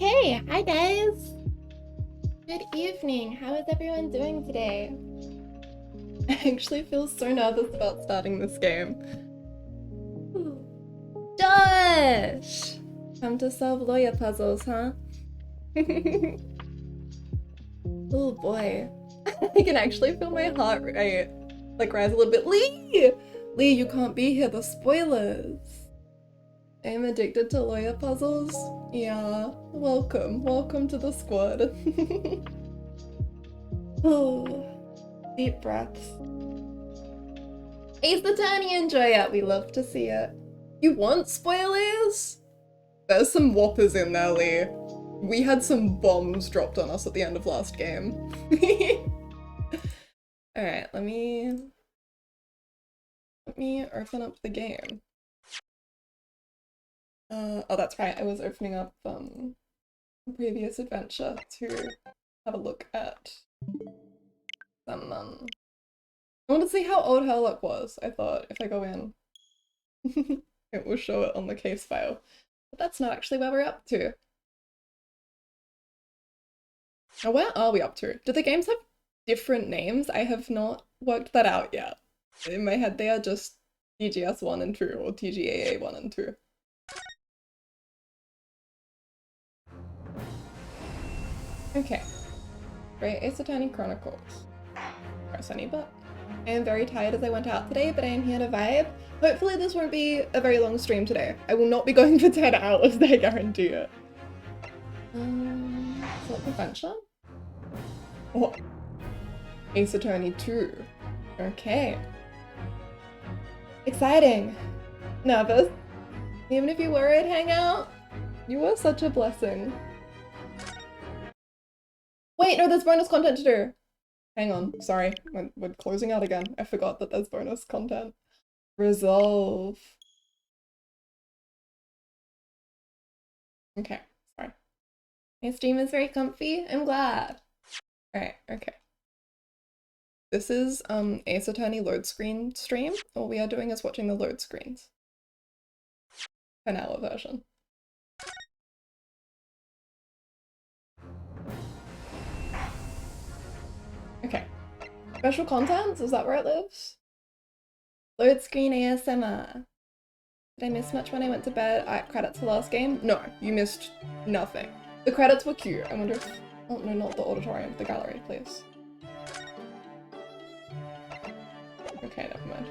Okay, hi guys! Good evening, how is everyone doing today? I actually feel so nervous about starting this game. Josh! Come to solve lawyer puzzles, huh? Oh boy. I can actually feel my heart rate like rise a little bit. Lee! Lee, you can't be here, the spoilers! I'm addicted to lawyer puzzles? Yeah, welcome to the squad. Oh, deep breaths. Ace Attorney, enjoy it, we love to see it. You want spoilers? There's some whoppers in there, Lee. We had some bombs dropped on us at the end of last game. Alright, let me open up the game. Oh, that's right, I was opening up a previous adventure to have a look at some, I want to see how old Herlock was. I thought if I go in, it will show it on the case file. But that's not actually where we're up to. Now, where are we up to? Do the games have different names? I have not worked that out yet. In my head, they are just DGS 1 and 2 or TGAA 1 and 2. Okay. Great Ace Attorney Chronicles. Press any button. I am very tired as I went out today, but I am here to vibe. Hopefully this won't be a very long stream today. I will not be going for 10 hours, I guarantee it. Select adventure? Oh. Ace Attorney 2. Okay. Exciting. Nervous. Even if you were at Hangout, you were such a blessing. Wait, no, there's bonus content to do. Hang on, sorry, we're closing out again. I forgot that there's bonus content. Resolve. Okay, sorry. My stream is very comfy, I'm glad. Alright, okay. This is Ace Attorney load screen stream. All we are doing is watching the load screens. 10-hour version. Okay. Special contents? Is that where it lives? Load screen ASMR. Did I miss much when I went to bed? Credits for last game? No, you missed nothing. The credits were cute. I wonder if... Oh, no, not the auditorium. The gallery, please. Okay, never mind.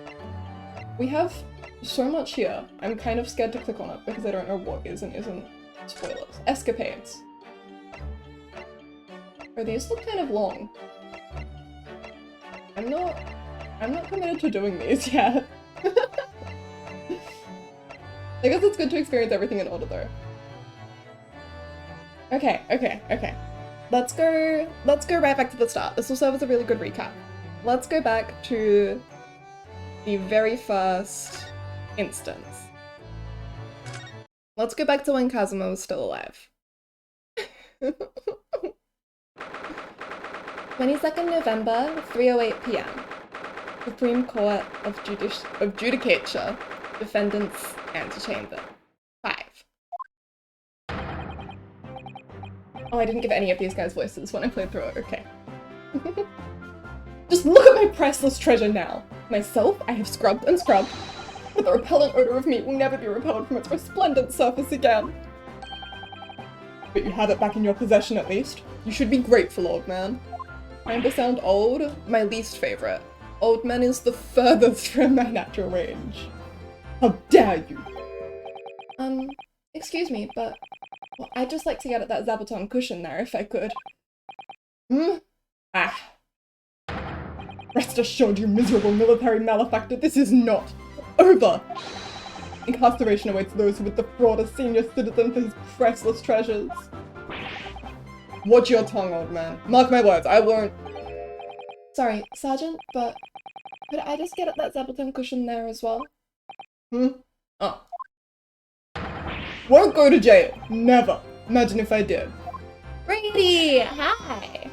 We have so much here. I'm kind of scared to click on it because I don't know what is and isn't spoilers. Escapades. Oh, these look kind of long. I'm not committed to doing these yet. I guess it's good to experience everything in order though. Okay. Let's go right back to the start. This will serve as a really good recap. Let's go back to the very first instance. Let's go back to when Kazuma was still alive. 22nd November, 3:08 PM. Supreme Court of Judicature, Defendant's Antechamber. 5. Oh, I didn't give any of these guys voices when I played through it, okay. Just look at my priceless treasure now! Myself, I have scrubbed and scrubbed, but the repellent odor of meat will never be repelled from its resplendent surface again. But you have it back in your possession at least. You should be grateful, old man. Trying to sound old? My least favorite. Old man is the furthest from my natural range. How dare you! Excuse me, but well, I'd just like to get at that Zabuton cushion there if I could. Ah. Rest assured, you miserable military malefactor, this is not over! Incarceration awaits those who would defraud a senior citizen for his priceless treasures. Watch your tongue, old man. Mark my words, I won't... Sorry, Sergeant, but could I just get at that Zabuton cushion there as well? Oh. Won't go to jail. Never. Imagine if I did. Brady! Hi!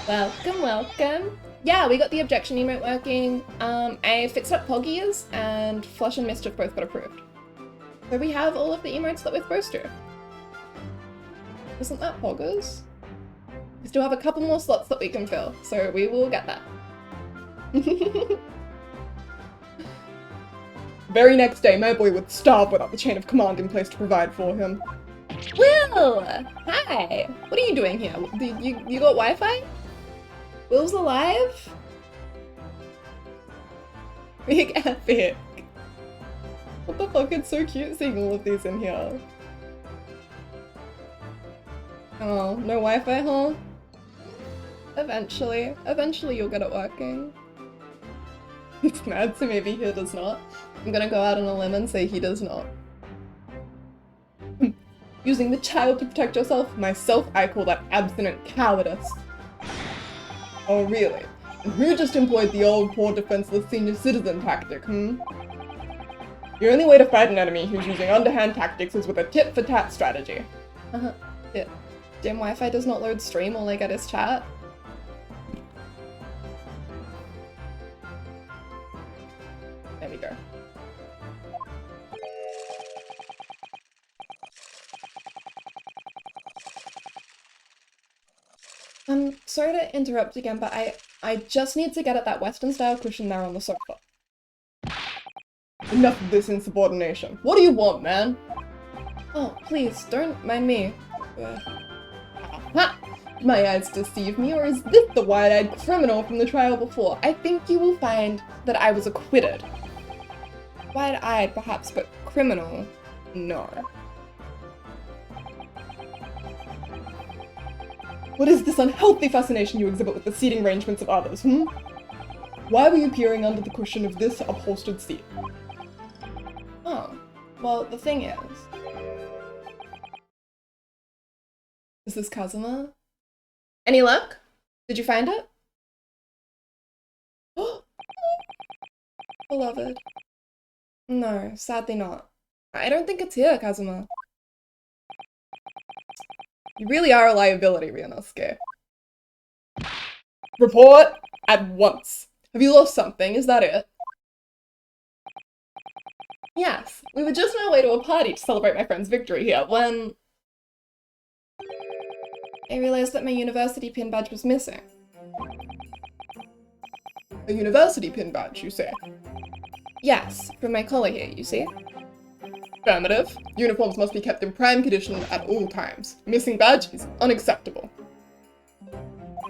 Welcome. Yeah, we got the objection emote working. I fixed up Poggies, and Flush and Mischief both got approved. So we have all of the emotes that we're supposed to. Isn't that poggers? We still have a couple more slots that we can fill, so we will get that. Very next day, my boy would starve without the chain of command in place to provide for him. Will! Hi! What are you doing here? You got Wi-Fi? Will's alive? Big epic. What the fuck? It's so cute seeing all of these in here. Oh, no Wi-Fi, huh? Eventually you'll get it working. It's mad, so maybe he does not. I'm gonna go out on a limb and say he does not. Using the child to protect yourself? Myself, I call that abstinent cowardice. Oh really? And who just employed the old poor defenseless senior citizen tactic, The only way to fight an enemy who's using underhand tactics is with a tit-for-tat strategy. Yeah. Dim Wi-Fi does not load stream, all I get is chat. There we go. I'm sorry to interrupt again, but I just need to get at that Western-style cushion there on the sofa. Enough of this insubordination. What do you want, man? Oh, please, don't mind me. Ha! My eyes deceive me, or is this the wide-eyed criminal from the trial before? I think you will find that I was acquitted. Wide-eyed, perhaps, but criminal, no. What is this unhealthy fascination you exhibit with the seating arrangements of others, Why were you peering under the cushion of this upholstered seat? Oh, well, the thing is this Kazuma? Any luck? Did you find it? Beloved. No, sadly not. I don't think it's here, Kazuma. You really are a liability, Ryunosuke. Report at once. Have you lost something? Is that it? Yes, we were just on our way to a party to celebrate my friend's victory here when I realized that my university pin badge was missing. A university pin badge, you say? Yes, from my collar here, you see? Affirmative. Uniforms must be kept in prime condition at all times. Missing badge is unacceptable.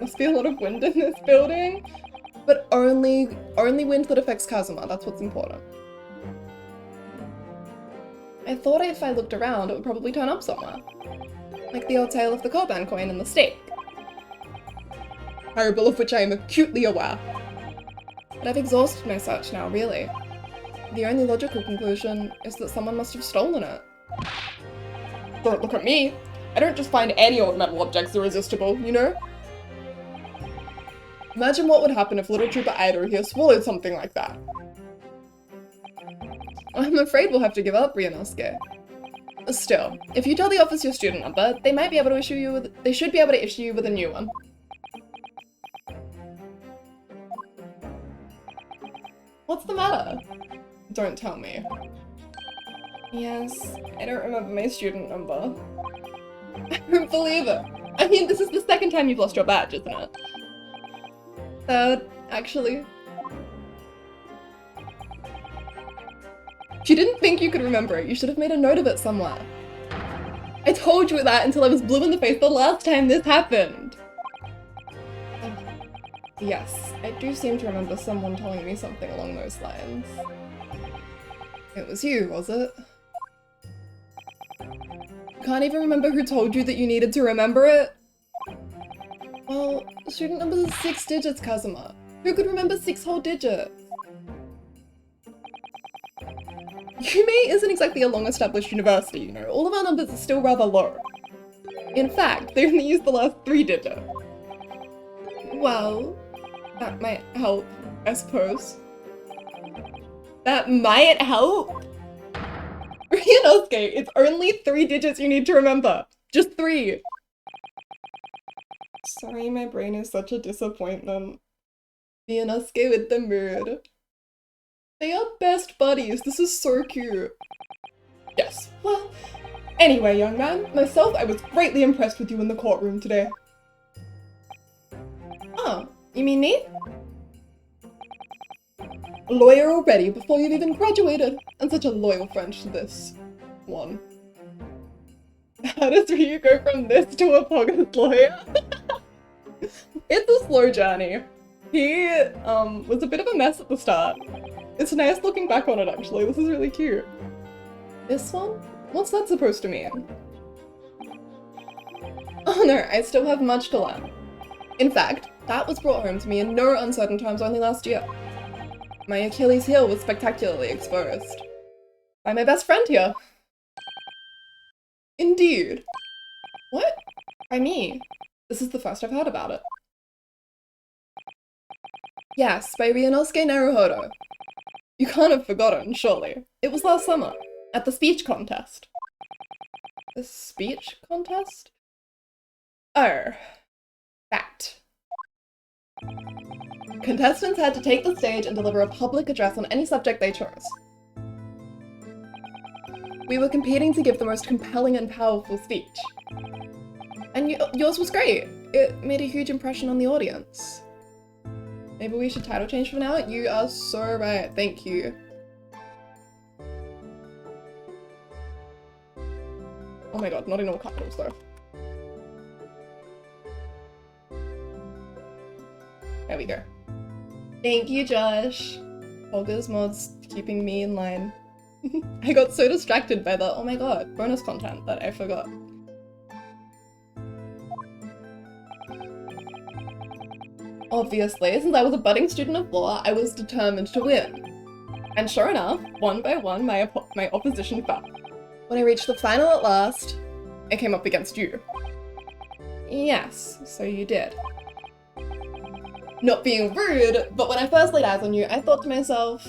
Must be a lot of wind in this building. But only wind that affects Kazuma, that's what's important. I thought if I looked around, it would probably turn up somewhere. Like the old tale of the Koban coin and the stake. Parable of which I am acutely aware. But I've exhausted my search now, really. The only logical conclusion is that someone must have stolen it. Don't look at me. I don't just find any old metal objects irresistible, you know? Imagine what would happen if Little Trooper Ido here swallowed something like that. I'm afraid we'll have to give up, Ryunosuke. Still, if you tell the office your student number, they might be able to issue you with— they should be able to issue you with a new one. What's the matter? Don't tell me. Yes, I don't remember my student number. I don't believe it. I mean, this is the second time you've lost your badge, isn't it? Third, actually. If you didn't think you could remember it, you should have made a note of it somewhere. I told you that until I was blue in the face the last time this happened. Yes, I do seem to remember someone telling me something along those lines. It was you, was it? Can't even remember who told you that you needed to remember it? Well, student number is 6 digits, Kazuma. Who could remember 6 whole digits? Yume isn't exactly a long-established university, you know. All of our numbers are still rather low. In fact, they only use the last 3 digits. Well, that might help, I suppose. That might help? Ryunosuke, it's only 3 digits you need to remember. Just 3. Sorry, my brain is such a disappointment. Ryunosuke with the mood. They are best buddies. This is so cute. Yes. Well, Anyway, young man, myself, I was greatly impressed with you in the courtroom today. Oh, you mean me? A lawyer already before you've even graduated, and such a loyal friend to this one. How does Ryu go from this to a Poggers lawyer? It's a slow journey. He was a bit of a mess at the start. It's nice looking back on it actually, this is really cute. This one? What's that supposed to mean? Oh no, I still have much to learn. In fact, that was brought home to me in no uncertain terms only last year. My Achilles heel was spectacularly exposed. By my best friend here. Indeed. What? By me? This is the first I've heard about it. Yes, by Ryunosuke Naruhodo. You can't have forgotten, surely. It was last summer, at the speech contest. The speech contest? Oh. That. Contestants had to take the stage and deliver a public address on any subject they chose. We were competing to give the most compelling and powerful speech. And yours was great. It made a huge impression on the audience. Maybe we should title change for now? You are so right, thank you. Oh my god, not in all capitals though. There we go. Thank you, Josh. Poggers mods keeping me in line. I got so distracted by the, oh my god, bonus content that I forgot. Obviously, since I was a budding student of law, I was determined to win. And sure enough, one by one, my opposition fell. When I reached the final at last, I came up against you. Yes, so you did. Not being rude, but when I first laid eyes on you, I thought to myself,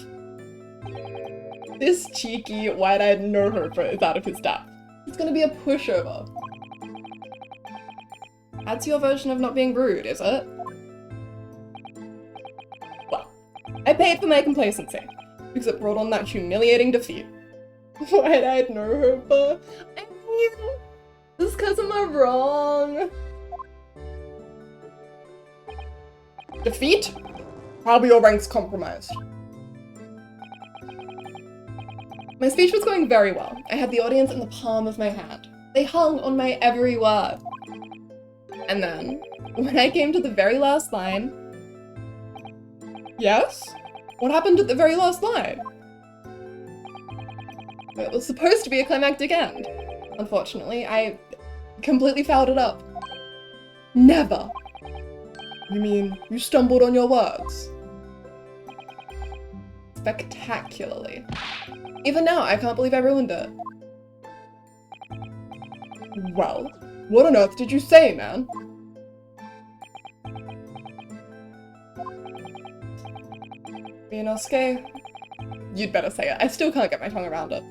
this cheeky, wide-eyed no-hoper is out of his depth. It's gonna be a pushover. That's your version of not being rude, is it? Well, I paid for my complacency, because it brought on that humiliating defeat. Wide-eyed no-hoper? I mean, just because I'm wrong. Defeat? How be your ranks compromised? My speech was going very well. I had the audience in the palm of my hand. They hung on my every word. And then, when I came to the very last line... Yes? What happened at the very last line? It was supposed to be a climactic end. Unfortunately, I completely fouled it up. Never. You mean, you stumbled on your words? Spectacularly. Even now, I can't believe I ruined it. Well, what on earth did you say, man? Ryunosuke? You'd better say it. I still can't get my tongue around it.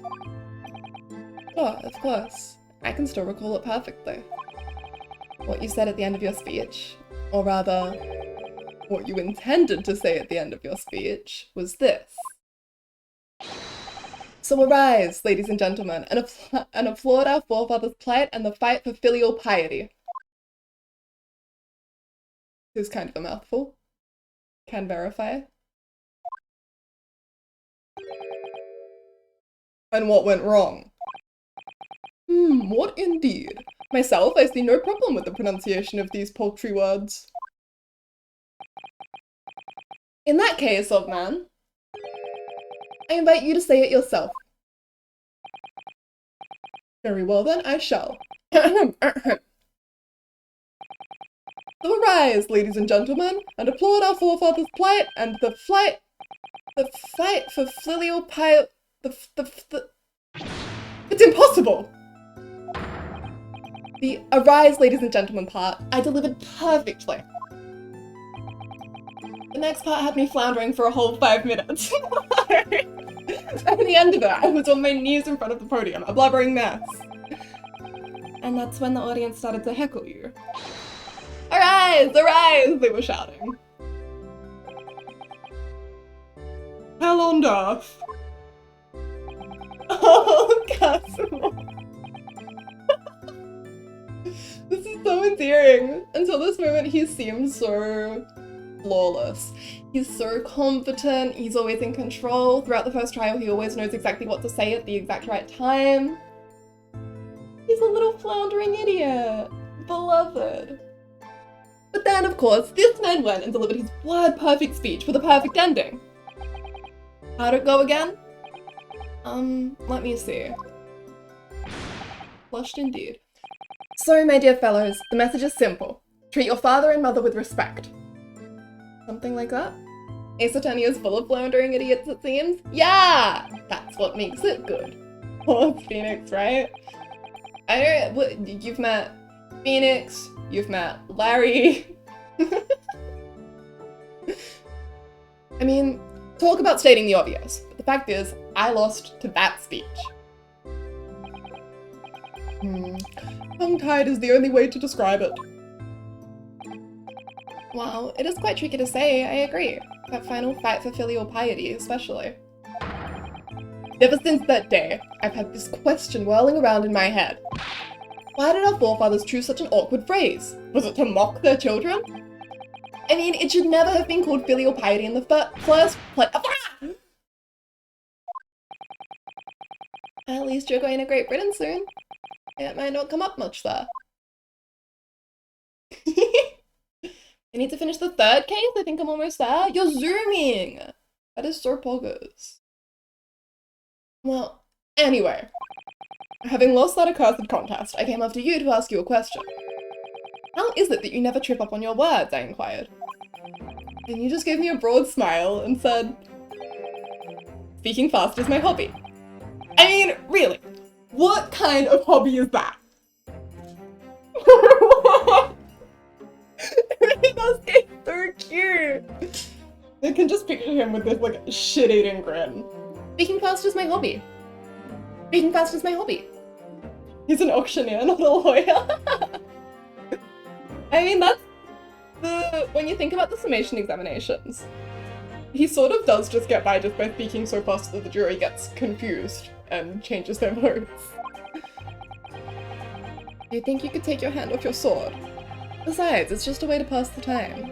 Oh, of course. I can still recall it perfectly. What you said at the end of your speech, or rather, what you intended to say at the end of your speech, was this. So arise, ladies and gentlemen, and applaud our forefathers' plight and the fight for filial piety. It was kind of a mouthful. Can verify. And what went wrong? What indeed? Myself, I see no problem with the pronunciation of these paltry words. In that case, old man, I invite you to say it yourself. Very well then, I shall. So arise, ladies and gentlemen, and applaud our forefathers' plight and the fight for filial piety. It's impossible! The arise, ladies and gentlemen part, I delivered perfectly. The next part had me floundering for a whole 5 minutes. At the end of it, I was on my knees in front of the podium, a blubbering mess. And that's when the audience started to heckle you. Arise! Arise! They were shouting. Hell on earth. Oh, Cosmo. so endearing. Until this moment, he seemed so flawless. He's so competent, he's always in control. Throughout the first trial, he always knows exactly what to say at the exact right time. He's a little floundering idiot. Beloved. But then, of course, this man went and delivered his word-perfect speech with a perfect ending. How'd it go again? Let me see. Flushed indeed. So, my dear fellows, the message is simple. Treat your father and mother with respect. Something like that? Ace Attorney is full of floundering idiots, it seems. Yeah! That's what makes it good. Poor Phoenix, right? You've met Phoenix, you've met Larry. I mean, talk about stating the obvious, but the fact is, I lost to that speech. Tongue-tied is the only way to describe it. Wow, it is quite tricky to say, I agree. That final fight for filial piety, especially. Ever since that day, I've had this question whirling around in my head. Why did our forefathers choose such an awkward phrase? Was it to mock their children? I mean, it should never have been called filial piety in the first place. At least you're going to Great Britain soon. It might not come up much there. I need to finish the third case. I think I'm almost there. You're zooming! That is so poggers. Well, anyway. Having lost that accursed contest, I came after you to ask you a question. How is it that you never trip up on your words? I inquired. And you just gave me a broad smile and said, speaking fast is my hobby. I mean, really, what kind of hobby is that? That's so cute. I can just picture him with this like shit-eating grin. Speaking fast is my hobby. Speaking fast is my hobby. He's an auctioneer, not a lawyer. I mean, that's when you think about the summation examinations, he sort of does just get by just by speaking so fast that the jury gets confused and changes their votes. Do you think you could take your hand off your sword? Besides, it's just a way to pass the time.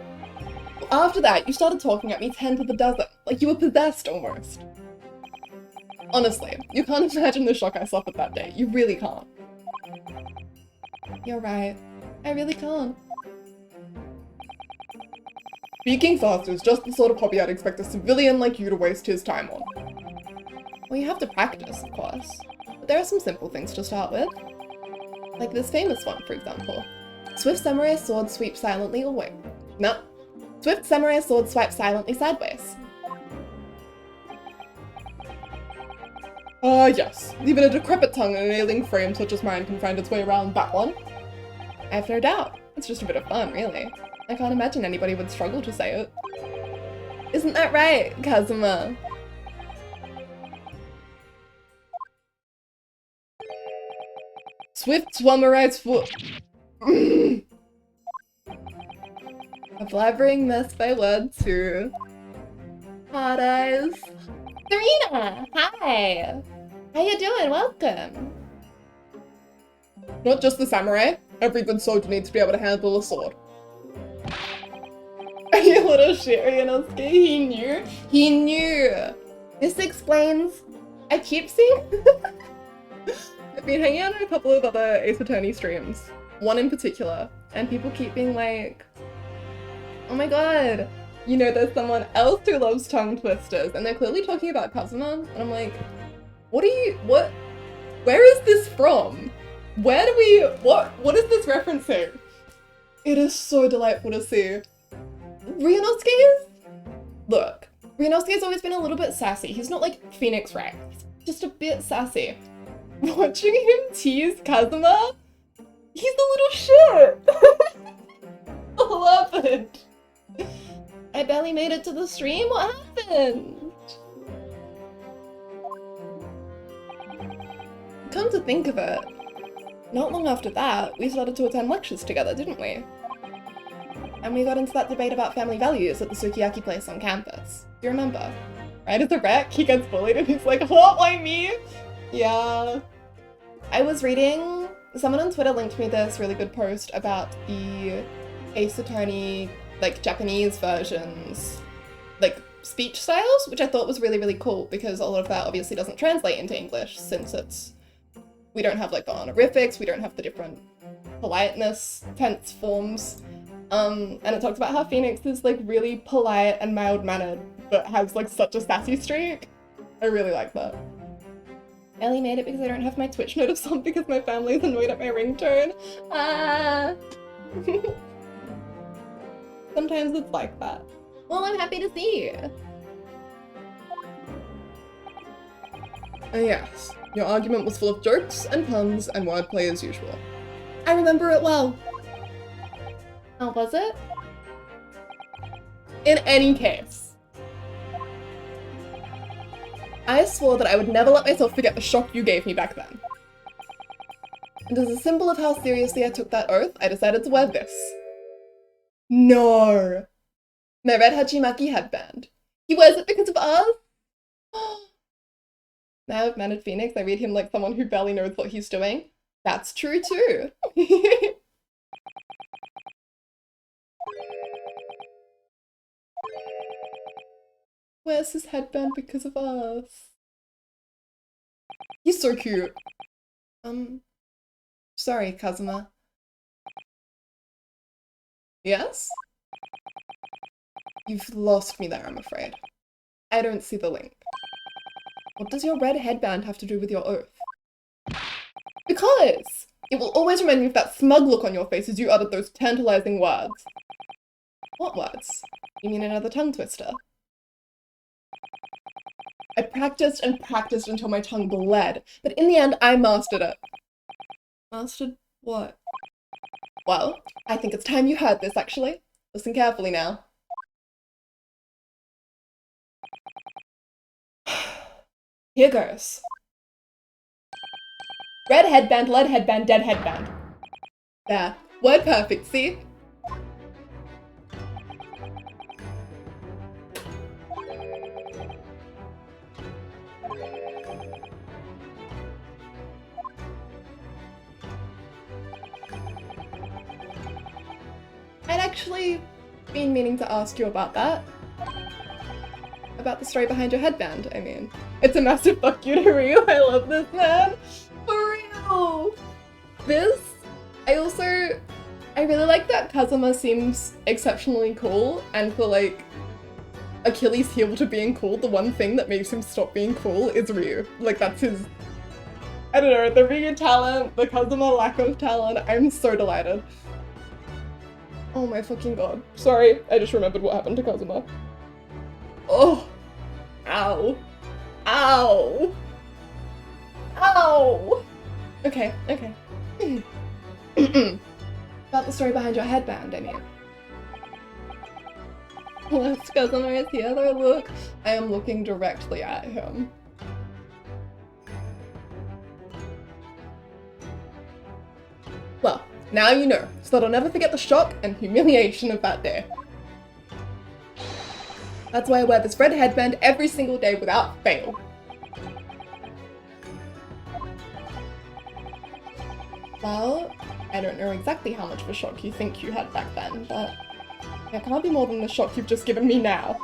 After that, you started talking at me 10 to the dozen, like you were possessed almost. Honestly, you can't imagine the shock I suffered that day. You really can't. You're right. I really can't. Speaking fast is just the sort of hobby I'd expect a civilian like you to waste his time on. Well, you have to practice, of course. But there are some simple things to start with. Like this famous one, for example. Swift samurai sword sweep silently away. No. Swift samurai sword swipe silently sideways. Yes. Even a decrepit tongue and an ailing frame such as mine can find its way around that one. I have no doubt. It's just a bit of fun, really. I can't imagine anybody would struggle to say it. Isn't that right, Kazuma? Swift samurai foot. A blabbering mess by word too. Hot eyes. Serena! Hi! How you doing? Welcome! Not just the samurai. Every good soldier needs to be able to handle a sword. You little shit, Ryunosuke. He knew. He knew! This explains... I keep seeing... I've been hanging out on a couple of other Ace Attorney streams. One in particular. And people keep being like... Oh my god! You know, there's someone else who loves tongue twisters, and they're clearly talking about Kazuma, and I'm like, what? Where is this from? Where do we, what is this referencing? It is so delightful to see. Look, Ryunosuke's always been a little bit sassy. He's not like Phoenix Wright. He's just a bit sassy. Watching him tease Kazuma, he's a little shit. I love it. I barely made it to the stream. What happened? Come to think of it, not long after that, we started to attend lectures together, didn't we? And we got into that debate about family values at the sukiyaki place on campus. Do you remember? Right as a wreck, he gets bullied and he's like, what, why me? Yeah. I was reading Someone on Twitter linked me this really good post about the Ace Attorney, like, Japanese versions, like, speech styles, which I thought was really, really cool because a lot of that obviously doesn't translate into English since we don't have, like, the honorifics, we don't have the different politeness tense forms. And it talks about how Phoenix is, like, really polite and mild-mannered, but has, like, such a sassy streak. I really like that. Ellie made it because I don't have my Twitch notice on because my family is annoyed at my ringtone. Ah. Sometimes it's like that. Well, I'm happy to see you. Yes, your argument was full of jokes and puns and wordplay as usual. I remember it well. Oh, was it? In any case, I swore that I would never let myself forget the shock you gave me back then. And as a symbol of how seriously I took that oath, I decided to wear this. No! My red Hachimaki headband. He wears it because of us? Now I've managed Phoenix, I read him like someone who barely knows what he's doing. That's true too. Wears his headband because of us. He's so cute. Sorry, Kazuma. Yes? You've lost me there, I'm afraid. I don't see the link. What does your red headband have to do with your oath? Because it will always remind me of that smug look on your face as you uttered those tantalizing words. What words? You mean another tongue twister? I practiced and practiced until my tongue bled, but in the end, I mastered it. Mastered what? Well, I think it's time you heard this, actually. Listen carefully now. Here goes. Red headband, lead headband, dead headband. There. Word perfect, see? I'd actually been meaning to ask you about that. About the story behind your headband, I mean. It's a massive fuck you to Ryu, I love this man! For real! This, I really like that Kazuma seems exceptionally cool, and for like, Achilles' heel to being cool, the one thing that makes him stop being cool is Ryu. Like that's his, I don't know, the Ryu talent, the Kazuma lack of talent, I'm so delighted. Oh my fucking god. Sorry, I just remembered what happened to Kazuma. Oh! Ow. Ow! Ow! Okay, okay. About the story behind your headband, I mean. Let's Kazuma is the other look. I am looking directly at him. Well, now you know, so that I'll never forget the shock and humiliation of that day. That's why I wear this red headband every single day without fail. Well, I don't know exactly how much of a shock you think you had back then, but it can't be more than the shock you've just given me now.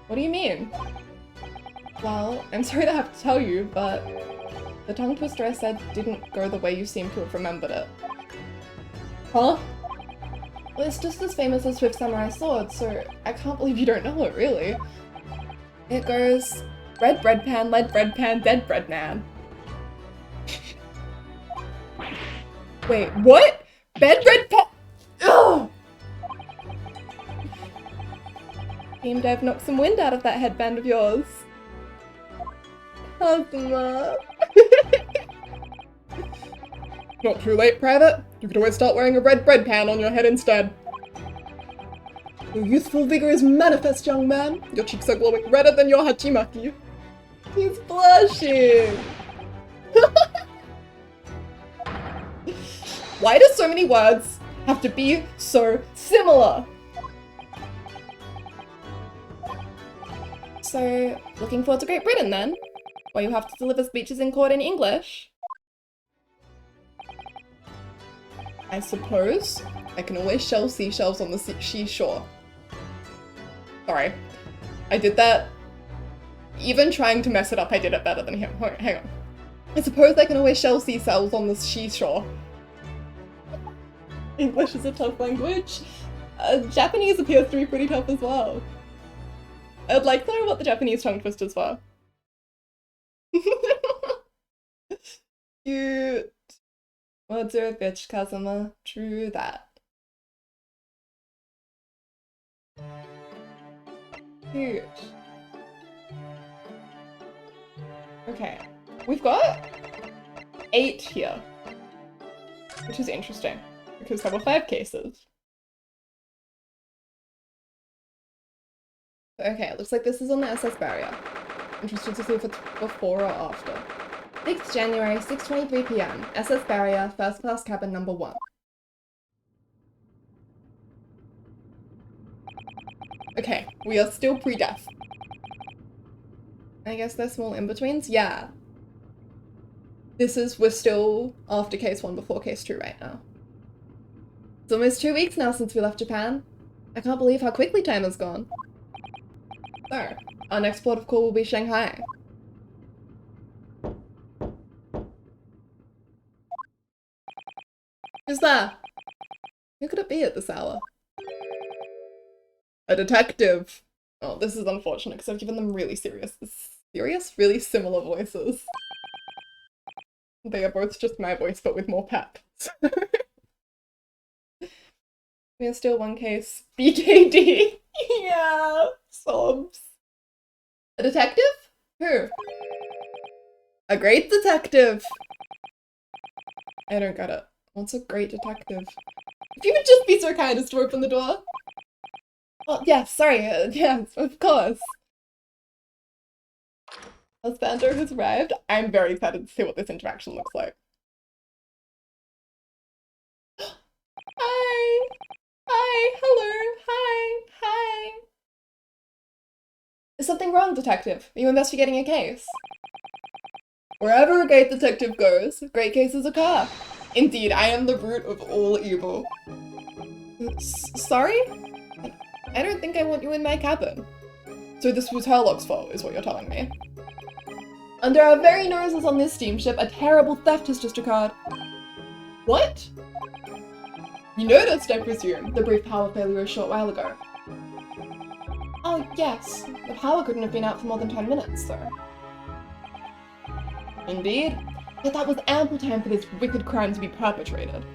What do you mean? Well, I'm sorry to have to tell you, but the tongue twister I said didn't go the way you seem to have remembered it. Huh? Well, it's just as famous as Swift Samurai Sword, so I can't believe you don't know it, really. It goes, red bread pan, lead bread pan, dead bread man. Wait, what? Bed bread pan? Ugh! Seemed I've knocked some wind out of that headband of yours. Kazuma. Not too late, Private. You could always start wearing a red bread pan on your head instead. Your youthful vigor is manifest, young man. Your cheeks are glowing redder than your Hachimaki. He's blushing. Why do so many words have to be so similar? So, looking forward to Great Britain then? Where you have to deliver speeches in court in English? I suppose I can always shell seashells on the seashore. Sorry. I did that. Even trying to mess it up, I did it better than him. Hang on. I suppose I can always shell seashells on the seashore. English is a tough language. Japanese appears to be pretty tough as well. I'd like to know what the Japanese tongue twisters were. Cute. What's your bitch, Kazuma? True that. Cute. Okay. We've got 8 here. Which is interesting. Because there were 5 cases. Okay, it looks like this is on the SS barrier. Interested to see if it's before or after. 6th January, 6:23 PM. SS barrier, first class cabin number 1. Okay, we are still pre-death. I guess they're small in-betweens? Yeah. We're still after case 1 before case 2 right now. It's almost 2 weeks now since we left Japan. I can't believe how quickly time has gone. So, our next port of call will be Shanghai. Who's there? Who could it be at this hour? A detective. Oh, this is unfortunate because I've given them really really similar voices. They are both just my voice, but with more pep. We are still 1 case. BKD. Yeah. Sobs. A detective? Who? A great detective. I don't get it. What's a great detective? If you would just be so kind as to open the door. Oh, yes, sorry. Yes, of course. Husbando has arrived. I'm very excited to see what this interaction looks like. Hi! Hi! Hello! Hi! Hi! Is something wrong, detective? Are you investigating a case? Wherever a great detective goes, great cases occur. Indeed, I am the root of all evil. Sorry? I don't think I want you in my cabin. So this was Herlock's fault, is what you're telling me. Under our very noses on this steamship, a terrible theft has just occurred. What? You noticed, I presume, the brief power failure a short while ago. Oh, yes. The power couldn't have been out for more than 10 minutes, though. Indeed. Yet that was ample time for this wicked crime to be perpetrated.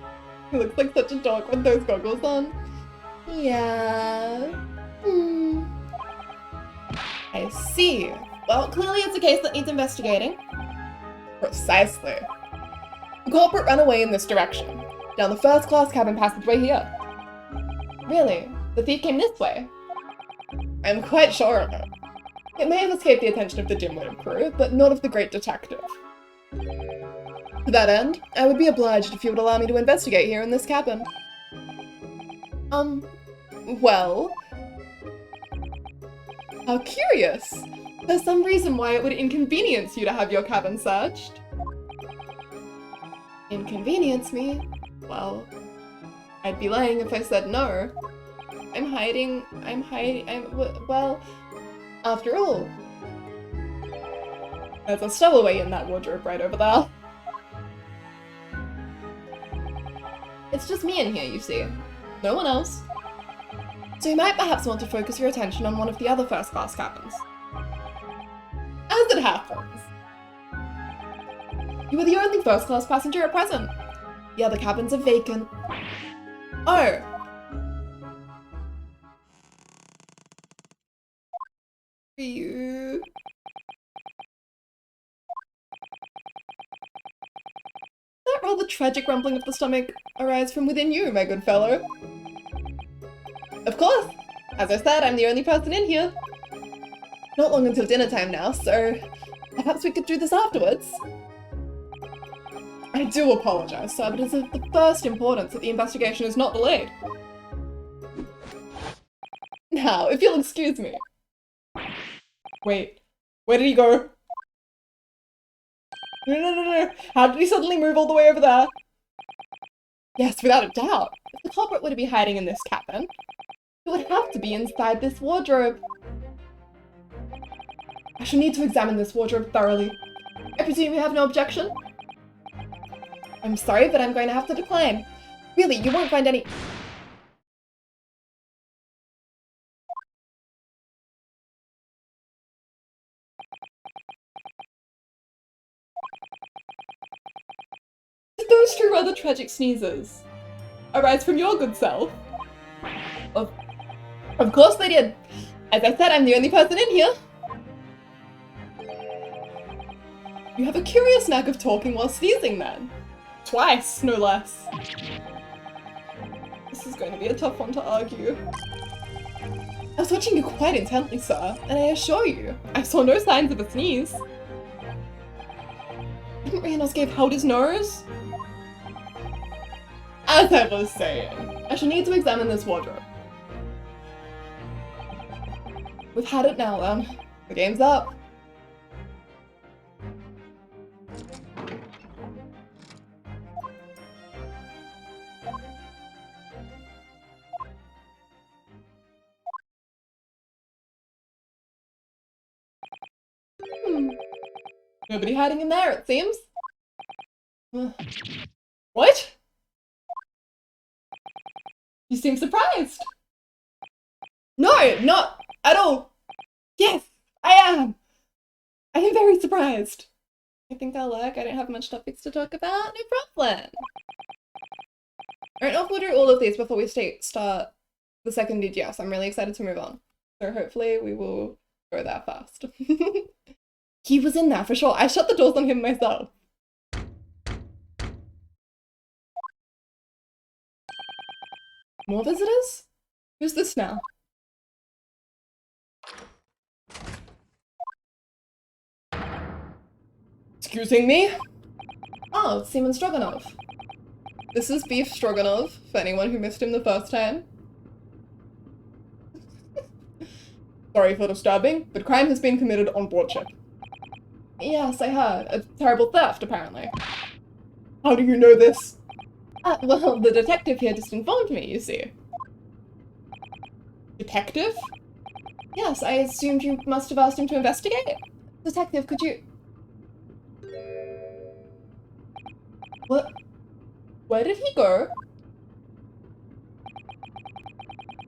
He looks like such a dog with those goggles on. Yeah. I see. Well, clearly it's a case that needs investigating. Precisely. The culprit ran away in this direction, down the first-class cabin passageway here. Really? The thief came this way? I'm quite sure of it. It may have escaped the attention of the dim-witted crew, but not of the great detective. To that end, I would be obliged if you would allow me to investigate here in this cabin. Well... How curious! There's some reason why it would inconvenience you to have your cabin searched. Inconvenience me? Well, I'd be lying if I said no. Well, after all, there's a stowaway in that wardrobe right over there. It's just me in here, you see. No one else. So you might perhaps want to focus your attention on one of the other first-class cabins. As it happens, you are the only first-class passenger at present. The other cabins are vacant. Oh. You... That rather tragic rumbling of the stomach arise from within you, my good fellow. Of course! As I said, I'm the only person in here. Not long until dinner time now, so perhaps we could do this afterwards. I do apologize, sir, but it's of the first importance that the investigation is not delayed. Now, if you'll excuse me. Wait, where did he go? No. How did he suddenly move all the way over there? Yes, without a doubt. If the culprit were to be hiding in this cabin, it would have to be inside this wardrobe. I shall need to examine this wardrobe thoroughly. I presume you have no objection? I'm sorry, but I'm going to have to decline. Really, you won't find any— Did those two rather tragic sneezes arise from your good self? Of course they did. As I said, I'm the only person in here. You have a curious knack of talking while sneezing, then. Twice, no less. This is going to be a tough one to argue. I was watching you quite intently, sir, and I assure you, I saw no signs of a sneeze. Didn't Ryunosuke hold his nose? As I was saying, I shall need to examine this wardrobe. We've had it now, then. The game's up. Nobody hiding in there, it seems. What? You seem surprised. No, not at all. Yes, I am. I am very surprised. I think that'll work. I don't have much topics to talk about. No problem. Alright, we'll do all of these before we start the second DGS. I'm really excited to move on. So hopefully we will go there fast. He was in there for sure. I shut the doors on him myself. More visitors? Who's this now? Excusing me? Oh, it's Seaman Stroganoff. This is Beef Stroganoff, for anyone who missed him the first time. Sorry for disturbing, but crime has been committed on board ship. Yes, I heard. A terrible theft, apparently. How do you know this? Well, the detective here just informed me, you see. Detective? Yes, I assumed you must have asked him to investigate. Detective, could you— What? Where did he go?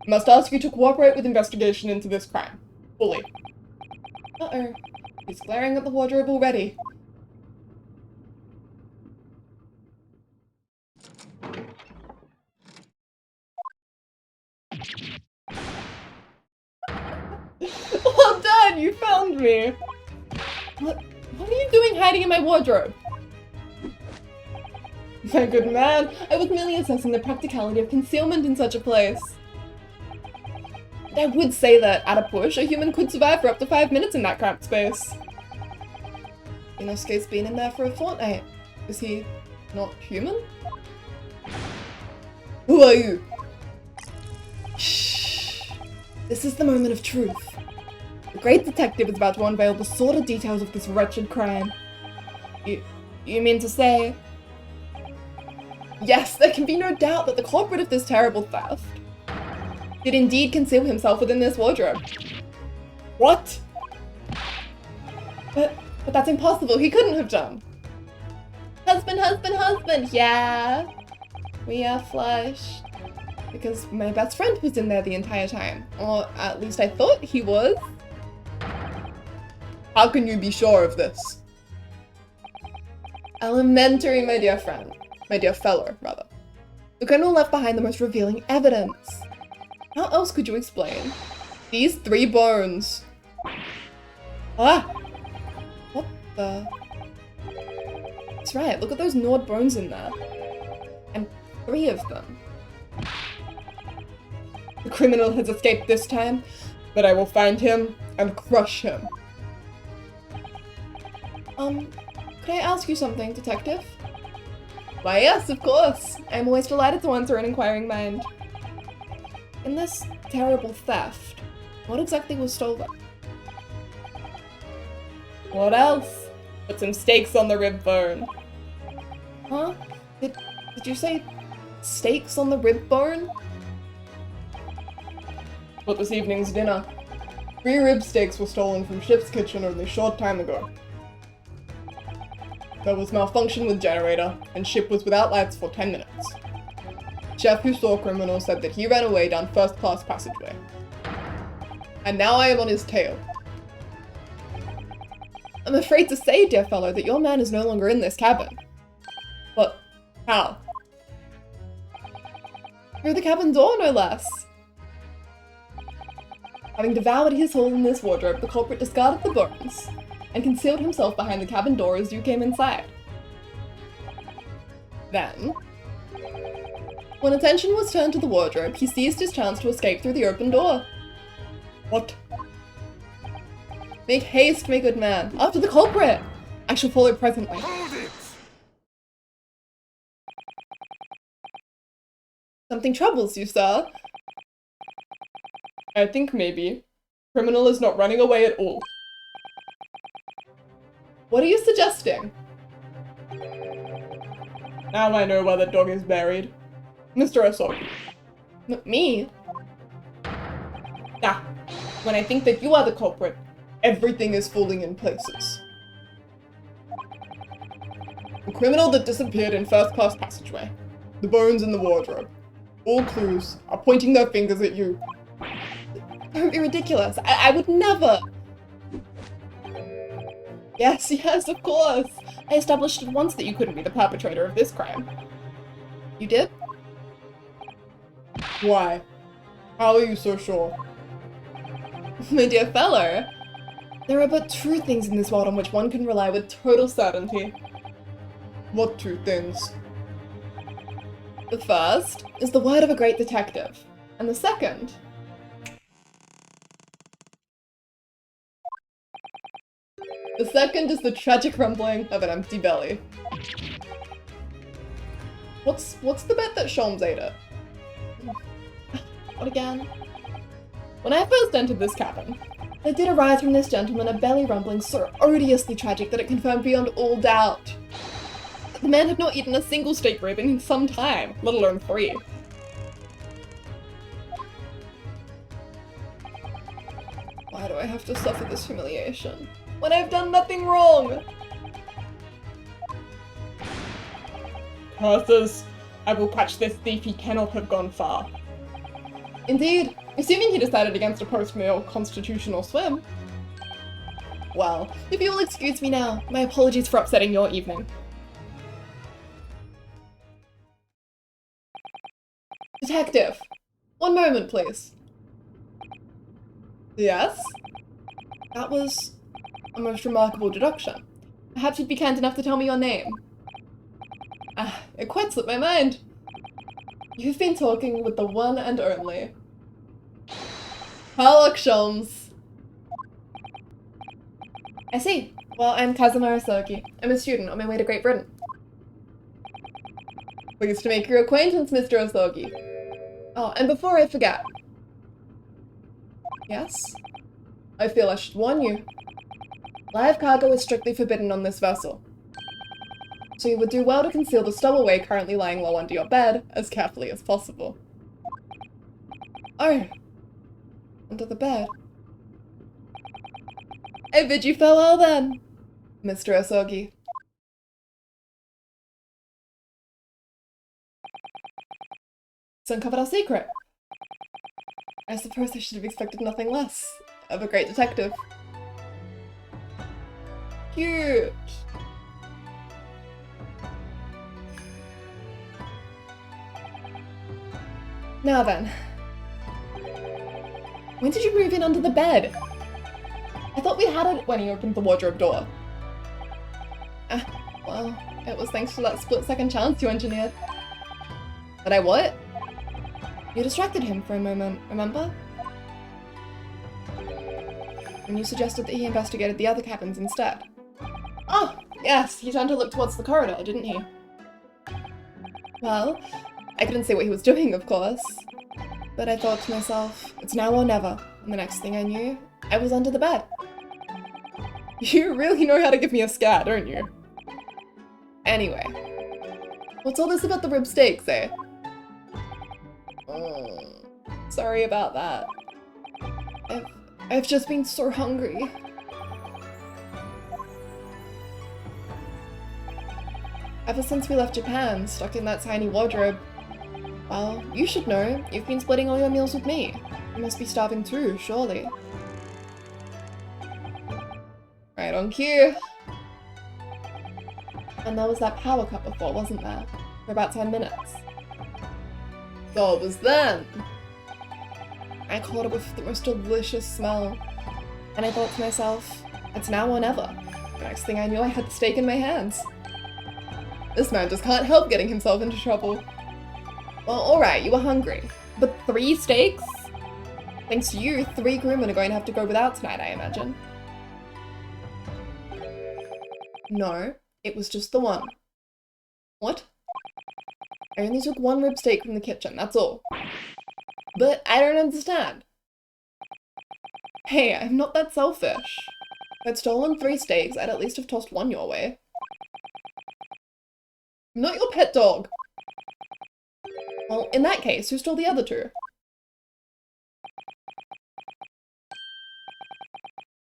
Must ask you to cooperate with investigation into this crime. Fully. Uh-oh. He's glaring at the wardrobe already. Well done! You found me! What are you doing hiding in my wardrobe? My good man, I was merely assessing the practicality of concealment in such a place. I would say that, at a push, a human could survive for up to 5 minutes in that cramped space. Inosuke's been in there for a fortnight. Is he not human? Who are you? Shh. This is the moment of truth. The great detective is about to unveil the sordid details of this wretched crime. You mean to say— Yes, there can be no doubt that the culprit of this terrible theft did indeed conceal himself within this wardrobe. What? But that's impossible. He couldn't have done. Husband, husband, husband. Yeah. We are flushed. Because my best friend was in there the entire time. Or at least I thought he was. How can you be sure of this? Elementary, my dear friend. My dear fellow, rather. The criminal left behind the most revealing evidence. How else could you explain these 3 bones? Ah! What the? That's right, look at those gnawed bones in there. And 3 of them. The criminal has escaped this time, but I will find him and crush him. Could I ask you something, detective? Why, yes, of course. I'm always delighted to answer an inquiring mind. In this terrible theft, what exactly was stolen? What else? Put some steaks on the rib bone. Huh? Did you say steaks on the rib bone? But this evening's dinner. 3 rib steaks were stolen from Ship's kitchen only a short time ago. There was malfunction with generator, and Ship was without lights for 10 minutes. Chef who saw criminal said that he ran away down first-class passageway. And now I am on his tail. I'm afraid to say, dear fellow, that your man is no longer in this cabin. But how? Through the cabin door, no less. Having devoured his hole in this wardrobe, the culprit discarded the bones and concealed himself behind the cabin door as you came inside. Then, when attention was turned to the wardrobe, he seized his chance to escape through the open door. What? Make haste, my good man. After the culprit! I shall follow presently. Hold it! Something troubles you, sir? I think maybe. Criminal is not running away at all. What are you suggesting? Now I know where the dog is buried. Mr. Asogi. Me? Ah, when I think that you are the culprit, everything is falling in places. The criminal that disappeared in first-class passageway. The bones in the wardrobe. All clues are pointing their fingers at you. Don't be ridiculous. I would never. Yes, of course. I established at once that you couldn't be the perpetrator of this crime. You did? Why? How are you so sure? My dear fellow, there are but 2 things in this world on which one can rely with total certainty. What 2 things? The first is the word of a great detective, and the second... The second is the tragic rumbling of an empty belly. What's the bet that Sholmes ate it? What again? When I first entered this cabin, there did arise from this gentleman a belly rumbling so odiously tragic that it confirmed beyond all doubt. The man had not eaten a single steak rib in some time, let alone 3. Why do I have to suffer this humiliation? When I've done nothing wrong! Curses! I will catch this thief, he cannot have gone far. Indeed, assuming he decided against a post-meal constitutional swim. Well, if you will excuse me now, my apologies for upsetting your evening. Detective! One moment, please. Yes? That was a most remarkable deduction. Perhaps you'd be kind enough to tell me your name. Ah, it quite slipped my mind. You've been talking with the one and only Sherlock Sholmes. I see. Well, I'm Kazuma Asogi. I'm a student on my way to Great Britain. Pleased to make your acquaintance, Mr. Asogi. Oh, and before I forget. Yes? I feel I should warn you. Live cargo is strictly forbidden on this vessel. So you would do well to conceal the stowaway currently lying low under your bed as carefully as possible. Oh. Under the bed. I bid you farewell then, Mr. Asogi. So uncovered our secret. I suppose I should have expected nothing less of a great detective. Cute. Now then. When did you move in under the bed? I thought we had it when he opened the wardrobe door. Well, it was thanks to that split-second chance you engineered. But I what? You distracted him for a moment, remember? And you suggested that he investigated the other cabins instead. Oh, yes, he turned to look towards the corridor, didn't he? Well, I couldn't see what he was doing, of course. But I thought to myself, it's now or never. And the next thing I knew, I was under the bed. You really know how to give me a scare, don't you? Anyway. What's all this about the rib steaks, eh? Oh, sorry about that. I've just been so hungry. Ever since we left Japan, stuck in that tiny wardrobe. Well, you should know. You've been splitting all your meals with me. You must be starving too, surely. Right on cue. And there was that power cut before, wasn't there? For about 10 minutes. So it was then. I caught it with the most delicious smell. And I thought to myself, it's now or never. The next thing I knew, I had the steak in my hands. This man just can't help getting himself into trouble. Well, alright, you were hungry. But 3 steaks? Thanks to you, 3 crewmen are going to have to go without tonight, I imagine. No, it was just the one. What? I only took 1 rib steak from the kitchen, that's all. But I don't understand. Hey, I'm not that selfish. If I'd stolen 3 steaks, I'd at least have tossed 1 your way. I'm not your pet dog. Well, in that case, who stole the other 2?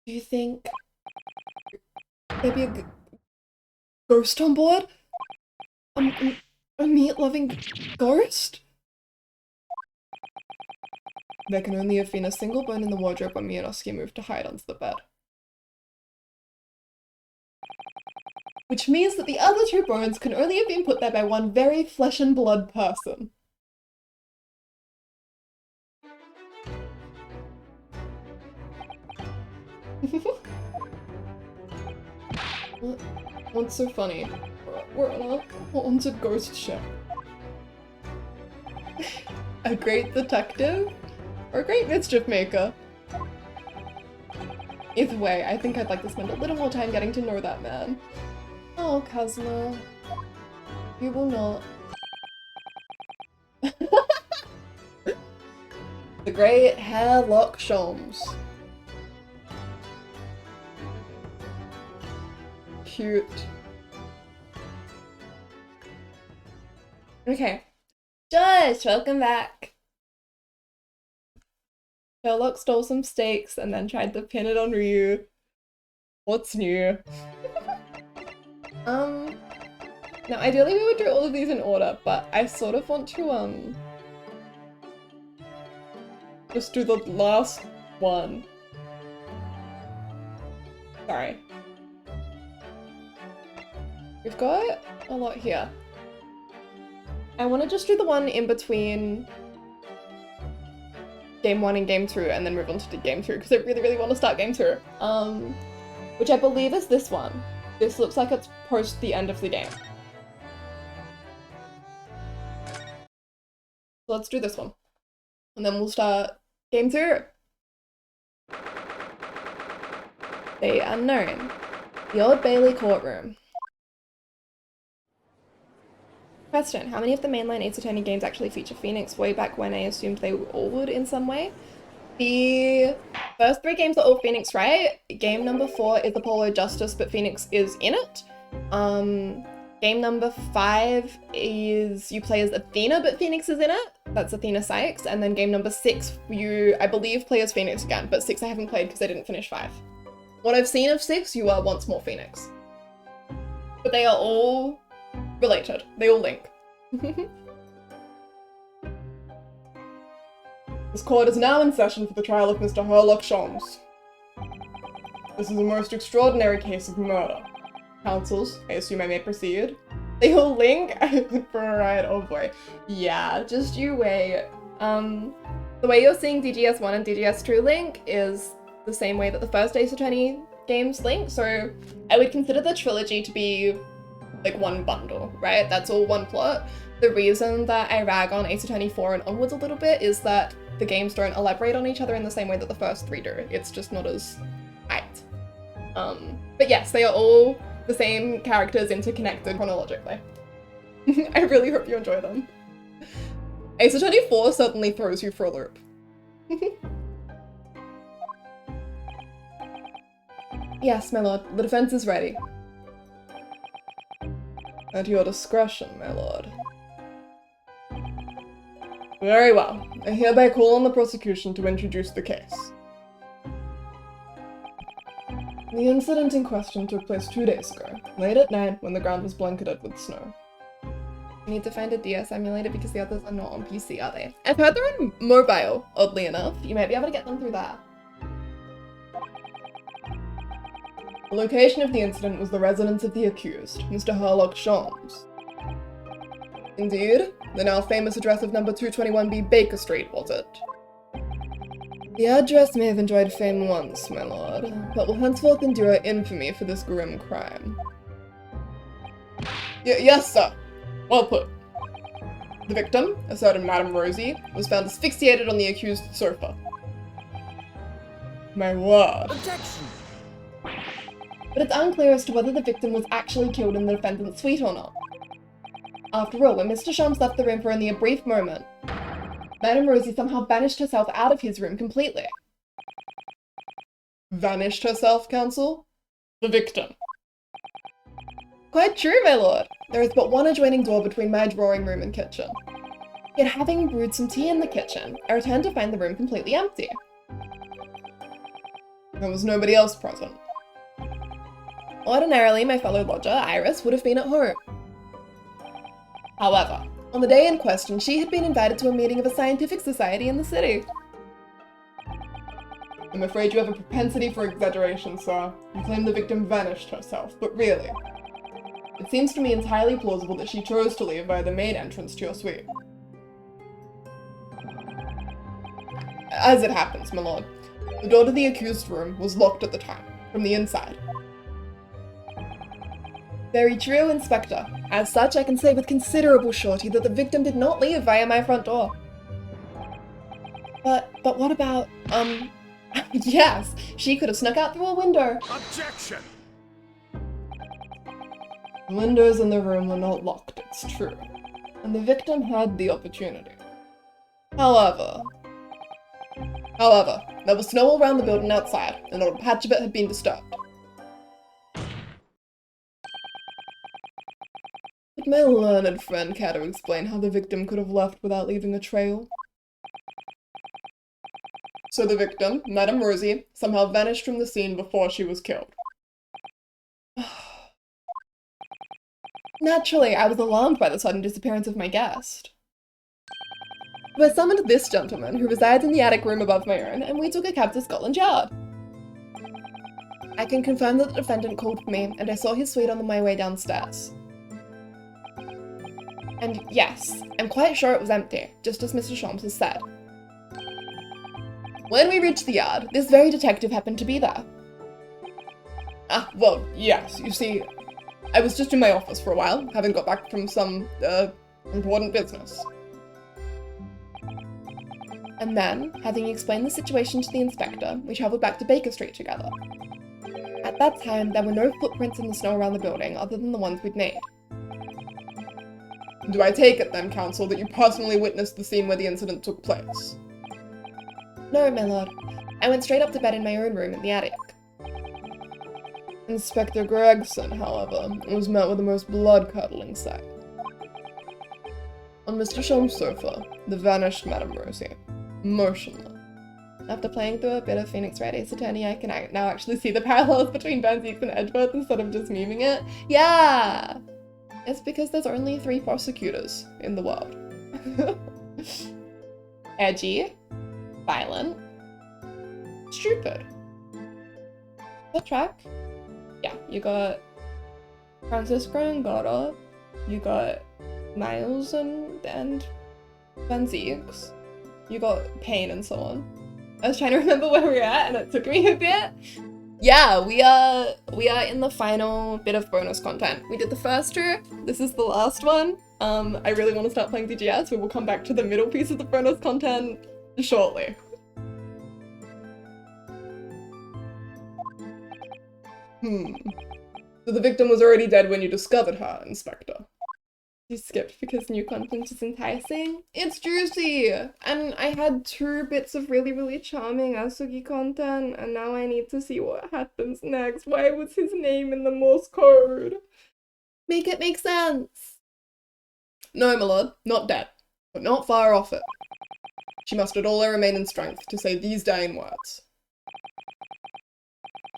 Do you think maybe a ghost on board? A meat-loving ghost? There can only have been a single bone in the wardrobe when Miyanosaki moved to hide under the bed. Which means that the other 2 bones can only have been put there by one very flesh and blood person. What's so funny? We're on a haunted ghost ship. A great detective? Or a great mischief maker? Either way, I think I'd like to spend a little more time getting to know that man. Oh, Kazuma. You will not. The great Hairlock Sholmes. Cute. Okay. Josh, welcome back. Sherlock stole some steaks and then tried to pin it on Ryu. What's new? Now ideally we would do all of these in order, but I sort of want to, just do the last one. Sorry. We've got a lot here. I want to just do the one in between Game 1 and Game 2 and then move on to Game 2 because I really want to start Game 2. Which I believe is this one. This looks like it's post the end of the game. So let's do this one. And then we'll start Game 2. The Unknown. The Old Bailey Courtroom. Question, how many of the mainline Ace Attorney games actually feature Phoenix? Way back when I assumed they all would in some way. The first 3 games are all Phoenix, right? Game number 4 is Apollo Justice, but Phoenix is in it. Game number 5 is you play as Athena, but Phoenix is in it. That's Athena Sykes. And then game number 6, you, I believe, play as Phoenix again, but 6 I haven't played because I didn't finish 5. What I've seen of 6, you are once more Phoenix. But they are all related. They all link. This court is now in session for the trial of Mr. Herlock Sholmes. This is a most extraordinary case of murder. Counsels, I assume I may proceed. They all link? For a ride, oh boy. Yeah, just you wait. The way you're seeing DGS 1 and DGS 2 link is the same way that the first Ace Attorney games link, so I would consider the trilogy to be like one bundle, right? That's all one plot. The reason that I rag on Ace Attorney 4 and onwards a little bit is that the games don't elaborate on each other in the same way that the first 3 do. It's just not as hyped. But yes, they are all the same characters interconnected chronologically. I really hope you enjoy them. Ace Attorney 4 certainly throws you for a loop. Yes, my lord, the defense is ready. At your discretion, my lord. Very well. I hereby call on the prosecution to introduce the case. The incident in question took place 2 days ago, late at night when the ground was blanketed with snow. I need to find a DS emulator because the others are not on PC, are they? I've heard they're on mobile, oddly enough. You might be able to get them through that. The location of the incident was the residence of the accused, Mr. Herlock Sholmes. Indeed, the now famous address of number 221B Baker Street, was it? The address may have enjoyed fame once, my lord, but will henceforth endure infamy for this grim crime. Yes, sir. Well put. The victim, a certain Madame Rosie, was found asphyxiated on the accused's sofa. My word. Objection! But it's unclear as to whether the victim was actually killed in the defendant's suite or not. After all, when Mr. Sholmes left the room for only a brief moment, Madame Rosie somehow vanished herself out of his room completely. Vanished herself, counsel? The victim. Quite true, my lord. There is but one adjoining door between my drawing room and kitchen. Yet having brewed some tea in the kitchen, I returned to find the room completely empty. There was nobody else present. Ordinarily, my fellow lodger, Iris, would have been at home. However, on the day in question, she had been invited to a meeting of a scientific society in the city. I'm afraid you have a propensity for exaggeration, sir. You claim the victim vanished herself, but really, it seems to me entirely plausible that she chose to leave via the main entrance to your suite. As it happens, my lord, the door to the accused's room was locked at the time, from the inside. Very true, Inspector. As such, I can say with considerable surety that the victim did not leave via my front door. But what about, yes, she could have snuck out through a window. Objection! The windows in the room were not locked, it's true, and the victim had the opportunity. However, there was snow all around the building outside, and not a patch of it had been disturbed. Would my learned friend care to explain how the victim could have left without leaving a trail? So the victim, Madame Rosie, somehow vanished from the scene before she was killed. Naturally, I was alarmed by the sudden disappearance of my guest. So I summoned this gentleman, who resides in the attic room above my own, and we took a cab to Scotland Yard. I can confirm that the defendant called for me, and I saw his suite on my way downstairs. And yes, I'm quite sure it was empty, just as Mr. Sholmes has said. When we reached the yard, this very detective happened to be there. Ah, well, yes, you see, I was just in my office for a while, having got back from some, important business. And then, having explained the situation to the inspector, we travelled back to Baker Street together. At that time, there were no footprints in the snow around the building other than the ones we'd made. Do I take it then, counsel, that you personally witnessed the scene where the incident took place? No, my lord. I went straight up to bed in my own room in the attic. Inspector Gregson, however, was met with the most blood-curdling sight. On Mr. Sholmes' sofa, the vanished Madame Rosie, motionless. After playing through a bit of Phoenix Wright Ace Attorney, I can now actually see the parallels between Banziques and Edgeworth instead of just memeing it. Yeah! It's because there's only 3 prosecutors in the world. Edgy, violent, stupid. That track? Yeah, you got Francisco and Goddard, you got Miles and Banziques, you got Payne and so on. I was trying to remember where we were at and it took me a bit. Yeah, we are in the final bit of bonus content. We did the first 2, this is the last one. I really want to start playing DGS, we will come back to the middle piece of the bonus content shortly. So the victim was already dead when you discovered her, Inspector. You skipped because new content is enticing? It's juicy! And I had 2 bits of really charming Asugi content, and now I need to see what happens next. Why was his name in the Morse code? Make it make sense! No, my lord, not dead. but not far off it. She mustered all her remaining strength to say these dying words.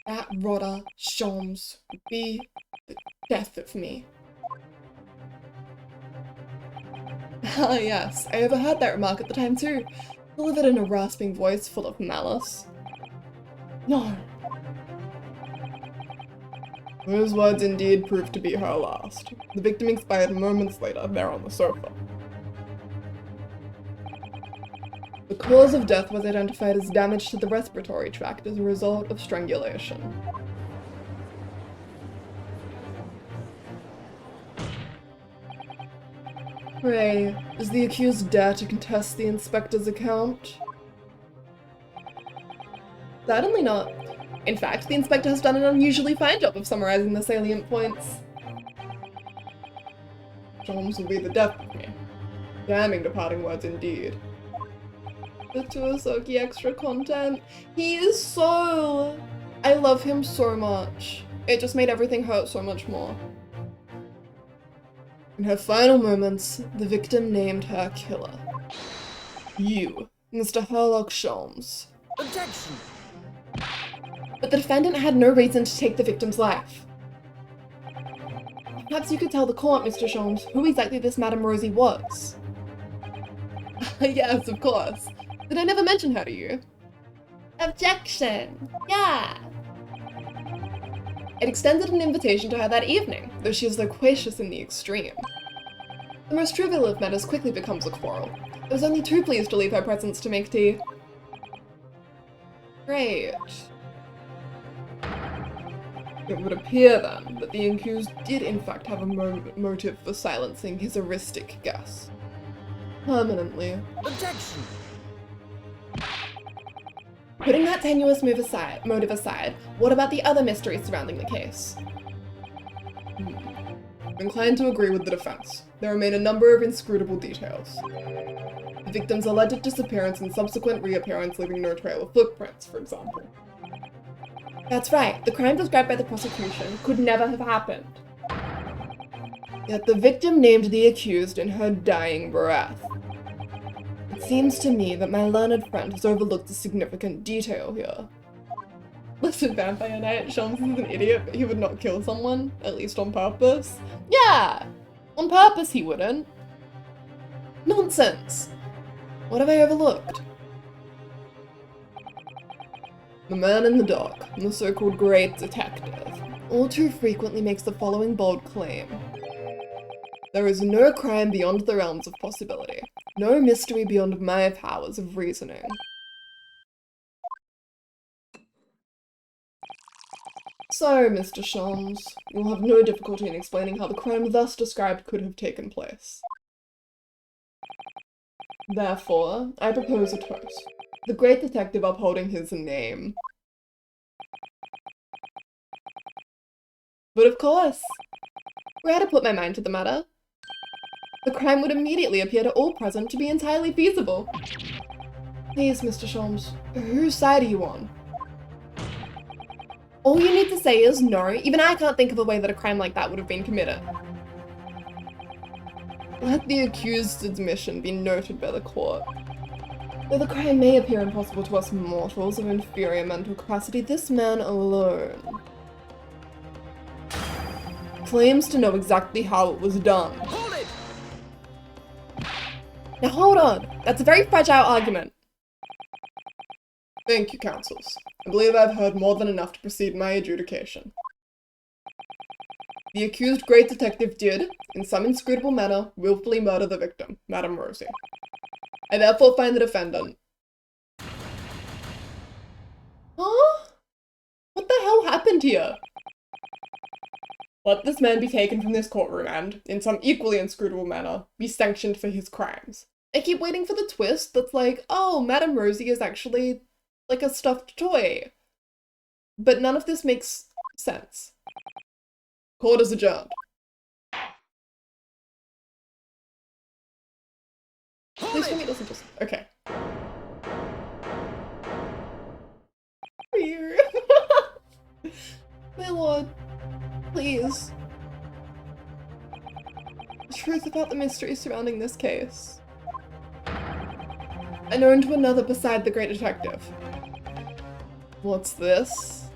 That rotter, Sholmes, would be the death of me. Ah yes, I overheard that remark at the time too, delivered in a rasping voice full of malice. No. Those words indeed proved to be her last. The victim expired moments later, there on the sofa. The cause of death was identified as damage to the respiratory tract as a result of strangulation. Pray, does the accused dare to contest the inspector's account? Certainly not. In fact, the inspector has done an unusually fine job of summarizing the salient points. Sholmes will be the death of me. Damning departing words indeed. The Tuasoki extra content. He is so... I love him so much. It just made everything hurt so much more. In her final moments, the victim named her killer. You, Mr. Herlock Sholmes. Objection! But the defendant had no reason to take the victim's life. Perhaps you could tell the court, Mr. Sholmes, who exactly this Madame Rosie was. Yes, of course. Did I never mention her to you? Objection! Yeah! It extended an invitation to her that evening, though she is loquacious in the extreme. The most trivial of matters quickly becomes a quarrel. I was only too pleased to leave her presence to make tea. Great. It would appear then that the accused did in fact have a motive for silencing his heuristic guess. Permanently. Objection! Putting that tenuous motive aside, what about the other mysteries surrounding the case? I'm inclined to agree with the defense. There remain a number of inscrutable details. The victim's alleged disappearance and subsequent reappearance leaving no trail of footprints, for example. That's right, the crime described by the prosecution could never have happened. Yet the victim named the accused in her dying breath. It seems to me that my learned friend has overlooked a significant detail here. Listen, Vampire Knight, Sholmes is an idiot, but he would not kill someone, at least on purpose. Yeah! On purpose he wouldn't. Nonsense! What have I overlooked? The man in the dark, the so-called great detective, all too frequently makes the following bold claim. There is no crime beyond the realms of possibility. No mystery beyond my powers of reasoning. So, Mr. Sholmes, you'll have no difficulty in explaining how the crime thus described could have taken place. Therefore, I propose a toast. The great detective upholding his name. But of course! Were I to put my mind to the matter, the crime would immediately appear to all present to be entirely feasible. Please, Mr. Sholmes, whose side are you on? All you need to say is no. Even I can't think of a way that a crime like that would have been committed. Let the accused's admission be noted by the court. Though the crime may appear impossible to us mortals of inferior mental capacity, this man alone claims to know exactly how it was done. Hold it! Now hold on, that's a very fragile argument. Thank you, counsels. I believe I've heard more than enough to proceed my adjudication. The accused great detective did, in some inscrutable manner, willfully murder the victim, Madame Rosie. I therefore find the defendant... Huh? What the hell happened here? Let this man be taken from this courtroom and, in some equally inscrutable manner, be sanctioned for his crimes. I keep waiting for the twist that's like, oh, Madame Rosie is actually like a stuffed toy. But none of this makes sense. Court is adjourned. Please tell me it doesn't just... Okay. Weird. My lord, please. The truth about the mystery surrounding this case. Unknown to another beside the great detective. What's this?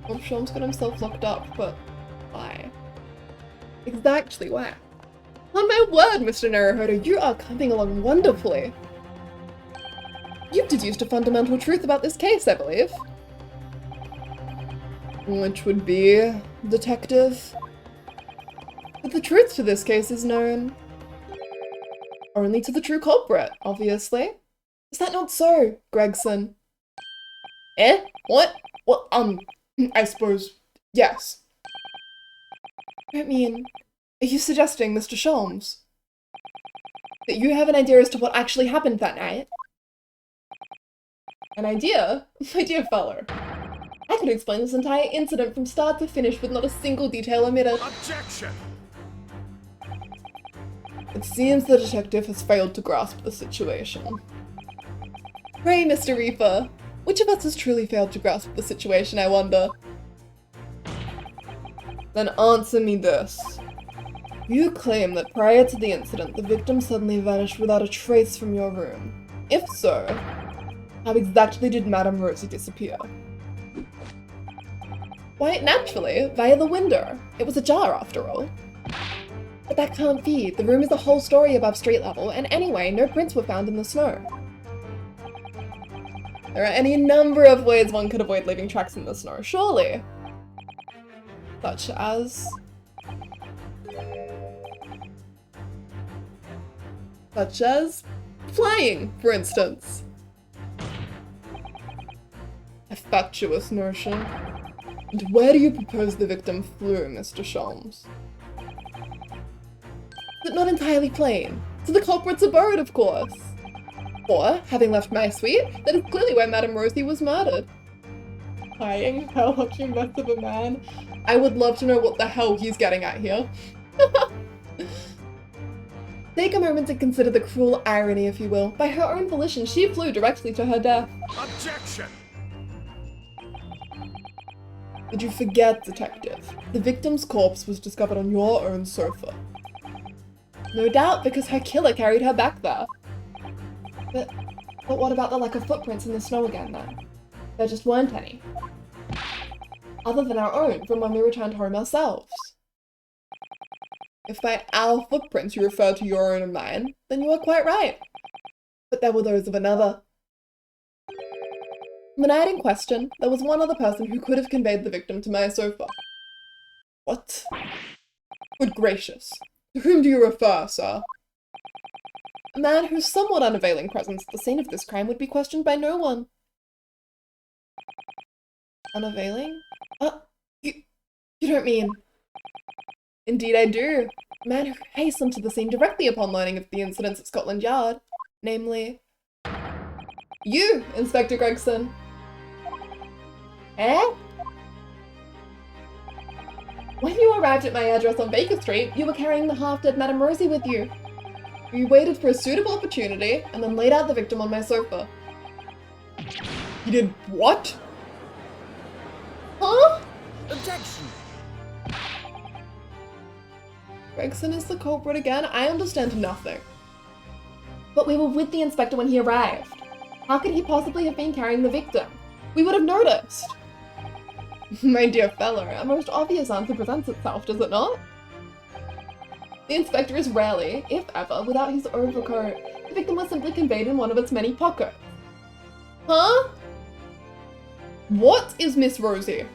Well, Sholmes got himself locked up, but why? Exactly why? On my word, Mr. Naruhodo, you are coming along wonderfully. You've deduced a fundamental truth about this case, I believe. Which would be, detective? But the truth to this case is known only to the true culprit, obviously. Is that not so, Gregson? Eh? What? Well, I suppose, yes. I mean, are you suggesting, Mr. Sholmes, that you have an idea as to what actually happened that night? An idea? My dear fellow. I could explain this entire incident from start to finish with not a single detail omitted. Objection! It seems the detective has failed to grasp the situation. Pray, Mr. Reaper, which of us has truly failed to grasp the situation, I wonder? Then answer me this. You claim that prior to the incident, the victim suddenly vanished without a trace from your room. If so, how exactly did Madame Rosie disappear? Why, naturally, via the window. It was ajar, after all. But that can't be. The room is a whole story above street level, and anyway, no prints were found in the snow. There are any number of ways one could avoid leaving tracks in the snow, surely. Such as... flying, for instance. A fatuous notion. And where do you propose the victim flew, Mr. Sholmes? But not entirely plain. To the culprit's abode, of course. Or, having left my suite, that is clearly where Madame Rosie was murdered. Flying? How lucky mess of a man. I would love to know what the hell he's getting at here. Take a moment to consider the cruel irony, if you will. By her own volition, she flew directly to her death. Objection! Did you forget, detective? The victim's corpse was discovered on your own sofa. No doubt, because her killer carried her back there. But what about the lack of footprints in the snow again, then? There just weren't any. Other than our own, from when we returned home ourselves. If by our footprints you refer to your own and mine, then you are quite right. But there were those of another. The night in question, there was one other person who could have conveyed the victim to my sofa. What? Good gracious. To whom do you refer, sir? A man whose somewhat unavailing presence at the scene of this crime would be questioned by no one. Unavailing? You don't mean... Indeed I do. A man who hastened to the scene directly upon learning of the incidents at Scotland Yard. Namely... you, Inspector Gregson. Eh? When you arrived at my address on Baker Street, you were carrying the half-dead Madame Rosie with you. You waited for a suitable opportunity, and then laid out the victim on my sofa. You did what? Huh? Objection! Gregson is the culprit again? I understand nothing. But we were with the inspector when he arrived. How could he possibly have been carrying the victim? We would have noticed. My dear fellow, a most obvious answer presents itself, does it not? The inspector is rarely, if ever, without his overcoat. The victim was simply conveyed in one of its many pockets. Huh? What is Miss Rosie?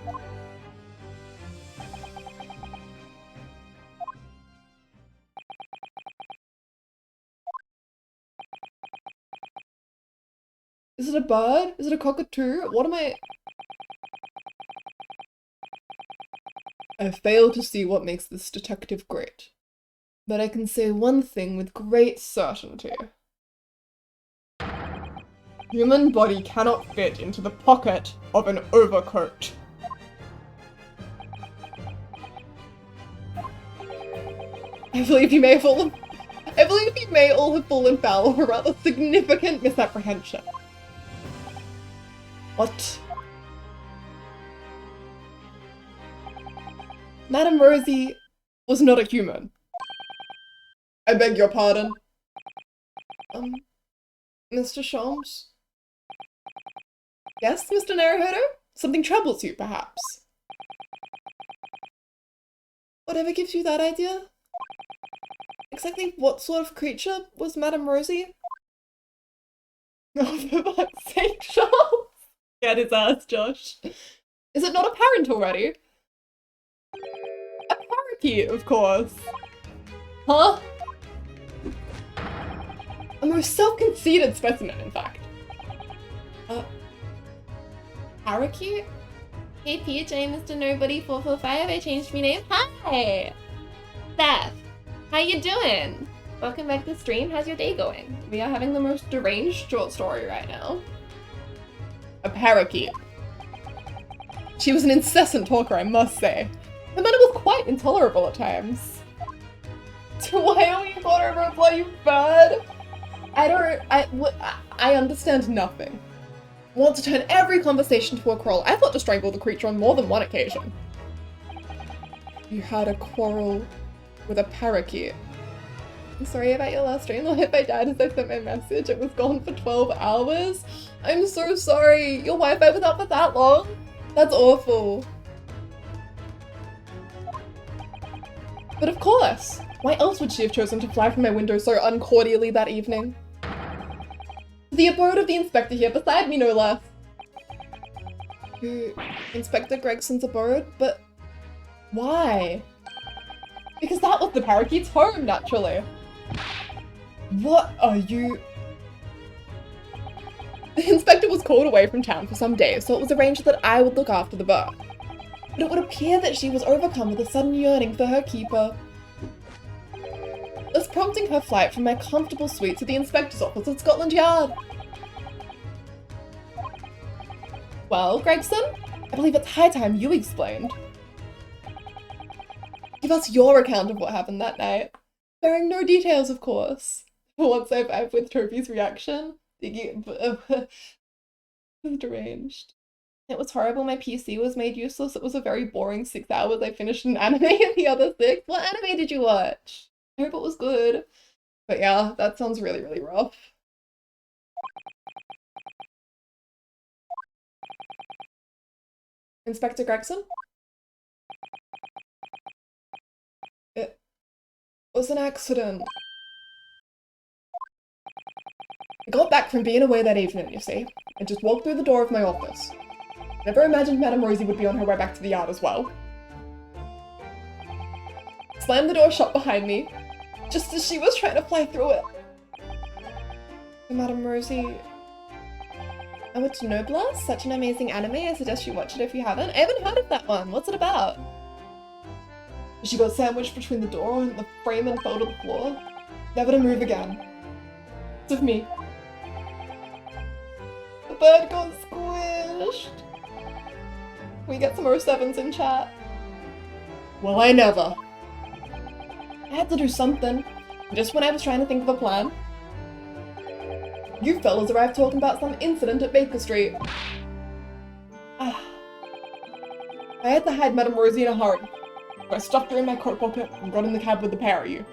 Is it a bird? Is it a cockatoo? What am I... I fail to see what makes this detective great. But I can say one thing with great certainty. Human body cannot fit into the pocket of an overcoat. I believe you may all have fallen foul of a rather significant misapprehension. What? Madame Rosie was not a human. I beg your pardon. Mr. Sholmes? Yes, Mr. Naruhodo? Something troubles you, perhaps? Whatever gives you that idea? Exactly what sort of creature was Madame Rosie? Oh, for fuck's sake, Charles! Get his ass, Josh. Is it not apparent already? A parakeet, of course. Huh? A most self-conceited specimen, in fact. Parakeet? Hey Peach, I'm Mr. Nobody 445. I changed my name. Hi! Seth, how you doing? Welcome back to the stream. How's your day going? We are having the most deranged short story right now. A parakeet. She was an incessant talker, I must say. Her manner was quite intolerable at times. So why don't you call her a bloody bird? I understand nothing. Want to turn every conversation to a quarrel. I thought to strangle the creature on more than one occasion. You had a quarrel with a parakeet. I'm sorry about your last stream. The Wi-Fi died as I sent my message. It was gone for 12 hours. I'm so sorry. Your Wi-Fi was up for that long? That's awful. But of course. Why else would she have chosen to fly from my window so uncordially that evening? The abode of the inspector here beside me, no less. Inspector Gregson's abode? But why? Because that was the parakeet's home, naturally. What are you... The inspector was called away from town for some days, so it was arranged that I would look after the bird. But it would appear that she was overcome with a sudden yearning for her keeper, thus prompting her flight from my comfortable suite to the inspector's office at Scotland Yard. Well, Gregson, I believe it's high time you explained. Give us your account of what happened that night. Bearing no details, of course. For once I've with Toby's reaction. Deranged. It was horrible. My PC was made useless. It was a very boring 6 hours. I finished an anime in the other 6. What anime did you watch? I hope it was good. But yeah, that sounds really, really rough. Inspector Gregson? It was an accident. I got back from being away that evening, you see, and just walked through the door of my office. Never imagined Madame Rosie would be on her way back to the yard as well. Slammed the door shut behind me, just as she was trying to fly through it. Madame Rosie... Awa Nobla? Such an amazing anime. I suggest you watch it if you haven't. I haven't heard of that one. What's it about? She got sandwiched between the door and the frame and fell to the floor. Never to move again. It's of me. The bird got squished. Can we get some 07s in chat? Well, I never. I had to do something. Just when I was trying to think of a plan. You fellas arrived talking about some incident at Baker Street. I had to hide Madame Rosie in a hurry. So I stuffed her in my coat pocket and got in the cab with the pair of you.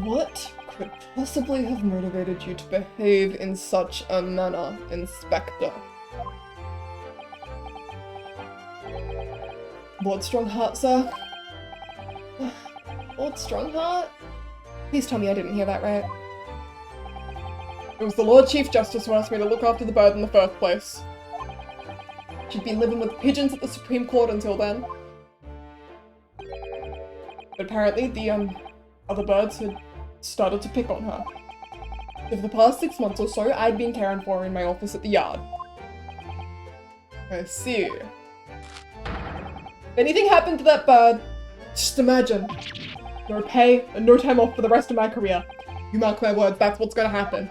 What could possibly have motivated you to behave in such a manner, Inspector? Lord Strongheart, sir? Lord Strongheart? Please tell me I didn't hear that right. It was the Lord Chief Justice who asked me to look after the bird in the first place. She'd been living with pigeons at the Supreme Court until then. But apparently the, other birds had started to pick on her. So for the past 6 months or so, I'd been caring for her in my office at the yard. I see. If anything happened to that bird, just imagine. No pay and no time off for the rest of my career. You mark my words, that's what's gonna happen.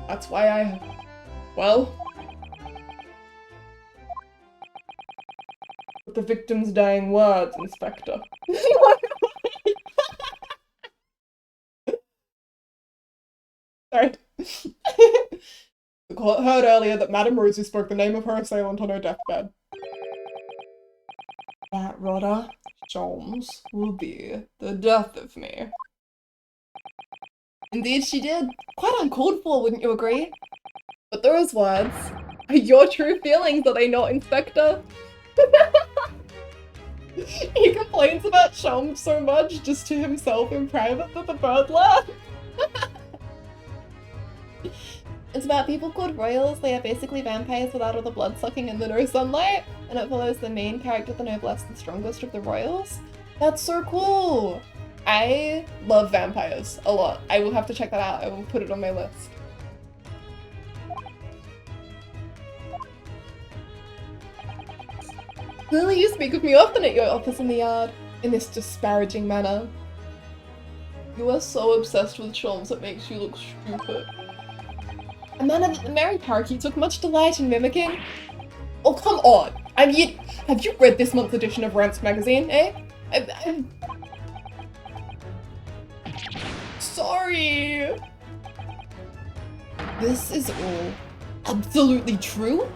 That's why well... With the victim's dying words, Inspector. Sorry. The heard earlier that Madame Rosie spoke the name of her assailant on her deathbed. That rotter, Sholmes, will be the death of me. Indeed she did. Quite uncalled for, wouldn't you agree? But those words are your true feelings, are they not, Inspector? He complains about Sholmes so much just to himself in private that the bird laughed. It's about people called royals. They are basically vampires without all the blood sucking and the no sunlight, and it follows the main character, the noblesse, the strongest of the royals. That's so cool! I love vampires a lot. I will have to check that out. I will put it on my list. Clearly you speak of me often at your office in the yard, in this disparaging manner. You are so obsessed with Sholmes it makes you look stupid. A manner that the merry parakeet took much delight in mimicking. Oh, come on! Have you read this month's edition of Rants magazine, eh? Sorry! This is all absolutely true?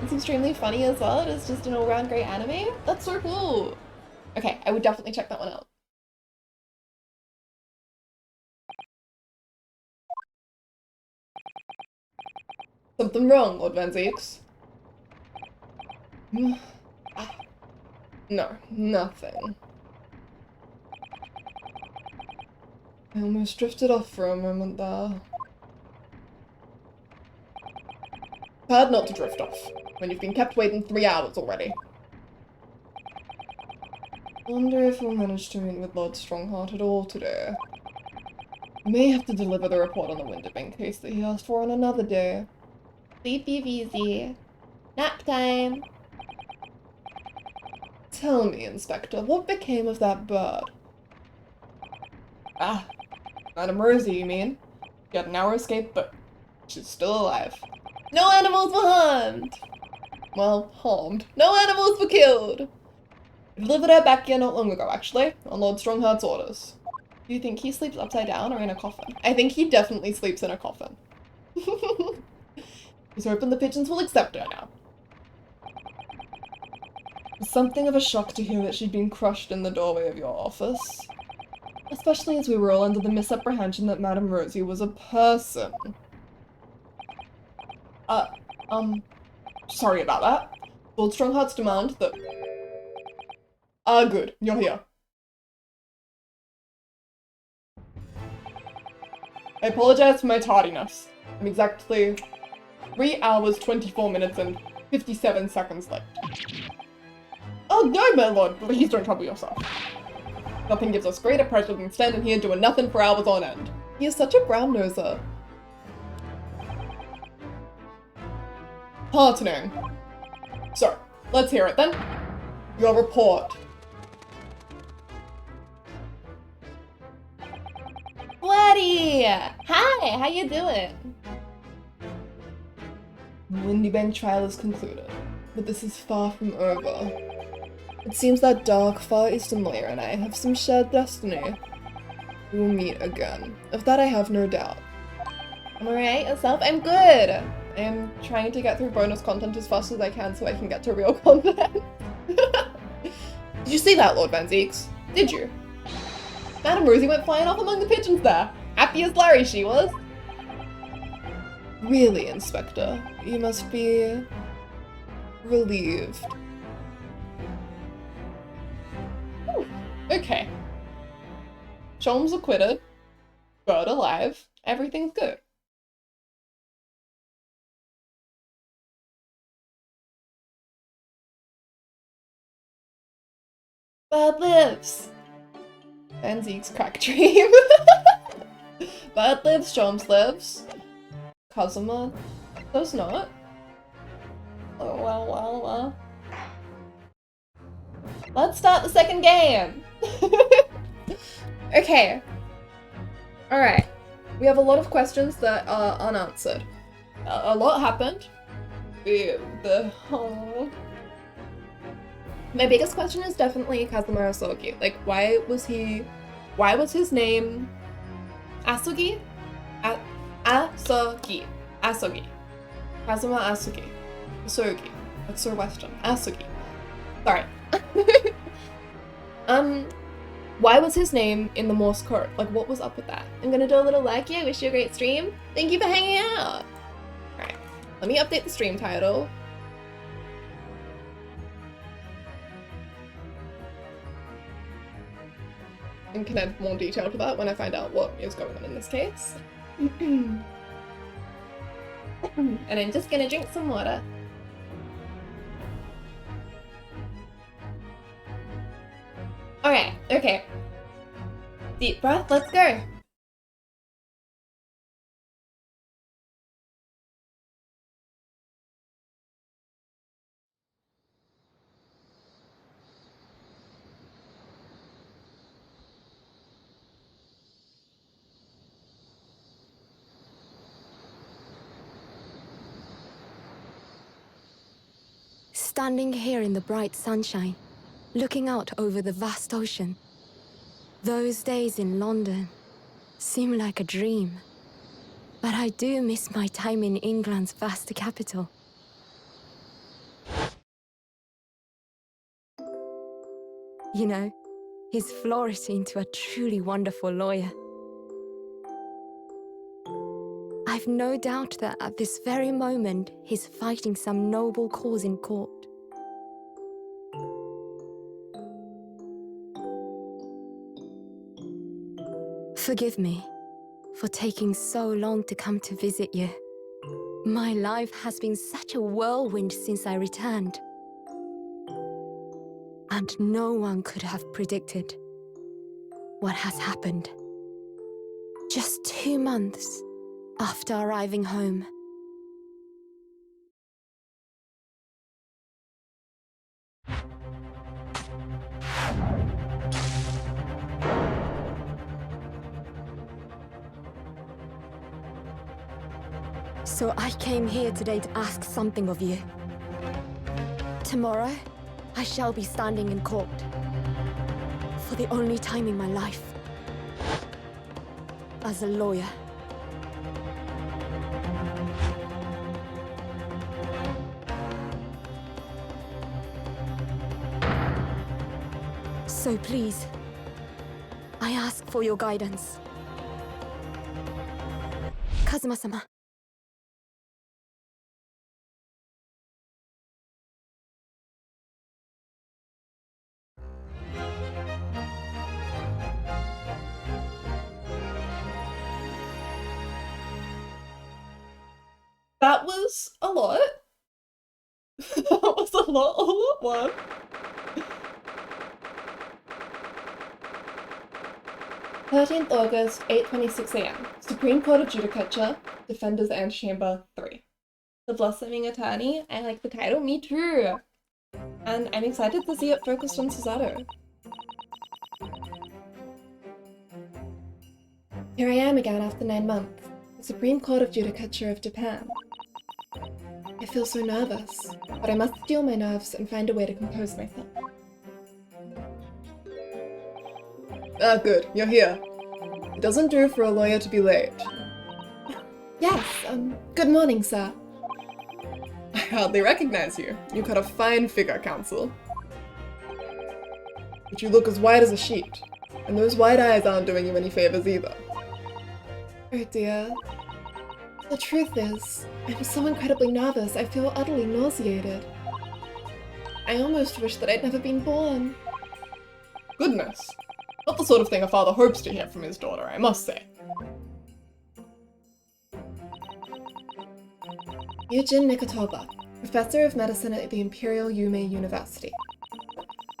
It's extremely funny as well. It is just an all-round great anime. That's so cool! Okay, I would definitely check that one out. Something wrong, Lord Van Zeeks? No, nothing. I almost drifted off for a moment there. Hard not to drift off, when you've been kept waiting 3 hours already. Wonder if we'll manage to meet with Lord Strongheart at all today. I may have to deliver the report on the Winterbank case that he asked for on another day. Sleepy Veezy. Nap time! Tell me, Inspector, what became of that bird? Ah, Madame Rosie, you mean? She had an hour escape, but she's still alive. No animals were harmed! Well, harmed. No animals were killed! I delivered her back here not long ago, actually, on Lord Strongheart's orders. Do you think he sleeps upside down or in a coffin? I think he definitely sleeps in a coffin. He's hoping the pigeons will accept her now. It's something of a shock to hear that she'd been crushed in the doorway of your office. Especially as we were all under the misapprehension that Madame Rosie was a person. Sorry about that. Lord Strongheart's demand that... good, you're here. I apologize for my tardiness. I'm exactly 3 hours, 24 minutes, and 57 seconds late. Oh no, my lord, please don't trouble yourself. Nothing gives us greater pleasure than standing here doing nothing for hours on end. He is such a brown-noser. Heartening. So, let's hear it then. Your report. Bloody! Hi, how you doing? The Windybank trial is concluded, but this is far from over. It seems that dark, far eastern lawyer and I have some shared destiny. We will meet again. Of that I have no doubt. I'm alright, yourself? I'm good! I am trying to get through bonus content as fast as I can so I can get to real content. Did you see that, Lord Van Zeeks? Did you? Madame Rosie went flying off among the pigeons there. Happy as Larry she was. Really, Inspector, you must be relieved. Ooh, okay. Sholmes acquitted. Bird alive. Everything's good. Bird lives. Van Zeek's crack dream. Bird lives, Sholmes lives. Kazuma does not. Oh, well. Let's start the second game! Okay. Alright. We have a lot of questions that are unanswered. A lot happened. My biggest question is definitely Kazuma Asogi. Like, why was his name Asogi? Asogi. Kazuma Asugi. Asugi. That's so Western. Asugi. Sorry. Why was his name in the Morse code? Like, what was up with that? I'm gonna do a little like you. Wish you a great stream. Thank you for hanging out. Alright, let me update the stream title. And can add more detail to that when I find out what is going on in this case. And I'm just gonna drink some water. Alright, okay. Deep breath, let's go. Standing here in the bright sunshine, looking out over the vast ocean. Those days in London seem like a dream. But I do miss my time in England's vast capital. You know, he's flourished into a truly wonderful lawyer. I've no doubt that at this very moment, he's fighting some noble cause in court. Forgive me for taking so long to come to visit you. My life has been such a whirlwind since I returned. And no one could have predicted what has happened. Just 2 months after arriving home. So I came here today to ask something of you. Tomorrow, I shall be standing in court. For the only time in my life. As a lawyer. So please, I ask for your guidance. Kazuma-sama. That was a lot. That was a lot one. August, 8:26 a.m. Supreme Court of Judicature, Defenders Antechamber 3. The Blossoming Attorney. I like the title, me too. And I'm excited to see it focused on Susato. Here I am again after 9 months. The Supreme Court of Judicature of Japan. I feel so nervous, but I must steel my nerves and find a way to compose myself. Ah, good. You're here. It doesn't do for a lawyer to be late. Yes, good morning, sir. I hardly recognize you. You cut a fine figure, counsel. But you look as white as a sheet, and those white eyes aren't doing you any favors either. Oh dear. The truth is, I'm so incredibly nervous, I feel utterly nauseated. I almost wish that I'd never been born. Goodness. Not the sort of thing a father hopes to hear from his daughter, I must say. Yujin Mikotoba, Professor of Medicine at the Imperial Yume University.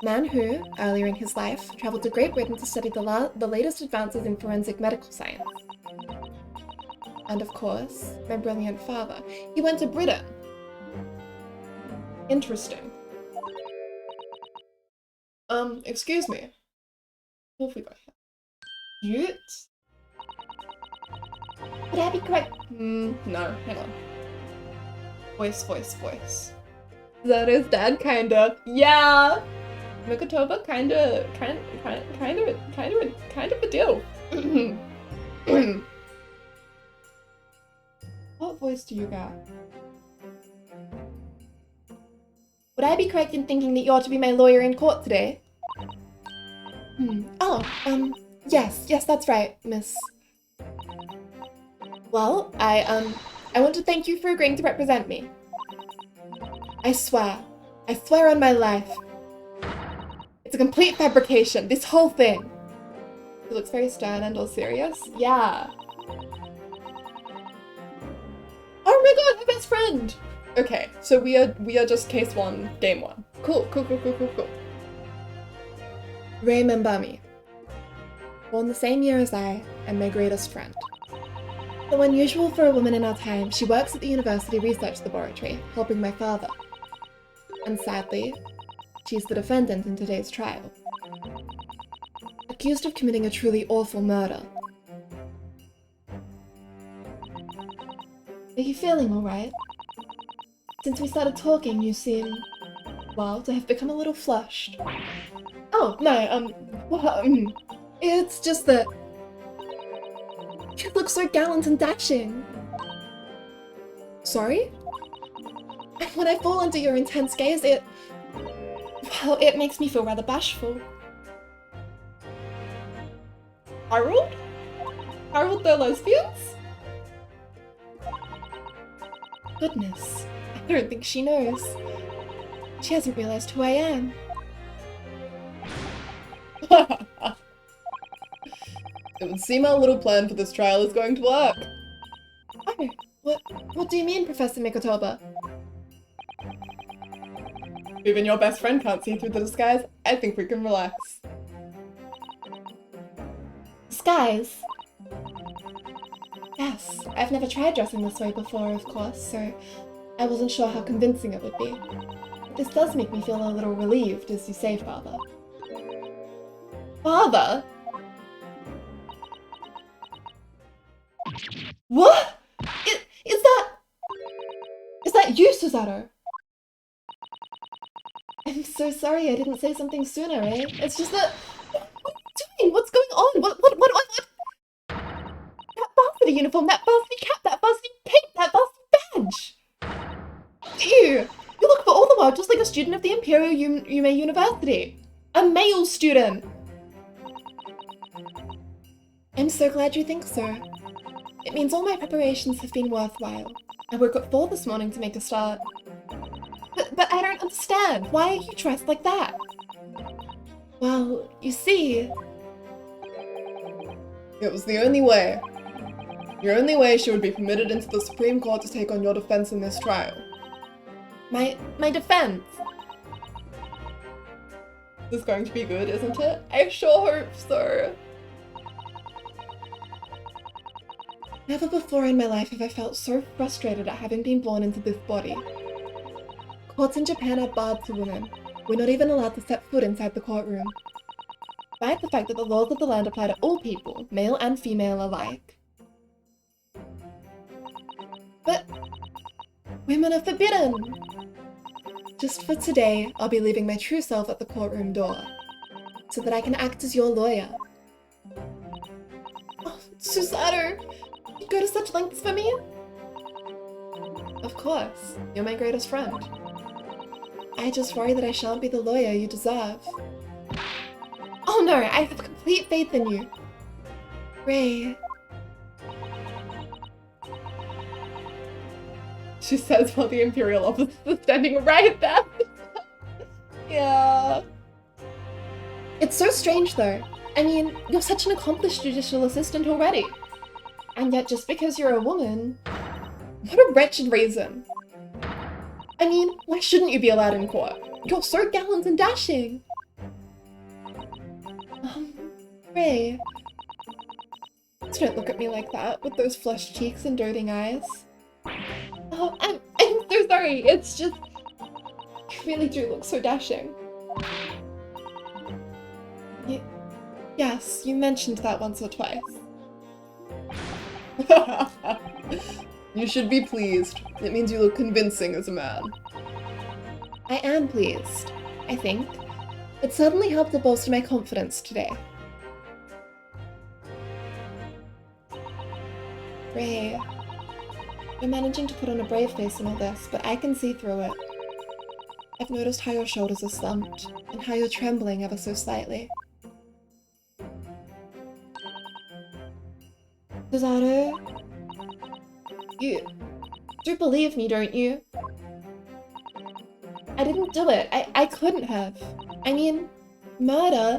Man who, earlier in his life, traveled to Great Britain to study the latest advances in forensic medical science. And of course, my brilliant father. He went to Britain. Interesting. Excuse me. What have we got here? Ute? Would I be correct? No, hang on. Voice. That is dad, kinda. Yeah! Mikotoba kind of a deal. What voice do you got? Would I be correct in thinking that you're to be my lawyer in court today? Yes, that's right, miss. Well, I want to thank you for agreeing to represent me. I swear on my life. It's a complete fabrication, this whole thing. He looks very stern and all serious. Yeah. Oh my god, my best friend! Okay, so we are just case 1, game 1. Cool. Rei Membami. Born the same year as I, and my greatest friend. Though unusual for a woman in our time, she works at the university research laboratory, helping my father. And sadly, she's the defendant in today's trial. Accused of committing a truly awful murder. Are you feeling alright? Since we started talking, you seem, well, to have become a little flushed. Oh, no, it's just that you look so gallant and dashing. Sorry? And when I fall under your intense gaze, it makes me feel rather bashful. Harold? Harold, they're lesbians? Goodness, I don't think she knows. She hasn't realized who I am. It would seem our little plan for this trial is going to work. Oh, what do you mean, Professor Mikotoba? Even your best friend can't see through the disguise. I think we can relax. Disguise? Yes, I've never tried dressing this way before, of course, so I wasn't sure how convincing it would be. But this does make me feel a little relieved, as you say, Father. Father? What? Is that you, Suzato? I'm so sorry I didn't say something sooner, eh? It's just that... What are you doing? What's going on? What? That varsity uniform, that varsity cap, that varsity paint, that varsity badge! You look for all the world just like a student of the Imperial Yume University. A male student! I'm so glad you think so. It means all my preparations have been worthwhile. I woke up 4 this morning to make a start. But I don't understand. Why are you dressed like that? Well, you see... It was the only way. Your only way she would be permitted into the Supreme Court to take on your defense in this trial. My defense? This is going to be good, isn't it? I sure hope so. Never before in my life have I felt so frustrated at having been born into this body. Courts in Japan are barred to women. We're not even allowed to step foot inside the courtroom. Despite the fact that the laws of the land apply to all people, male and female alike. But women are forbidden! Just for today, I'll be leaving my true self at the courtroom door, so that I can act as your lawyer. Oh, Suzato! You go to such lengths for me? Of course, you're my greatest friend. I just worry that I shan't be the lawyer you deserve. Oh no, I have complete faith in you. Rei. She says while the Imperial officer is standing right there. Yeah. It's so strange though. I mean, you're such an accomplished judicial assistant already. And yet just because you're a woman... What a wretched reason. I mean, why shouldn't you be allowed in court? You're so gallant and dashing. Rei. Please don't look at me like that, with those flushed cheeks and doting eyes. Oh, I'm so sorry, it's just... You really do look so dashing. Yes, you mentioned that once or twice. You should be pleased. It means you look convincing as a man. I am pleased, I think. It certainly helped to bolster my confidence today. Rei, you're managing to put on a brave face in all this, but I can see through it. I've noticed how your shoulders are slumped, and how you're trembling ever so slightly. Suzaru, you do believe me, don't you? I didn't do it. I couldn't have. I mean, murder?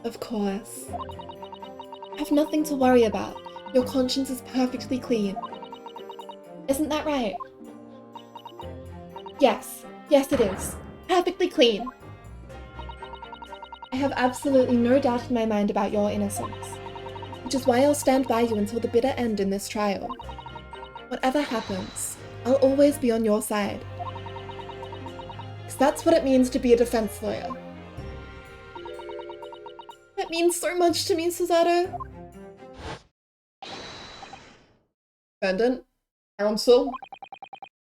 Of course. I have nothing to worry about. Your conscience is perfectly clean. Isn't that right? Yes. Yes, it is. Perfectly clean. I have absolutely no doubt in my mind about your innocence, which is why I'll stand by you until the bitter end in this trial. Whatever happens, I'll always be on your side. Because that's what it means to be a defense lawyer. That means so much to me, Suzaru. Defendant, counsel,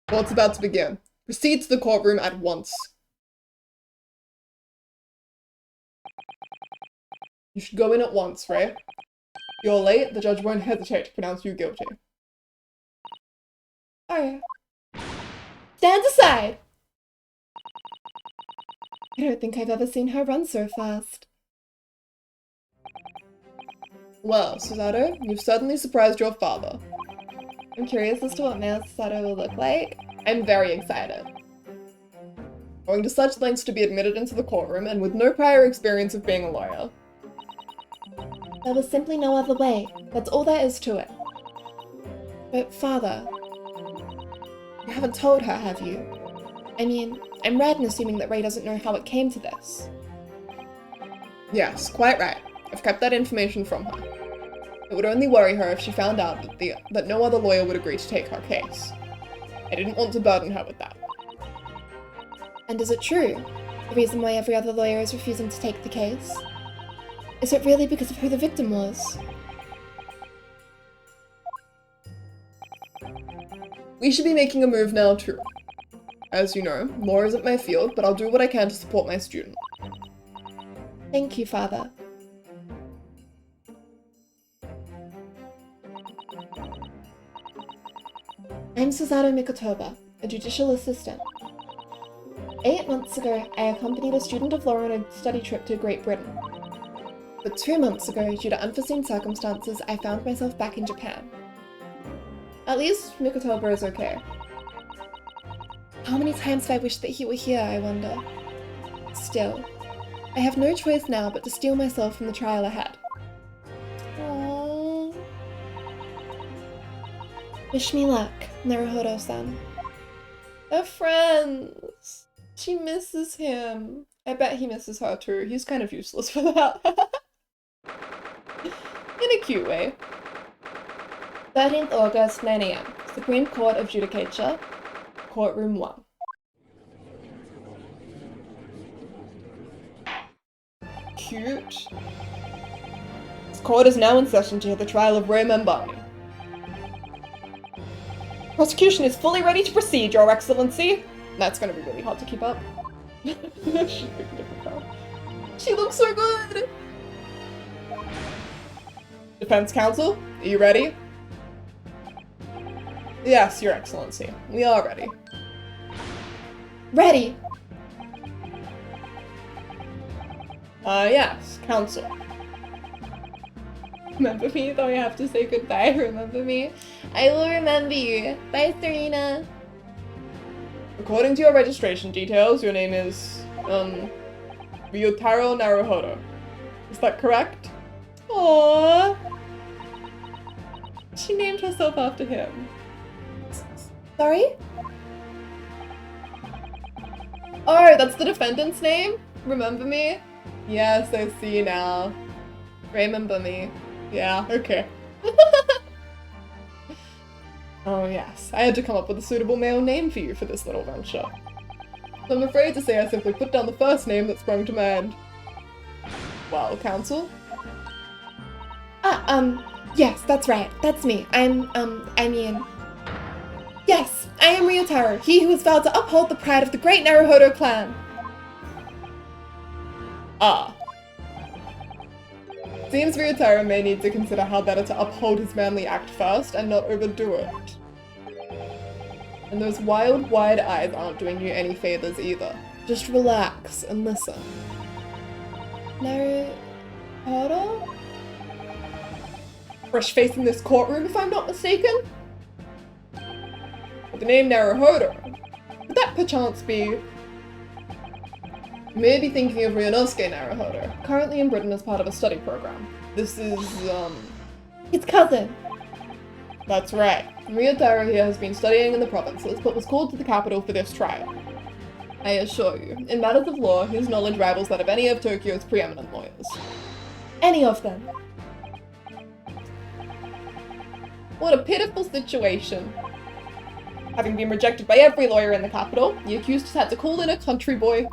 court's about to begin. Proceed to the courtroom at once. You should go in at once, Ray. If you're late, the judge won't hesitate to pronounce you guilty. Oh. Stand aside! I don't think I've ever seen her run so fast. Well, Suzaru, you've certainly surprised your father. I'm curious as to what male Suzaru will look like. I'm very excited. Going to such lengths to be admitted into the courtroom and with no prior experience of being a lawyer. There was simply no other way. That's all there is to it. But, Father, you haven't told her, have you? I mean, I'm right in assuming that Ray doesn't know how it came to this. Yes, quite right. I've kept that information from her. It would only worry her if she found out that no other lawyer would agree to take her case. I didn't want to burden her with that. And is it true? The reason why every other lawyer is refusing to take the case? Is it really because of who the victim was? We should be making a move now too. As you know, law isn't my field, but I'll do what I can to support my student. Thank you, Father. I'm Suzaru Mikotoba, a judicial assistant. 8 months ago, I accompanied a student of law on a study trip to Great Britain. But 2 months ago, due to unforeseen circumstances, I found myself back in Japan. At least Mikotoba is okay. How many times have I wished that he were here, I wonder? Still, I have no choice now but to steel myself from the trial ahead. Aww. Wish me luck, Naruhodo-san. They're friends. She misses him. I bet he misses her too. He's kind of useless for that. In a cute way. 13th August, 9 AM. Supreme Court of Judicature. Courtroom 1. Cute. This court is now in session to hear the trial of Ray Membani. Prosecution is fully ready to proceed, Your Excellency. That's gonna be really hard to keep up. She looks so good! Defense counsel, are you ready? Yes, Your Excellency. We are ready. Ready! Yes, counsel. Remember me, though I have to say goodbye. Remember me? I will remember you. Bye, Serena. According to your registration details, your name is, Ryuutaro Naruhodo. Is that correct? Aww. She named herself after him. Sorry? Oh, that's the defendant's name? Remember me? Yes, I see now. Remember me. Yeah, okay. Oh yes, I had to come up with a suitable male name for you for this little venture. So I'm afraid to say I simply put down the first name that sprung to mind. Well, counsel? Yes, that's right. That's me. Yes, I am Ryuutaro, he who has vowed to uphold the pride of the great Naruhodo clan. Ah. Seems Ryuutaro may need to consider how better to uphold his manly act first and not overdo it. And those wild, wide eyes aren't doing you any favors either. Just relax and listen. Naruhodo? Fresh face in this courtroom, if I'm not mistaken? With the name Naruhodo, could that perchance be... You may be thinking of Ryunosuke Naruhodo, currently in Britain as part of a study program. This is, His cousin. That's right. Ryuutaro here has been studying in the provinces, but was called to the capital for this trial. I assure you, in matters of law, his knowledge rivals that of any of Tokyo's preeminent lawyers. Any of them. What a pitiful situation. Having been rejected by every lawyer in the capital, the accused has had to call in a country boy.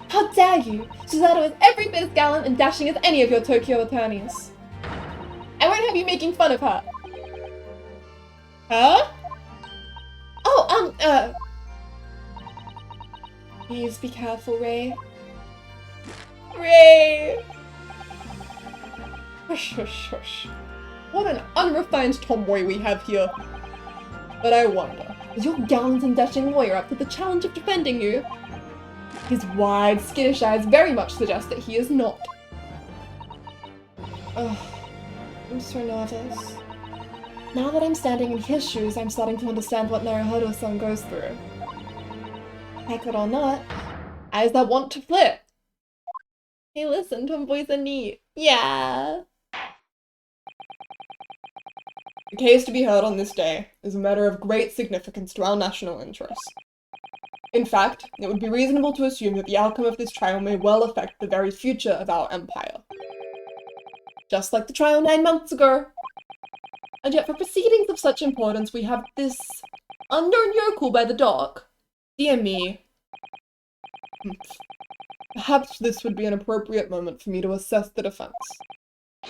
How dare you! Suzato is every bit as gallant and dashing as any of your Tokyo attorneys. I won't have you making fun of her. Huh? Oh, Please be careful, Ray. Ray! Hush, hush, hush. What an unrefined tomboy we have here. But I wonder, is your gallant and dashing lawyer up to the challenge of defending you? His wide, skittish eyes very much suggest that he is not. Ugh, I'm so nervous. Now that I'm standing in his shoes, I'm starting to understand what Naruhodo-san goes through. Like it or not, Eyes that want to flip. hey listen, tomboys are neat. Yeah. The case to be heard on this day is a matter of great significance to our national interests. In fact, it would be reasonable to assume that the outcome of this trial may well affect the very future of our empire. Just like the trial 9 months ago. And yet for proceedings of such importance, we have this unknown yokel by the dock. Dear me. Perhaps this would be an appropriate moment for me to assess the defense,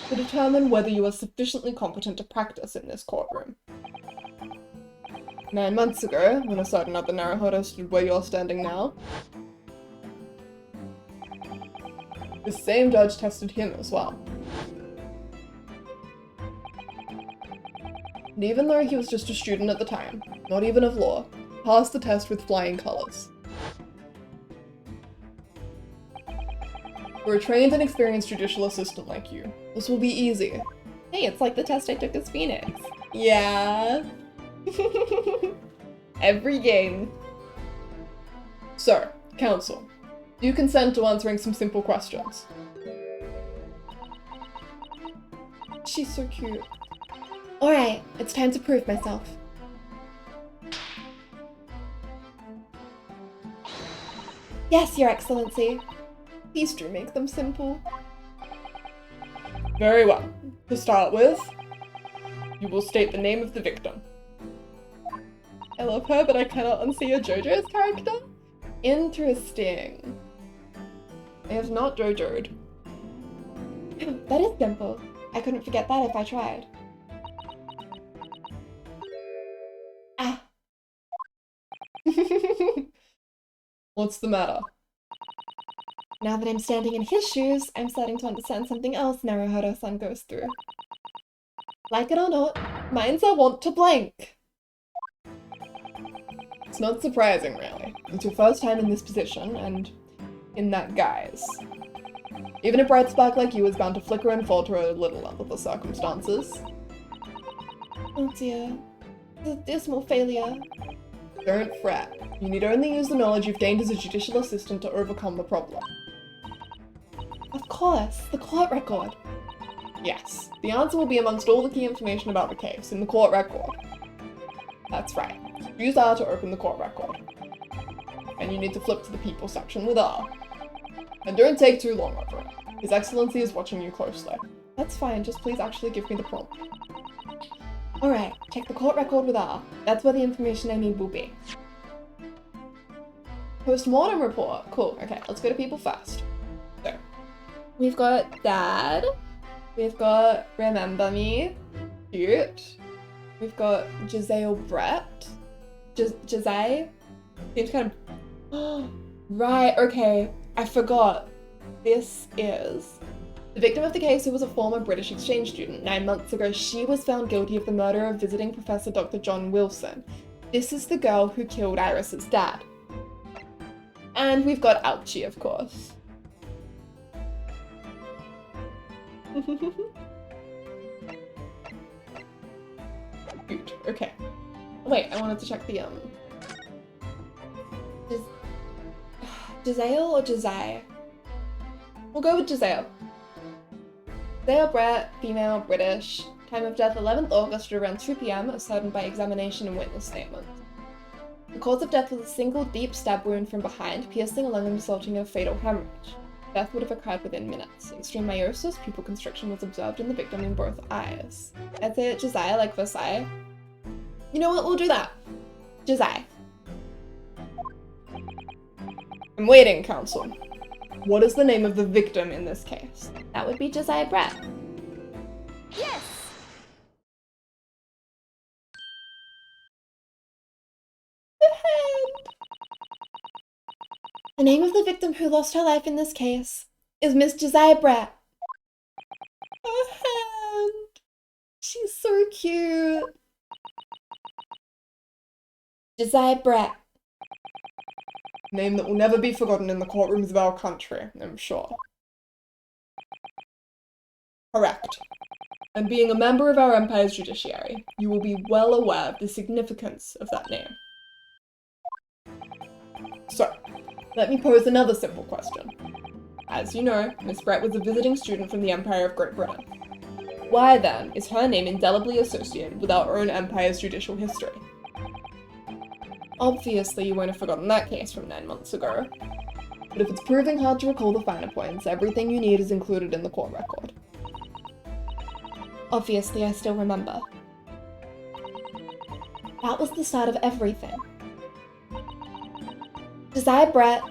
to determine whether you are sufficiently competent to practice in this courtroom. 9 months ago, when a certain other Naruhodo stood where you're standing now, the same judge tested him as well. And even though he was just a student at the time, not even of law, he passed the test with flying colors. For a trained and experienced judicial assistant like you, this will be easy. Hey, it's like the test I took as Phoenix. Yeah. Every game. So, counsel, do you consent to answering some simple questions? She's so cute. Alright, it's time to prove myself. Yes, Your Excellency. Please do make them simple. Very well. To start with, you will state the name of the victim. I love her, but I cannot unsee a JoJo's character. Interesting. I have not JoJo'd. That is simple. I couldn't forget that if I tried. Ah. What's the matter? Now that I'm standing in his shoes, I'm starting to understand something else Naruhodo-san goes through. Like it or not, minds are wont to blank. It's not surprising, really. It's your first time in this position, and in that guise. Even a bright spark like you is bound to flicker and falter a little under the circumstances. Oh dear. It's a dismal failure. Don't fret. You need only use the knowledge you've gained as a judicial assistant to overcome the problem. Of course, the court record. Yes, the answer will be amongst all the key information about the case in the court record. That's right. Use R to open the court record. And you need to flip to the people section with R. And don't take too long over it. His Excellency is watching you closely. That's fine, just please actually give me the prompt. Alright, check the court record with R. That's where the information I need will be. Post-mortem report. Cool. Okay, let's go to people first. So, we've got Dad. We've got Remember Me. Cute. We've got Giselle Brett. Giselle? Seems kind of... Right, okay. I forgot. This is... the victim of the case, who was a former British exchange student. 9 months ago, she was found guilty of the murder of visiting Professor Dr. John Wilson. This is the girl who killed Iris's dad. And we've got Ouchie, of course. Good, okay. Wait, I wanted to check the, Giselle or Josiah? We'll go with Giselle. Giselle Brett, female, British. Time of death 11th August at around 2 p.m, ascertained by examination and witness statements. The cause of death was a single deep stab wound from behind, piercing a lung and resulting in a fatal hemorrhage. Death would have occurred within minutes. Extreme meiosis, pupil constriction was observed in the victim in both eyes. I'd say it's Josiah, like Versailles. You know what, we'll do that. Josiah. I'm waiting, counsel. What is the name of the victim in this case? That would be Josiah Brett. Yes! The name of the victim who lost her life in this case is Miss Josiah Brett. Her hand. She's so cute. Josiah Brett. Name that will never be forgotten in the courtrooms of our country, I'm sure. Correct. And being a member of our empire's judiciary, you will be well aware of the significance of that name. So, let me pose another simple question. As you know, Miss Brett was a visiting student from the Empire of Great Britain. Why then is her name indelibly associated with our own empire's judicial history? Obviously, you won't have forgotten that case from 9 months ago. But if it's proving hard to recall the finer points, everything you need is included in the court record. Obviously, I still remember. That was the start of everything. Josiah Brett,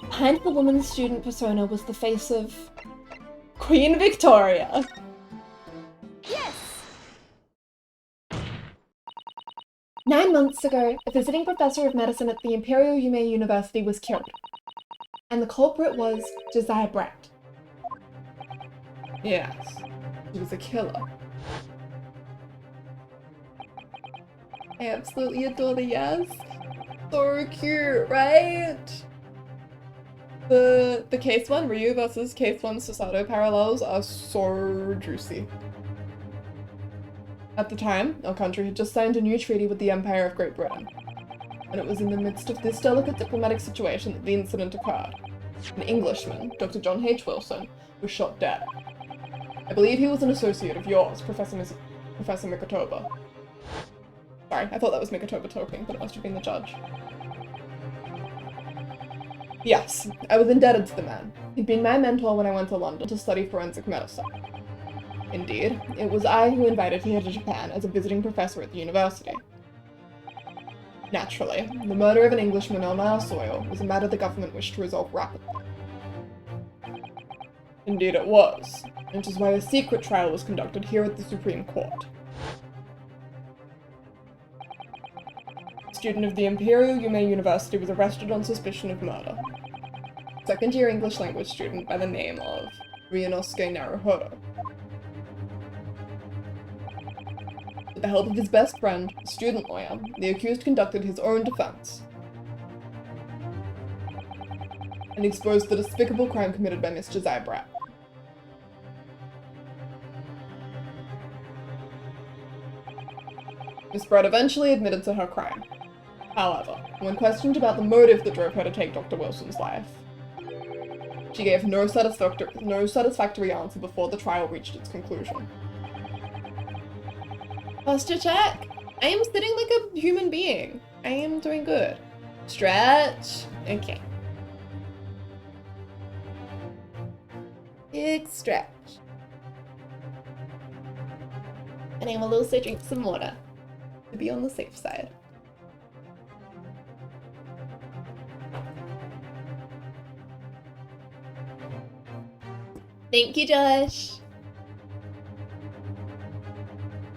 behind the woman student persona, was the face of Queen Victoria. Yes! 9 months ago, a visiting professor of medicine at the Imperial Yume University was killed. And the culprit was Josiah Brett. Yes, he was a killer. I absolutely adore the yes. So cute, right? The case 1 Ryu versus case 1 Susato parallels are so juicy. At the time, our country had just signed a new treaty with the Empire of Great Britain. And it was in the midst of this delicate diplomatic situation that the incident occurred. An Englishman, Dr. John H. Wilson, was shot dead. I believe he was an associate of yours, Professor Mikotoba. Sorry, I thought that was Mikotoba talking, but it must have been the judge. Yes, I was indebted to the man. He'd been my mentor when I went to London to study forensic medicine. Indeed, it was I who invited him to Japan as a visiting professor at the university. Naturally, the murder of an Englishman on our soil was a matter the government wished to resolve rapidly. Indeed it was, which is why a secret trial was conducted here at the Supreme Court. A student of the Imperial Yume University was arrested on suspicion of murder. Second-year English language student by the name of Ryunosuke Naruhodo. With the help of his best friend, a student lawyer, the accused conducted his own defense and exposed the despicable crime committed by Miss Josiah Brett. Miss Brett eventually admitted to her crime. However, when questioned about the motive that drove her to take Dr. Wilson's life, she gave no satisfactory answer before the trial reached its conclusion. Posture check. I am sitting like a human being. I am doing good. Stretch. Okay. Big stretch. And I will also drink some water to be on the safe side. Thank you, Josh.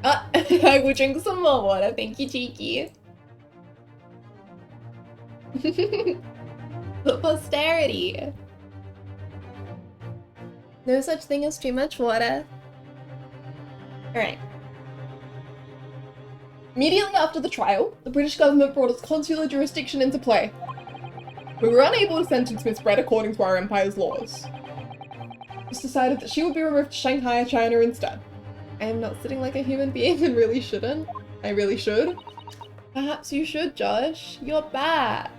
I will drink some more water. Thank you, Cheeky. For posterity. No such thing as too much water. Alright. Immediately after the trial, the British government brought its consular jurisdiction into play. We were unable to sentence Miss Brett according to our empire's laws. It was decided that she would be removed to Shanghai, China instead. I am not sitting like a human being and really shouldn't. I really should. Perhaps you should, Josh. You're back.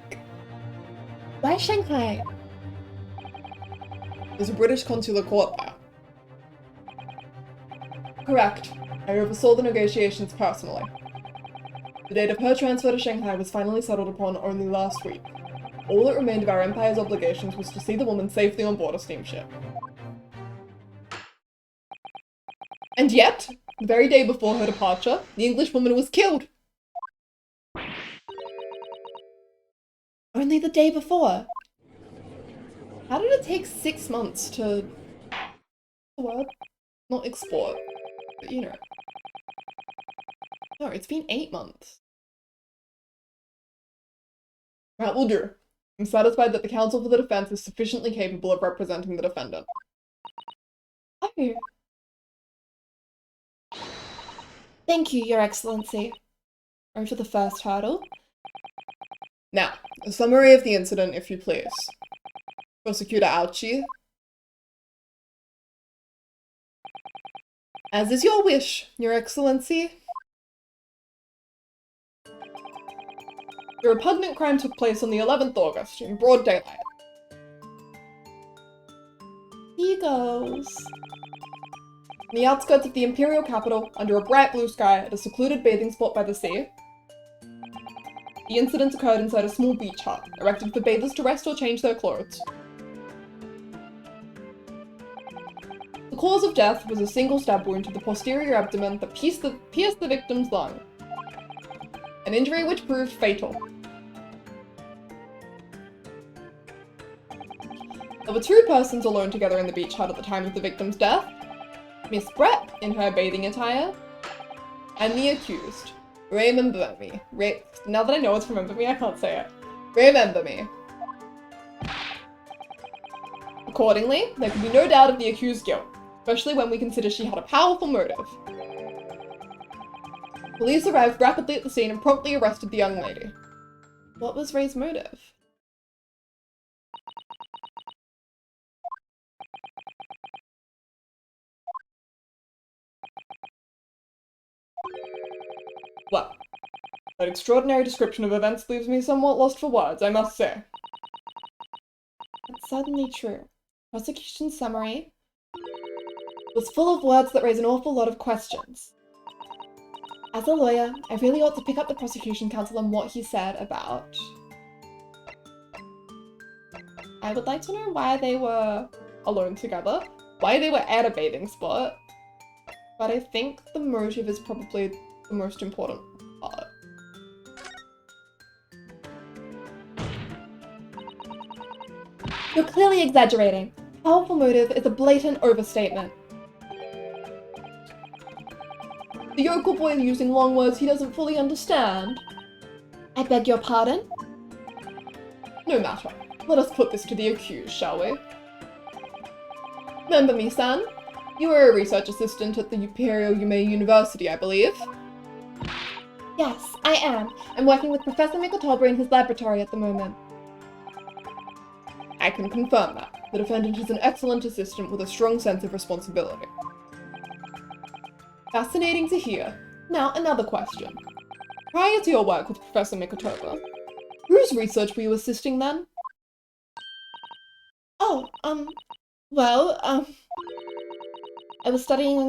Why Shanghai? There's a British consular court there. Correct. I oversaw the negotiations personally. The date of her transfer to Shanghai was finally settled upon only last week. All that remained of our empire's obligations was to see the woman safely on board a steamship. And yet, the very day before her departure, the Englishwoman was killed. Only the day before. How did it take 6 months to... What? Not export, but you know. No, it's been 8 months. That will do. I'm satisfied that the counsel for the defense is sufficiently capable of representing the defendant. Oh. Thank you, Your Excellency. Over the first hurdle. Now, a summary of the incident, if you please. Prosecutor Ouchie. As is your wish, Your Excellency. The repugnant crime took place on the 11th August, in broad daylight. Seagulls. In the outskirts of the imperial capital, under a bright blue sky, at a secluded bathing spot by the sea. The incident occurred inside a small beach hut, erected for bathers to rest or change their clothes. The cause of death was a single stab wound to the posterior abdomen that pierced the victim's lung. An injury which proved fatal. There were 2 persons alone together in the beach hut at the time of the victim's death. Miss Brett, in her bathing attire, and the accused. Remember me. Now that I know it's remember me, I can't say it. Remember me. Accordingly, there can be no doubt of the accused's guilt, especially when we consider she had a powerful motive. Police arrived rapidly at the scene and promptly arrested the young lady. What was Ray's motive? Well, that extraordinary description of events leaves me somewhat lost for words, I must say. That's certainly true. Prosecution's summary was full of words that raise an awful lot of questions. As a lawyer, I really ought to pick up the prosecution counsel on what he said about... I would like to know why they were alone together, why they were at a bathing spot, but I think the motive is probably the most important part. You're clearly exaggerating. Powerful motive is a blatant overstatement. The yokel boy using long words he doesn't fully understand. I beg your pardon? No matter. Let us put this to the accused, shall we? Remember me, son? You were a research assistant at the Imperial Yume University, I believe? Yes, I am. I'm working with Professor Mikotober in his laboratory at the moment. I can confirm that. The defendant is an excellent assistant with a strong sense of responsibility. Fascinating to hear. Now, another question. Prior to your work with Professor Mikotober, whose research were you assisting then? Oh, I was studying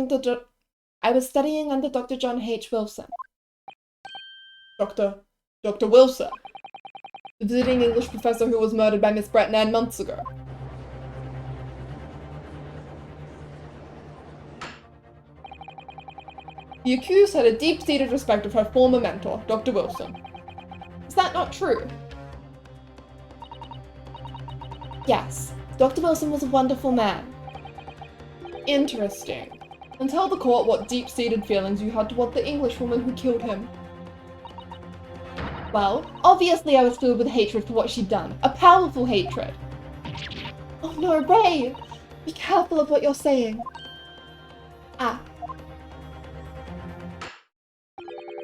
under Dr. John H. Wilson. Dr. Wilson? The visiting English professor who was murdered by Miss Brett 9 months ago. The accused had a deep-seated respect of her former mentor, Dr. Wilson. Is that not true? Yes, Dr. Wilson was a wonderful man. Interesting. And tell the court what deep-seated feelings you had toward the Englishwoman who killed him. Well, obviously I was filled with hatred for what she'd done. A powerful hatred. Oh no, Ray! Be careful of what you're saying. Ah.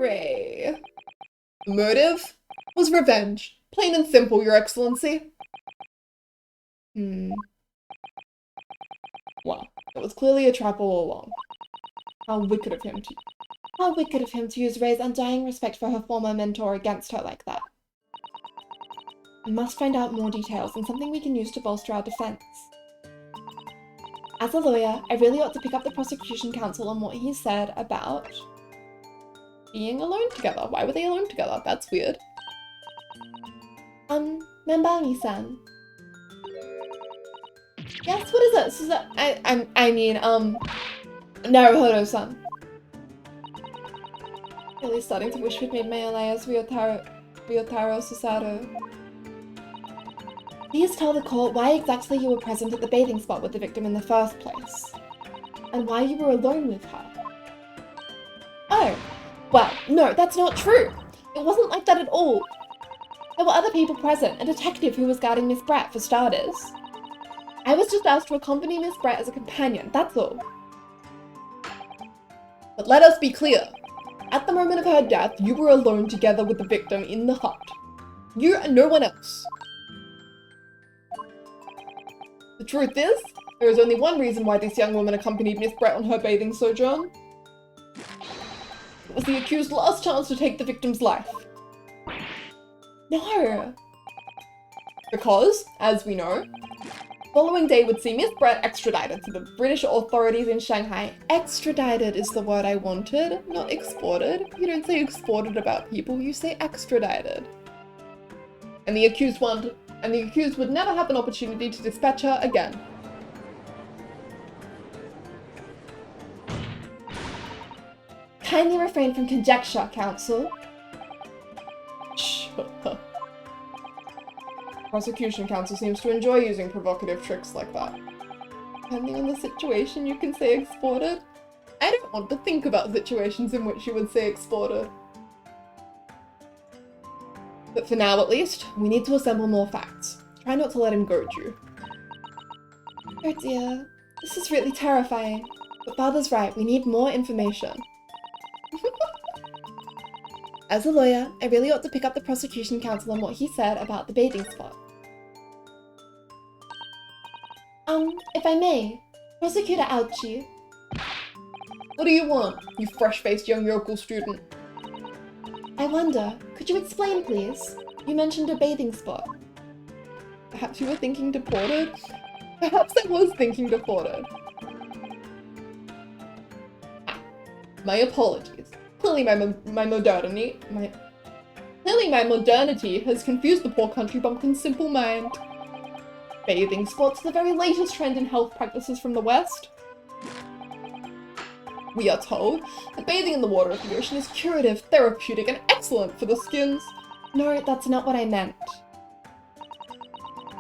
Ray. The motive was revenge. Plain and simple, Your Excellency. Well, it was clearly a trap all along. How wicked of him to use Ray's undying respect for her former mentor against her like that. I must find out more details and something we can use to bolster our defense. As a lawyer, I really ought to pick up the prosecution counsel on what he said about being alone together. Why were they alone together? That's weird. Membami-san. Yes, what is it? This is Naruhodo-san. Really starting to wish we'd made my alias Ryuutaro Susato. Please tell the court why exactly you were present at the bathing spot with the victim in the first place, and why you were alone with her. Oh, well, no, that's not true. It wasn't like that at all. There were other people present, a detective who was guarding Miss Brett, for starters. I was just asked to accompany Miss Brett as a companion, that's all. But let us be clear. At the moment of her death, you were alone together with the victim in the hut. You and no one else. The truth is, there is only one reason why this young woman accompanied Miss Brett on her bathing sojourn. It was the accused's last chance to take the victim's life. No! Because, as we know, the following day would see Miss Brett extradited to the British authorities in Shanghai. Extradited is the word I wanted, not exported. You don't say exported about people, you say extradited. And the accused would never have an opportunity to dispatch her again. Kindly refrain from conjecture, counsel. Shh. Prosecution counsel seems to enjoy using provocative tricks like that. Depending on the situation, you can say exported. I don't want to think about situations in which you would say exported. But for now, at least, we need to assemble more facts. Try not to let him goad you. Oh dear, this is really terrifying. But Father's right, we need more information. As a lawyer, I really ought to pick up the prosecution counsel on what he said about the bathing spot. If I may, Prosecutor Ouchi. What do you want, you fresh-faced young yokel student? I wonder, could you explain, please? You mentioned a bathing spot. Perhaps you were thinking deported? Perhaps I was thinking deported. My apologies. Clearly my modernity has confused the poor country bumpkin's simple mind. Bathing spots, the very latest trend in health practices from the West. We are told that bathing in the water of the ocean is curative, therapeutic, and excellent for the skins. No, that's not what I meant.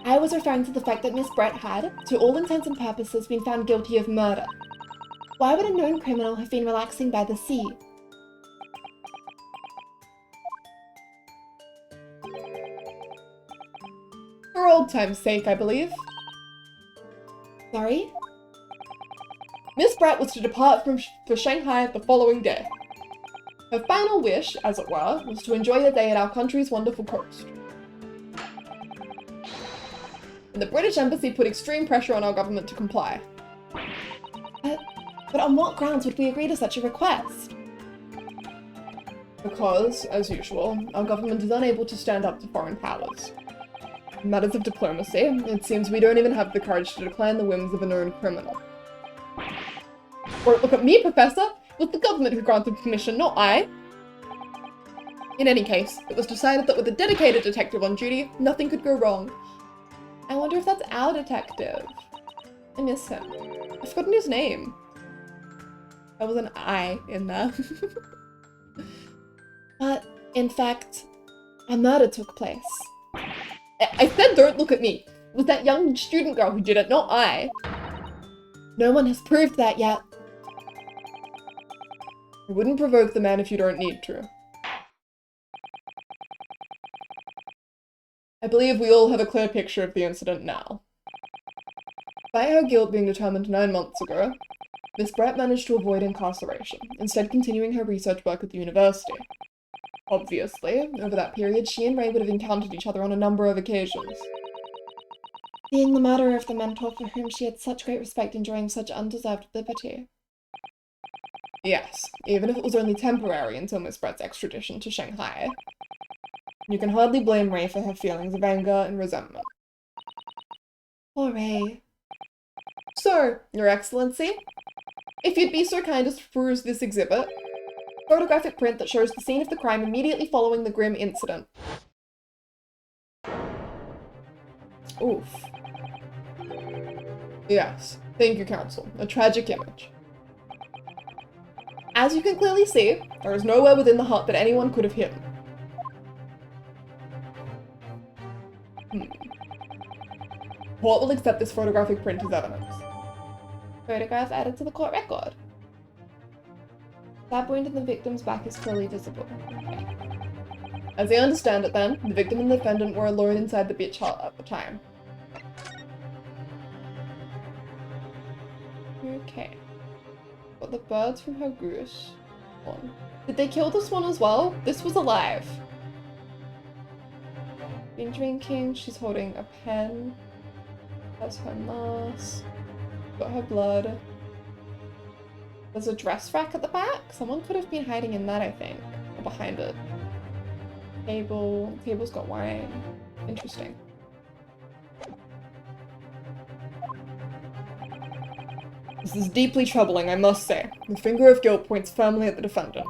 I was referring to the fact that Miss Brett had, to all intents and purposes, been found guilty of murder. Why would a known criminal have been relaxing by the sea? For old time's sake, I believe. Sorry? Miss Brett was to depart for Shanghai the following day. Her final wish, as it were, was to enjoy a day at our country's wonderful coast. And the British Embassy put extreme pressure on our government to comply. But on what grounds would we agree to such a request? Because, as usual, our government is unable to stand up to foreign powers. In matters of diplomacy, it seems we don't even have the courage to decline the whims of a known criminal. Or look at me, Professor! It was the government who granted permission, not I! In any case, it was decided that with a dedicated detective on duty, nothing could go wrong. I wonder if that's our detective. I miss him. I've forgotten his name. There was an I in there. But, in fact, a murder took place. I said don't look at me. It was that young student girl who did it, not I. No one has proved that yet. You wouldn't provoke the man if you don't need to. I believe we all have a clear picture of the incident now. By her guilt being determined 9 months ago, Miss Brett managed to avoid incarceration, instead continuing her research work at the university. Obviously, over that period, she and Ray would have encountered each other on a number of occasions. Being the murderer of the mentor for whom she had such great respect enjoying such undeserved liberty. Yes, even if it was only temporary until Miss Brett's extradition to Shanghai. You can hardly blame Ray for her feelings of anger and resentment. Poor Ray. So, Your Excellency, if you'd be so kind as to peruse this exhibit, photographic print that shows the scene of the crime immediately following the grim incident. Oof. Yes, thank you, Counsel. A tragic image. As you can clearly see, there is nowhere within the hut that anyone could have hidden. Court will accept this photographic print as evidence. Photograph added to the court record. Stab wound in the victim's back is clearly visible. Okay. As I understand it then, the victim and the defendant were alone inside the bitch hut at the time. Okay. Got the birds from her goose. One. Did they kill this one as well? This was alive. Been drinking, she's holding a pen. That's her mask. Got her blood. There's a dress rack at the back. Someone could have been hiding in that, I think. Or behind it. Table. Table's got wine. Interesting. This is deeply troubling, I must say. The finger of guilt points firmly at the defendant.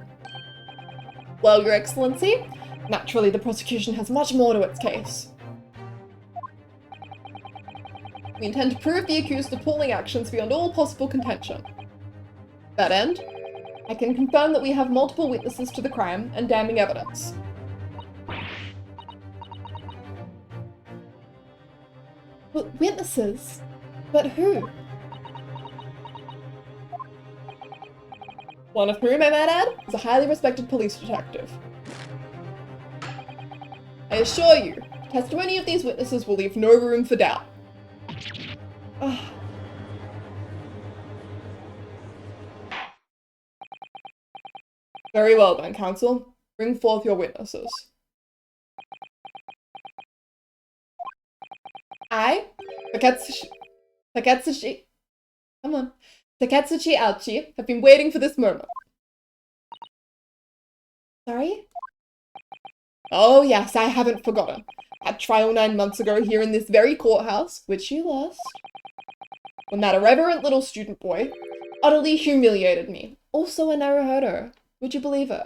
Well, Your Excellency, naturally the prosecution has much more to its case. We intend to prove the accused's appalling actions beyond all possible contention. To that end, I can confirm that we have multiple witnesses to the crime and damning evidence. But witnesses? But who? One of whom, I might add, is a highly respected police detective. I assure you, the testimony of these witnesses will leave no room for doubt. Ugh. Very well then, Counsel. Bring forth your witnesses. I, Taketsuchi Auchi, have been waiting for this moment. Sorry? Oh yes, I haven't forgotten. At trial 9 months ago here in this very courthouse, which you lost, when that irreverent little student boy utterly humiliated me. Also a Naruhodo. Would you believe it?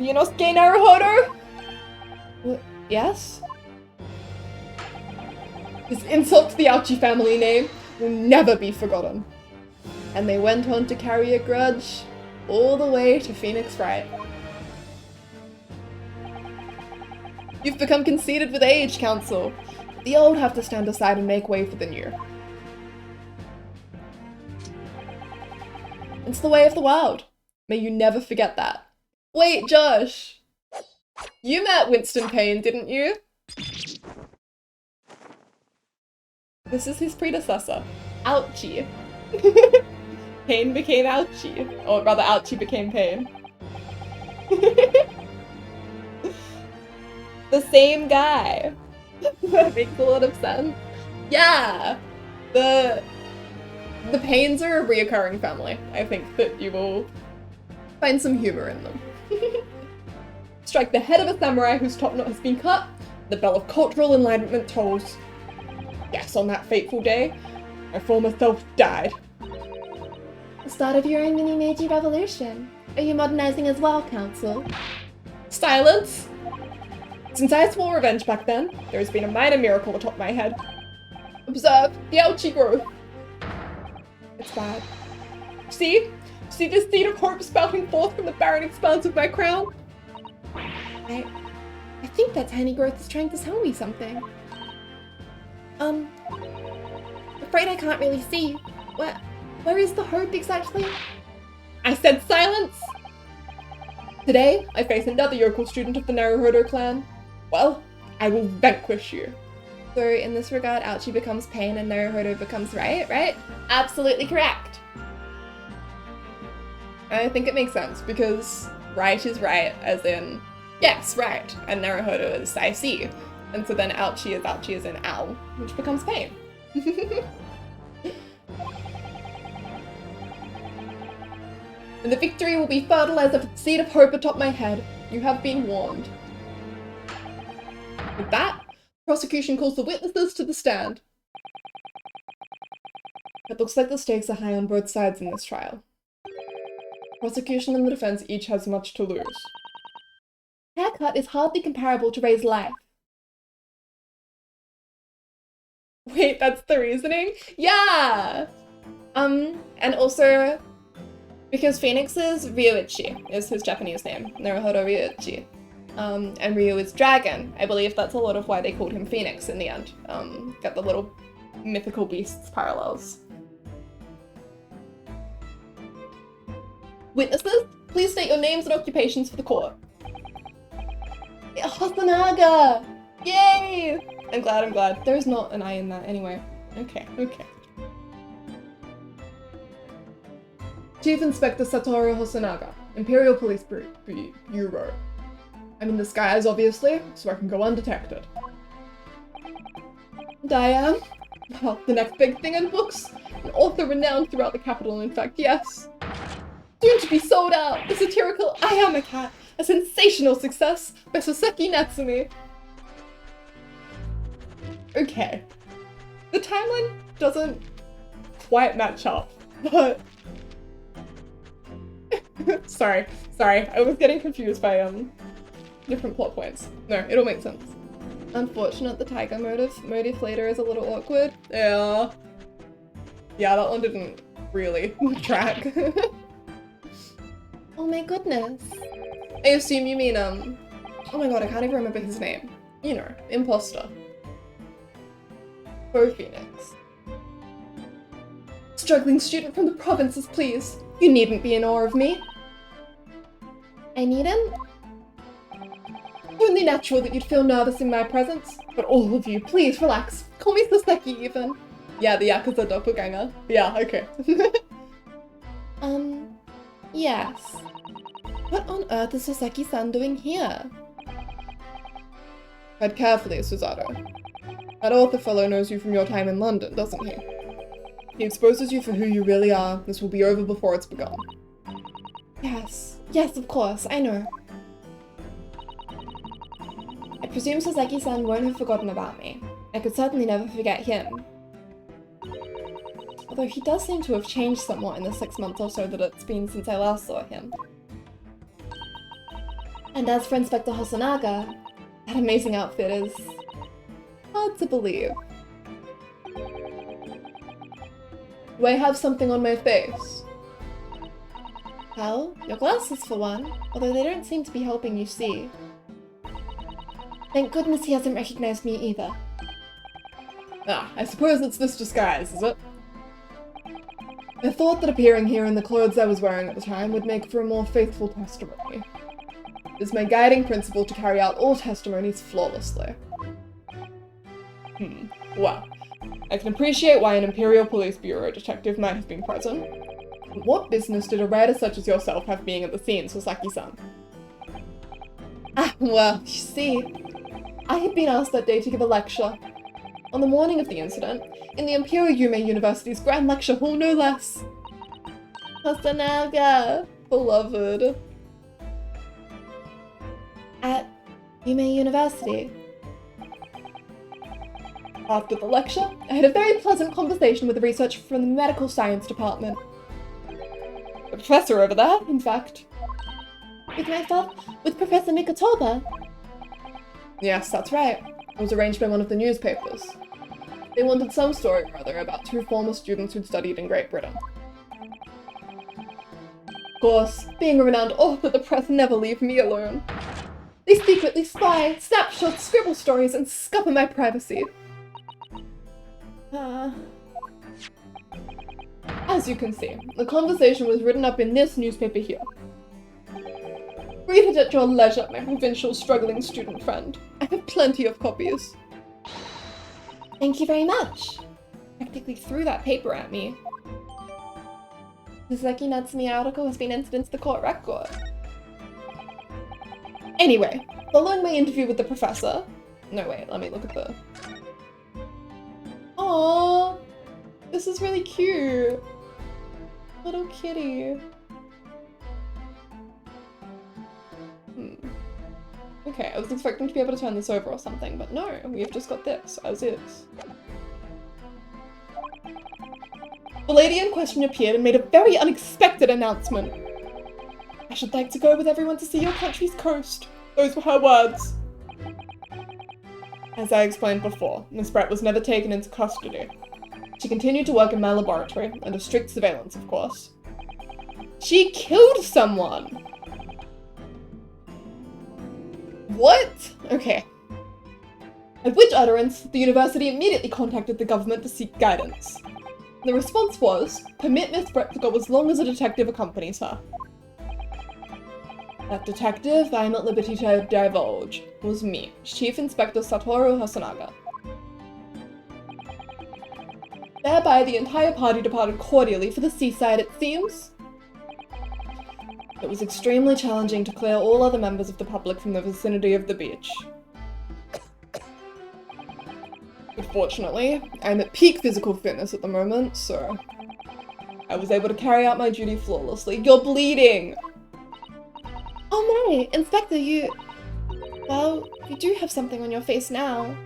Inosuke Naruhodo? Yes? This insult to the Auchi family name will never be forgotten. And they went on to carry a grudge all the way to Phoenix Wright. You've become conceited with age, Counsel. The old have to stand aside and make way for the new. It's the way of the world. May you never forget that. Wait, Josh! You met Winston Payne, didn't you? This is his predecessor. Ouchie. Payne became Ouchie. Or rather, Ouchie became Payne. The same guy. That makes a lot of sense. Yeah! The Paynes are a reoccurring family. I think that you will find some humor in them. Strike the head of a samurai whose top knot has been cut. The bell of cultural enlightenment tolls. Yes, on that fateful day, my former self died. The start of your own mini Meiji revolution. Are you modernizing as well, Counsel? Silence! Since I swore revenge back then, there has been a minor miracle atop my head. Observe the Ouchi growth. It's bad. See? See this seed of hope spouting forth from the barren expanse of my crown? I think that tiny growth is trying to tell me something. Afraid I can't really see. Where is the hope exactly? I said silence! Today, I face another yokel student of the Naruhodo clan. Well, I will vanquish you. So in this regard, Ouchie becomes pain and Naruhodo becomes right? Absolutely correct. I think it makes sense because right is right, as in, yes, right, and Naruhodo is I see. And so then Ouchie is in ow, which becomes pain. And the victory will be fertilizer for the seed of hope atop my head. You have been warned. With that, prosecution calls the witnesses to the stand. It looks like the stakes are high on both sides in this trial. Prosecution and the defense each has much to lose. Haircut is hardly comparable to Ray's life. Wait, that's the reasoning? Yeah! And also, because Phoenix's Ryuichi is his Japanese name, Naruhodo Ryuichi. And Ryu is dragon. I believe that's a lot of why they called him Phoenix in the end. Got the little mythical beasts parallels. Witnesses, please state your names and occupations for the court. Hosonaga! Yay! I'm glad. There's not an I in that anyway. Okay. Chief Inspector Satoru Hosonaga, Imperial Police Bureau. I'm in disguise, obviously, so I can go undetected. And I am, well, the next big thing in books. An author renowned throughout the capital, in fact, yes. Soon to be sold out, the satirical I Am a Cat, a sensational success by Soseki Natsumi. Okay. The timeline doesn't quite match up, but... Sorry, I was getting confused by, different plot points. No, it'll make sense. Unfortunate the tiger motif later is a little awkward. Yeah, that one didn't really track. Oh my goodness. I assume you mean, oh my god, I can't even remember his name. You know, imposter. Phoenix. Struggling student from the provinces, please. You needn't be in awe of me. I needn't? Only natural that you'd feel nervous in my presence. But all of you, please relax. Call me Soseki even. Yeah, the Yakuza doppelganger. Yeah, okay. Yes. What on earth is Soseki-san doing here? Tread carefully, Suzato. That author fellow knows you from your time in London, doesn't he? He exposes you for who you really are. This will be over before it's begun. Yes, of course, I know. I presume Soseki-san won't have forgotten about me. I could certainly never forget him. Although he does seem to have changed somewhat in the 6 months or so that it's been since I last saw him. And as for Inspector Hosonaga, that amazing outfit is hard to believe. Do I have something on my face? Well, your glasses for one, although they don't seem to be helping you see. Thank goodness he hasn't recognized me either. Ah, I suppose it's this disguise, is it? I thought that appearing here in the clothes I was wearing at the time would make for a more faithful testimony. It is my guiding principle to carry out all testimonies flawlessly. Well, I can appreciate why an Imperial Police Bureau detective might have been present. But what business did a writer such as yourself have being at the scene, Soseki-san? Ah, well, you see, I had been asked that day to give a lecture. On the morning of the incident, in the Imperial Yume University's Grand Lecture Hall, no less. Hosonaga, beloved. At Yume University. After the lecture, I had a very pleasant conversation with a researcher from the medical science department. A professor over there, in fact. With Professor Mikotoba? Yes, that's right. It was arranged by one of the newspapers. They wanted some story or other about 2 former students who'd studied in Great Britain. Of course, being a renowned author, the press never leave me alone. They secretly spy, snapshot, scribble stories, and scupper my privacy. As you can see, the conversation was written up in this newspaper here. Read it at your leisure, my provincial struggling student friend. I have plenty of copies. Thank you very much. Practically threw that paper at me. The Seki Natsumi article has been entered into the court record. Anyway, following my interview with the professor... No, wait, let me look at the... Aww! This is really cute! Little kitty. Okay, I was expecting to be able to turn this over or something, but no, we've just got this, as is. The lady in question appeared and made a very unexpected announcement. I should like to go with everyone to see your country's coast. Those were her words. As I explained before, Miss Brett was never taken into custody. She continued to work in my laboratory, under strict surveillance, of course. She killed someone! What? Okay. At which utterance, the university immediately contacted the government to seek guidance. The response was, permit Miss Brett to go as long as a detective accompanies her. That detective I am at liberty to divulge was me, Chief Inspector Satoru Hasanaga. Thereby, the entire party departed cordially for the seaside, it seems. It was extremely challenging to clear all other members of the public from the vicinity of the beach. But fortunately, I'm at peak physical fitness at the moment, so I was able to carry out my duty flawlessly. You're bleeding! Oh my, Inspector, well, you do have something on your face now.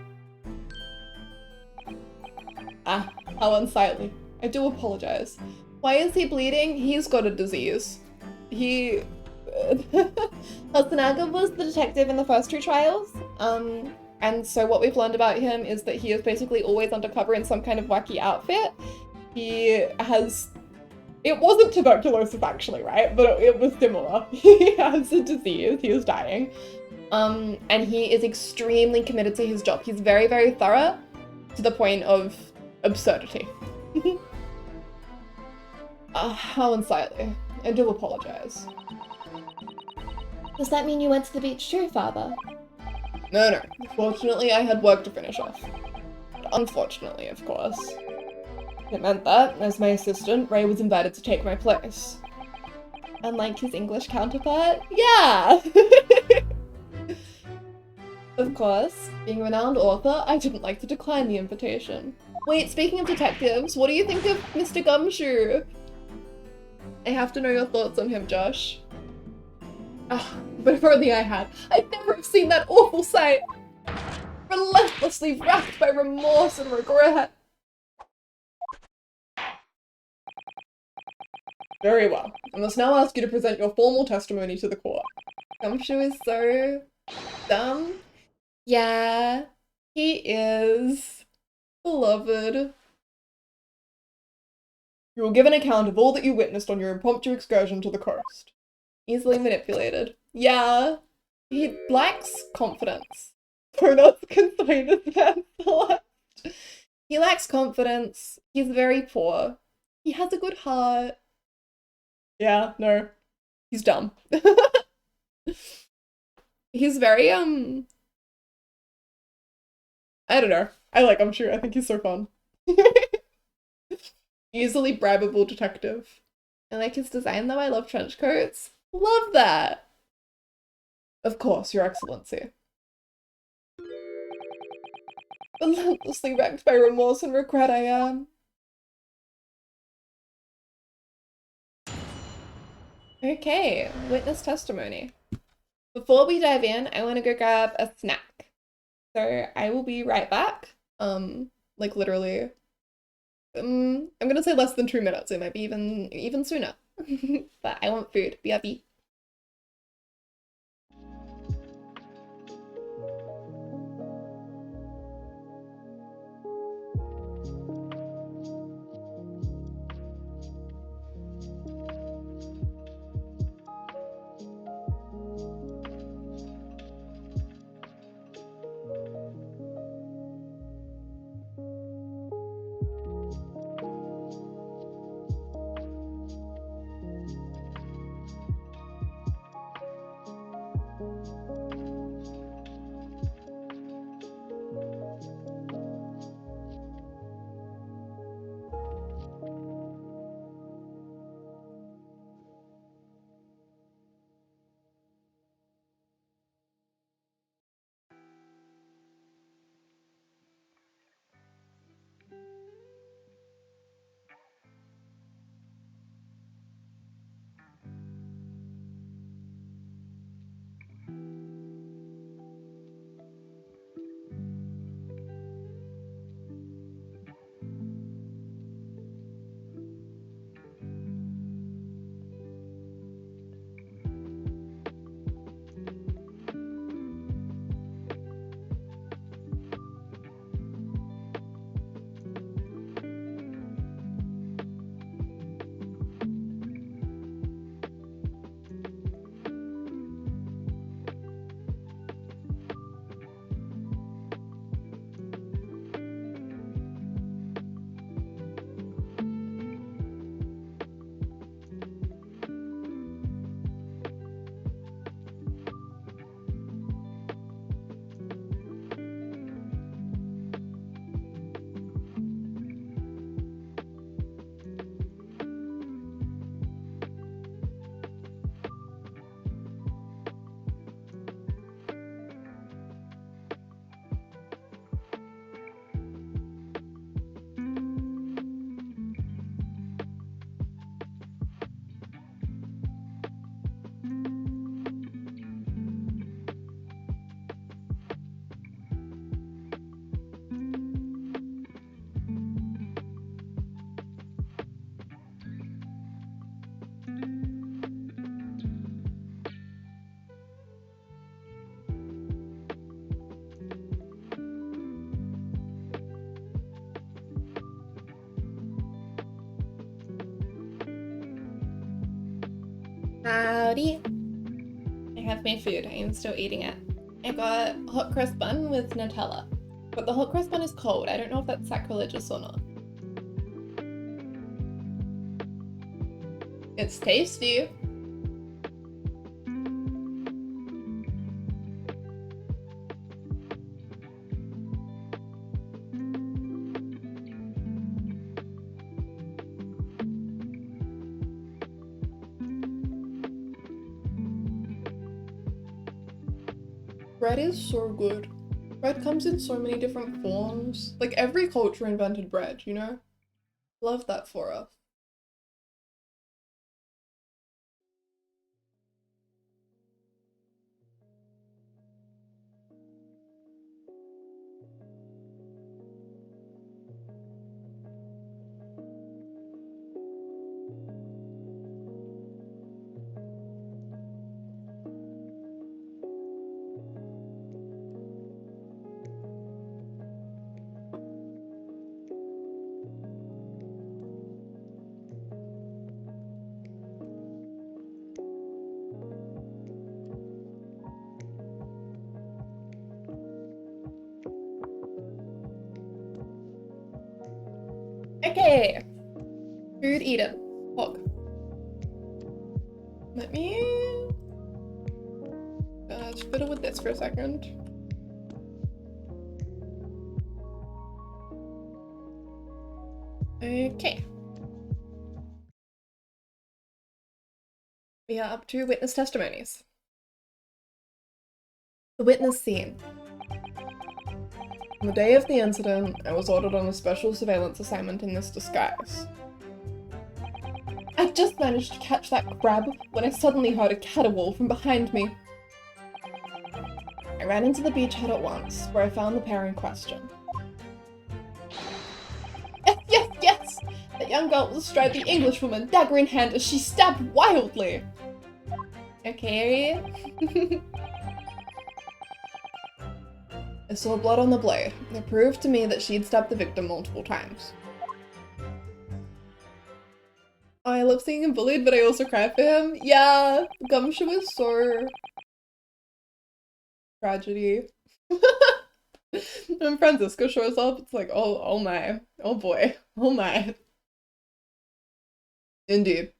Ah, how unsightly. I do apologize. Why is he bleeding? He's got a disease. Hasanaga was the detective in the first two trials, and so what we've learned about him is that he is basically always undercover in some kind of wacky outfit. He has... It wasn't tuberculosis actually, right? But it was similar. He has a disease, he is dying. And he is extremely committed to his job. He's very, very thorough, to the point of absurdity. How unsightly. I do apologize. Does that mean you went to the beach too, Father? No. Fortunately, I had work to finish off. But unfortunately, of course. It meant that, as my assistant, Ray was invited to take my place. Unlike his English counterpart? Yeah! Of course, being a renowned author, I didn't like to decline the invitation. Wait, speaking of detectives, what do you think of Mr. Gumshoe? I have to know your thoughts on him, Josh. But if only I had. I'd never have seen that awful sight! Relentlessly racked by remorse and regret. Very well. I must now ask you to present your formal testimony to the court. Gumshoe is so dumb. Yeah, he is. Beloved. You will give an account of all that you witnessed on your impromptu excursion to the coast. Easily manipulated. Yeah. He lacks confidence. Donuts can say this man select. He lacks confidence. He's very poor. He has a good heart. Yeah, no. He's dumb. He's very, I don't know. I like him, sure. I think he's so fun. Easily bribable detective. I like his design though. I love trench coats. Love that! Of course, Your Excellency. Relentlessly wrecked by remorse and regret I am. Okay, witness testimony. Before we dive in, I want to go grab a snack. So I will be right back. Like literally, I'm gonna say less than 2 minutes. It might be even sooner. But I want food. BRB. Howdy. I have my food. I am still eating it. I got hot cross bun with Nutella. But the hot cross bun is cold. I don't know if that's sacrilegious or not. It's tasty. Bread is so good. Bread comes in so many different forms. Like every culture invented bread, you know? Love that for us. Okay. Food eaten. Hog. Let me fiddle with this for a second. Okay. We are up to witness testimonies. The witness scene. On the day of the incident, I was ordered on a special surveillance assignment in this disguise. I just managed to catch that crab when I suddenly heard a caterwaul from behind me. I ran into the beach hut at once, where I found the pair in question. Yes! That young girl was astride the Englishwoman, dagger in hand, as she stabbed wildly. Okay. I saw blood on the blade. It proved to me that she'd stabbed the victim multiple times. I love seeing him bullied, but I also cry for him. Yeah, Gumshoe is so... tragedy. When Francisco shows up, it's like, oh my, oh boy, oh my. Indeed.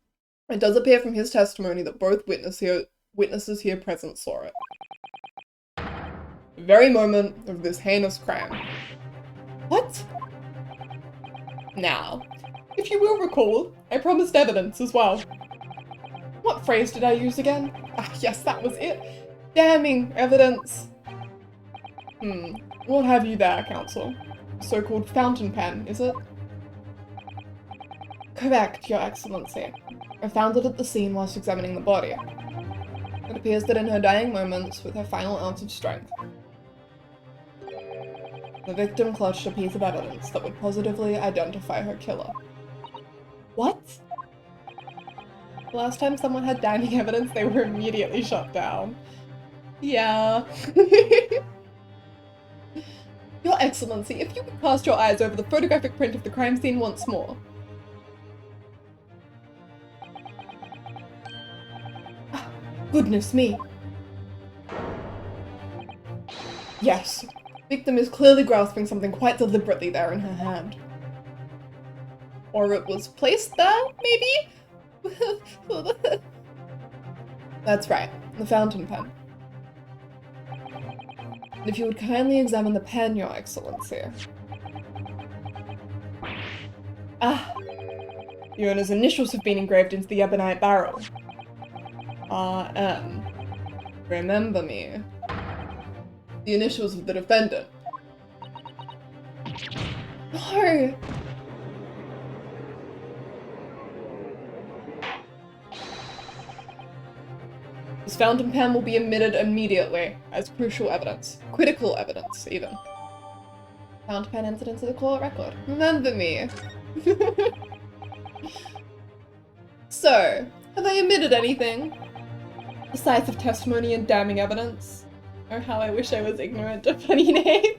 It does appear from his testimony that both witnesses here present saw it. The very moment of this heinous crime. What? Now, if you will recall, I promised evidence as well. What phrase did I use again? Ah, yes, that was it. Damning evidence. What have you there, counsel? So-called fountain pen, is it? Correct, Your Excellency. I found it at the scene whilst examining the body. It appears that in her dying moments, with her final ounce of strength, the victim clutched a piece of evidence that would positively identify her killer. What? The last time someone had damning evidence, they were immediately shut down. Yeah. Your Excellency, if you could cast your eyes over the photographic print of the crime scene once more. Ah, goodness me. Yes. The victim is clearly grasping something quite deliberately there in her hand. Or it was placed there, maybe? That's right, the fountain pen. If you would kindly examine the pen, Your Excellency. Ah, the owner's initials have been engraved into the ebonite barrel. R.M. Remember me. The initials of the defendant. No! This fountain pen will be omitted immediately as crucial evidence. Critical evidence, even. Fountain pen incident to the court record. Remember me. So, have I omitted anything? Decisive testimony and damning evidence? Oh, how I wish I was ignorant of any name.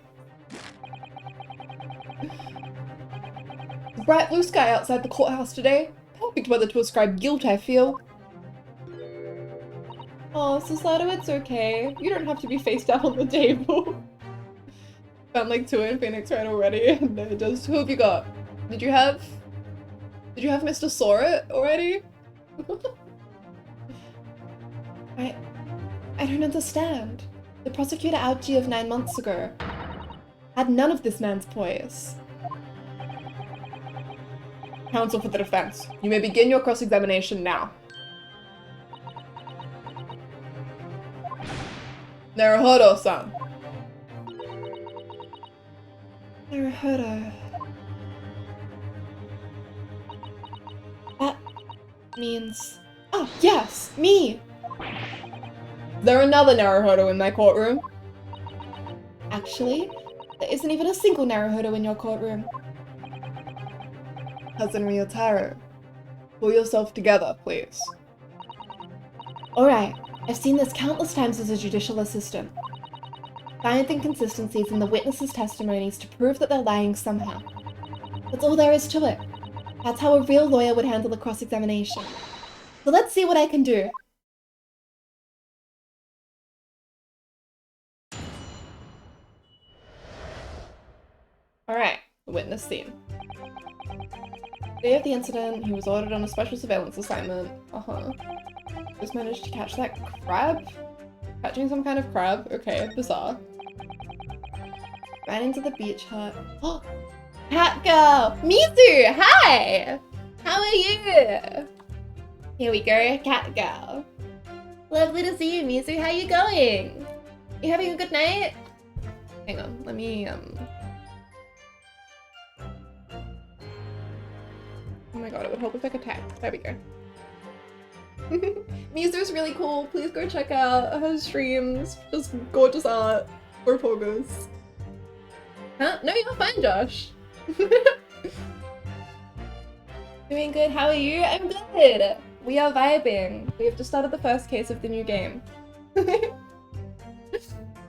Bright blue sky outside the courthouse today. Perfect weather to ascribe guilt, I feel. Oh, Susato, it's okay. You don't have to be face down on the table. Found like 2 in Phoenix right already, and then just who have you got? Did you have Mr. Sorit already? I don't understand. The prosecutor out you of 9 months ago had none of this man's poise. Counsel for the defense, you may begin your cross-examination now. Naruhodo-san. Naruhodo. That means... Oh, yes! Me! Is there another Naruhodo in my courtroom? Actually, there isn't even a single Naruhodo in your courtroom. Cousin Ryuutaro, pull yourself together, please. Alright, I've seen this countless times as a judicial assistant. Find inconsistencies in the witnesses' testimonies to prove that they're lying somehow. That's all there is to it. That's how a real lawyer would handle a cross-examination. So let's see what I can do. Alright, the witness scene. Day of the incident, he was ordered on a special surveillance assignment. Just managed to catch that crab? Catching some kind of crab? Okay, bizarre. Ran into the beach hut. Oh! Cat girl! Mizu! Hi! How are you? Here we go, cat girl. Lovely to see you, Mizu. How you going? You having a good night? Hang on, let me, Oh my god, it would help if I could tag. There we go. Mizu's really cool. Please go check out her streams. Just gorgeous art. Or poggers. Huh? No, you're fine, Josh. Doing good. How are you? I'm good. We are vibing. We have just started the first case of the new game.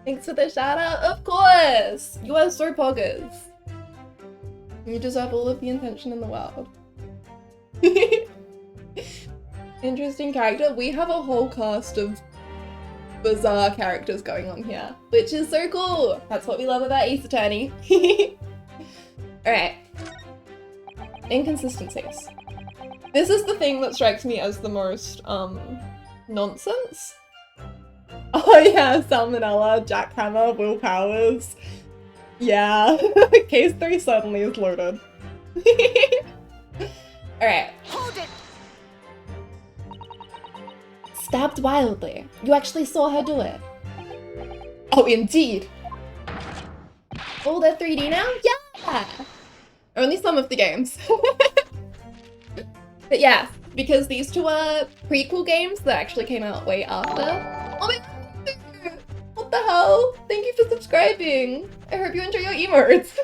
Thanks for the shout out. Of course! You are so poggers. You deserve all of the attention in the world. Interesting character. We have a whole cast of bizarre characters going on here, which is so cool. That's what we love about Ace Attorney. Alright. Inconsistencies. This is the thing that strikes me as the most, nonsense. Oh yeah, Salmonella, Jackhammer, Will Powers. Yeah, case 3 suddenly is loaded. Alright. Hold it! Stabbed wildly. You actually saw her do it. Oh, indeed. Oh, they're 3D now? Yeah! Only some of the games. But yeah, because these two are prequel games that actually came out way after. Oh my god! What the hell? Thank you for subscribing. I hope you enjoy your emotes.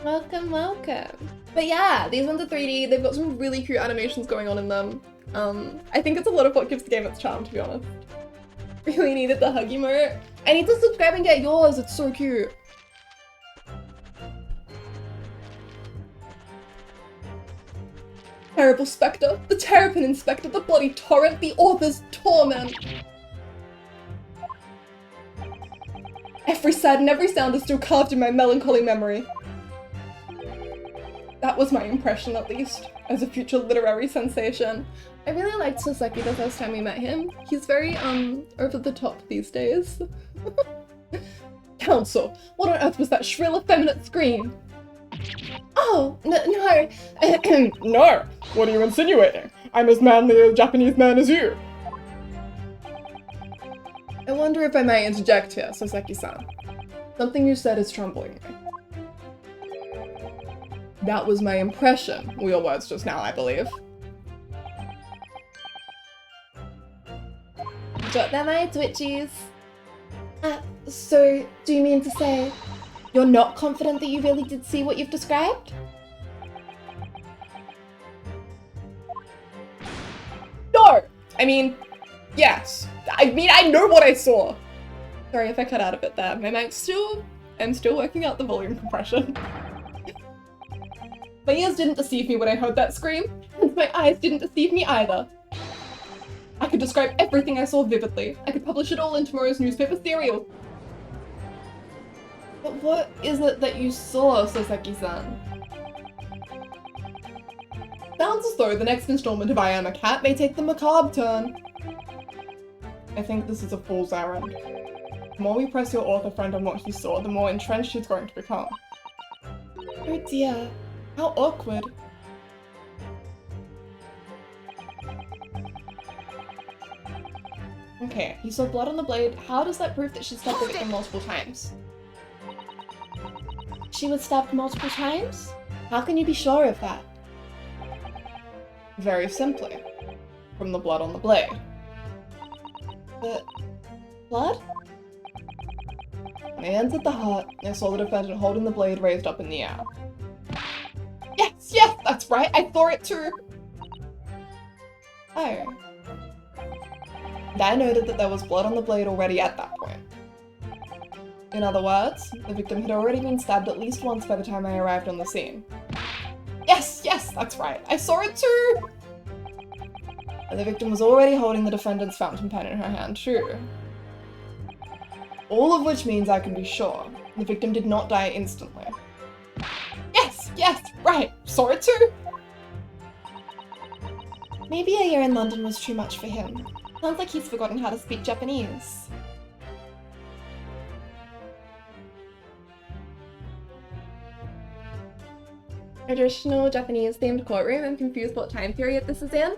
Welcome, welcome. But yeah, these ones are 3D. They've got some really cute animations going on in them. I think it's a lot of what gives the game its charm, to be honest. Really needed the hug emote. I need to subscribe and get yours. It's so cute. Terrible Spectre, the Terrapin Inspector, the Bloody Torrent, the Author's Torment. Every sight and every sound is still carved in my melancholy memory. That was my impression, at least, as a future literary sensation. I really liked Saseki the first time we met him. He's very, over the top these days. Counsel, what on earth was that shrill, effeminate scream? Oh, no. No, what are you insinuating? I'm as manly a Japanese man as you. I wonder if I may interject here, Saseki-san. Something you said is troubling me. That was my impression, were your words just now, I believe. Got them, my twitchies. So, do you mean to say you're not confident that you really did see what you've described? No! I mean, yes. I mean, I know what I saw. Sorry if I cut out a bit there. I'm still working out the volume compression. My ears didn't deceive me when I heard that scream, and my eyes didn't deceive me either. I could describe everything I saw vividly. I could publish it all in tomorrow's newspaper serial. But what is it that you saw, Soseki-san? Sounds as though the next installment of I Am a Cat may take the macabre turn. I think this is a fool's errand. The more we press your author friend on what he saw, the more entrenched he's going to become. Oh dear, how awkward. Okay, he saw blood on the blade. How does that prove that she stabbed the victim multiple times? She was stabbed multiple times? How can you be sure of that? Very simply, from the blood on the blade. But blood? When I entered the hut, I saw the defendant holding the blade raised up in the air. Yes, yes, that's right, I saw it too! Oh. And I noted that there was blood on the blade already at that point. In other words, the victim had already been stabbed at least once by the time I arrived on the scene. Yes, yes, that's right, I saw it too! And the victim was already holding the defendant's fountain pen in her hand too. All of which means I can be sure the victim did not die instantly. Yes, yes, right, saw it too! Maybe a year in London was too much for him. Sounds like he's forgotten how to speak Japanese. Traditional Japanese-themed courtroom. I'm confused what time period this is in.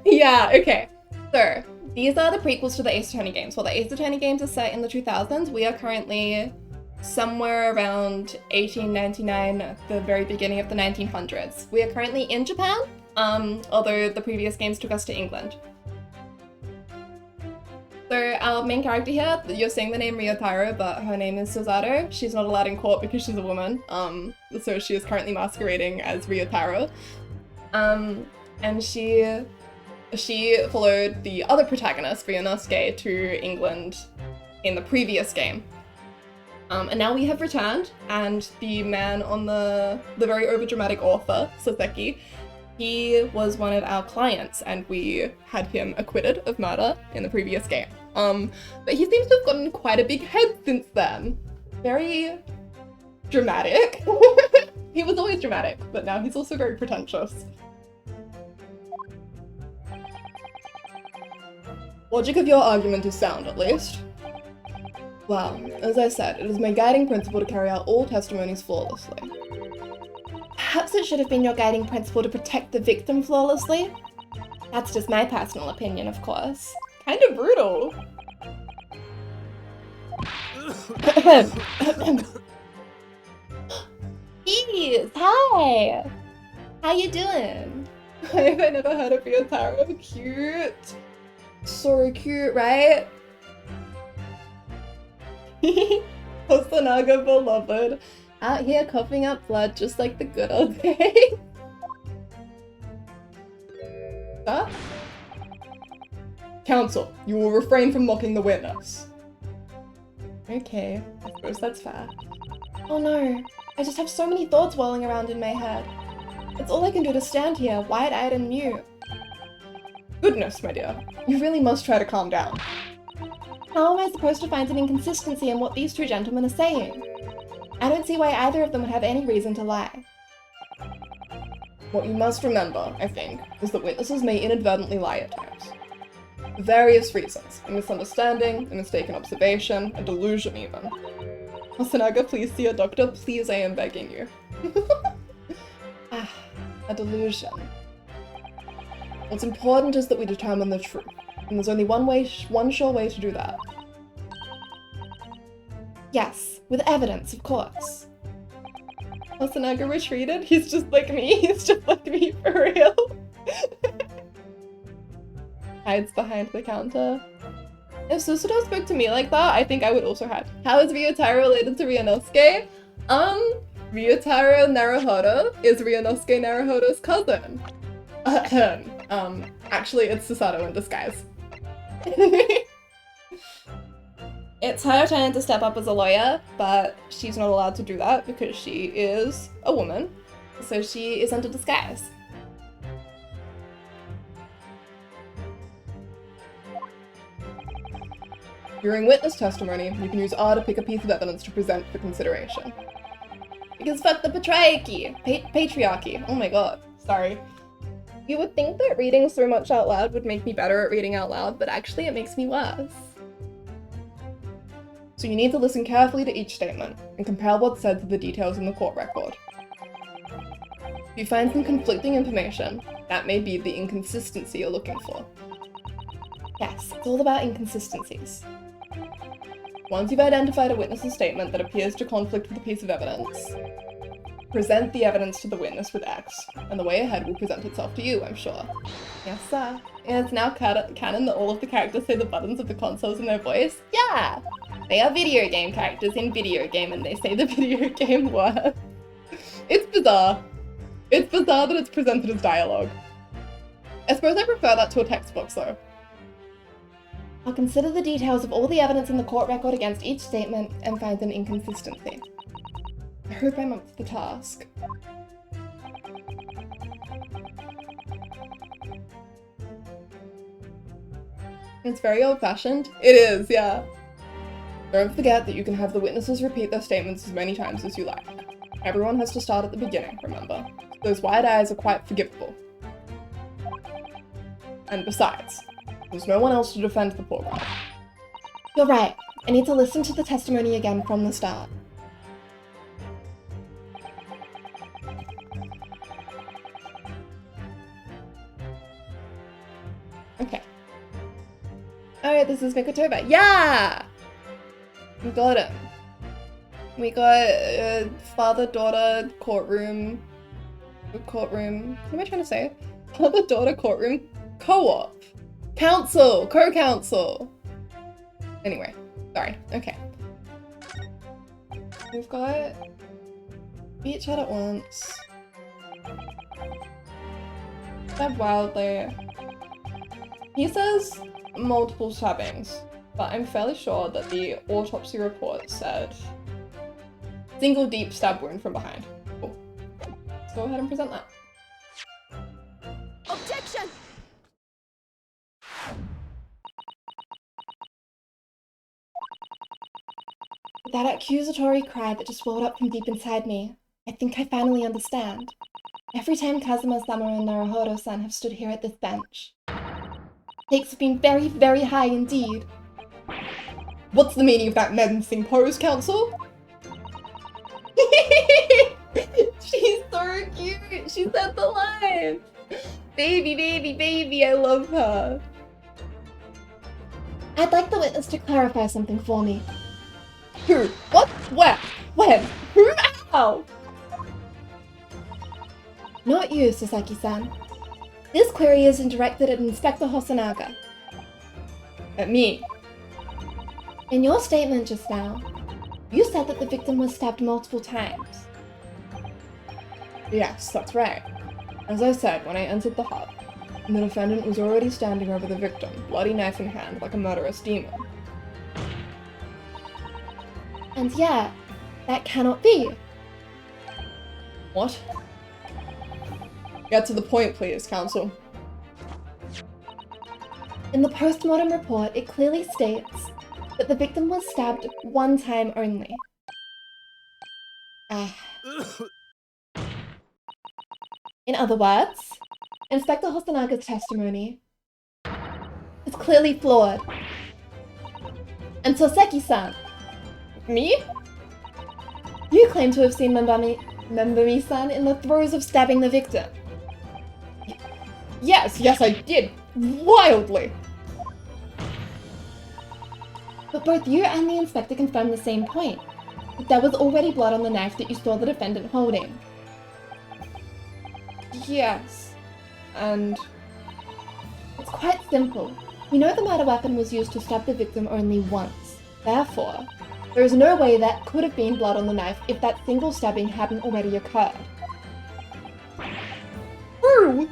Yeah, okay. So, these are the prequels to the Ace Attorney games. While the Ace Attorney games are set in the 2000s, we are currently somewhere around 1899, at the very beginning of the 1900s. We are currently in Japan, although the previous games took us to England. So our main character here, you're saying the name Ryuutaro, but her name is Suzato. She's not allowed in court because she's a woman, so she is currently masquerading as Ryuutaro. And she followed the other protagonist, Ryunosuke, to England in the previous game. And now we have returned, and the man on the very overdramatic author, Soseki, he was one of our clients, and we had him acquitted of murder in the previous game. But he seems to have gotten quite a big head since then. Very dramatic. He was always dramatic, but now he's also very pretentious. Logic of your argument is sound, at least. Well, as I said, it is my guiding principle to carry out all testimonies flawlessly. Perhaps it should have been your guiding principle to protect the victim flawlessly? That's just my personal opinion, of course. Kind of brutal. Peace, hi! How you doing? I've never heard of Ryuutaro. Cute. So cute, right? Hosonaga beloved. Out here coughing up blood just like the good old days. Huh? Counsel, you will refrain from mocking the witness. Okay, I suppose that's fair. Oh no, I just have so many thoughts whirling around in my head. It's all I can do to stand here, wide-eyed and mute. Goodness, my dear, you really must try to calm down. How am I supposed to find an inconsistency in what these two gentlemen are saying? I don't see why either of them would have any reason to lie. What you must remember, I think, is that witnesses may inadvertently lie at times. For various reasons. A misunderstanding, a mistaken observation, a delusion even. Hosonaga, please see a doctor. Please, I am begging you. A delusion. What's important is that we determine the truth. And there's only one sure way to do that. Yes, with evidence, of course. Hosonaga retreated? He's just like me. He's just like me for real. Hides behind the counter. If Susudo spoke to me like that, I think I would also hide. How is Ryuutaro related to Ryunosuke? Ryuutaro Naruhodo is Ryunosuke Naruhodo's cousin. Actually, it's Susato in disguise. It's her turn to step up as a lawyer, but she's not allowed to do that because she is a woman, so she is under disguise. During witness testimony, you can use R to pick a piece of evidence to present for consideration. Because fuck the patriarchy. Oh my god. Sorry. You would think that reading so much out loud would make me better at reading out loud, but actually it makes me worse. So you need to listen carefully to each statement and compare what's said to the details in the court record. If you find some conflicting information, that may be the inconsistency you're looking for. Yes, it's all about inconsistencies. Once you've identified a witness's statement that appears to conflict with a piece of evidence, present the evidence to the witness with X, and the way ahead will present itself to you, I'm sure. Yes, sir. And it's now canon that all of the characters say the buttons of the consoles in their voice? Yeah! They are video game characters in video game, and they say the video game words. It's bizarre. It's bizarre that it's presented as dialogue. I suppose I prefer that to a textbook, though. I'll consider the details of all the evidence in the court record against each statement and find an inconsistency. I hope I'm up to the task. It's very old-fashioned. It is, yeah. Don't forget that you can have the witnesses repeat their statements as many times as you like. Everyone has to start at the beginning, remember? Those wide eyes are quite forgivable. And besides, there's no one else to defend the poor guy. You're right. I need to listen to the testimony again from the start. Okay. Alright, this is Mikotoba. Yeah! We got him. We got father-daughter courtroom. What am I trying to say? Father-daughter courtroom co-op. Counsel! Co-counsel! Anyway, sorry. Okay. We've got beat chat at once. Stab wildly. He says multiple stabbings, but I'm fairly sure that the autopsy report said single deep stab wound from behind. Cool. Let's go ahead and present that. Objection! That accusatory cry that just welled up from deep inside me, I think I finally understand. Every time Kazuma-sama and Naruhodo-san have stood here at this bench, stakes have been very, very high indeed. What's the meaning of that menacing pose, counsel? She's so cute! She said the line! Baby, baby, baby, I love her. I'd like the witness to clarify something for me. Who? What? Where? When? Who? How? Not you, Sasaki-san. This query is directed at Inspector Hosonaga. At me. In your statement just now, you said that the victim was stabbed multiple times. Yes, that's right. As I said when I entered the hut, the defendant was already standing over the victim, bloody knife in hand, like a murderous demon. And yet, that cannot be. What? Get to the point, please, counsel. In the post-mortem report, it clearly states that the victim was stabbed one time only. In other words, Inspector Hosanaga's testimony is clearly flawed. And Soseki-san, Me? you claim to have seen Membami-san in the throes of stabbing the victim. Yes, I did. Wildly. But both you and the inspector confirmed the same point. That there was already blood on the knife that you saw the defendant holding. Yes. And... It's quite simple. We know the murder weapon was used to stab the victim only once. Therefore, there is no way that could have been blood on the knife if that single stabbing hadn't already occurred. True!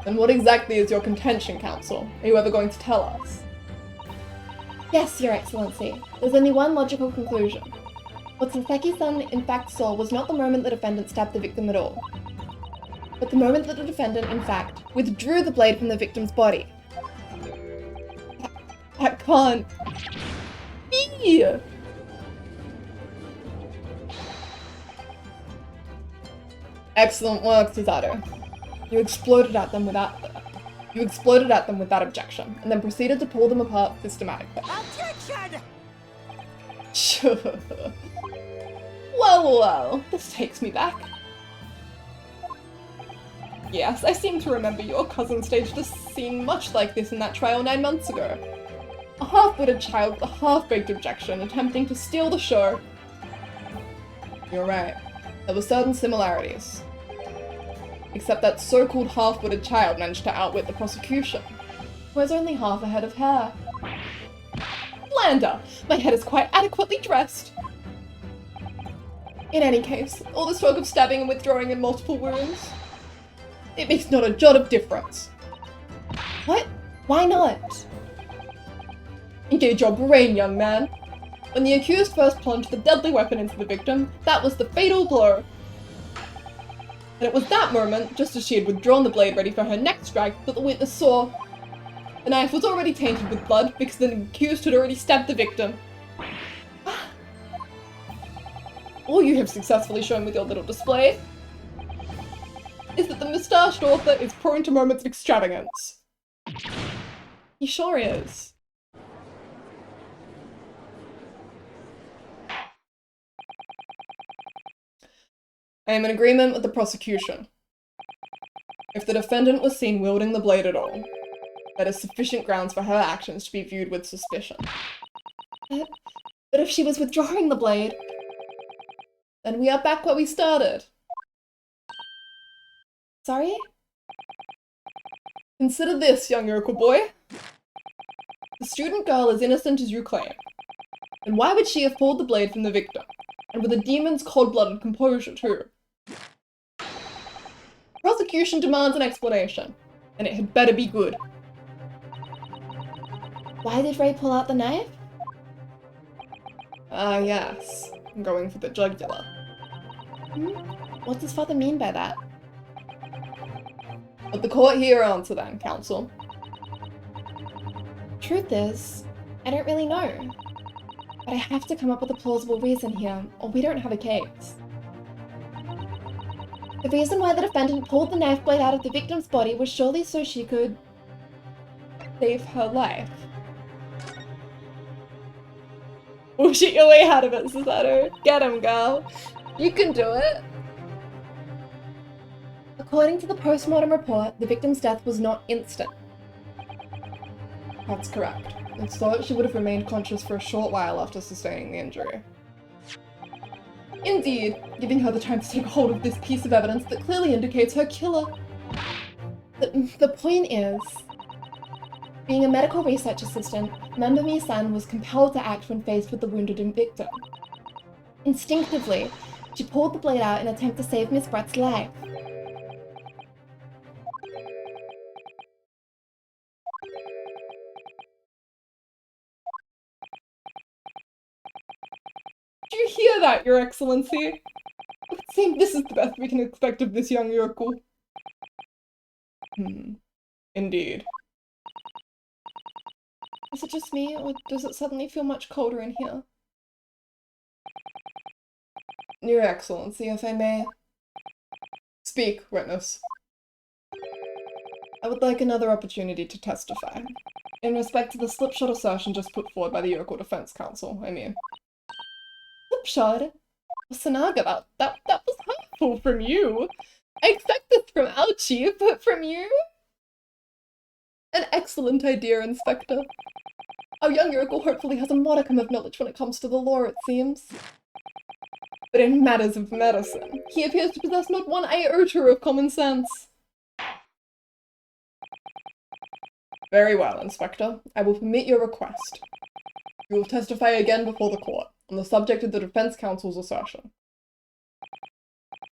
And what exactly is your contention, counsel? Are you ever going to tell us? Yes, Your Excellency. There's only one logical conclusion. What Saseki-san in fact saw was not the moment the defendant stabbed the victim at all, but the moment that the defendant, in fact, withdrew the blade from the victim's body. That can't be! Excellent work, Suzaru. You exploded at them without objection, and then proceeded to pull them apart systematically. Objection! Sure. Well, this takes me back. Yes, I seem to remember your cousin staged a scene much like this in that trial 9 months ago. A half-witted child with a half-baked objection attempting to steal the show. You're right. There were certain similarities. Except that so-called half-witted child managed to outwit the prosecution, who has only half a head of hair. Slander! My head is quite adequately dressed. In any case, all this talk of stabbing and withdrawing in multiple wounds, it makes not a jot of difference. What? Why not? Engage your brain, young man. When the accused first plunged the deadly weapon into the victim, that was the fatal blow. And it was that moment, just as she had withdrawn the blade ready for her next strike, that the witness saw. The knife was already tainted with blood because the accused had already stabbed the victim. All you have successfully shown with your little display is that the moustached author is prone to moments of extravagance. He sure is. I am in agreement with the prosecution. If the defendant was seen wielding the blade at all, that is sufficient grounds for her actions to be viewed with suspicion. But if she was withdrawing the blade, then we are back where we started. Sorry? Consider this, young yokel boy. The student girl is innocent as you claim. Then why would she have pulled the blade from the victim? And with a demon's cold-blooded composure, too. Prosecution demands an explanation, and it had better be good. Why did Ray pull out the knife? Yes. I'm going for the jugular. What does father mean by that? Let the court hear answer then, counsel. Truth is, I don't really know. But I have to come up with a plausible reason here, or we don't have a case. The reason why the defendant pulled the knife blade out of the victim's body was surely so she could Save her life. Bullshit your way out of it, Suzaru. Get him, girl. You can do it. According to the post-mortem report, the victim's death was not instant. That's correct. It's thought she would have remained conscious for a short while after sustaining the injury. Indeed, giving her the time to take hold of this piece of evidence that clearly indicates her killer. The point is, being a medical research assistant, Mamami-san was compelled to act when faced with the wounded victim. Instinctively, she pulled the blade out in an attempt to save Miss Brett's life. Do you hear that, Your Excellency? It would seem this is the best we can expect of this young yokel. Indeed. Is it just me, or does it suddenly feel much colder in here? Your Excellency, if I may. Speak, witness. I would like another opportunity to testify. In respect to the slipshod assertion just put forward by the yokel defense counsel, I mean. Slipshod? Sanaga, that was hurtful from you. I expect this from our chief, but from you? An excellent idea, Inspector. Our young yokel hopefully has a modicum of knowledge when it comes to the law, it seems. But in matters of medicine, he appears to possess not one iota of common sense. Very well, Inspector. I will permit your request. You will testify again before the court, on the subject of the defense counsel's assertion.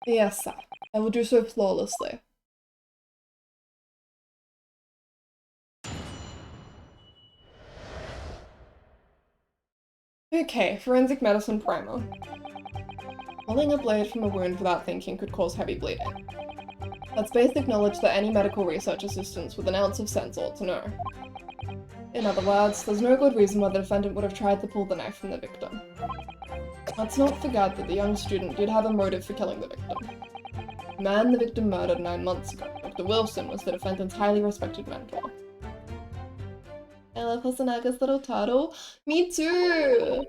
Yes, sir. I will do so flawlessly. Okay, forensic medicine primer. Pulling a blade from a wound without thinking could cause heavy bleeding. That's basic knowledge that any medical research assistants with an ounce of sense ought to know. In other words, there's no good reason why the defendant would have tried to pull the knife from the victim. Let's not forget that the young student did have a motive for killing the victim. The man the victim murdered 9 months ago, Dr. Wilson, was the defendant's highly respected mentor. I love Hosanaga's little turtle. Me too!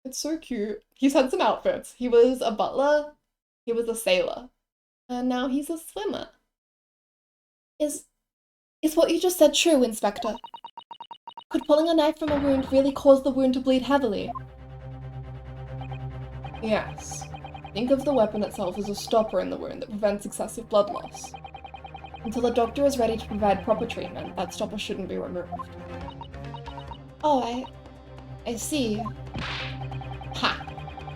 It's so cute. He's had some outfits. He was a butler, he was a sailor, and now he's a swimmer. Is what you just said true, Inspector? Could pulling a knife from a wound really cause the wound to bleed heavily? Yes. Think of the weapon itself as a stopper in the wound that prevents excessive blood loss. Until a doctor is ready to provide proper treatment, that stopper shouldn't be removed. Oh, I see. Ha!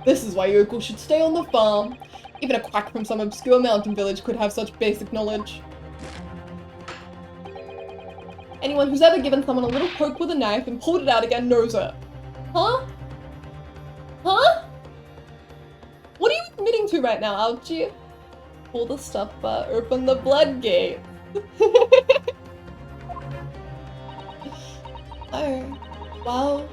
This is why Yoko should stay on the farm. Even a quack from some obscure mountain village could have such basic knowledge. Anyone who's ever given someone a little poke with a knife and pulled it out again knows it. Huh? Huh? What are you admitting to right now, Algie? Pull the stopper, open the blood gate. Oh, well,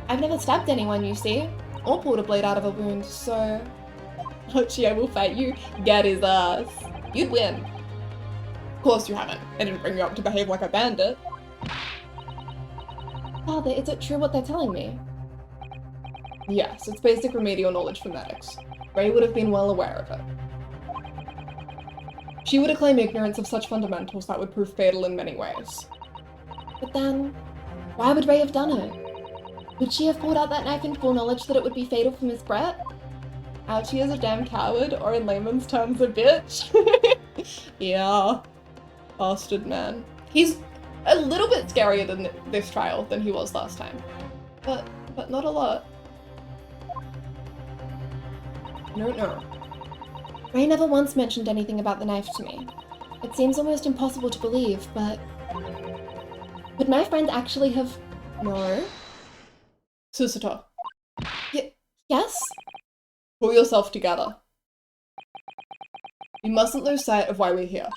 I've never stabbed anyone, you see, or pulled a blade out of a wound, so... Algie, I will fight you. Get his ass. You'd win. Of course you haven't. I didn't bring you up to behave like a bandit. Father, is it true what they're telling me? Yes, it's basic remedial knowledge for medics. Ray would have been well aware of it. She would claim ignorance of such fundamentals that would prove fatal in many ways. But then, why would Ray have done it? Would she have pulled out that knife in full knowledge that it would be fatal for Miss Brett? Ouchie is a damn coward, or in layman's terms, a bitch. Yeah. Bastard man. He's a little bit scarier than this trial than he was last time. But not a lot. No. Ray never once mentioned anything about the knife to me. It seems almost impossible to believe, but... Would my friend actually have... No? Susato. Yes? Pull yourself together. You mustn't lose sight of why we're here.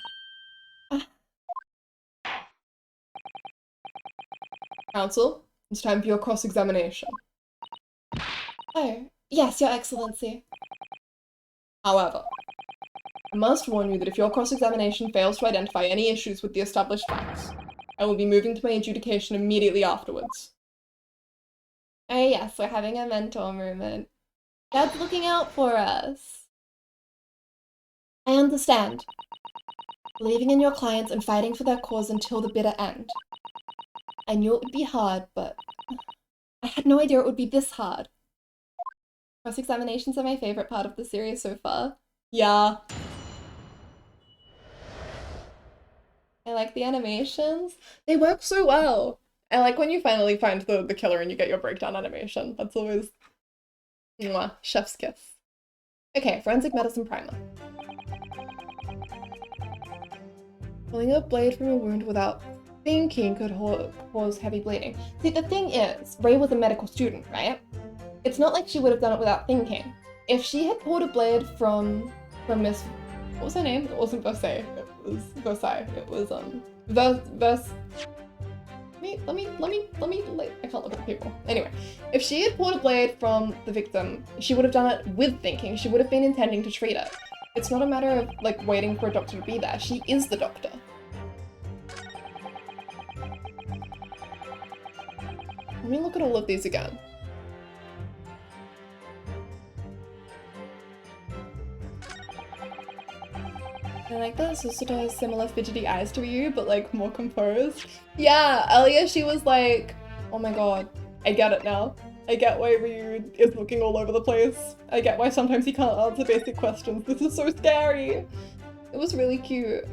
Counsel, it's time for your cross-examination. Oh, yes, Your Excellency. However, I must warn you that if your cross-examination fails to identify any issues with the established facts, I will be moving to my adjudication immediately afterwards. Oh yes, we're having a mentor moment. Dad's looking out for us. I understand. Believing in your clients and fighting for their cause until the bitter end. I knew it would be hard, but I had no idea it would be this hard. Cross-examinations are my favorite part of the series so far. Yeah. I like the animations. They work so well. I like when you finally find the killer and you get your breakdown animation. That's always... Mwah, chef's kiss. Okay, forensic medicine primer. Pulling a blade from a wound without thinking could cause heavy bleeding. See, the thing is, Ray was a medical student, right? It's not like she would have done it without thinking. If she had pulled a blade from Miss... What was her name? It wasn't Versailles. It was Versailles. It was, Let me, I can't look at the people. Anyway, if she had pulled a blade from the victim, she would have done it with thinking. She would have been intending to treat it. It's not a matter of, like, waiting for a doctor to be there. She is the doctor. Let me look at all of these again. I like that Susato has similar fidgety eyes to you, but like more composed. Yeah, earlier she was like, oh my god, I get it now. I get why Ryu is looking all over the place. I get why sometimes he can't answer basic questions. This is so scary. It was really cute.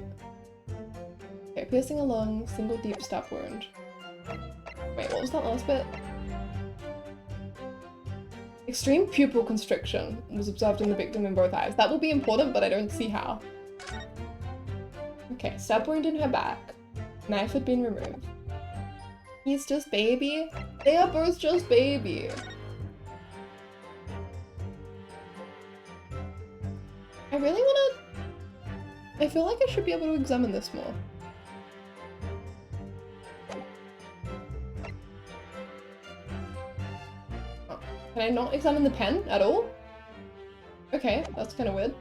Okay, piercing a lung, single deep stab wound. Wait, what was that last bit? Extreme pupil constriction was observed in the victim in both eyes. That will be important, but I don't see how. Okay, stab wound in her back. Knife had been removed. He's just baby? They are both just baby. I really wanna... I feel like I should be able to examine this more. Can I not examine the pen at all? Okay, that's kind of weird.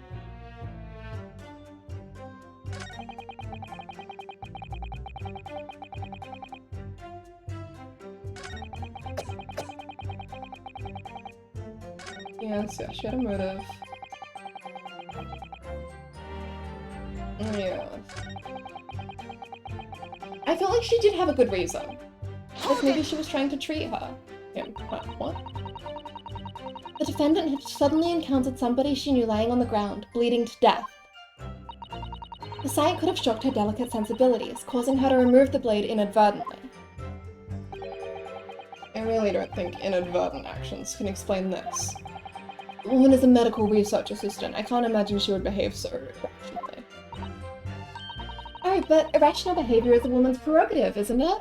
Yes, yeah, she had a motive. Yeah. I feel like she did have a good reason. Like maybe she was trying to treat her. Yeah, what? The defendant had suddenly encountered somebody she knew lying on the ground, bleeding to death. The sight could have shocked her delicate sensibilities, causing her to remove the blade inadvertently. I really don't think inadvertent actions can explain this. The woman is a medical research assistant. I can't imagine she would behave so irrationally. Oh, but irrational behavior is a woman's prerogative, isn't it?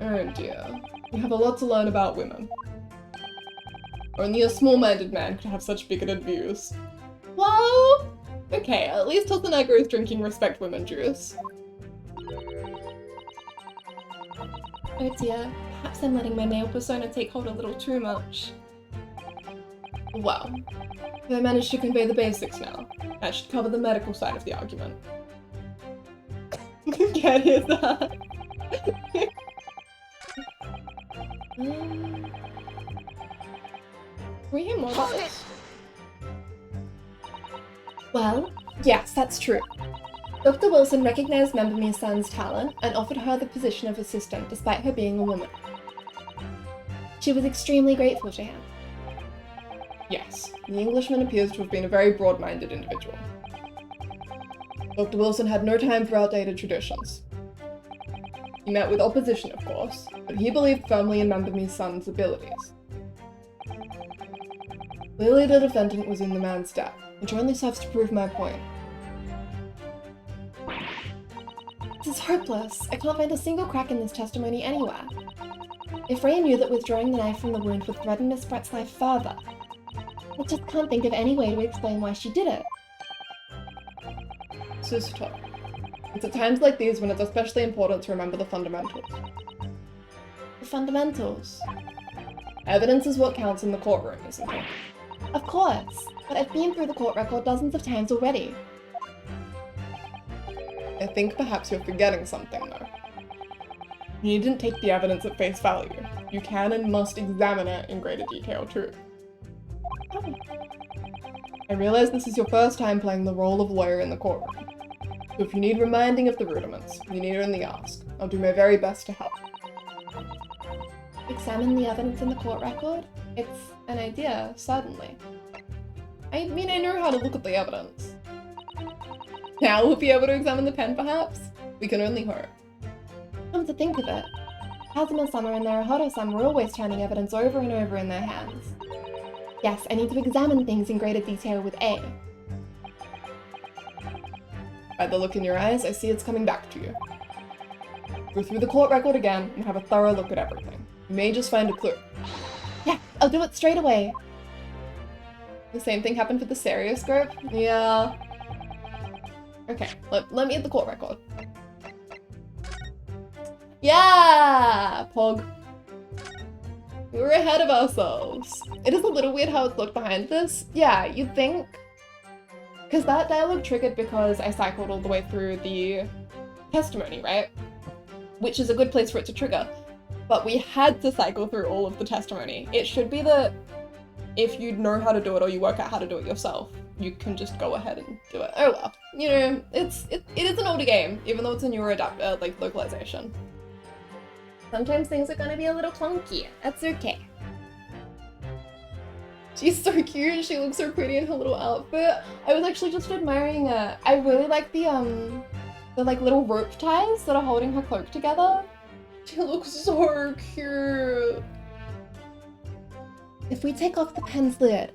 Oh dear. You have a lot to learn about women. Only a small-minded man could have such bigoted views. Well, okay, at least Tosanagor is drinking respect women juice. Oh dear, perhaps I'm letting my nail persona take hold a little too much. Well, I managed to convey the basics now. That should cover the medical side of the argument. Can't hear that. Can we hear more about this? Well, yes, that's true. Dr. Wilson recognized Member Misan's talent and offered her the position of assistant despite her being a woman. She was extremely grateful to him. Yes, the Englishman appears to have been a very broad-minded individual. Dr. Wilson had no time for outdated traditions. He met with opposition, of course, but he believed firmly in Member Misan's abilities. Clearly the defendant was in the man's debt, which only serves to prove my point. This is hopeless. I can't find a single crack in this testimony anywhere. If Ray knew that withdrawing the knife from the wound would threaten Miss Brett's life further, I just can't think of any way to explain why she did it. Sister, it's at times like these when it's especially important to remember the fundamentals. The fundamentals? Evidence is what counts in the courtroom, isn't it? Of course, but I've been through the court record dozens of times already. I think perhaps you're forgetting something, though. You didn't take the evidence at face value. You can and must examine it in greater detail, too. Oh. I realize this is your first time playing the role of lawyer in the courtroom. So if you need reminding of the rudiments, you need only ask. I'll do my very best to help. Examine the evidence in the court record? It's an idea, certainly. I mean, I know how to look at the evidence. Now we'll be able to examine the pen, perhaps? We can only hope. Come to think of it, Kazuma-sama and Naruhodo-sama were always turning evidence over and over in their hands. Yes, I need to examine things in greater detail with A. By the look in your eyes, I see it's coming back to you. Go through the court record again and have a thorough look at everything. You may just find a clue. Yeah, I'll do it straight away. The same thing happened for the stereoscope? Yeah. Okay, let me at the court record. Yeah! Pog. We were ahead of ourselves. It is a little weird how it's looked behind this. Yeah, you'd think. Because that dialogue triggered because I cycled all the way through the testimony, right? Which is a good place for it to trigger. But we had to cycle through all of the testimony. It should be that if you know how to do it or you work out how to do it yourself, you can just go ahead and do it. Oh well. You know, it is an older game, even though it's a newer localization. Sometimes things are gonna be a little clunky. That's okay. She's so cute. She looks so pretty in her little outfit. I was actually just admiring it. I really like the little rope ties that are holding her cloak together. She looks so cute. If we take off the pen's lid.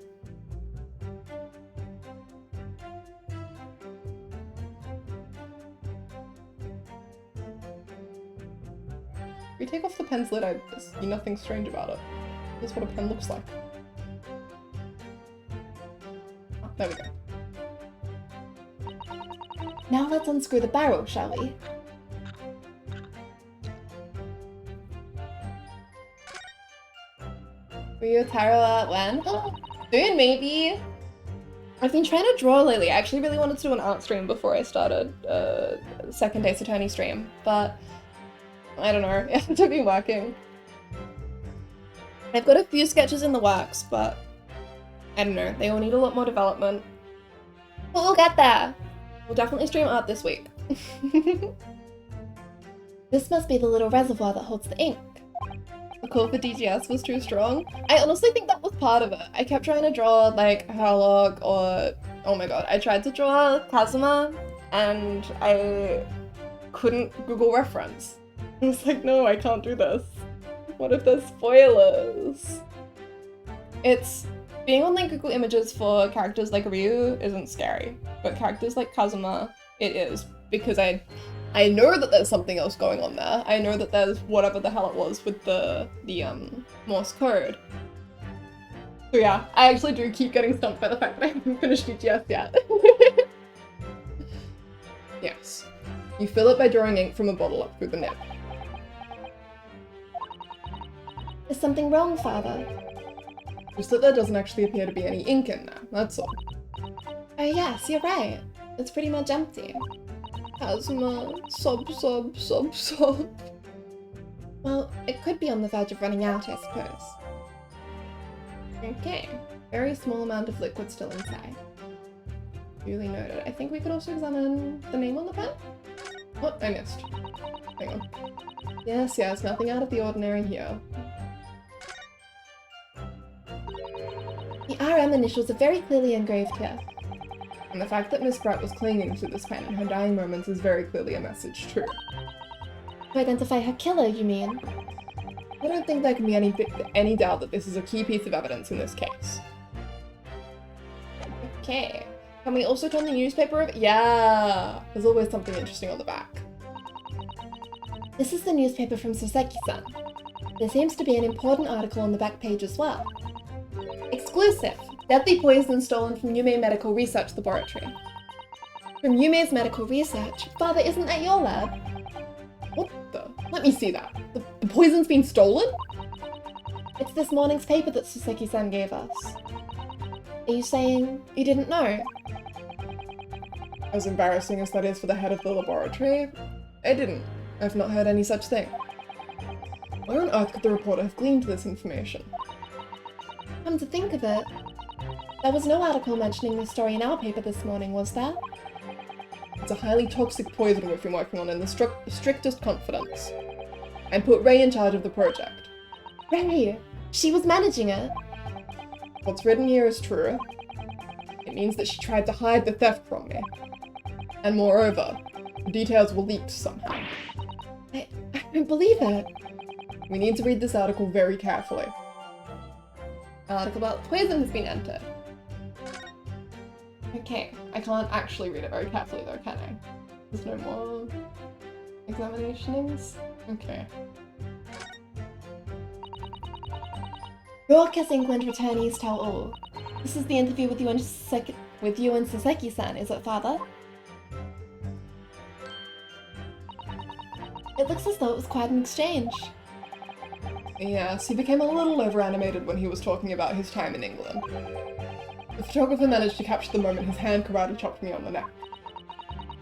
If we take off the pen's lid, I see nothing strange about it. That's what a pen looks like. Oh, there we go. Now let's unscrew the barrel, shall we? Ryuutaro when? Soon, maybe. I've been trying to draw lately. I actually really wanted to do an art stream before I started second Ace Attorney stream, but I don't know. It hasn't been working. I've got a few sketches in the works, but I don't know. They all need a lot more development. But we'll get there. We'll definitely stream art this week. This must be the little reservoir that holds the ink. The call for DGS was too strong. I honestly think that was part of it. I kept trying to draw like Harlock or, oh my god, I tried to draw Kazuma and I couldn't Google reference. I was like, no, I can't do this. What if there's spoilers? It's being on like Google Images for characters like Ryu isn't scary, but characters like Kazuma, it is, because I know that there's something else going on there. I know that there's whatever the hell it was with the Morse code. So yeah, I actually do keep getting stumped by the fact that I haven't finished DGS yet. Yes. You fill it by drawing ink from a bottle up through the nib. Is something wrong, Father? Just that there doesn't actually appear to be any ink in there, that's all. Oh yes, you're right. It's pretty much empty. Kazuma, sob. Well, it could be on the verge of running out, I suppose. Okay, very small amount of liquid still inside. Duly noted. I think we could also examine the name on the pen? Oh, I missed. Hang on. Yes, nothing out of the ordinary here. The RM initials are very clearly engraved here. And the fact that Miss Bright was clinging to this pen in her dying moments is very clearly a message too. To identify her killer, you mean? I don't think there can be any doubt that this is a key piece of evidence in this case. Okay. Can we also turn the newspaper over? Yeah! There's always something interesting on the back. This is the newspaper from Soseki-san. There seems to be an important article on the back page as well. Exclusive! Deadly poison stolen from Yume Medical Research Laboratory. From Yume's Medical Research? Father, isn't that your lab? What the? Let me see that. The poison's been stolen? It's this morning's paper that Soseki-san gave us. Are you saying you didn't know? As embarrassing as that is for the head of the laboratory, I didn't. I've not heard any such thing. Where on earth could the reporter have gleaned this information? Come to think of it, there was no article mentioning this story in our paper this morning, was there? It's a highly toxic poison we've been working on in the strictest confidence. And put Ray in charge of the project. Ray! She was managing it! What's written here is true. It means that she tried to hide the theft from me. And moreover, the details were leaked somehow. I don't believe it. We need to read this article very carefully. An article about poison has been entered. Okay, I can't actually read it very carefully though, can I? There's no more examinations? Okay. Raucous England returnees tell all. This is the interview with you and Soseki-san, is it, Father? It looks as though it was quite an exchange. Yes, he became a little over-animated when he was talking about his time in England. The photographer managed to capture the moment his hand karate chopped me on the neck.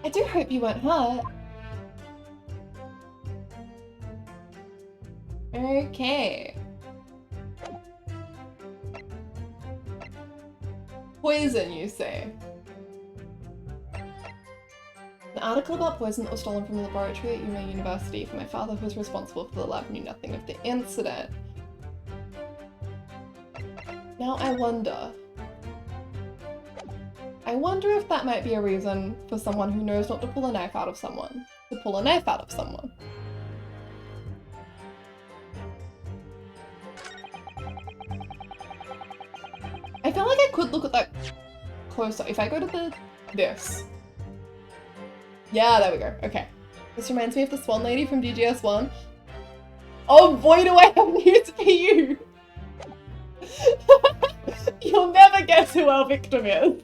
I do hope you weren't hurt. Okay. Poison, you say? An article about poison that was stolen from the laboratory at Yume University for my father, who was responsible for the lab, knew nothing of the incident. Now I wonder if that might be a reason for someone who knows not to pull a knife out of someone, to pull a knife out of someone. I feel like I could look at that closer. If I go to this. Yeah, there we go. Okay. This reminds me of the Swan Lady from DGS 1. Oh boy, do I have news for you! You'll never guess who our victim is.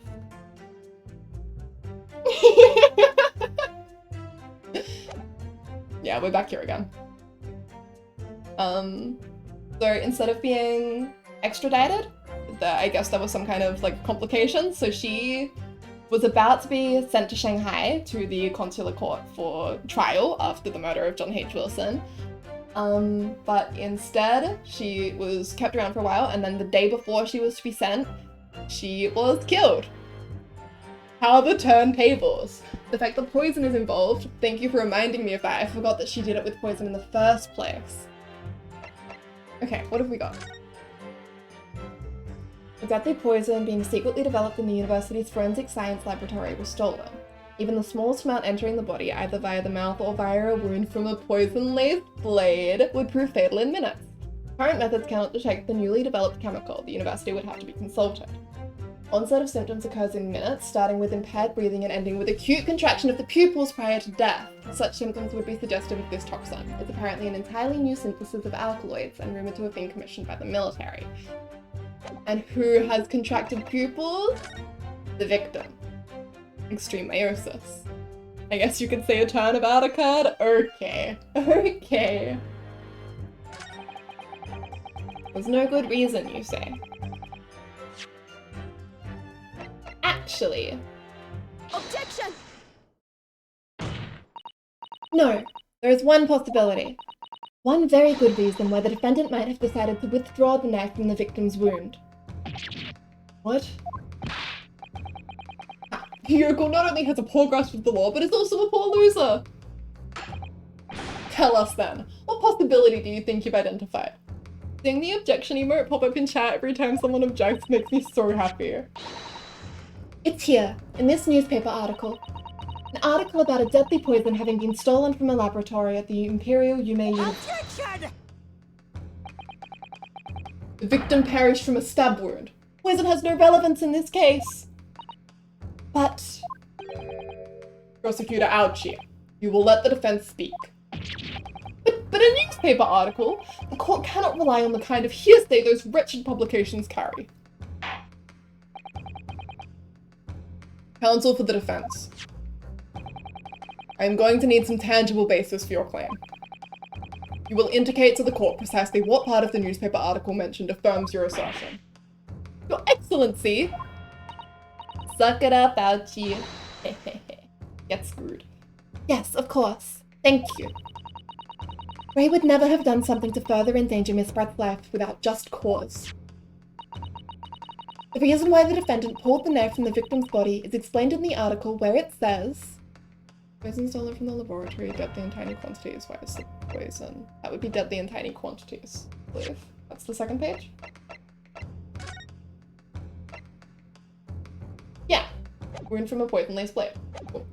Yeah, we're back here again. So instead of being extradited. I guess there was some kind of like complication, so she was about to be sent to Shanghai to the consular court for trial after the murder of John H. Wilson. But instead, she was kept around for a while, and then the day before she was to be sent, she was killed. How the turntables. The fact that poison is involved, thank you for reminding me of that. I forgot that she did it with poison in the first place. Okay, what have we got? The deadly poison being secretly developed in the university's forensic science laboratory was stolen. Even the smallest amount entering the body, either via the mouth or via a wound from a poison-laced blade, would prove fatal in minutes. Current methods cannot detect the newly developed chemical. The university would have to be consulted. Onset of symptoms occurs in minutes, starting with impaired breathing and ending with acute contraction of the pupils prior to death. Such symptoms would be suggestive of this toxin. It's apparently an entirely new synthesis of alkaloids and rumoured to have been commissioned by the military. And who has contracted pupils? The victim. Extreme meiosis. I guess you could say a turnabout occurred? Okay. Okay. There's no good reason, you say. Actually. Objection! No, there is one possibility. One very good reason why the defendant might have decided to withdraw the knife from the victim's wound. What? Hyoko not only has a poor grasp of the law, but is also a poor loser. Tell us then, what possibility do you think you've identified? Seeing the objection emote pop up in chat every time someone objects makes me so happy. It's here, in this newspaper article. An article about a deadly poison having been stolen from a laboratory at the Imperial Yume University. Objection! The victim perished from a stab wound. Poison has no relevance in this case. But... Prosecutor Ouchie, you will let the defense speak. But a newspaper article? The court cannot rely on the kind of hearsay those wretched publications carry. Counsel for the defense. I am going to need some tangible basis for your claim. You will indicate to the court precisely what part of the newspaper article mentioned affirms your assertion. Your Excellency! Suck it up, Ouchie. Get screwed. Yes, of course. Thank you. Ray would never have done something to further endanger Miss Brett's life without just cause. The reason why the defendant pulled the knife from the victim's body is explained in the article where it says, poison stolen from the laboratory, deadly in tiny quantities. Why is the poison? That would be deadly in tiny quantities, I believe. That's the second page? Yeah. Wound from a poison-laced blade. Cool.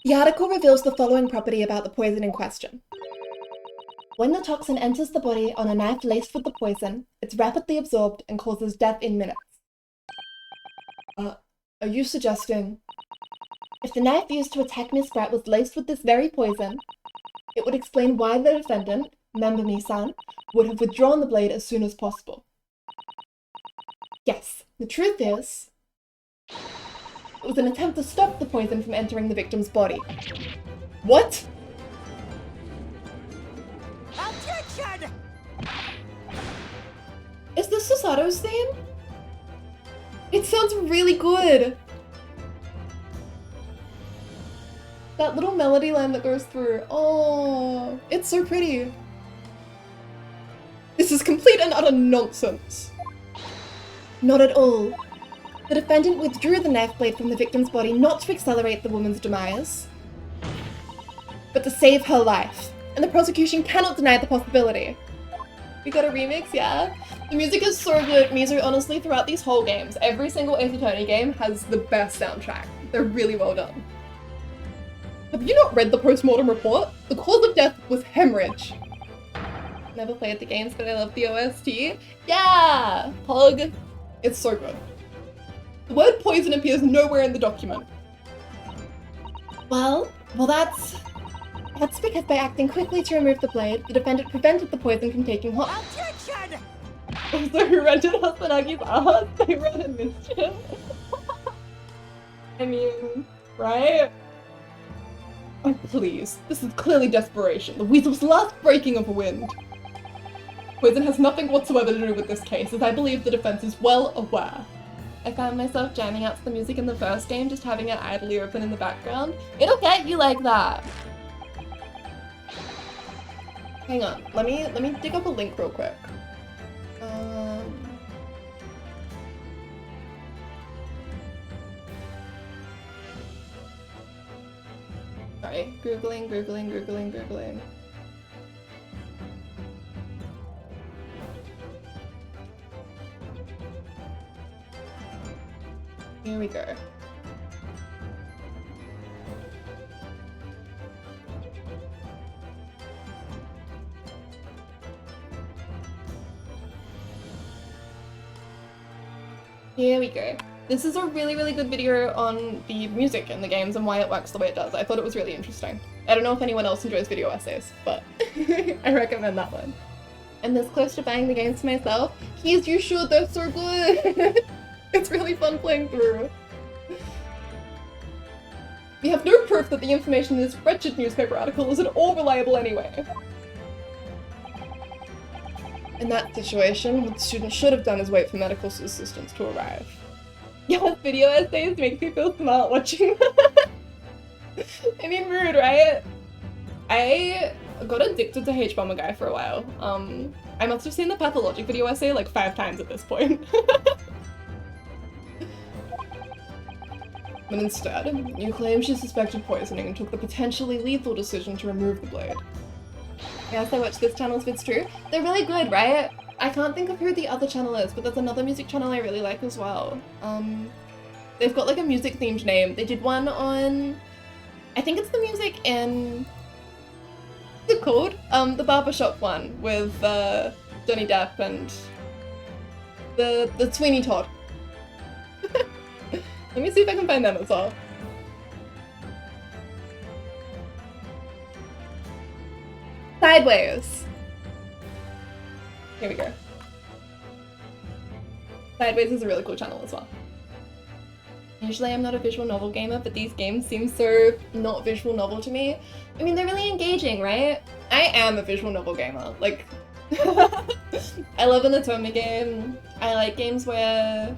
The article reveals the following property about the poison in question. When the toxin enters the body on a knife laced with the poison, it's rapidly absorbed and causes death in minutes. Are you suggesting... If the knife used to attack Miss Brett was laced with this very poison, it would explain why the defendant, Member-me-san, would have withdrawn the blade as soon as possible. Yes, the truth is... It was an attempt to stop the poison from entering the victim's body. What? Objection! Is this Susato's theme? It sounds really good! That little melody line that goes through. Oh, it's so pretty. This is complete and utter nonsense. Not at all. The defendant withdrew the knife blade from the victim's body not to accelerate the woman's demise, but to save her life. And the prosecution cannot deny the possibility. We got a remix, yeah? The music is so good. Mizu, honestly, throughout these whole games, every single Ace Attorney game has the best soundtrack. They're really well done. Have you not read the post-mortem report? The cause of death was hemorrhage. Never played the games, but I love the OST. Yeah! Pug. It's so good. The word poison appears nowhere in the document. Well, that's because by acting quickly to remove the blade, the defendant prevented the poison from taking hold. Objection! Also, who rented Hasanagi's ass? They read a mischief. I mean, right? Oh, please. This is clearly desperation. The weasel's last breaking of wind. Poison has nothing whatsoever to do with this case, as I believe the defense is well aware. I found myself jamming out to the music in the first game, just having it idly open in the background. It'll get you like that. Hang on, let me dig up a link real quick. Sorry, Googling. Here we go. Here we go. This is a really, really good video on the music in the games and why it works the way it does. I thought it was really interesting. I don't know if anyone else enjoys video essays, but I recommend that one. I'm this close to buying the games myself. Keys, you should, they're so good! It's really fun playing through. We have no proof that the information in this wretched newspaper article is at all reliable anyway. In that situation, what the student should have done is wait for medical assistance to arrive. Yeah, video essays makes me feel smart watching. I mean, rude, right? I got addicted to H-Bomber Guy for a while. I must have seen the Pathologic video essay like 5 times at this point. But instead, you claim she suspected poisoning and took the potentially lethal decision to remove the blade. Yes, I watched this channel's vids too. They're really good, right? I can't think of who the other channel is, but there's another music channel I really like as well. They've got like a music themed name. They did one on, I think it's the music in, what's it called? The barbershop one with Johnny Depp and the Sweeney Todd. Let me see if I can find them as well. Sideways. Here we go. Sideways is a really cool channel as well. Usually I'm not a visual novel gamer, but these games seem so not visual novel to me. I mean, they're really engaging, right? I am a visual novel gamer. Like, I love an Otome game. I like games where...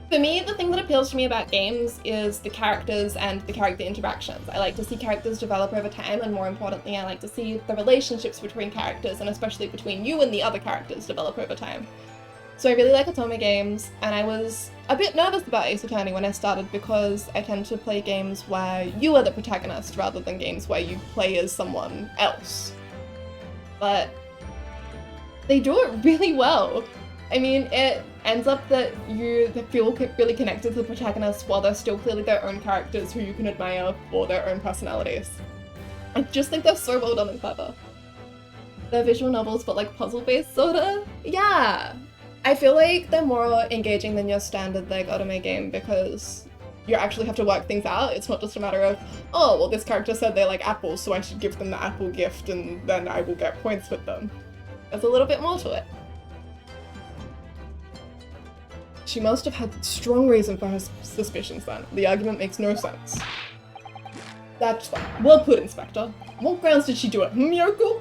For me, the thing that appeals to me about games is the characters and the character interactions. I like to see characters develop over time, and more importantly, I like to see the relationships between characters, and especially between you and the other characters, develop over time. So I really like Otome games, and I was a bit nervous about Ace Attorney when I started because I tend to play games where you are the protagonist rather than games where you play as someone else. But they do it really well. I mean, it ends up that you feel really connected to the protagonist while they're still clearly their own characters who you can admire for their own personalities. I just think they're so well done and clever. They're visual novels, but like puzzle-based sorta? Yeah! I feel like they're more engaging than your standard like Otome game because you actually have to work things out. It's not just a matter of, oh, well this character said they like apples, so I should give them the apple gift and then I will get points with them. There's a little bit more to it. She must have had strong reason for her suspicions then. The argument makes no sense. That's fine. Well put, Inspector. What grounds did she do it, Miyoko?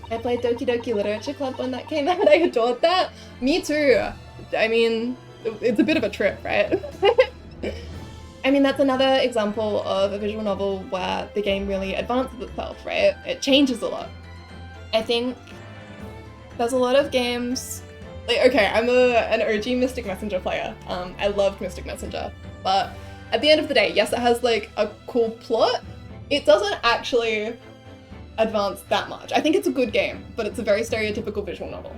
I played Doki Doki Literature Club when that came out. I adored that. Me too. I mean, it's a bit of a trip, right? I mean, that's another example of a visual novel where the game really advances itself, right? It changes a lot. I think there's a lot of games... Like, okay, I'm an OG Mystic Messenger player. I loved Mystic Messenger. But at the end of the day, yes, it has like a cool plot. It doesn't actually advance that much. I think it's a good game, but it's a very stereotypical visual novel.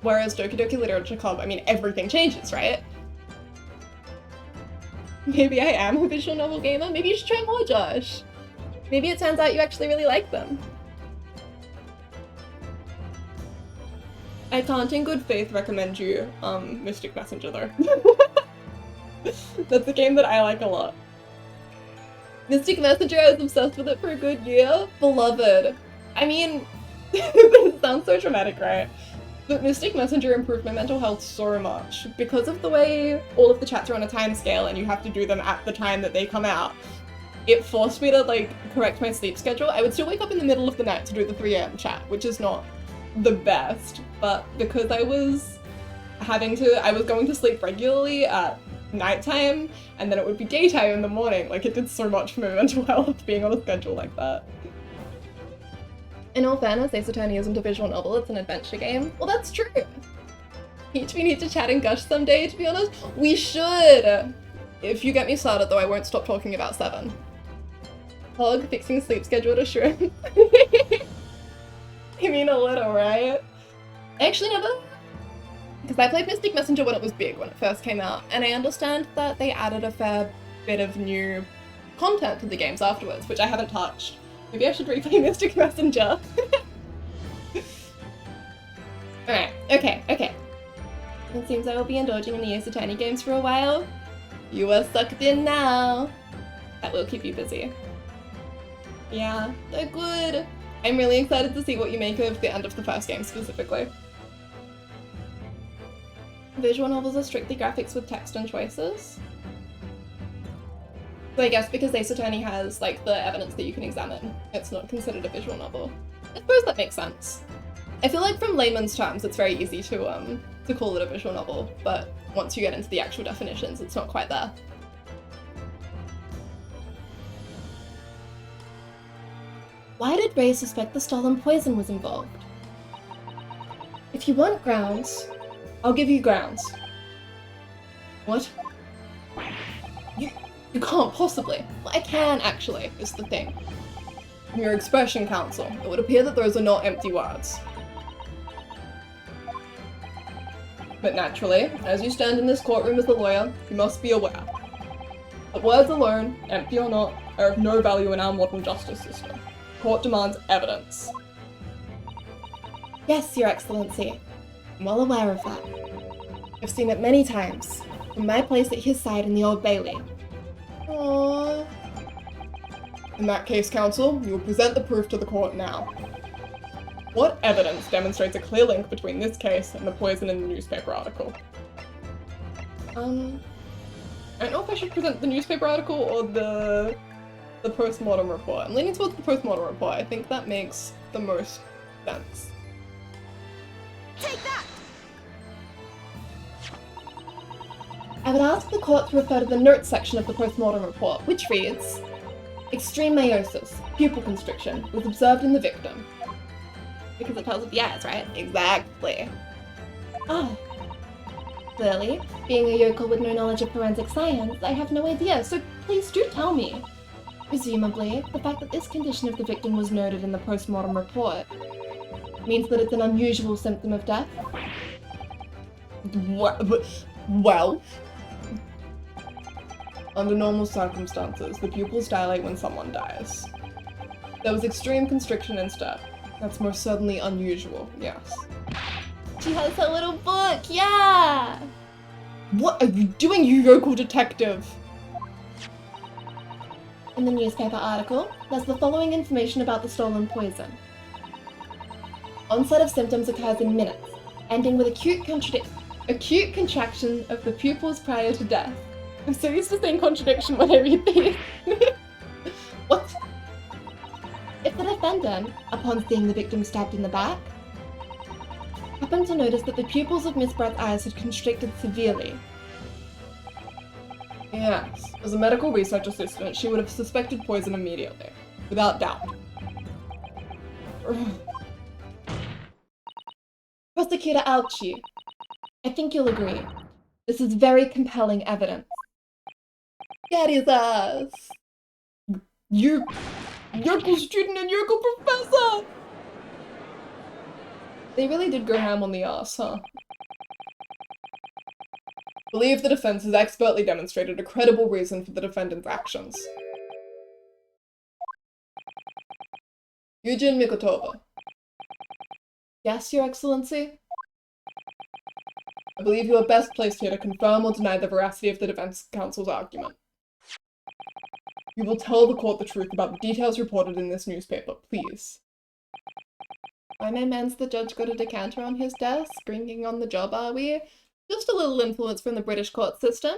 Whereas Doki Doki Literature Club, I mean, everything changes, right? Maybe I am a visual novel gamer. Maybe you should try more, Josh. Maybe it turns out you actually really like them. I can't in good faith recommend you Mystic Messenger though. That's a game that I like a lot. Mystic Messenger, I was obsessed with it for a good year. Beloved. I mean, this sounds so dramatic, right? But Mystic Messenger improved my mental health so much because of the way all of the chats are on a time scale and you have to do them at the time that they come out. it forced me to like correct my sleep schedule. I would still wake up in the middle of the night to do the 3 a.m. chat, which is not the best, but because I was going to sleep regularly at nighttime, and then it would be daytime in the morning, like it did so much for my mental health being on a schedule like that. In all fairness, Ace Attorney isn't a visual novel, it's an adventure game. Well, that's true. We need to chat and gush someday, to be honest. We should! If you get me started, though, I won't stop talking about 7. Hog fixing sleep schedule to shrimp. I mean a little, right? Actually, never. Because I played Mystic Messenger when it was big, when it first came out, and I understand that they added a fair bit of new content to the games afterwards, which I haven't touched. Maybe I should replay Mystic Messenger. Alright, okay. It seems I will be indulging in the Ace Attorney games for a while. You are sucked in now. That will keep you busy. Yeah, they're good. I'm really excited to see what you make of the end of the first game specifically. Visual novels are strictly graphics with text and choices. So I guess because Ace Attorney has like the evidence that you can examine, it's not considered a visual novel. I suppose that makes sense. I feel like from layman's terms it's very easy to call it a visual novel, but once you get into the actual definitions, it's not quite there. Why did Ray suspect the stolen poison was involved? If you want grounds, I'll give you grounds. What? You can't possibly. Well, I can actually, is the thing. From your expression, counsel, it would appear that those are not empty words. But naturally, as you stand in this courtroom as a lawyer, you must be aware that words alone, empty or not, are of no value in our modern justice system. Court demands evidence. Yes, Your Excellency. I'm well aware of that. I've seen it many times, from my place at his side in the Old Bailey. Aww. In that case, counsel, you will present the proof to the court now. What evidence demonstrates a clear link between this case and the poison in the newspaper article? I don't know if I should present the newspaper article or the post-mortem report. I'm leaning towards the post-mortem report. I think that makes the most sense. Take that! I would ask the court to refer to the notes section of the post-mortem report, which reads, extreme meiosis, pupil constriction, was observed in the victim. Because it tells with the eyes, right? Exactly. Ah. Clearly, being a yokel with no knowledge of forensic science, I have no idea, so please do tell me. Presumably, the fact that this condition of the victim was noted in the post-mortem report means that it's an unusual symptom of death? Well, under normal circumstances, the pupils dilate when someone dies. There was extreme constriction instead. That's most certainly unusual, yes. She has her little book, yeah! What are you doing, you yokel detective? In the newspaper article, there's the following information about the stolen poison. Onset of symptoms occurs in minutes, ending with acute contraction of the pupils prior to death. I'm so used to saying contradiction when I read these. What? If the defendant, upon seeing the victim stabbed in the back, happened to notice that the pupils of Miss Brett's eyes had constricted severely. Yes, as a medical research assistant, she would have suspected poison immediately, without doubt. Prosecutor Alchi, I think you'll agree. This is very compelling evidence. Get his ass! Yokel student and yokel professor! They really did go ham on the ass, huh? Believe the defense has expertly demonstrated a credible reason for the defendant's actions. Yujin Mikotova. Yes, Your Excellency? I believe you are best placed here to confirm or deny the veracity of the defense counsel's argument. You will tell the court the truth about the details reported in this newspaper, please. Why my man's the judge got a decanter on his desk? Drinking on the job, are we? Just a little influence from the British court system.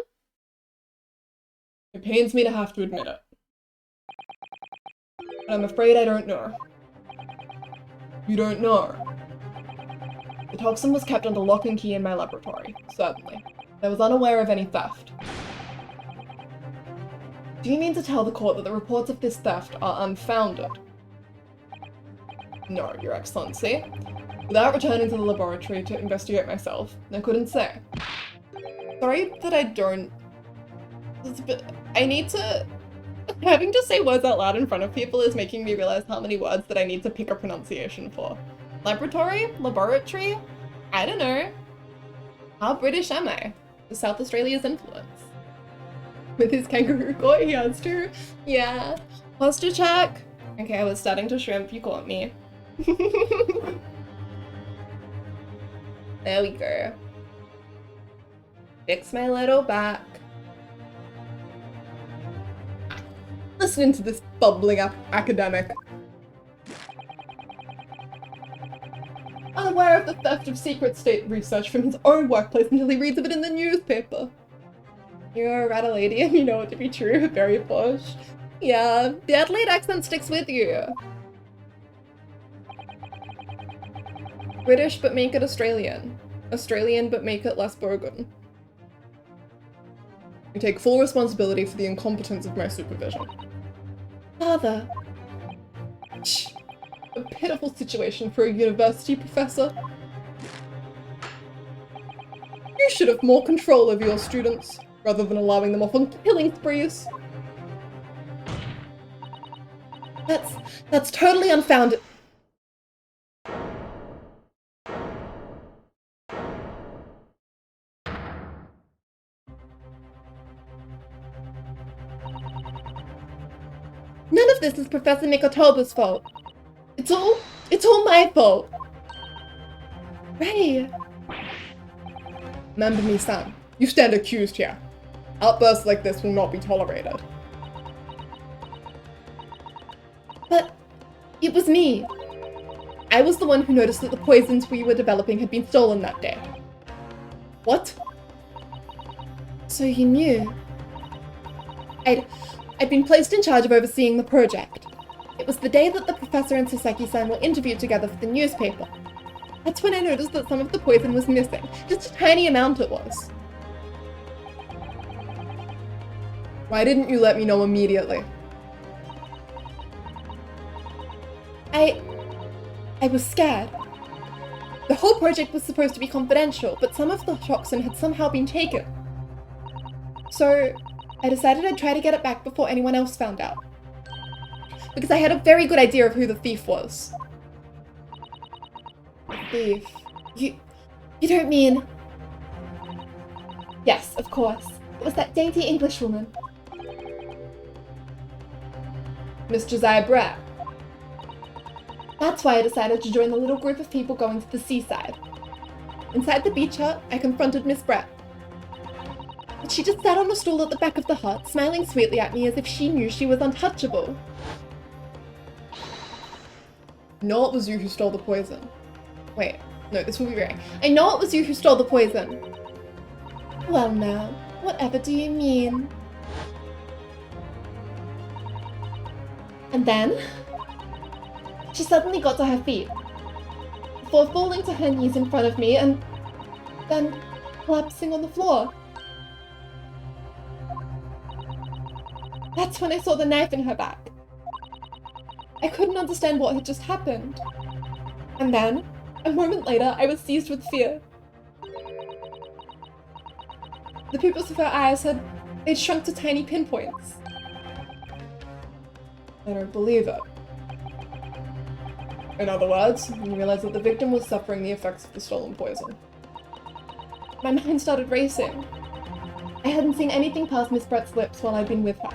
It pains me to have to admit it. But I'm afraid I don't know. You don't know? The toxin was kept under lock and key in my laboratory, certainly. I was unaware of any theft. Do you mean to tell the court that the reports of this theft are unfounded? No, Your Excellency. Without returning to the laboratory to investigate myself, I couldn't say. Sorry that I don't... I need to... Having to say words out loud in front of people is making me realize how many words that I need to pick a pronunciation for. Laboratory? Laboratory? I don't know. How British am I? To South Australia's influence. With his kangaroo court, he has to. Yeah. Posture check. Okay, I was starting to shrimp, you caught me. There we go. Fix my little back. Listening to this bubbling academic. Unaware of the theft of secret state research from his own workplace until he reads of it in the newspaper. You're a rattle lady and you know it to be true, very posh. Yeah, the Adelaide accent sticks with you. British but make it Australian. Australian but make it less bogan. I take full responsibility for the incompetence of my supervision. Father. Shh. A pitiful situation for a university professor. You should have more control over your students, rather than allowing them off on killing sprees. That's totally unfounded. None of this is Professor Mikotoba's fault. It's all my fault. Ray. Remember me, son. You stand accused here. Outbursts like this will not be tolerated. But it was me. I was the one who noticed that the poisons we were developing had been stolen that day. What? So you knew? I'd been placed in charge of overseeing the project. It was the day that the professor and Saseki-san were interviewed together for the newspaper. That's when I noticed that some of the poison was missing. Just a tiny amount it was. Why didn't you let me know immediately? I was scared. The whole project was supposed to be confidential, but some of the toxin had somehow been taken. So I decided I'd try to get it back before anyone else found out. Because I had a very good idea of who the thief was. Thief? You don't mean... Yes, of course. It was that dainty Englishwoman. Miss Josiah Brett. That's why I decided to join the little group of people going to the seaside. Inside the beach hut, I confronted Miss Brett. But she just sat on a stool at the back of the hut, smiling sweetly at me as if she knew she was untouchable. I know it was you who stole the poison. Wait, no, this will be right. I know it was you who stole the poison. Well now, whatever do you mean? And then, she suddenly got to her feet, before falling to her knees in front of me and then collapsing on the floor. That's when I saw the knife in her back. I couldn't understand what had just happened. And then, a moment later, I was seized with fear. The pupils of her eyes they'd shrunk to tiny pinpoints. I don't believe it. In other words, you realized that the victim was suffering the effects of the stolen poison. My mind started racing. I hadn't seen anything past Miss Brett's lips while I'd been with her,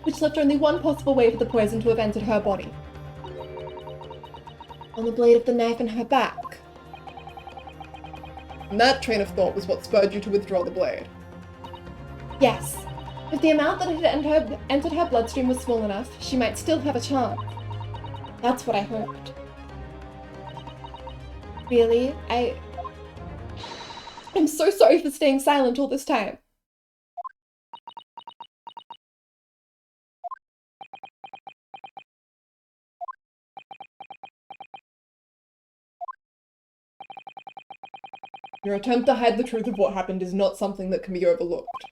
which left only one possible way for the poison to have entered her body. On the blade of the knife in her back. And that train of thought was what spurred you to withdraw the blade. Yes. If the amount that had entered her bloodstream was small enough, she might still have a chance. That's what I hoped. Really? I'm so sorry for staying silent all this time. Your attempt to hide the truth of what happened is not something that can be overlooked.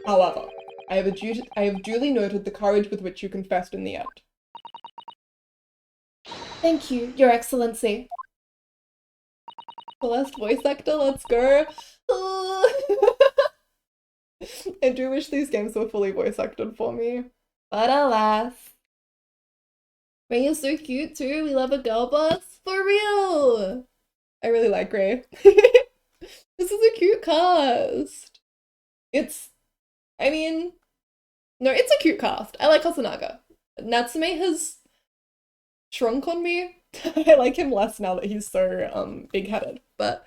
However, I have duly noted the courage with which you confessed in the end. Thank you, Your Excellency. The last voice actor, let's go! I do wish these games were fully voice acted for me. But alas. Ray is so cute too, we love a girl boss. For real! I really like Ray. This is a cute cast. It's a cute cast. I like Hasanaga. Natsume has shrunk on me. I like him less now that he's so big-headed, but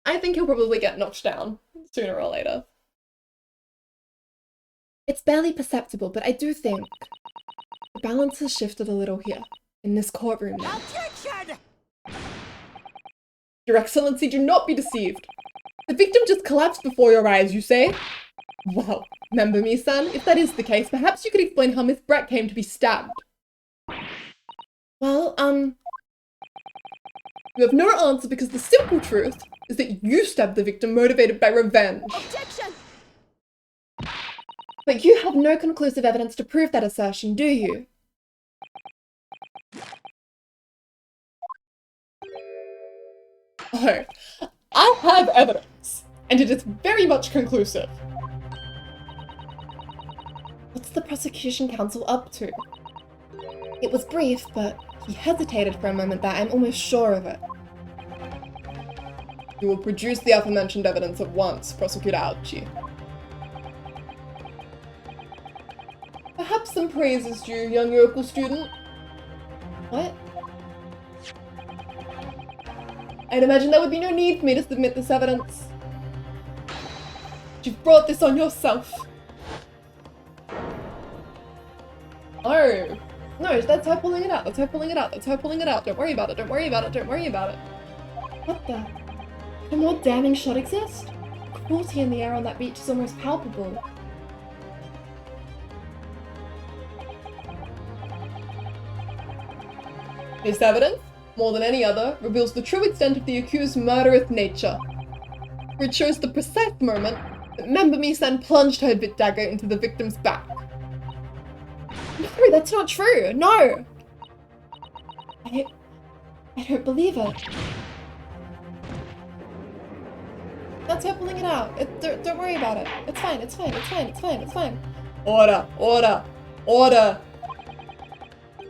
I think he'll probably get knocked down sooner or later. It's barely perceptible, but I do think the balance has shifted a little here, in this courtroom now. Objection! Your Excellency, do not be deceived. The victim just collapsed before your eyes, you say? Well, remember me, son? If that is the case, perhaps you could explain how Miss Brett came to be stabbed. Well, You have no answer because the simple truth is that you stabbed the victim motivated by revenge. Objection! but you have no conclusive evidence to prove that assertion, do you? Oh, I have evidence, and it is very much conclusive. What's the prosecution counsel up to? It was brief, but he hesitated for a moment there. I'm almost sure of it. You will produce the aforementioned evidence at once, Prosecutor Ouchi. Perhaps some praise is due, young yokel student. What? I'd imagine there would be no need for me to submit this evidence. You've brought this on yourself. Oh. No, that's her pulling it out. That's her pulling it out. That's her pulling it out. Don't worry about it. Don't worry about it. Don't worry about it. What the? A more damning shot exist? Cruelty in the air on that beach is almost palpable. This evidence, more than any other, reveals the true extent of the accused's murderous nature. For it shows the precise moment that Member-me-san plunged her dagger into the victim's back. No, that's not true. No! I don't believe it. That's her pulling it out. Don't worry about it. It's fine, it's fine, it's fine, it's fine, it's fine. Order, order, order!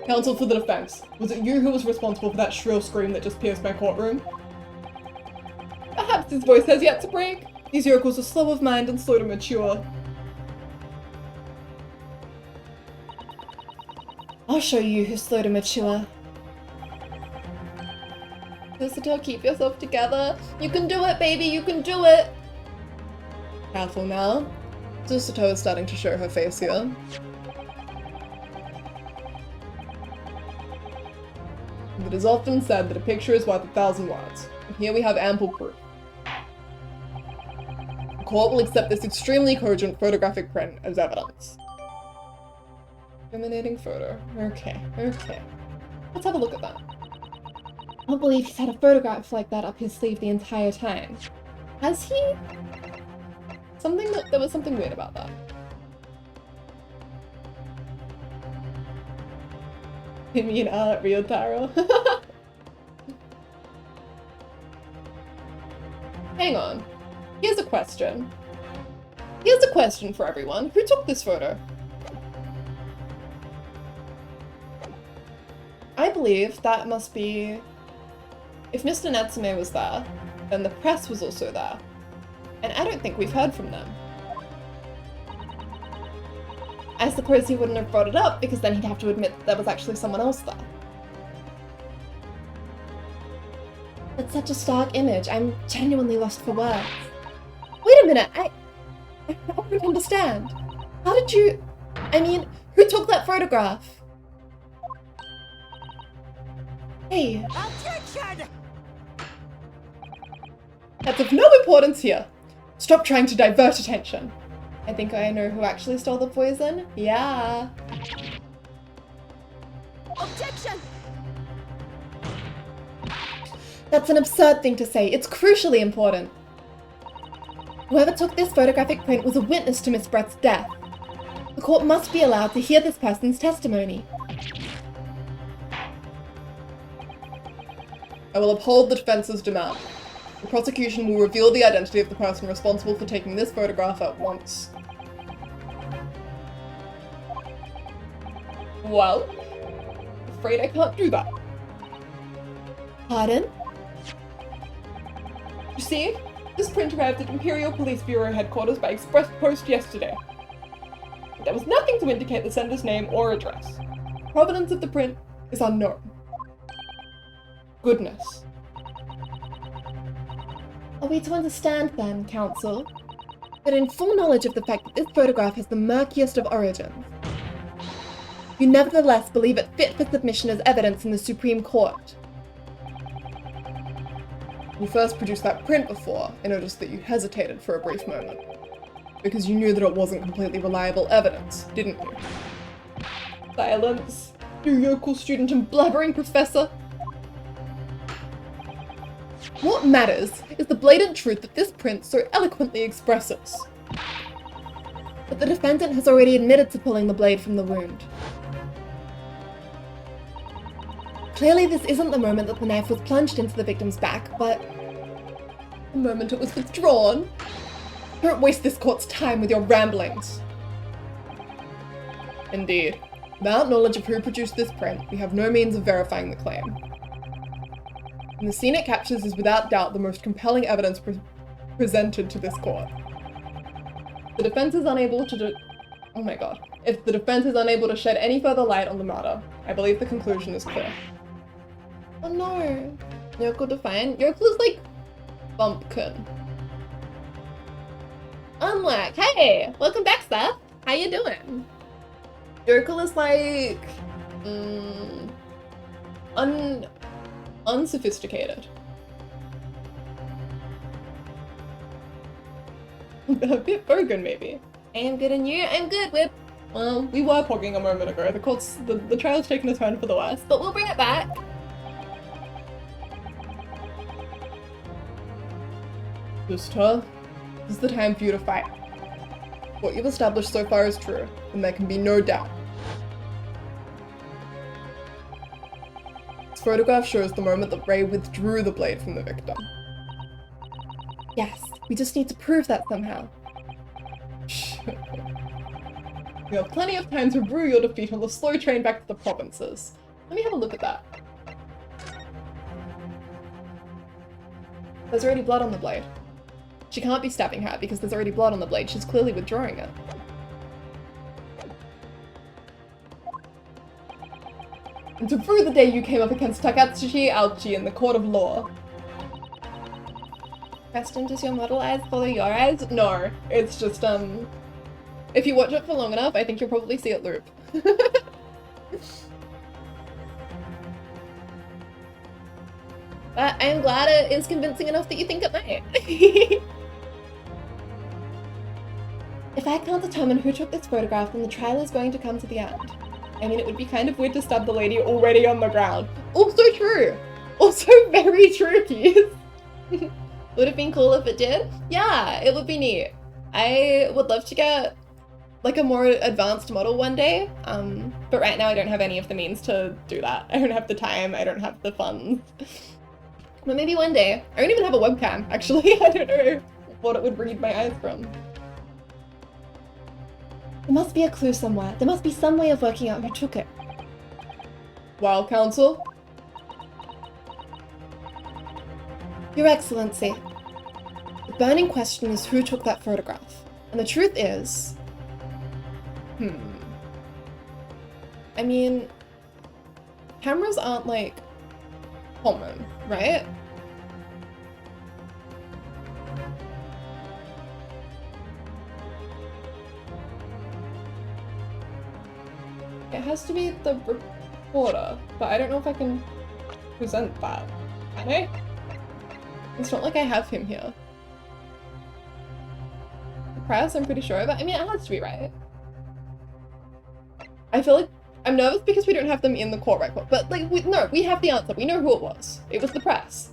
Counsel for the defense, was it you who was responsible for that shrill scream that just pierced my courtroom? Perhaps his voice has yet to break. These yokels are slow of mind and slow to mature. I'll show you who's slow to mature. Visitor, keep yourself together. You can do it, baby, you can do it! Careful now. Susato is starting to show her face here. It is often said that a picture is worth 1,000 words, and here we have ample proof. The court will accept this extremely cogent photographic print as evidence. Incriminating photo. Okay, okay. Let's have a look at that. I don't believe he's had a photograph like that up his sleeve the entire time. Has he? There was something weird about that. You mean ryuutaro? Hang on. Here's a question. Here's a question for everyone. Who took this photo? I believe that must be... If Mr. Natsume was there, then the press was also there. And I don't think we've heard from them. I suppose he wouldn't have brought it up because then he'd have to admit that there was actually someone else there. That's such a stark image. I'm genuinely lost for words. Wait a minute, I don't understand. How did you... I mean, who took that photograph? Hey. Objection! That's of no importance here. Stop trying to divert attention. I think I know who actually stole the poison. Yeah. Objection! That's an absurd thing to say. It's crucially important. Whoever took this photographic print was a witness to Miss Brett's death. The court must be allowed to hear this person's testimony. I will uphold the defense's demand. The prosecution will reveal the identity of the person responsible for taking this photograph at once. Well, afraid I can't do that. Pardon? You see, this print arrived at Imperial Police Bureau headquarters by express post yesterday. There was nothing to indicate the sender's name or address. The provenance of the print is unknown. Goodness. Are we to understand then, counsel, that in full knowledge of the fact that this photograph has the murkiest of origins, you nevertheless believe it fit for submission as evidence in the Supreme Court? You first produced that print before, I noticed that you hesitated for a brief moment. Because you knew that it wasn't completely reliable evidence, didn't you? Silence, you yokel student and blabbering professor! What matters is the blatant truth that this print so eloquently expresses. But the defendant has already admitted to pulling the blade from the wound. Clearly this isn't the moment that the knife was plunged into the victim's back, but the moment it was withdrawn. Don't waste this court's time with your ramblings. Indeed. Without knowledge of who produced this print, we have no means of verifying the claim. And the scene it captures is without doubt the most compelling evidence presented to this court. The defense is unable to oh my god. If the defense is unable to shed any further light on the matter, I believe the conclusion is clear. oh no. Yokel defiant? Yokel is like bumpkin. Unlike, hey, welcome back, Seth. How you doing? Yokel is like unsophisticated. A bit bogan, maybe. I am good and you? I'm good, Whip. Well, we were pogging a moment ago. The trial's taken a turn for the worse. But we'll bring it back. Sister, this is the time for you to fight. What you've established so far is true, and there can be no doubt. This photograph shows the moment that Ray withdrew the blade from the victim. Yes, we just need to prove that somehow. You have plenty of time to brew your defeat on the slow train back to the provinces. Let me have a look at that. There's already blood on the blade. She can't be stabbing her because there's already blood on the blade. She's clearly withdrawing it. And to prove the day you came up against Takatsuchi Aochi in the court of law. Preston, does your model eyes follow your eyes? No, it's just, if you watch it for long enough, I think you'll probably see it loop. But I'm glad it is convincing enough that you think it might. If I can't determine who took this photograph, then the trial is going to come to the end. I mean, it would be kind of weird to stab the lady already on the ground. Also true! Also very true, Keys! Would have been cool if it did? Yeah, it would be neat. I would love to get like a more advanced model one day, but right now I don't have any of the means to do that. I don't have the time, I don't have the funds. But maybe one day. I don't even have a webcam, actually. I don't know what it would read my eyes from. There must be a clue somewhere. There must be some way of working out who took it. Well, counsel? Your Excellency, the burning question is who took that photograph. And the truth is... I mean, cameras aren't like common, right? It has to be the reporter, but I don't know if I can present that. Can I? It's not like I have him here. The press, I'm pretty sure, but I mean, it has to be right. I feel like I'm nervous because we don't have them in the court record, but like, we have the answer. We know who it was. It was the press.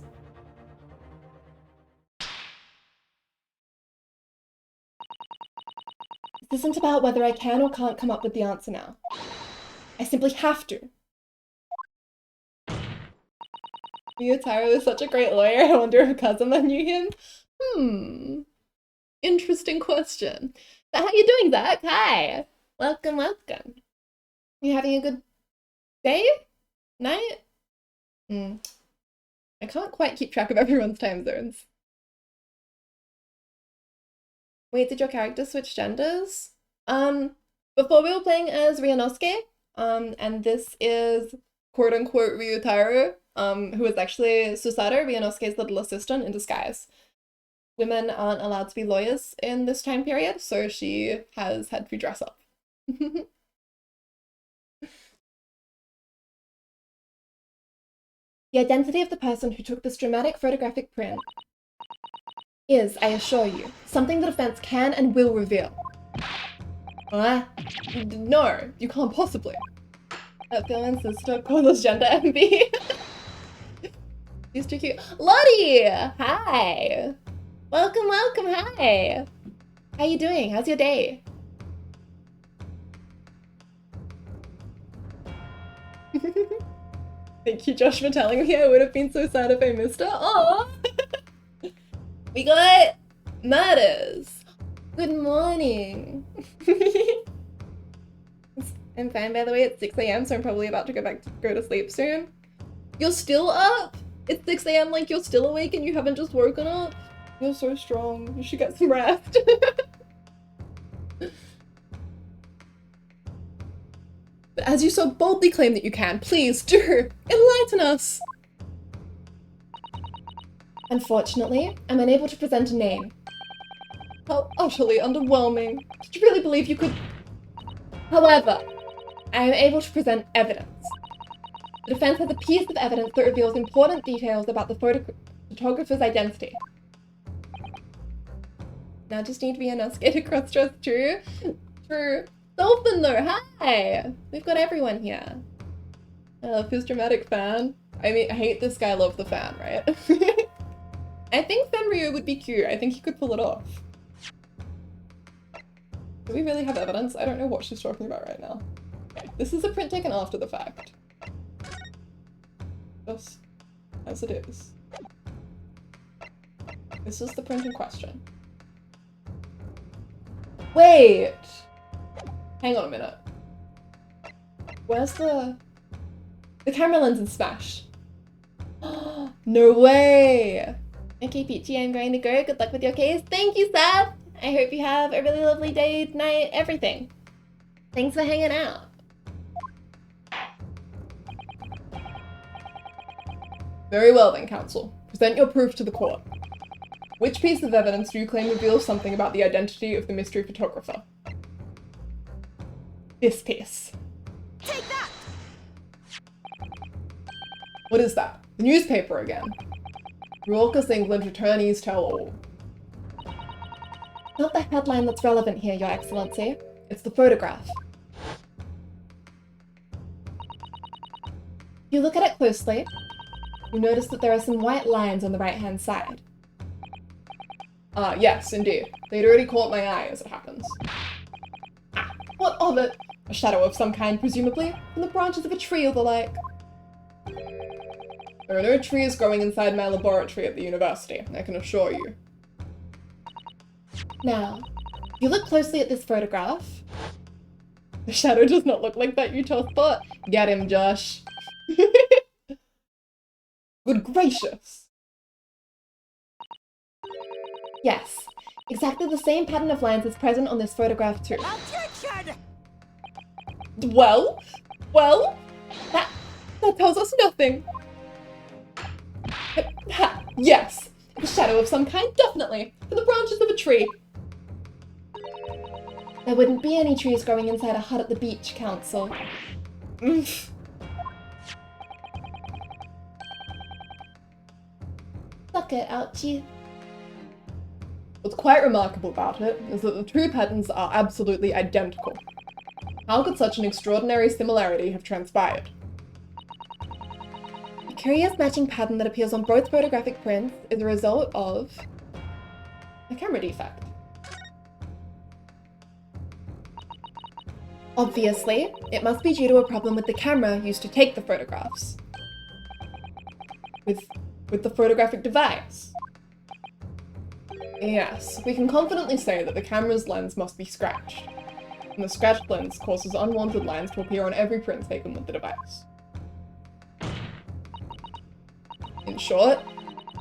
This isn't about whether I can or can't come up with the answer now. I simply have to. Ryuutaro is such a great lawyer. I wonder if Kazuma knew him. Interesting question. So how you doing, Zach? Hi. Welcome, welcome. You having a good day? Night? I can't quite keep track of everyone's time zones. Wait, did your character switch genders? Before we were playing as Ryunosuke, and this is quote-unquote Ryuutaro, who is actually Susato, Ryunosuke's little assistant in disguise. Women aren't allowed to be lawyers in this time period, so she has had to dress up. The identity of the person who took this dramatic photographic print is, I assure you, something the defense can and will reveal. No, you can't possibly. That feeling sister causes gender envy. She's too cute. Lottie! Hi! Welcome, welcome, hi! How you doing? How's your day? Thank you, Josh, for telling me. I would have been so sad if I missed her. Aww! We got murders. Good morning. I'm fine, by the way. It's 6 AM, so I'm probably about to go to sleep soon. You're still up? It's 6 AM, like you're still awake and you haven't just woken up? You're so strong. You should get some rest. But as you so boldly claim that you can, please do enlighten us. Unfortunately, I'm unable to present a name. How utterly underwhelming. Did you really believe you could? However, I am able to present evidence. The defense has a piece of evidence that reveals important details about the photographer's identity. Now just need to be Inosuke to cross-dress. True. True. Dolphin though, hi! We've got everyone here. I love his dramatic fan. I mean, I hate this guy, love the fan, right? I think Fenryu would be cute. I think he could pull it off. Do we really have evidence? I don't know what she's talking about right now. Okay, this is a print taken after the fact. Just as it is. This is the print in question. Wait! Hang on a minute. Where's the camera lens is smashed? No way! Okay, Peachy, I'm going to go. Good luck with your case. Thank you, Seth! I hope you have a really lovely day, night, everything. Thanks for hanging out. Very well then, counsel. Present your proof to the court. Which piece of evidence do you claim reveals something about the identity of the mystery photographer? This piece. Take that! What is that? The newspaper again. Raucous England attorneys tell all. Not the headline that's relevant here, Your Excellency. It's the photograph. If you look at it closely, you notice that there are some white lines on the right-hand side. Yes, indeed. They'd already caught my eye, as it happens. Ah, what of it? A shadow of some kind, presumably, from the branches of a tree or the like. There are no trees growing inside my laboratory at the university, I can assure you. Now, if you look closely at this photograph... The shadow does not look like that Utah spot. Get him, Josh. Good gracious. Yes, exactly the same pattern of lines is present on this photograph too. Objection! Well, that tells us nothing. Ha, yes, a shadow of some kind, definitely, from the branches of a tree. There wouldn't be any trees growing inside a hut at the beach, Council. Suck it, ouchie. What's quite remarkable about it is that the two patterns are absolutely identical. How could such an extraordinary similarity have transpired? The curious matching pattern that appears on both photographic prints is a result of a camera defect. Obviously, it must be due to a problem with the camera used to take the photographs. With the photographic device. Yes, we can confidently say that the camera's lens must be scratched. And the scratched lens causes unwanted lines to appear on every print taken with the device. In short,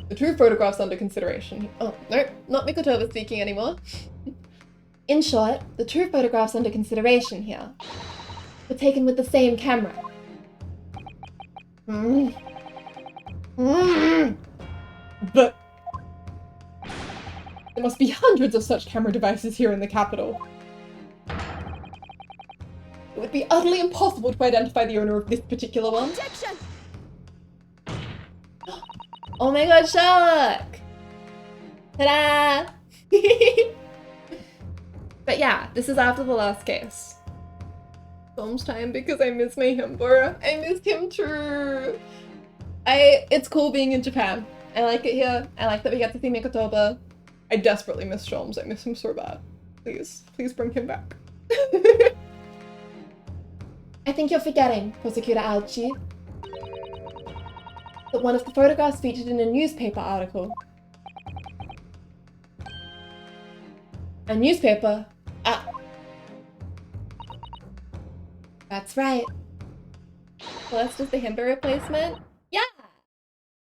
the two photographs under consideration— oh, no, not Mikotoba speaking anymore. In short, the two photographs under consideration here were taken with the same camera. But there must be hundreds of such camera devices here in the capital. It would be utterly impossible to identify the owner of this particular one. Objection! Oh my god, Sherlock! Ta-da! But yeah, this is after the last case. Film's time because I miss my Himbara. I miss him too. It's cool being in Japan. I like it here. I like that we get to see Mikotoba. I desperately miss Sholmes. I miss him so bad. Please, please bring him back. I think you're forgetting, Prosecutor Alchi, that one of the photographs featured in a newspaper article. A newspaper? Ah. That's right. Well, that's just a Himba replacement? Yeah!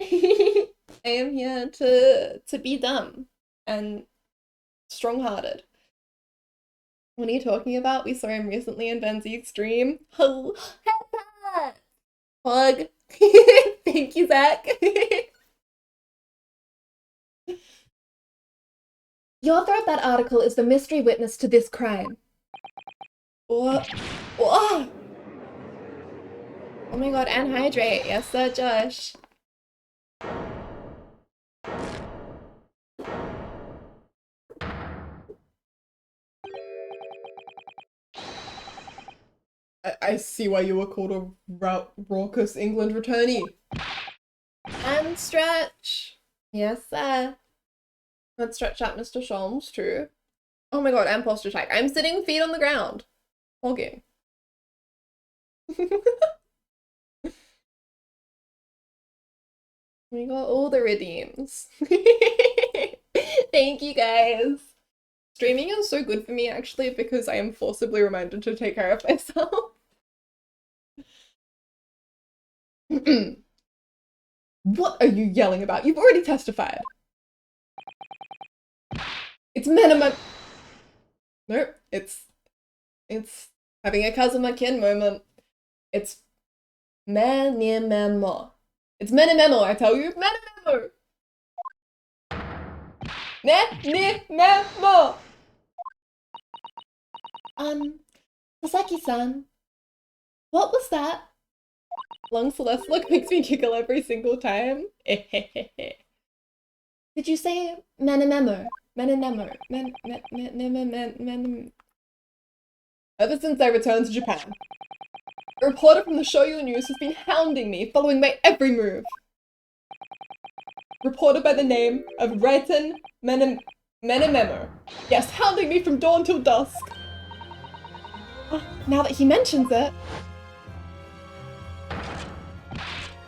I am here to be dumb and strong-hearted. What are you talking about? We saw him recently in Benzi's stream. Oh, Pug. Thank you, Zach. The author of that article is the mystery witness to this crime. What? Oh my god, and hydrate. Yes, sir, Josh. I see why you were called a raucous England returnee. And stretch. Yes, sir. Let's stretch out Mr. Sholmes too. Oh my god, and posture check. I'm sitting feet on the ground. Hogging. We got all the redeems. Thank you guys. Streaming is so good for me actually because I am forcibly reminded to take care of myself. What are you yelling about? You've already testified. It's minimum. Nope, it's having a Kazuma-kin moment. It's menimemo. It's menimemo, I tell you. Menimemo! Menimemo! Sasaki-san, what was that? Long Celeste look makes me giggle every single time. Did you say menimemo? Menimemo. Ever since I returned to Japan, a reporter from the Shoyu News has been hounding me, following my every move. Reporter by the name of Raiten Menimemo. Yes, hounding me from dawn till dusk. Now that he mentions it,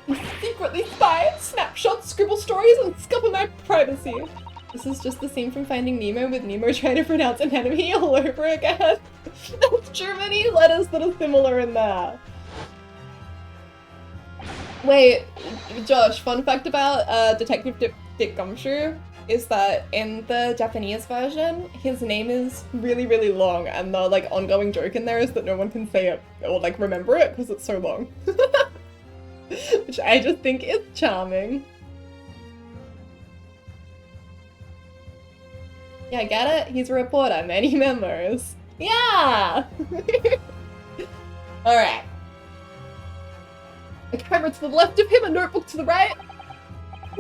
he secretly spies, snapshots, scribble stories, and scupper my privacy. This is just the scene from Finding Nemo with Nemo trying to pronounce an enemy all over again. There's too many letters that are similar in there. Wait, Josh, fun fact about Detective Dick Gumshoe is that in the Japanese version, his name is really, really long, and the like ongoing joke in there is that no one can say it or like remember it because it's so long. Which I just think is charming. Yeah, get it? He's a reporter, many members. Yeah! Alright. A camera to the left of him, a notebook to the right.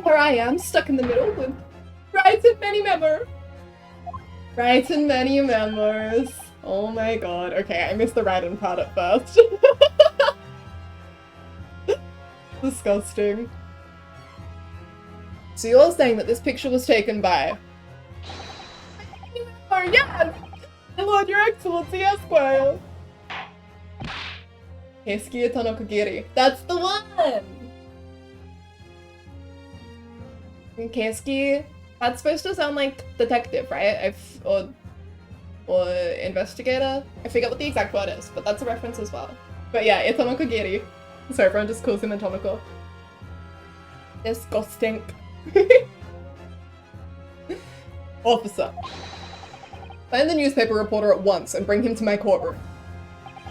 There I am, stuck in the middle with right and many members. Right and many members. Oh my god. Okay, I missed the right and part at first. Disgusting. So you're saying that this picture was taken by... Oh yes! My Lord, Your Excellency, Esquire! Keisuke Tanokagiri. That's the one! And Keisuke, that's supposed to sound like detective, right? Or investigator. I forget what the exact word is, but that's a reference as well. But yeah, Itanokagiri. So everyone just calls him Itonoko. Disgusting. Officer. Find the newspaper reporter at once and bring him to my courtroom.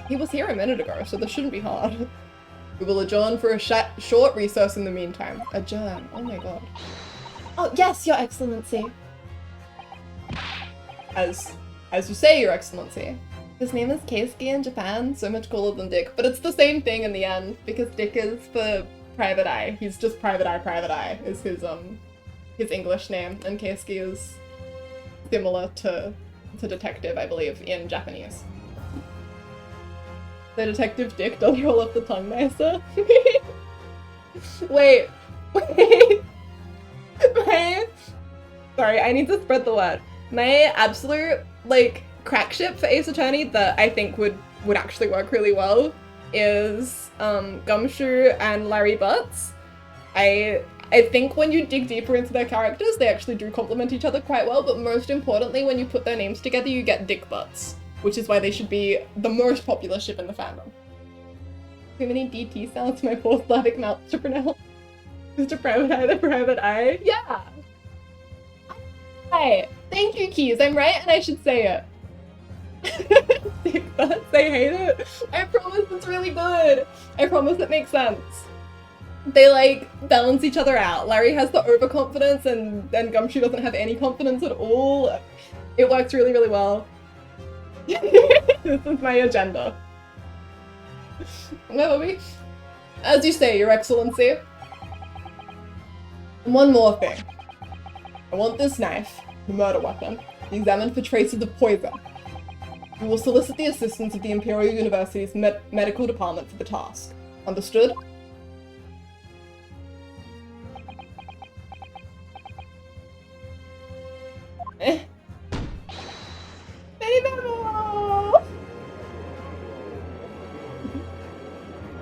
He was here a minute ago, so this shouldn't be hard. We will adjourn for a short recess in the meantime. Adjourn. Oh my god. Oh, yes, Your Excellency. As you say, Your Excellency. His name is Keisuke in Japan, so much cooler than Dick, but it's the same thing in the end, because Dick is for Private Eye. He's just Private Eye is his English name, and Keisuke is similar to detective, I believe, in Japanese. The detective Dick does roll off the tongue nicer. Wait. Sorry, I need to spread the word. My absolute, like, crack ship for Ace Attorney that I think would actually work really well is Gumshoe and Larry Butts. I think when you dig deeper into their characters, they actually do complement each other quite well, but most importantly, when you put their names together, you get Dick Butts, which is why they should be the most popular ship in the fandom. Too many DT sounds, my poor Slavic mouth to pronounce. Mr. Private Eye? Yeah! Hi! Thank you, Keys, I'm right and I should say it. Dick Butts, I hate it. I promise it's really good. I promise it makes sense. They, like, balance each other out. Larry has the overconfidence and Gumshoe doesn't have any confidence at all. It works really, really well. This is my agenda. Where were we? As you say, Your Excellency. And one more thing. I want this knife, the murder weapon, examined for traces of poison. We will solicit the assistance of the Imperial University's medical department for the task. Understood?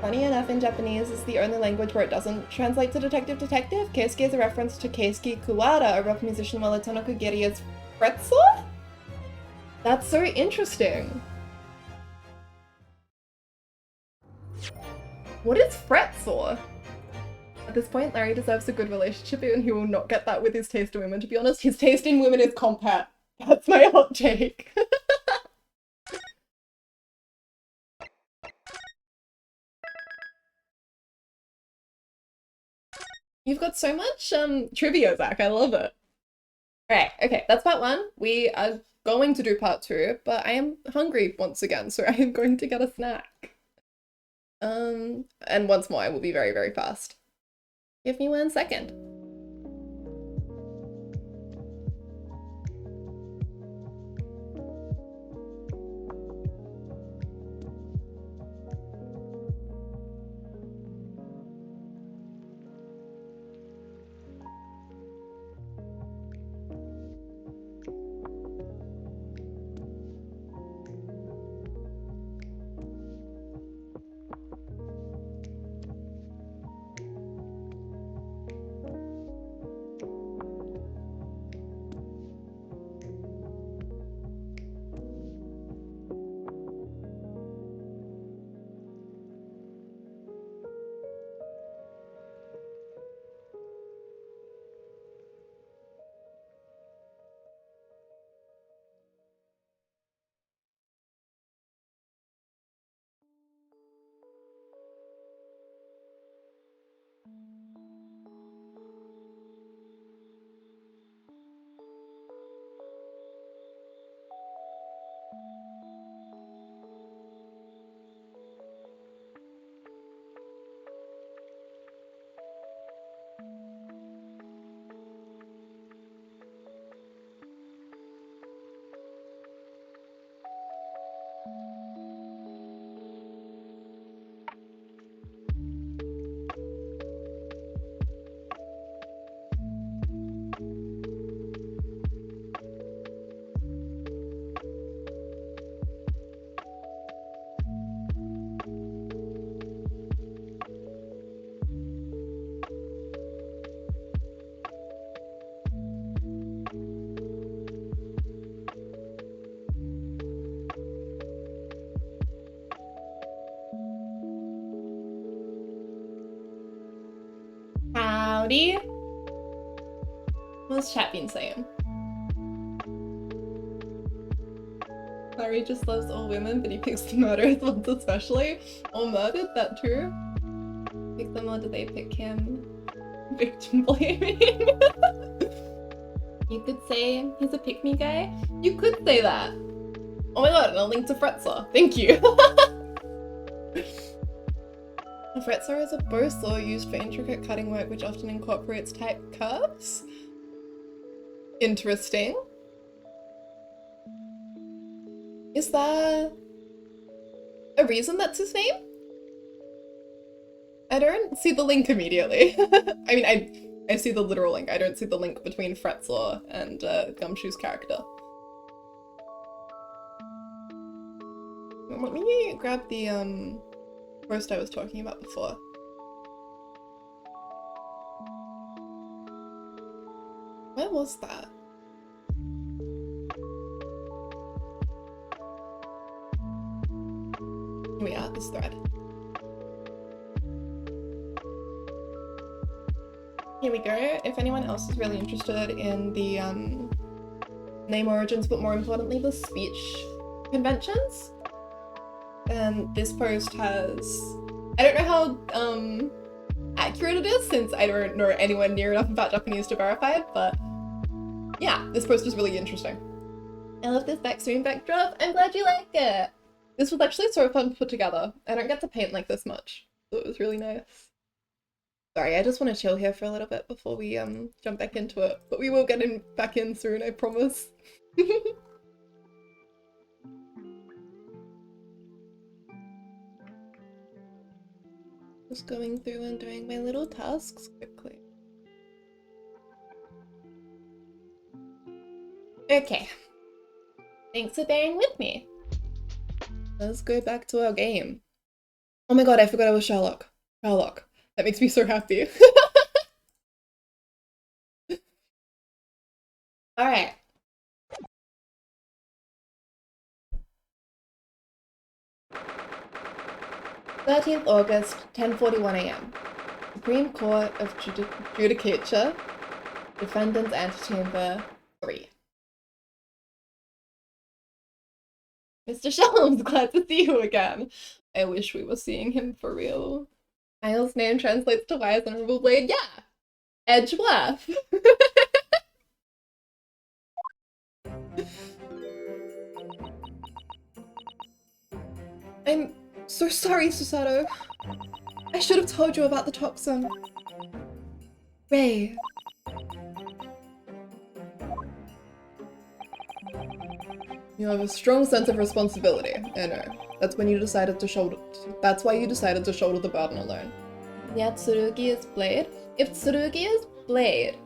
Funny enough, in Japanese is the only language where it doesn't translate to detective. Keisuke is a reference to Keisuke Kuwata, a rock musician, while Itanokagiri is Fretzel? That's so interesting. What is Fretzel? At this point, Larry deserves a good relationship and he will not get that with his taste in women, to be honest. His taste in women is compat. That's my hot take. You've got so much trivia, Zach. I love it. Alright, okay, that's part one. We are going to do part two, but I am hungry once again, so I am going to get a snack. And once more, I will be very, very fast. Give me 1 second. Howdy. What's chat been saying? Larry just loves all women, but he picks the murderous ones especially. Or murdered, that too. Pick them, or do they pick him? Victim blaming. You could say he's a pick-me guy. You could say that. Oh my god, and a link to Fretzer. Thank you. A Fretzer is a bow saw used for intricate cutting work which often incorporates tight curves. Interesting. Is that a reason that's his name? I don't see the link immediately. I mean, I see the literal link. I don't see the link between Fretzer and Gumshoe's character. Let me grab the post I was talking about before. Where was that? Here we are, this thread. Here we go. If anyone else is really interested in the name origins, but more importantly the speech conventions, then this post has... I don't know how accurate it is since I don't know anyone near enough about Japanese to verify it, but yeah, this post is really interesting. I love this backstream backdrop. I'm glad you like it. This was actually so fun to put together. I don't get to paint like this much, so it was really nice. Sorry, I just want to chill here for a little bit before we jump back into it, but we will get back in soon, I promise. Just going through and doing my little tasks quickly. Okay. Thanks for bearing with me. Let's go back to our game. Oh my god, I forgot I was Sherlock. Sherlock. That makes me so happy. Alright. "13th August, 10:41 AM. Supreme Court of Judicature, Defendant's Antechamber 3. Mr. Shelms, glad to see you again. I wish we were seeing him for real. Miles' name translates to Wise Honorable Blade. Yeah! Edge laugh. I'm so sorry, Susato. I should have told you about the toxin. Ray. You have a strong sense of responsibility. I know. That's when you decided to shoulder. That's why you decided to shoulder the burden alone. Yeah, Tsurugi is Blade. If Tsurugi is Blade,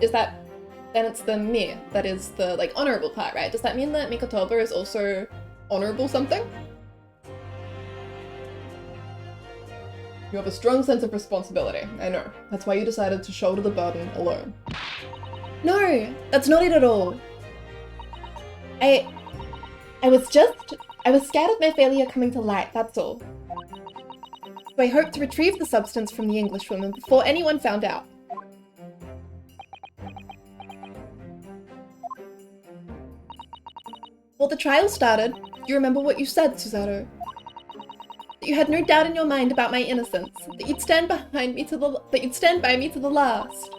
is that then it's the me that is the like honorable part, right? Does that mean that Mikotoba is also honorable something? You have a strong sense of responsibility. I know. That's why you decided to shoulder the burden alone. No, that's not it at all. I was scared of my failure coming to light, that's all. So I hoped to retrieve the substance from the Englishwoman before anyone found out. Well, the trial started. You remember what you said, Susato? That you had no doubt in your mind about my innocence. That you'd stand by me to the last.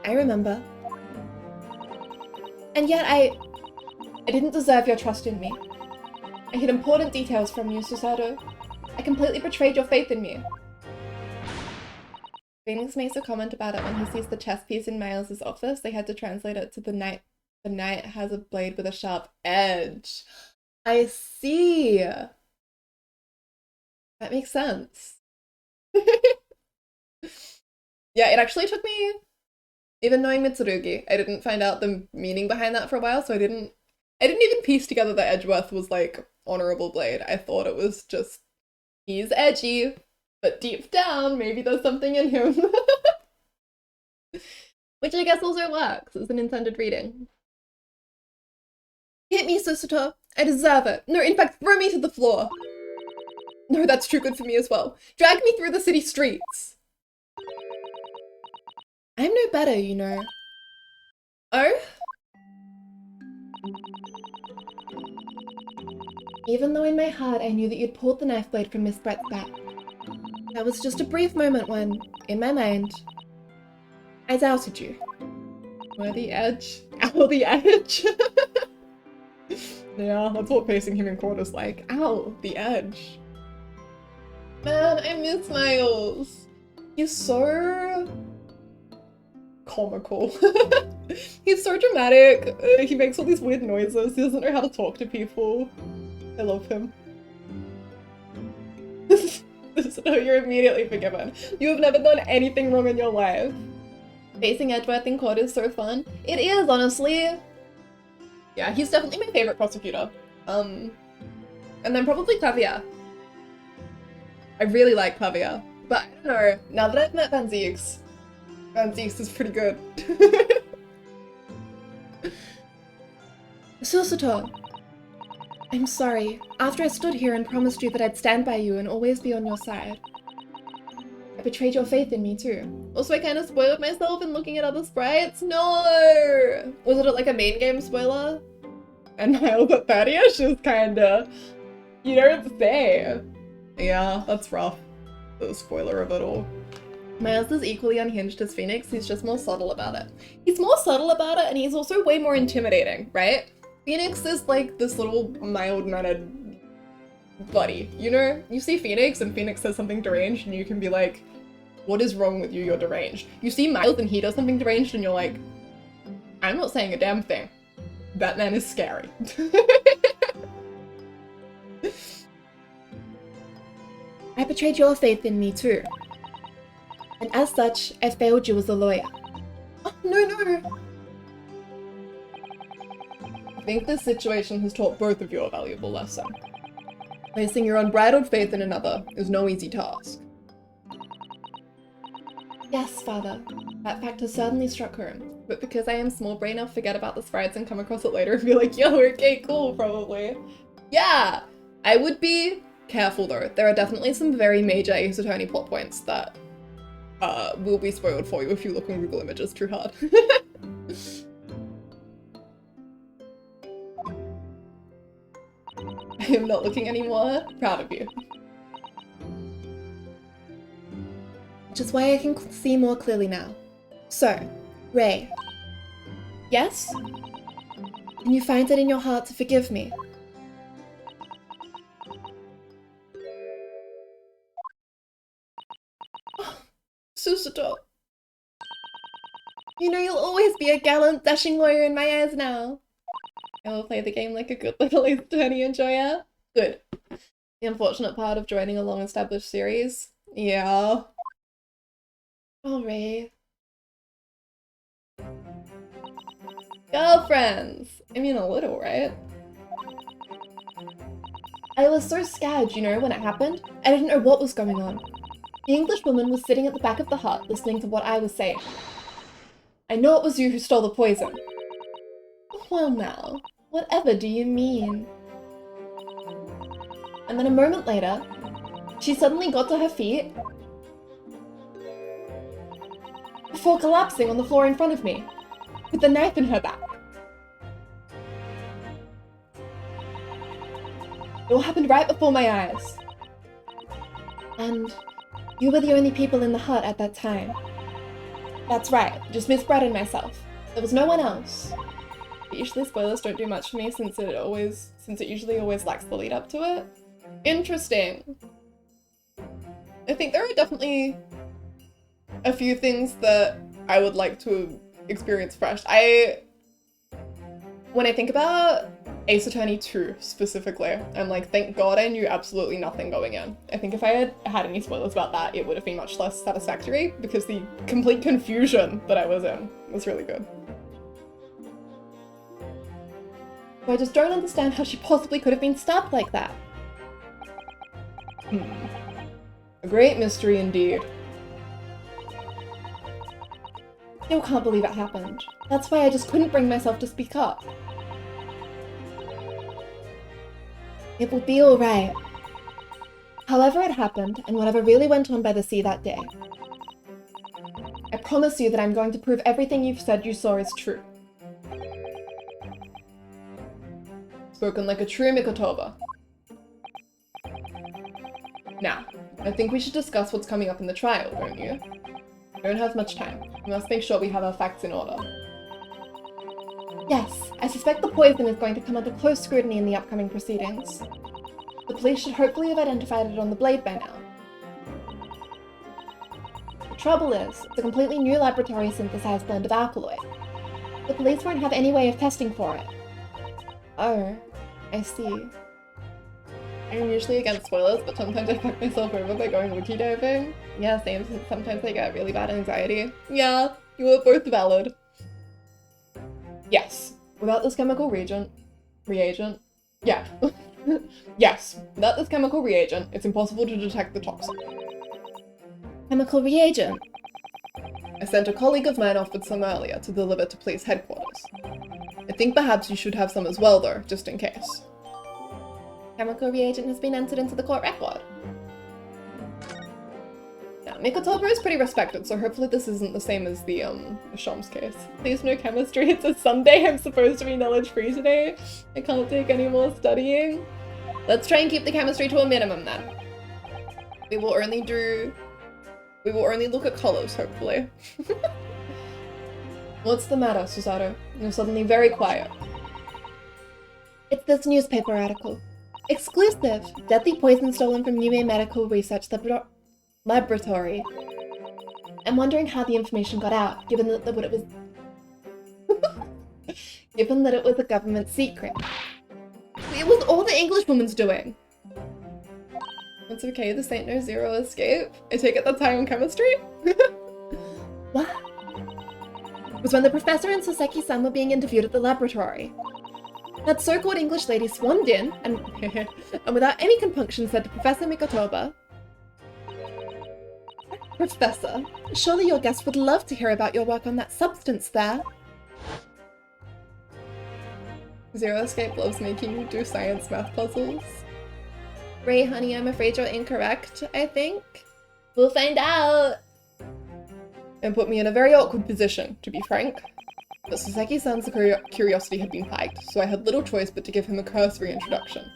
I remember. And yet I didn't deserve your trust in me. I hid important details from you, Susato. I completely betrayed your faith in me. Phoenix makes a comment about it when he sees the chess piece in Miles' office. They had to translate it to the knight. The knight has a blade with a sharp edge. I see. That makes sense. Yeah, it actually took me, even knowing Mitsurugi, I didn't find out the meaning behind that for a while, so I didn't even piece together that Edgeworth was like honorable blade. I thought it was just, he's edgy, but deep down, maybe there's something in him. Which I guess also works as an intended reading. Hit me, Susato. I deserve it. No, in fact, throw me to the floor. No, that's too good for me as well. Drag me through the city streets. I'm no better, you know. Oh? Even though in my heart I knew that you'd pulled the knife blade from Miss Brett's back. That was just a brief moment when, in my mind, I doubted you. Where the edge? Ow, the edge! Yeah, that's what facing him in court is like. Ow, the edge. Man, I miss Miles. He's so comical. He's so dramatic. He makes all these weird noises. He doesn't know how to talk to people. I love him. So you're immediately forgiven. You have never done anything wrong in your life. Facing Edgeworth in court is so fun. It is, honestly. Yeah, he's definitely my favorite prosecutor. And then probably Clavier. I really like Clavier. But I don't know, now that I've met Van Zieks is pretty good. Susato, I'm sorry. After I stood here and promised you that I'd stand by you and always be on your side, I betrayed your faith in me too. Also, I kind of spoiled myself in looking at other sprites. No! Was it like a main game spoiler? And Miles at 30ish is kinda... You don't say. Yeah, that's rough. The spoiler of it all. Miles is equally unhinged as Phoenix, he's just more subtle about it. He's more subtle about it, and he's also way more intimidating, right? Phoenix is like this little mild-mannered buddy, you know? You see Phoenix and Phoenix says something deranged and you can be like, what is wrong with you? You're deranged. You see Miles and he does something deranged and you're like, I'm not saying a damn thing. That man is scary. I betrayed your faith in me too. And as such, I failed you as a lawyer. Oh, no. I think this situation has taught both of you a valuable lesson. Placing your unbridled faith in another is no easy task. Yes, father. That fact has certainly struck home. But because I am small brain, I'll forget about the sprites and come across it later and be like, yo, okay, cool, probably. Yeah! I would be careful though. There are definitely some very major Ace Attorney plot points that will be spoiled for you if you look on Google Images too hard. I am not looking anymore. Proud of you. Which is why I can see more clearly now. So, Ray. Yes? Can you find it in your heart to forgive me? Susato. You know you'll always be a gallant, dashing lawyer in my eyes now. I will play the game like a good little Ace Attorney enjoyer. Good. The unfortunate part of joining a long-established series. Yeah. Oh, Ray. Girlfriends! I mean, a little, right? I was so scared, you know, when it happened. I didn't know what was going on. The English woman was sitting at the back of the hut, listening to what I was saying. I know it was you who stole the poison. Well now, whatever do you mean? And then a moment later, she suddenly got to her feet before collapsing on the floor in front of me, with the knife in her back. It all happened right before my eyes. And you were the only people in the hut at that time. That's right, just Miss Brett and myself. There was no one else. But usually spoilers don't do much for me since it usually always lacks the lead up to it. Interesting. I think there are definitely a few things that I would like to experience fresh. When I think about Ace Attorney 2 specifically, I'm like, thank God I knew absolutely nothing going in. I think if I had had any spoilers about that, it would have been much less satisfactory because the complete confusion that I was in was really good. But I just don't understand how she possibly could have been stabbed like that. A great mystery indeed. Still can't believe it happened. That's why I just couldn't bring myself to speak up. It will be alright. However it happened, and whatever really went on by the sea that day, I promise you that I'm going to prove everything you've said you saw is true. Spoken like a true Mikotoba. Now, I think we should discuss what's coming up in the trial, don't you? We don't have much time. We must make sure we have our facts in order. Yes, I suspect the poison is going to come under close scrutiny in the upcoming proceedings. The police should hopefully have identified it on the blade by now. The trouble is, it's a completely new laboratory synthesized blend of alkaloid. The police won't have any way of testing for it. Oh, I see. I'm usually against spoilers, but sometimes I fuck myself over by going wiki diving. Yeah, same. Sometimes I get really bad anxiety. Yeah, you were both valid. Yes. Without this chemical reagent... Yeah. Yes. Without this chemical reagent, it's impossible to detect the toxin. Chemical reagent? I sent a colleague of mine off with some earlier to deliver to police headquarters. I think perhaps you should have some as well, though, just in case. Chemical reagent has been entered into the court record. Now, Mikotoba is pretty respected, so hopefully this isn't the same as the Shom's case. Please no chemistry, it's a Sunday, I'm supposed to be knowledge-free today. I can't take any more studying. Let's try and keep the chemistry to a minimum then. We will only look at colors, hopefully. What's the matter, Susato? You're suddenly very quiet. It's this newspaper article. Exclusive! Deadly poison stolen from UA Medical Research Laboratory. I'm wondering how the information got out, given that it was given that it was a government secret. It was all the Englishwoman's doing. It's okay, this ain't no zero escape. I take it that's high on chemistry? What? It was when the professor and Soseki-san were being interviewed at the laboratory. That so-called English lady swarmed in and, and without any compunction said to Professor Mikotoba, Professor, surely your guest would love to hear about your work on that substance there. Zero Escape loves making you do science math puzzles. Ray, honey, I'm afraid you're incorrect, I think. We'll find out! And put me in a very awkward position, to be frank. But Soseki-san's curiosity had been piqued, so I had little choice but to give him a cursory introduction.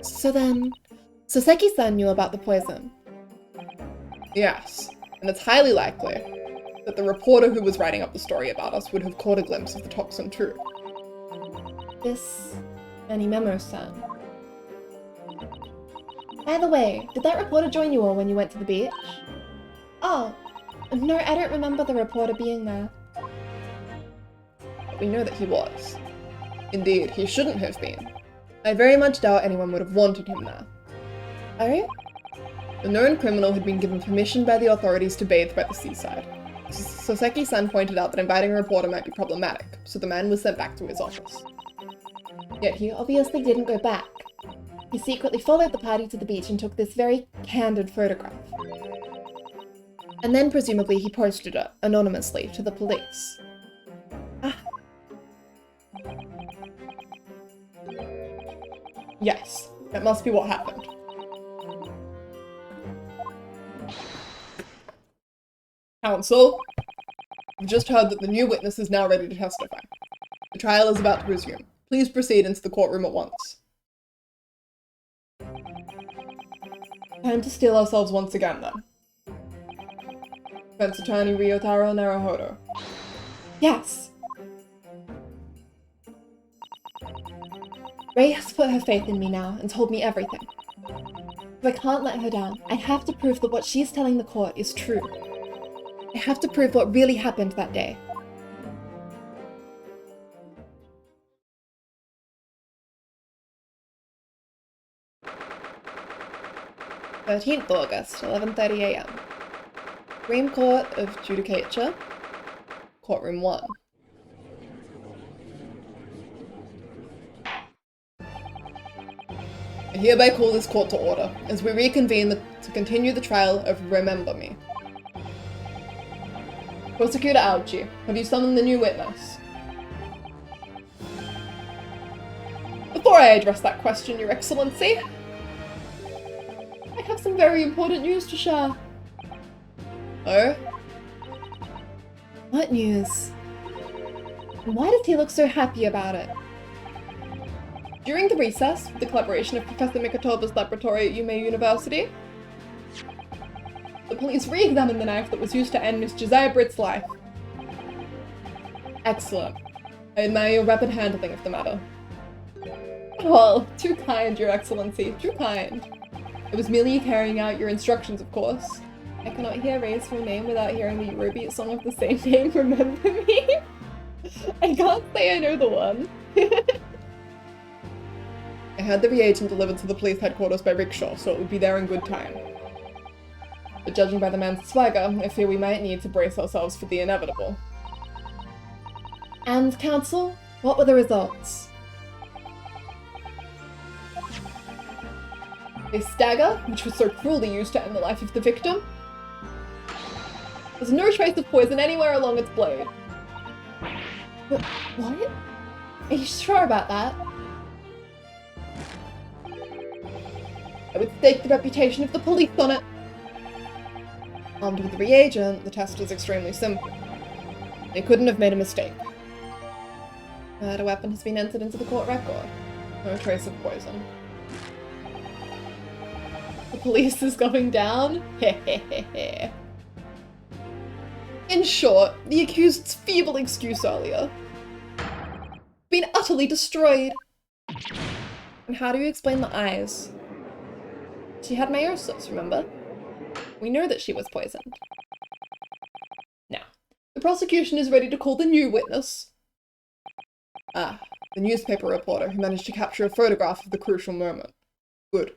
So then, Soseki-san knew about the poison? Yes, and it's highly likely that the reporter who was writing up the story about us would have caught a glimpse of the toxin too. This... Animemo-san. By the way, did that reporter join you all when you went to the beach? Oh, no, I don't remember the reporter being there. But we know that he was. Indeed, he shouldn't have been. I very much doubt anyone would have wanted him there. Oh? The known criminal had been given permission by the authorities to bathe by the seaside. Soseki-san pointed out that inviting a reporter might be problematic, so the man was sent back to his office. Yet he obviously didn't go back. He secretly followed the party to the beach and took this very candid photograph. And then presumably he posted it, anonymously, to the police. Ah. Yes, that must be what happened. Counsel, I've just heard that the new witness is now ready to testify. The trial is about to resume. Please proceed into the courtroom at once. Time to steel ourselves once again, then. Defense attorney Ryuutaro Naruhodo. Yes! Ray has put her faith in me now and told me everything. But I can't let her down. I have to prove that what she's telling the court is true. I have to prove what really happened that day. "13th August, 11:30 AM. Supreme Court of Judicature, Courtroom 1. I hereby call this court to order, as we reconvene to continue the trial of Remember Me. Prosecutor Aochi, have you summoned the new witness?" Before I address that question, Your Excellency, I have some very important news to share. Oh? What news? And why does he look so happy about it? During the recess, with the collaboration of Professor Mikotoba's laboratory at Yume University, the police re-examined the knife that was used to end Miss Josiah Britt's life. Excellent. I admire your rapid handling of the matter. Well, too kind, Your Excellency, too kind. I was merely carrying out your instructions, of course. I cannot hear Rei's full name without hearing the Eurobeat song of the same name, Remember Me? I can't say I know the one. I had the reagent delivered to the police headquarters by rickshaw, so it would be there in good time. But judging by the man's swagger, I fear we might need to brace ourselves for the inevitable. And, Counsel, what were the results? A stagger, which was so cruelly used to end the life of the victim. There's no trace of poison anywhere along its blade. But what? Are you sure about that? I would stake the reputation of the police on it. Armed with the reagent, the test is extremely simple. They couldn't have made a mistake. The murder weapon has been entered into the court record. No trace of poison. The police is going down? Hehehehe. In short, the accused's feeble excuse earlier been utterly destroyed. And how do you explain the eyes? She had meiosis, remember? We know that she was poisoned. Now, the prosecution is ready to call the new witness. Ah, the newspaper reporter who managed to capture a photograph of the crucial moment. Good.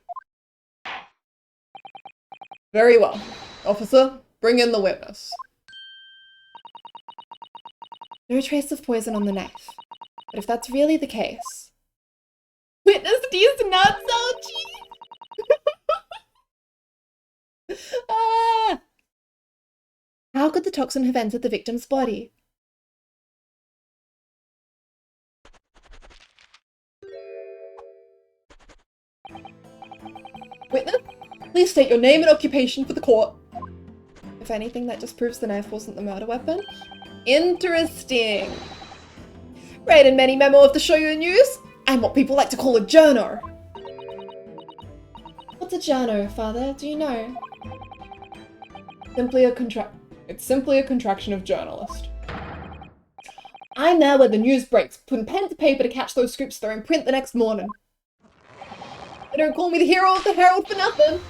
Very well. Officer, bring in the witness. No trace of poison on the knife. But if that's really the case... Witness these nuts, Algie! Ah! How could the toxin have entered the victim's body? Witness, please state your name and occupation for the court. If anything, that just proves the knife wasn't the murder weapon. Interesting. Read in many memo of the Shoyu News. I'm what people like to call a journo. What's a journo, Father? Do you know? It's simply a contraction of journalist. I'm there when the news breaks, putting pen to paper to catch those scoops they're in print the next morning. They don't call me the hero of the Herald for nothing.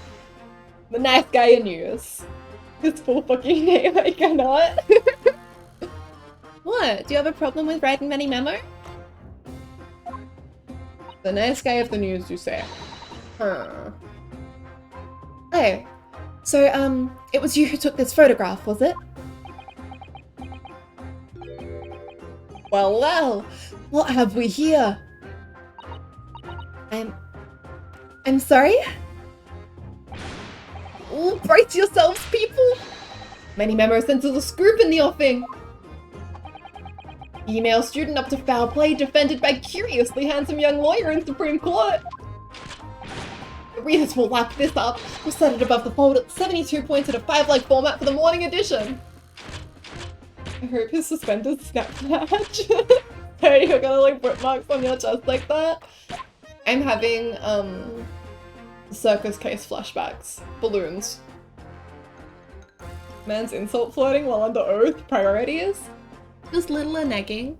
The nice guy in news. His full fucking name, I cannot. What? Do you have a problem with writing many memo? The nice guy of the news, you say? Huh. Oh. So, it was you who took this photograph, was it? Well, well. What have we here? I'm sorry? Oh, brace yourselves, people! Many memo senses a scoop in the offing. Female student up to foul play defended by curiously handsome young lawyer in Supreme Court. The readers will lap this up. We'll set it above the fold at 72 points in a 5-like format for the morning edition. I hope his suspenders snap match. Hey, you're gonna like bookmarks on your chest like that? I'm having, circus case flashbacks. Balloons. Man's insult flirting while under oath. Priorities? Just little a negging.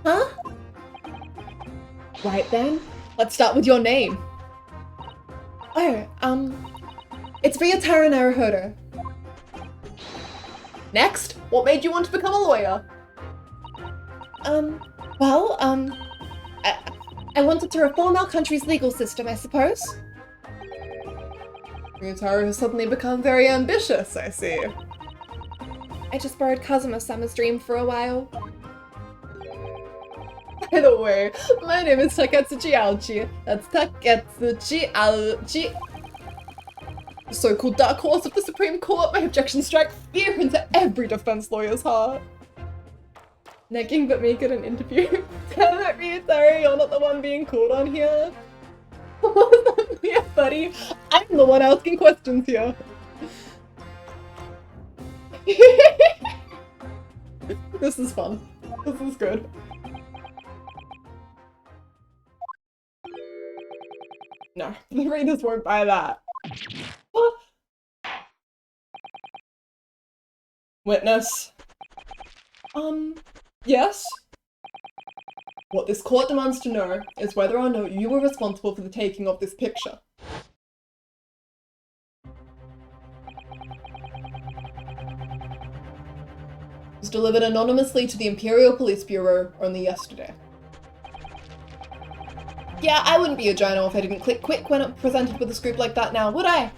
Huh? Right then, let's start with your name. Oh, it's Ryuutaro Naruhodo. Next, what made you want to become a lawyer? Well, I wanted to reform our country's legal system, I suppose. Ryuutaro has suddenly become very ambitious, I see. I just borrowed Kazuma-sama's dream for a while. By the way, my name is Taketsuchi Alchi. That's Taketsuchi Alchi. The so-called dark horse of the Supreme Court, my objections strike fear into every defense lawyer's heart. Negging but make it an interview. Damn it, Ryuutaro, you're not the one being called on here. Yeah, buddy. I'm the one asking questions here. This is fun. This is good. No, the readers won't buy that. Witness. Yes? What this court demands to know is whether or not you were responsible for the taking of this picture. It was delivered anonymously to the Imperial Police Bureau only yesterday. Yeah, I wouldn't be a journal if I didn't click quick when I'm presented with a scoop like that now, would I?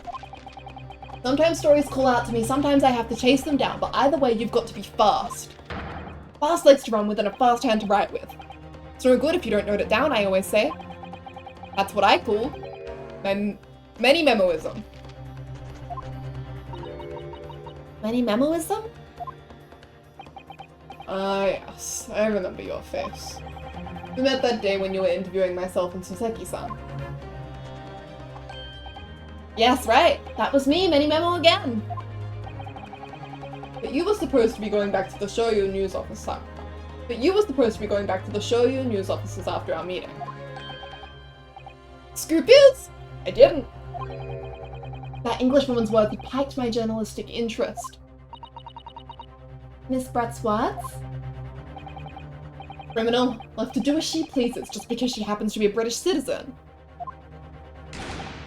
Sometimes stories call out to me, sometimes I have to chase them down, but either way you've got to be fast. Fast legs to run with and a fast hand to write with. It's no good if you don't note it down, I always say. That's what I call my many memoism. Many memoism? Ah, yes, I remember your face. We met that day when you were interviewing myself and Soseki-san. Yes, right. That was me, Many Memo again. But you were supposed to be going back to the Shoyu news office. After our meeting. Scoop is? I didn't. That Englishwoman's words had piqued my journalistic interest. Miss Brett's words? Criminal, left to do as she pleases just because she happens to be a British citizen.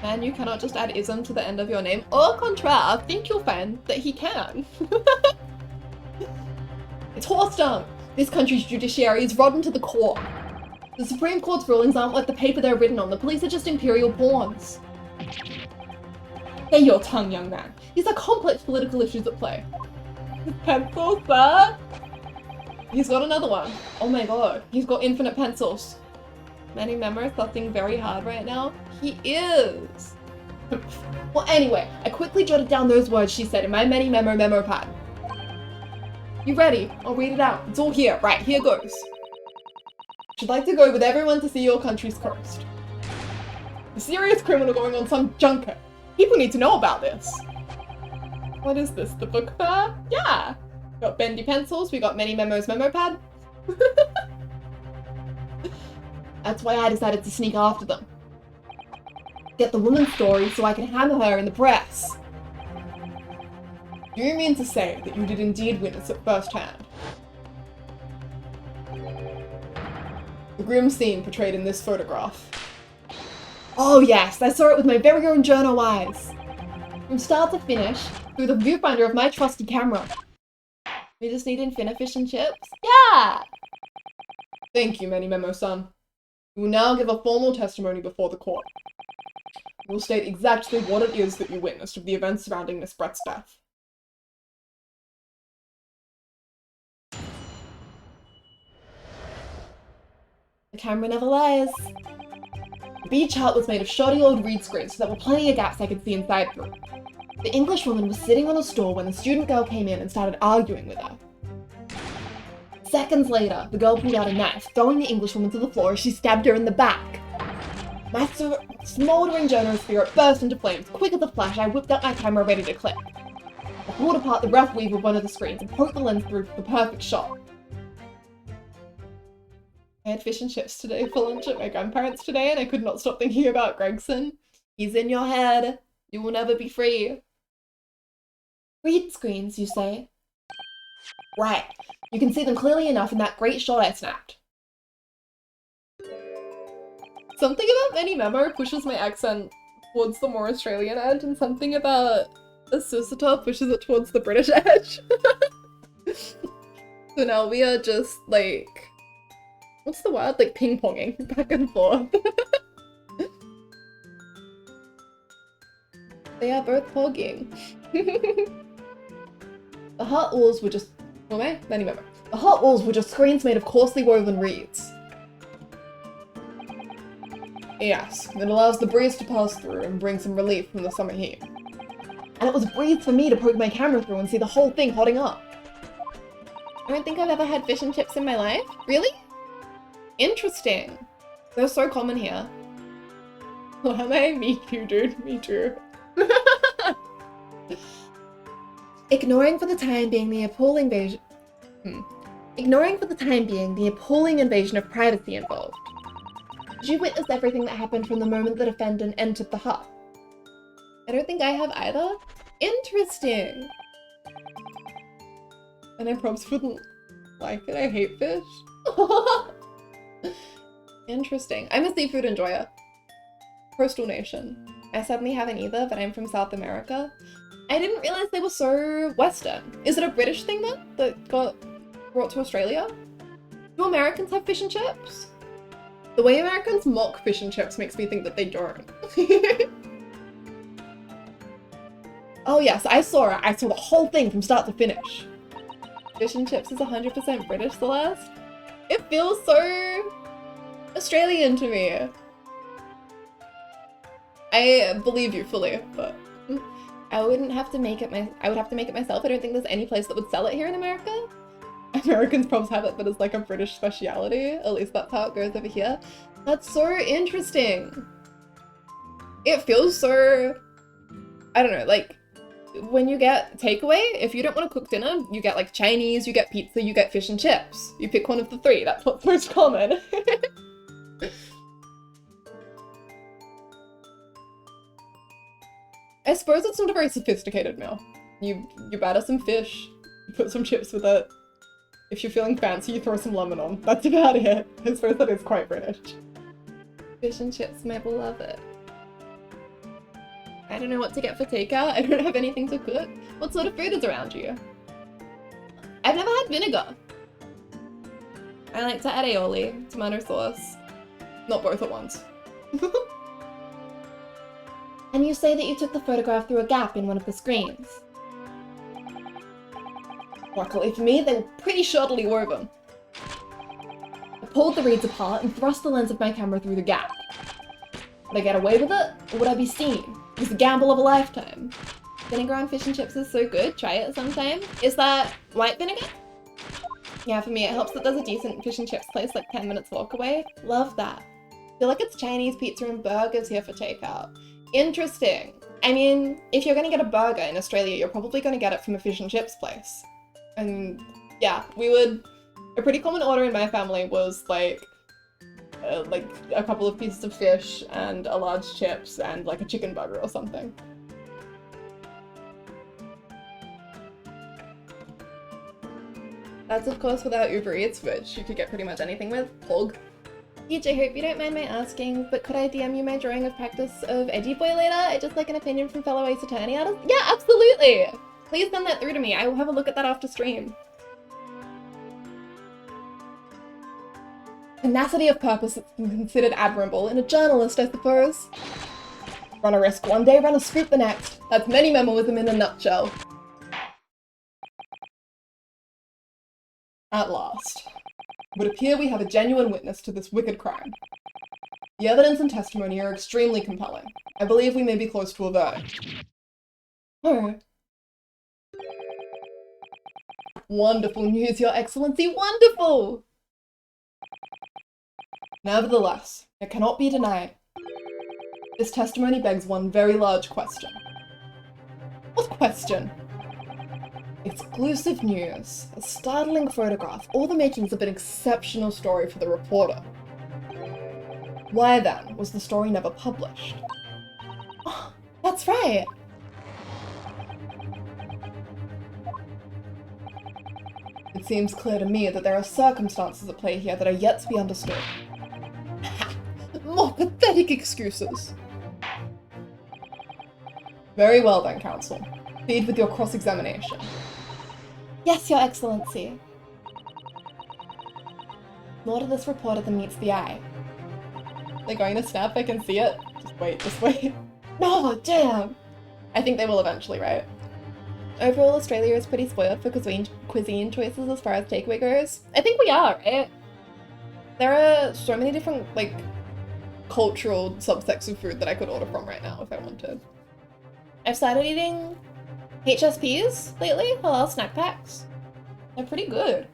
And you cannot just add ism to the end of your name. Au contraire, think you'll find that he can. It's horse dung. This country's judiciary is rotten to the core. The Supreme Court's rulings aren't worth the paper they're written on. The police are just imperial pawns. Say your tongue, young man. These are complex political issues at play. Pencils, sir? He's got another one. Oh my god, he's got infinite pencils. Manny Memo fucking very hard right now. He is. Well, anyway, I quickly jotted down those words she said in my Many memo pad. You ready? I'll read it out. It's all here. Right, here goes. Should like to go with everyone to see your country's coast. A serious criminal going on some junket. People need to know about this. What is this, the book fair? Yeah. We got bendy pencils, we got Many Memo's memo pad. That's why I decided to sneak after them. Get the woman's story so I can hammer her in the press. Do you mean to say that you did indeed witness it firsthand? The grim scene portrayed in this photograph. Oh yes, I saw it with my very own journal eyes. From start to finish, through the viewfinder of my trusty camera. We just need infinite fish and chips? Yeah! Thank you, Many Memo-san. You will now give a formal testimony before the court. You will state exactly what it is that you witnessed of the events surrounding Miss Brett's death. The camera never lies. The B chart was made of shoddy old read screens, so there were plenty of gaps I could see inside through. The Englishwoman was sitting on a stool when the student girl came in and started arguing with her. Seconds later, the girl pulled out a knife, throwing the Englishwoman to the floor as she stabbed her in the back. My smouldering journal spirit burst into flames. Quick as a flash, I whipped out my camera ready to click. I pulled apart the rough weave of one of the screens and poked the lens through for the perfect shot. I had fish and chips today for lunch at my grandparents' today, and I could not stop thinking about Gregson. He's in your head. You will never be free. Read screens, you say? Right. You can see them clearly enough in that great shot I snapped. Something about Many Memo pushes my accent towards the more Australian edge, and something about Asusita pushes it towards the British edge. So now we are just like... what's the word? Like ping-ponging back and forth. They are both pogging. The hot walls were just... Many Memo. The hot walls were just screens made of coarsely woven reeds. Yes, it allows the breeze to pass through and bring some relief from the summer heat. And it was a breeze for me to poke my camera through and see the whole thing hotting up. I don't think I've ever had fish and chips in my life. Really? Interesting. They're so common here. Well, me too, dude. Me too. Ignoring for the time being the appalling invasion of privacy involved. Did you witness everything that happened from the moment the defendant entered the hut? I don't think I have either. Interesting. And I probably wouldn't like it. I hate fish. Interesting. I'm a seafood enjoyer. Coastal nation. I sadly haven't either, but I'm from South America. I didn't realize they were so Western. Is it a British thing then that got brought to Australia? Do Americans have fish and chips? The way Americans mock fish and chips makes me think that they don't. Oh yes, I saw it. I saw the whole thing from start to finish. Fish and chips is 100% British, Celeste. It feels so Australian to me. I believe you fully, but I wouldn't have to make it I would have to make it myself. I don't think there's any place that would sell it here in America. Americans probably have it, but it's like a British speciality. At least that's how it goes over here. That's so interesting. It feels so, I don't know, like when you get takeaway, if you don't want to cook dinner, you get like Chinese, you get pizza, you get fish and chips. You pick one of the three. That's what's most common. I suppose it's not a very sophisticated meal. You batter some fish, you put some chips with it. If you're feeling fancy, you throw some lemon on. That's about it. I suppose that is quite British. Fish and chips, Mabel, love it. I don't know what to get for takeout. I don't have anything to cook. What sort of food is around you? I've never had vinegar. I like to add aioli, tomato sauce. Not both at once. And you say that you took the photograph through a gap in one of the screens. Luckily for me, they were pretty shoddily woven. I pulled the reeds apart and thrust the lens of my camera through the gap. Would I get away with it, or would I be seen? It was the gamble of a lifetime. Vinegar on fish and chips is so good, try it sometime. Is that white vinegar? Yeah, for me it helps that there's a decent fish and chips place like 10 minutes walk away. Love that. Feel like it's Chinese pizza and burgers here for takeout. Interesting. I mean, if you're gonna get a burger in Australia, you're probably gonna get it from a fish and chips place. And yeah, a pretty common order in my family was like a couple of pieces of fish and a large chips and like a chicken burger or something. That's of course without Uber Eats, which you could get pretty much anything with. Plug. Peach, I hope you don't mind my asking, but could I DM you my drawing of practice of Edgy Boy later? I'd just like an opinion from fellow Ace Attorney artists. Yeah, absolutely! Please send that through to me. I will have a look at that after stream. Tenacity of purpose is considered admirable in a journalist, I suppose. Run a risk one day, run a scoop the next. That's many memoism in a nutshell. At last. It would appear we have a genuine witness to this wicked crime. The evidence and testimony are extremely compelling. I believe we may be close to a verdict. Oh. Wonderful news, Your Excellency, wonderful! Nevertheless, it cannot be denied. This testimony begs one very large question. What question? Exclusive news, a startling photograph, all the makings of an exceptional story for the reporter. Why then was the story never published? Oh, that's right! It seems clear to me that there are circumstances at play here that are yet to be understood. More pathetic excuses! Very well then, Counsel. Proceed with your cross-examination. Yes, Your Excellency. More to this reporter than meets the eye. They're going to snap, I can see it. Just wait. No, damn! I think they will eventually, right? Overall, Australia is pretty spoiled for cuisine choices as far as takeaway goes. I think we are, right? There are so many different, like, cultural subsects of food that I could order from right now if I wanted. I've started eating HSPs lately, halal snack packs. They're pretty good.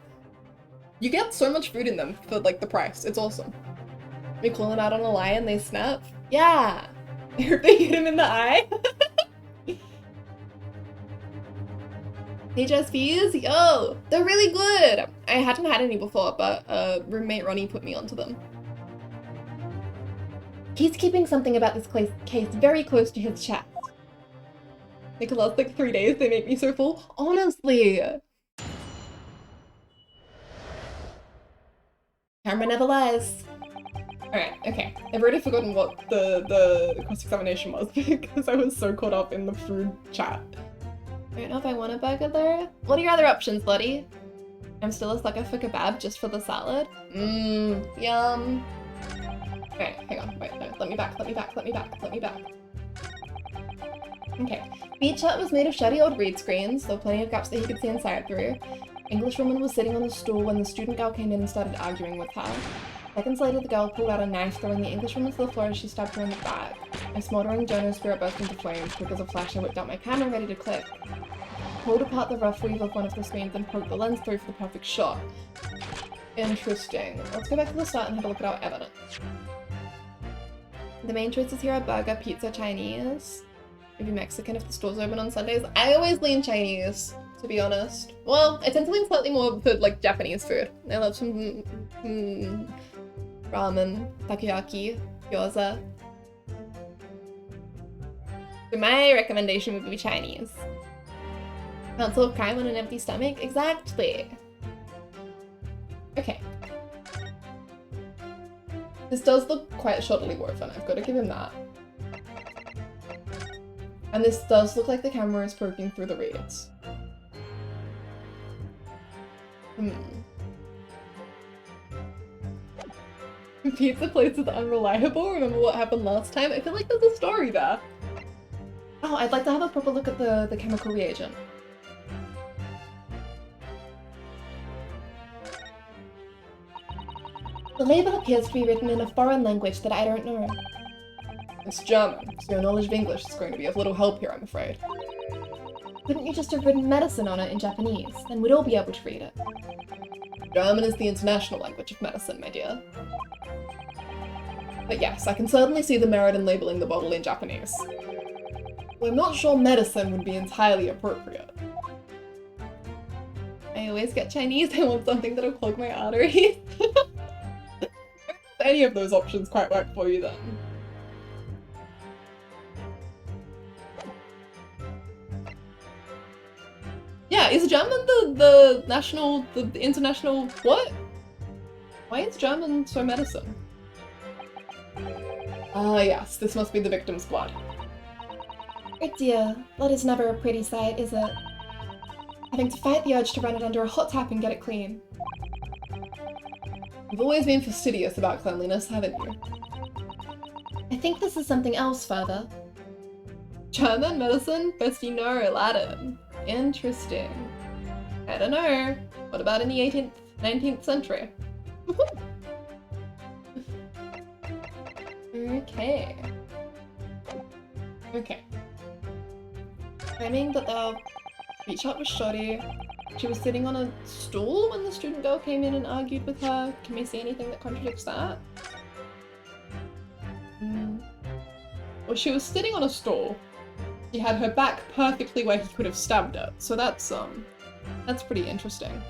You get so much food in them for, like, the price. It's awesome. We call them out on a lion, they snap. Yeah! I hope they hit him in the eye. HSPs? Yo, they're really good. I hadn't had any before, but roommate Ronnie put me onto them. He's keeping something about this case very close to his chest. Like the last like 3 days, they make me so full. Honestly. Camera never lies. Alright, okay. I've already forgotten what the cross-examination was because I was so caught up in the food chat. I don't know if I want a burger though. What are your other options, Lottie? I'm still a sucker for kebab just for the salad. Yum. Okay, hang on, wait, no, let me back. Okay. Beach hut was made of shoddy old reed screens, though plenty of gaps that he could see inside through. English woman was sitting on a stool when the student girl came in and started arguing with her. Seconds later, the girl pulled out a knife, throwing the English woman to the floor as she stabbed her in the back. My smoldering donor spirit burst into flames. Quick as a flash, I whipped out my camera, ready to click. Pulled apart the rough weave of one of the screens and poked the lens through for the perfect shot. Interesting. Let's go back to the start and have a look at our evidence. The main choices here are burger, pizza, Chinese. Maybe Mexican if the store's open on Sundays. I always lean Chinese, to be honest. Well, I tend to lean slightly more for like Japanese food. I love some ramen, takoyaki, gyoza. So my recommendation would be Chinese. Can't solve crime on an empty stomach? Exactly. Okay. This does look quite shoddily woven, I've got to give him that. And this does look like the camera is poking through the reeds. Pizza place is unreliable. Remember what happened last time? I feel like there's a story there. Oh, I'd like to have a proper look at the chemical reagent. The label appears to be written in a foreign language that I don't know. It's German, so your knowledge of English is going to be of little help here, I'm afraid. Couldn't you just have written medicine on it in Japanese? Then we'd all be able to read it. German is the international language of medicine, my dear. But yes, I can certainly see the merit in labeling the bottle in Japanese. Well, I'm not sure medicine would be entirely appropriate. I always get Chinese, I want something that'll clog my arteries. Any of those options quite work for you then. Yeah, is German the international what? Why is German so medicine? Ah yes, this must be the victim's blood. Oh dear, blood is never a pretty sight, is it? Having to fight the urge to run it under a hot tap and get it clean. You've always been fastidious about cleanliness, haven't you? I think this is something else, Father. German, medicine, best you know, Latin. Interesting. I don't know. What about in the 18th, 19th century? Okay. Okay. Claiming that the beach hut was shoddy. She was sitting on a stool when the student girl came in and argued with her. Can we see anything that contradicts that? Well, she was sitting on a stool. She had her back perfectly where he could have stabbed her. So that's pretty interesting.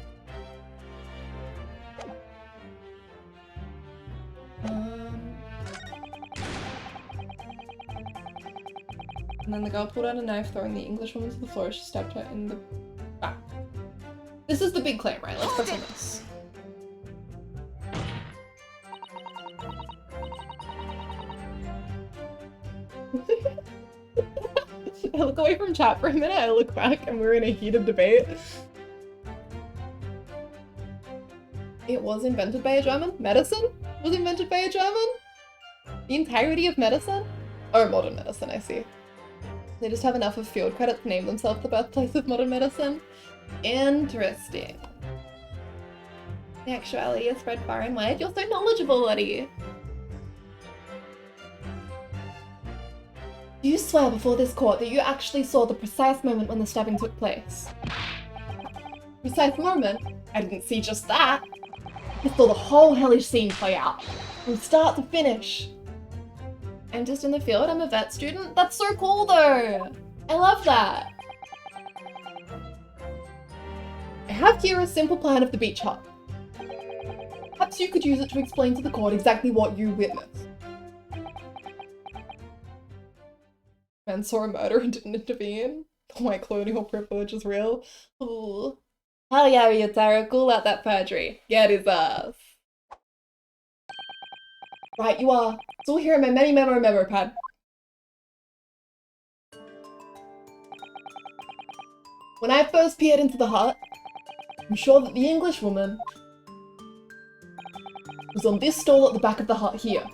And then the girl pulled out a knife, throwing the English woman to the floor as she stabbed her in the back. This is the big claim, right? Let's focus on this. I look away from chat for a minute, I look back, and we're in a heated debate. It was invented by a German? Medicine was invented by a German? The entirety of medicine? Or modern medicine, I see. They just have enough of field credit to name themselves the birthplace of modern medicine. Interesting. The actuality is spread far and wide. You're so knowledgeable, Letty. Do you swear before this court that you actually saw the precise moment when the stabbing took place? Precise moment? I didn't see just that. I saw the whole hellish scene play out, from start to finish. I'm just in the field, I'm a vet student? That's so cool though! I love that! I have here a simple plan of the beach hut. Perhaps you could use it to explain to the court exactly what you witnessed. Man saw a murder and didn't intervene. My colonial privilege is real. Ooh. Hell yeah, Ryuutaro, call out that perjury. Get his ass. Right, you are. It's all here in my memo pad. When I first peered into the hut, I'm sure that the English woman was on this stool at the back of the hut here.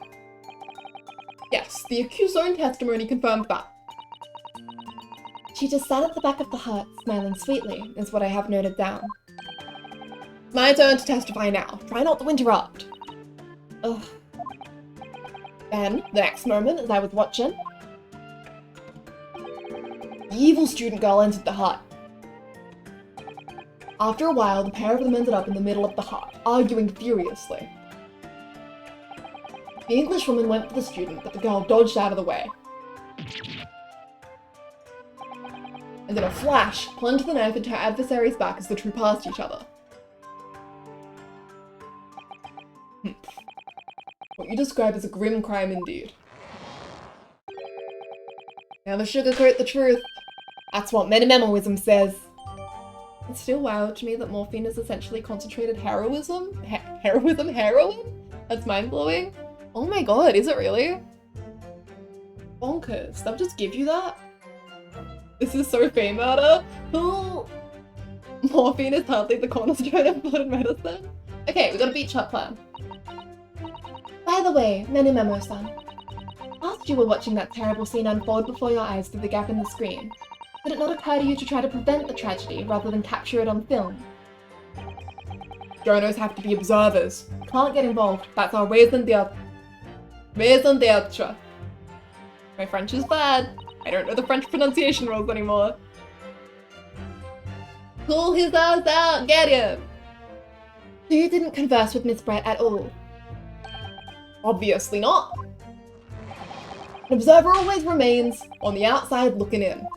Yes, the accused's own testimony confirmed that. She just sat at the back of the hut, smiling sweetly, is what I have noted down. My turn to testify now. Try not to interrupt. Ugh. Then, the next moment, as I was watching, the evil student girl entered the hut. After a while, the pair of them ended up in the middle of the hut, arguing furiously. The English woman went for the student, but the girl dodged out of the way. And in a flash, plunged the knife into her adversary's back as the two passed each other. What you describe as a grim crime indeed. Never sugarcoat the truth. That's what metamemoism says. It's still wild to me that morphine is essentially concentrated heroism? Heroin? That's mind-blowing. Oh my god, is it really? Bonkers. They'll just give you that? This is so fame murder. Oh. Morphine is hardly the cornerstone of modern medicine. Okay, we got a beach hut plan. By the way, Memo-san, whilst you were watching that terrible scene unfold before your eyes through the gap in the screen, did it not occur to you to try to prevent the tragedy rather than capture it on film? Journos have to be observers. Can't get involved. That's our raison d'etre. Raison d'etre. My French is bad. I don't know the French pronunciation rules anymore. Pull his ass out! Get him! So you didn't converse with Miss Brett at all? Obviously not. An observer always remains on the outside looking in.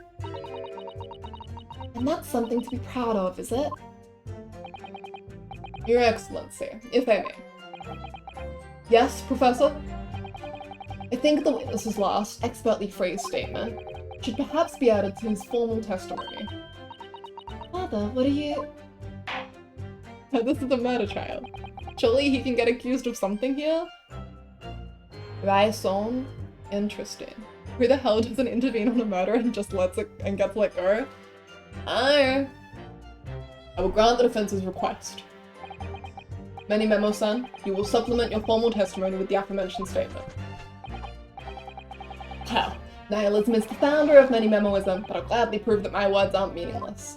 And that's something to be proud of, is it? Your Excellency, if I may. Yes, Professor? I think the witness's last, expertly phrased statement should perhaps be added to his formal testimony. Father, what are you... This is a murder trial. Surely he can get accused of something here? Raison? Interesting. Who the hell doesn't intervene on a murder and just lets it and gets let go? I will grant the defense's request. Memo-san, you will supplement your formal testimony with the aforementioned statement. Hell, nihilism is the founder of many memoism, but I'll gladly prove that my words aren't meaningless.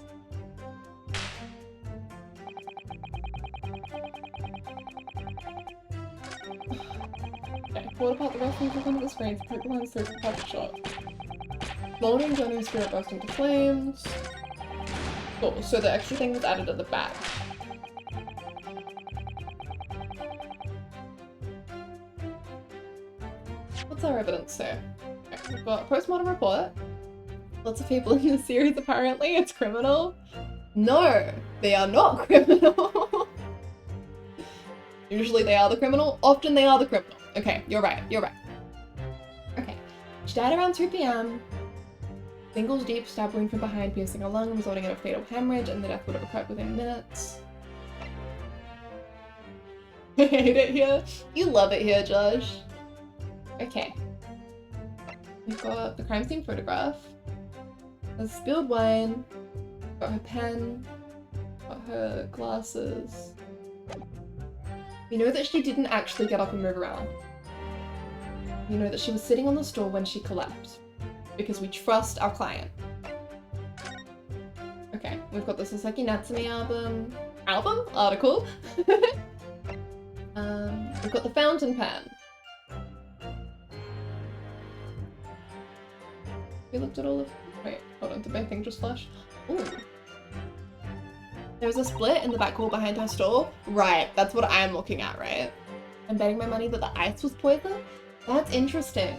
Okay, what about the references on the screen to put behind the search for perfect shot? Smoldering Jono's spirit burst into flames. Cool, so the extra thing was added at the back. What's our evidence say? Okay, we've got a post-mortem report. Lots of people in this series apparently, it's criminal. No, they are not criminal. Usually they are the criminal, often they are the criminal. Okay, you're right, you're right. Okay, she died around 2 p.m. Single deep stab wound from behind piercing a lung, resulting in a fatal hemorrhage, and the death would have occurred within minutes. I hate it here. You love it here, Josh. Okay. We've got the crime scene photograph. There's spilled wine. Got her pen. Got her glasses. We know that she didn't actually get up and move around. We know that she was sitting on the stool when she collapsed. Because we trust our client. Okay, we've got the Sasaki Natsume album. Article. We've got the fountain pen. We looked at all of... Wait, hold on, did my thing just flash? Ooh. There was a split in the back wall behind her stall. Right, that's what I'm looking at, right? I'm betting my money that the ice was poison? That's interesting.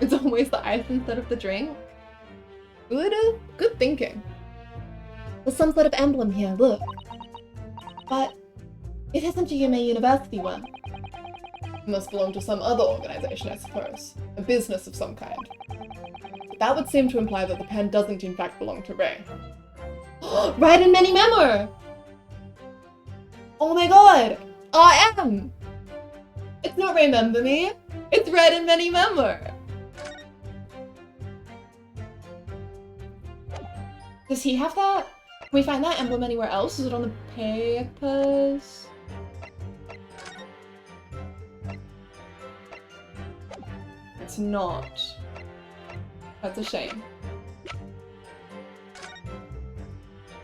It's always the ice instead of the drink. Good thinking. There's some sort of emblem here, look. But it isn't a Yume University one. It must belong to some other organization, I suppose. A business of some kind. But that would seem to imply that the pen doesn't in fact belong to Rei. Right in Many Memo! Oh my god! RM! It's not Remember Me, it's Red in Many Memo! Does he have that? Can we find that emblem anywhere else? Is it on the papers? It's not. That's a shame.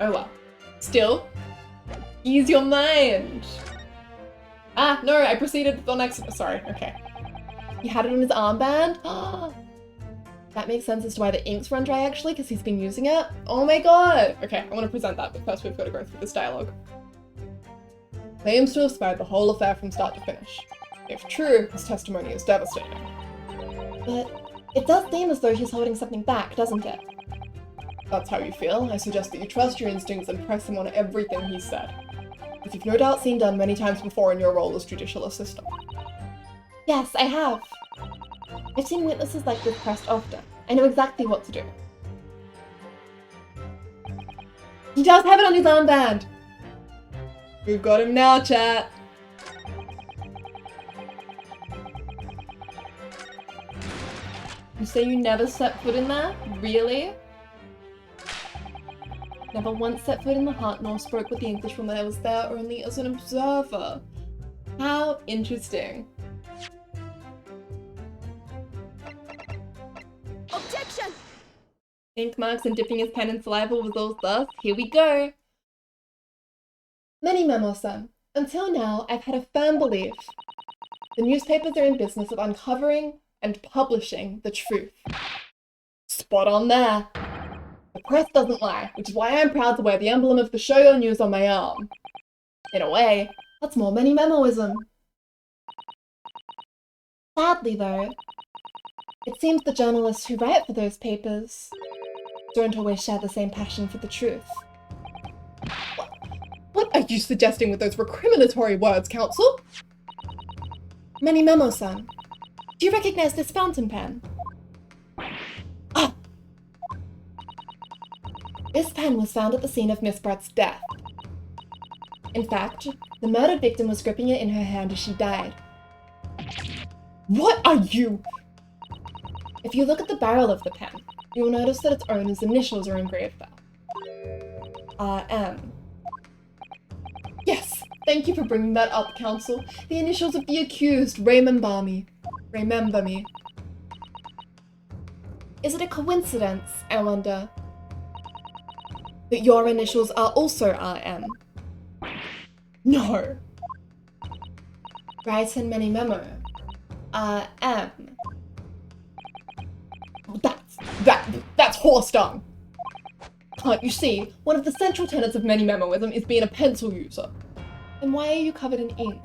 Oh well. Still, ease your mind! Ah, no, I proceeded on next. Sorry, okay. He had it on his armband? That makes sense as to why the inks run dry actually, because he's been using it. Oh my god! Okay, I want to present that, but first we've got to go through this dialogue. Claims to have spied the whole affair from start to finish. If true, his testimony is devastating. But it does seem as though he's holding something back, doesn't it? That's how you feel. I suggest that you trust your instincts and press him on everything he said. As you've no doubt seen done many times before in your role as judicial assistant. Yes, I have. I've seen witnesses like this pressed often. I know exactly what to do. He does have it on his armband! We've got him now, chat! You say you never set foot in there? Really? Never once set foot in the hut nor spoke with the Englishwoman. I was there only as an observer. How interesting. Objection! Ink marks and dipping his pen in saliva was all thus. Here we go. Many Memo-san. Until now, I've had a firm belief. The newspapers are in business of uncovering and publishing the truth. Spot on there. The press doesn't lie, which is why I'm proud to wear the emblem of the Shoyo News on my arm. In a way, that's more Many Memoism. Sadly though, it seems the journalists who write for those papers don't always share the same passion for the truth. What are you suggesting with those recriminatory words, Counsel? Many Memo-san, do you recognize this fountain pen? Ah! This pen was found at the scene of Miss Brett's death. In fact, the murdered victim was gripping it in her hand as she died. What are you? If you look at the barrel of the pen, you will notice that its owner's initials are engraved there. RM. Yes, thank you for bringing that up, Counsel. The initials of the accused, Remember Me. Remember Me. Is it a coincidence, I wonder, that your initials are also RM? No. Right in Many Memo. RM. That's horse dung. Can't you see? One of the central tenets of Many Memoism is being a pencil user. Then why are you covered in ink?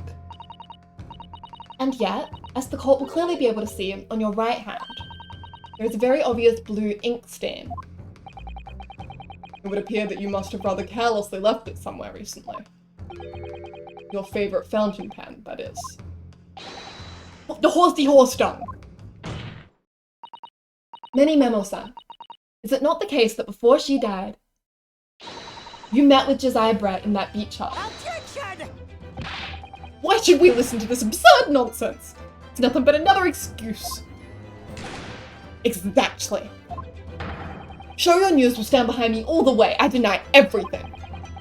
And yet, as the court will clearly be able to see on your right hand, there is a very obvious blue ink stain. It would appear that you must have rather carelessly left it somewhere recently. Your favorite fountain pen, that is. The horsey horse dung! Many Memo-san, is it not the case that before she died, you met with Josiah Brett in that beach hut? Objection! Why should we listen to this absurd nonsense? It's nothing but another excuse. Exactly. Shoyo News will stand behind me all the way. I deny everything.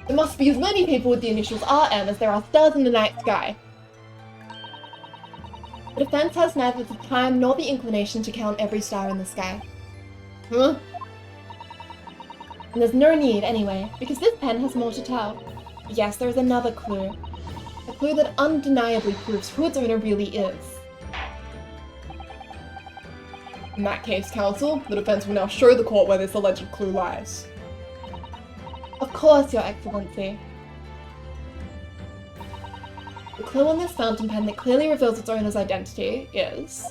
There must be as many people with the initials RM as there are stars in the night sky. The defense has neither the time nor the inclination to count every star in the sky. Huh? And there's no need, anyway, because this pen has more to tell. Yes, there is another clue. A clue that undeniably proves who its owner really is. In that case, Counsel, the defense will now show the court where this alleged clue lies. Of course, Your Excellency. The clue on this fountain pen that clearly reveals its owner's identity is...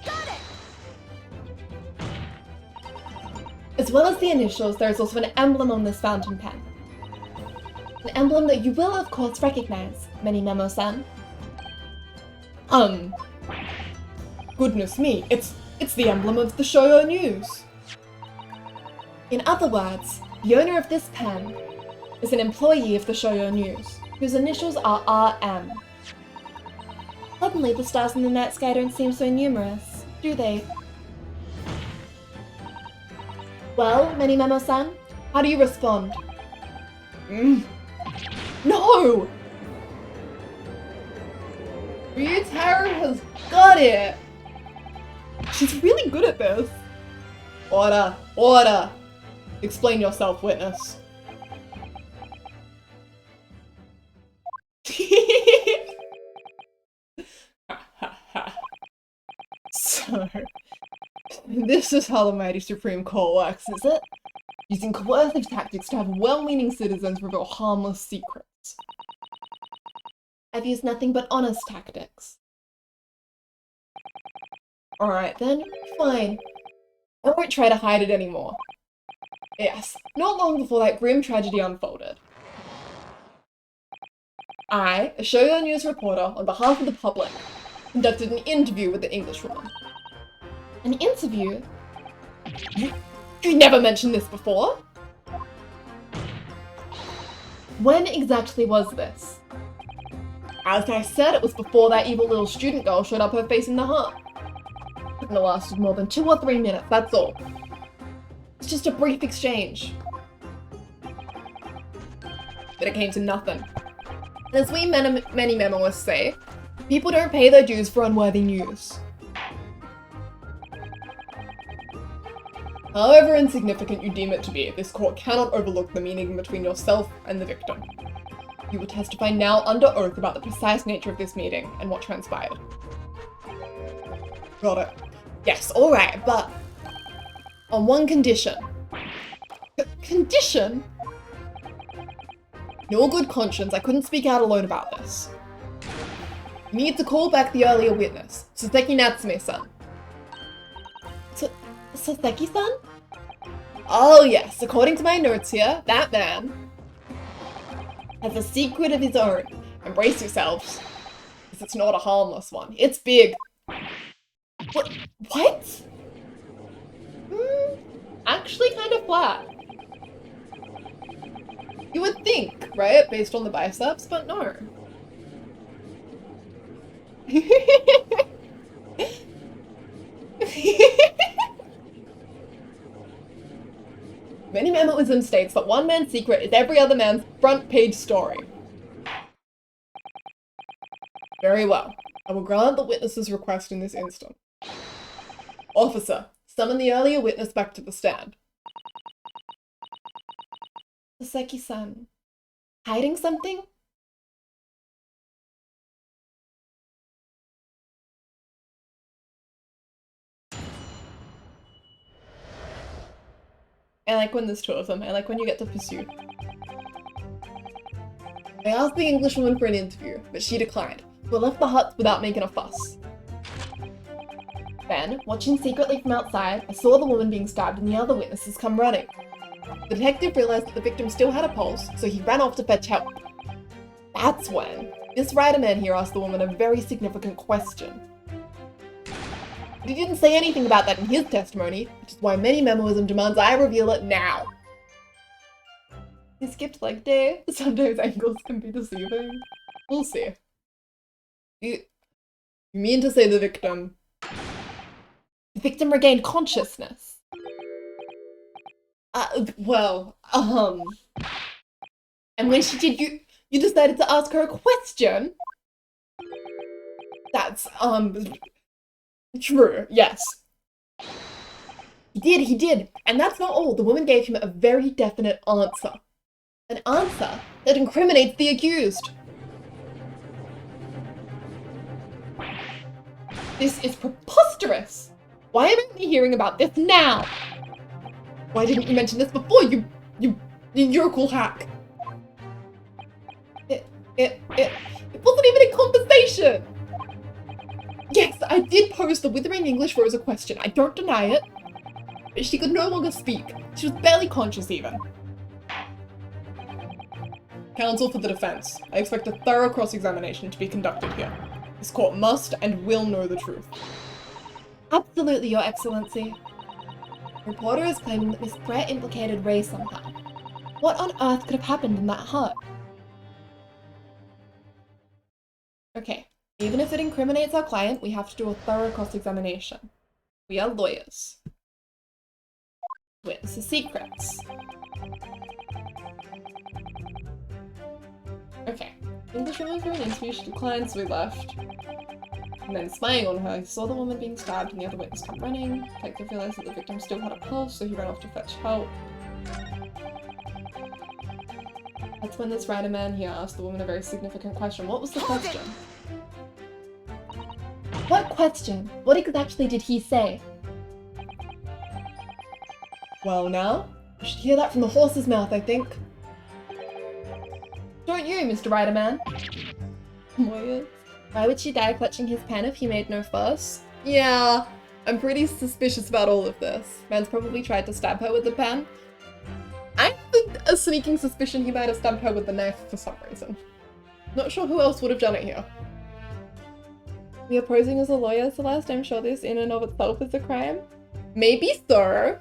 Got it! As well as the initials, there is also an emblem on this fountain pen. An emblem that you will, of course, recognize, Many Memo-san. Goodness me, it's the emblem of the Shoyo News. In other words, the owner of this pen is an employee of the Shoyo News, whose initials are RM. Suddenly, the stars in the night sky don't seem so numerous, do they? Well, Many Memo-san, how do you respond? No! Ryuutaro has got it! She's really good at this. Order! Order! Explain yourself, witness. So, this is how the Mighty Supreme Court works, is it? Using coercive tactics to have well-meaning citizens reveal harmless secrets. I've used nothing but honest tactics. Alright then, fine. I won't try to hide it anymore. Yes, not long before that grim tragedy unfolded. I, a Shoyo News reporter, on behalf of the public, conducted an interview with the Englishwoman. An interview? You never mentioned this before? When exactly was this? As I said, it was before that evil little student girl showed up her face in the hut. Couldn't have lasted more than 2 or 3 minutes, that's all. It's just a brief exchange. But it came to nothing. And as we many memoists say, people don't pay their dues for unworthy news. However insignificant you deem it to be, this court cannot overlook the meaning between yourself and the victim. You will testify now under oath about the precise nature of this meeting and what transpired. Got it. Yes, alright, but on one condition. Condition? In all good conscience, I couldn't speak out alone about this. You need to call back the earlier witness, Saseki Natsume-san. Saseki-san? Oh yes, according to my notes here, that man has a secret of his own. Embrace yourselves, because it's not a harmless one. It's big. What? Actually kind of flat. You would think, right? Based on the biceps, but no. Many memoism states that one man's secret is every other man's front page story. Very well. I will grant the witness's request in this instant. Officer, summon the earlier witness back to the stand. Saseki-san. Hiding something? I like when there's 2 of them. I like when you get to pursue. I asked the Englishwoman for an interview, but she declined. We left the hut without making a fuss. Then, watching secretly from outside, I saw the woman being stabbed and the other witnesses come running. The detective realized that the victim still had a pulse, so he ran off to fetch help. That's when this writer man here asked the woman a very significant question. But he didn't say anything about that in his testimony, which is why many memoism demands I reveal it now. He skipped leg day. Sometimes angles can be deceiving. We'll see. You mean to say the victim? The victim regained consciousness. And when she did, you decided to ask her a question? That's, true, yes. He did. And that's not all. The woman gave him a very definite answer. An answer that incriminates the accused. This is preposterous. Why am I only hearing about this now? Why didn't you mention this before, you're a cool hack? It wasn't even a conversation. Yes, I did pose the Withering English Rose a question. I don't deny it. She could no longer speak. She was barely conscious even. Counsel for the defense. I expect a thorough cross-examination to be conducted here. This court must and will know the truth. Absolutely, Your Excellency. The reporter is claiming that Miss Brett implicated Ray somehow. What on earth could have happened in that hut? Okay, even if it incriminates our client, we have to do a thorough cross-examination. We are lawyers. Witness secrets. Okay. English woman for an interview, she declined, so we left. And then spying on her, he saw the woman being stabbed and the other witness come running. Detective realized that the victim still had a pulse, so he ran off to fetch help. That's when this writer man here asked the woman a very significant question. What was the question? What question? What exactly did he say? Well now, you should hear that from the horse's mouth, I think. Don't you, Mr. Riderman? Lawyers? Why would she die clutching his pen if he made no fuss? Yeah, I'm pretty suspicious about all of this. Man's probably tried to stab her with the pen. I have a sneaking suspicion he might have stabbed her with the knife for some reason. Not sure who else would have done it here. We are posing as a lawyer, Celeste. I'm sure this in and of itself is a crime. Maybe so.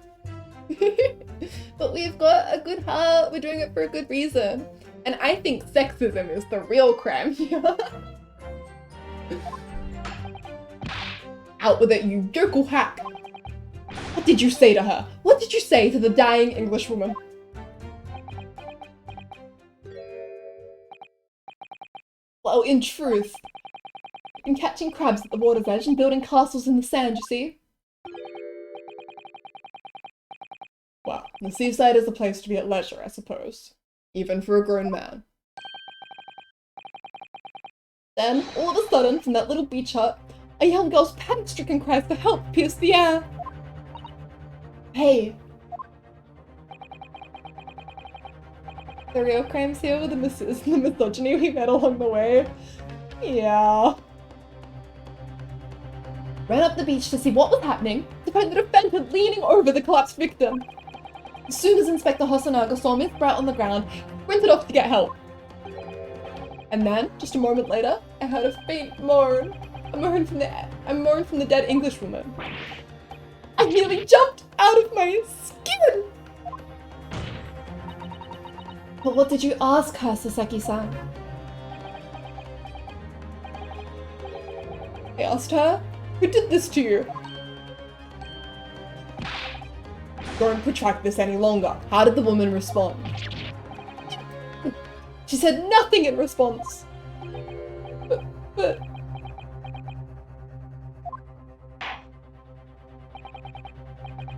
But we've got a good heart. We're doing it for a good reason. And I think sexism is the real crime here. Out with it, you yokel hack! What did you say to her? What did you say to the dying Englishwoman? Well, in truth, I've been catching crabs at the water's edge and building castles in the sand, you see? Well, the seaside is a place to be at leisure, I suppose. Even for a grown man. Then, all of a sudden, from that little beach hut, a young girl's panic-stricken cries for help pierced the air. Hey. The real crimes here were the misogyny we met along the way. Yeah. Ran up the beach to see what was happening, to find the defendant leaning over the collapsed victim. As soon as Inspector Hosonaga saw Miss Brett on the ground, he sprinted off to get help. And then, just a moment later, I heard a faint moan. A moan from the dead Englishwoman. I nearly jumped out of my skin! But what did you ask her, Saseki-san? I asked her, who did this to you? Don't protract this any longer. How did the woman respond? She said nothing in response. But...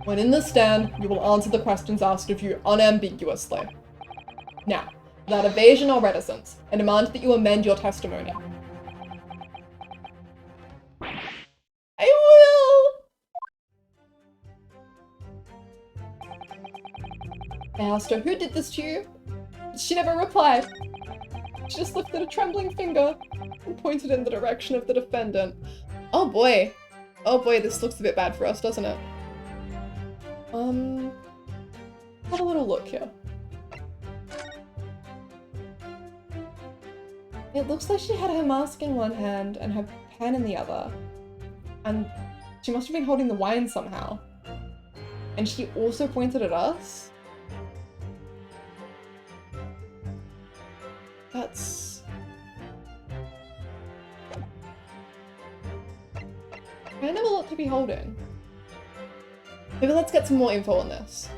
When in the stand, you will answer the questions asked of you unambiguously. Now, without evasion or reticence, I demand that you amend your testimony. I will! I asked her, who did this to you? She never replied. She just lifted a trembling finger and pointed in the direction of the defendant. Oh boy. Oh boy, this looks a bit bad for us, doesn't it? Have a little look here. It looks like she had her mask in one hand and her pen in the other. And she must have been holding the wine somehow. And she also pointed at us? That's... kind of a lot to be holding. Maybe let's get some more info on this.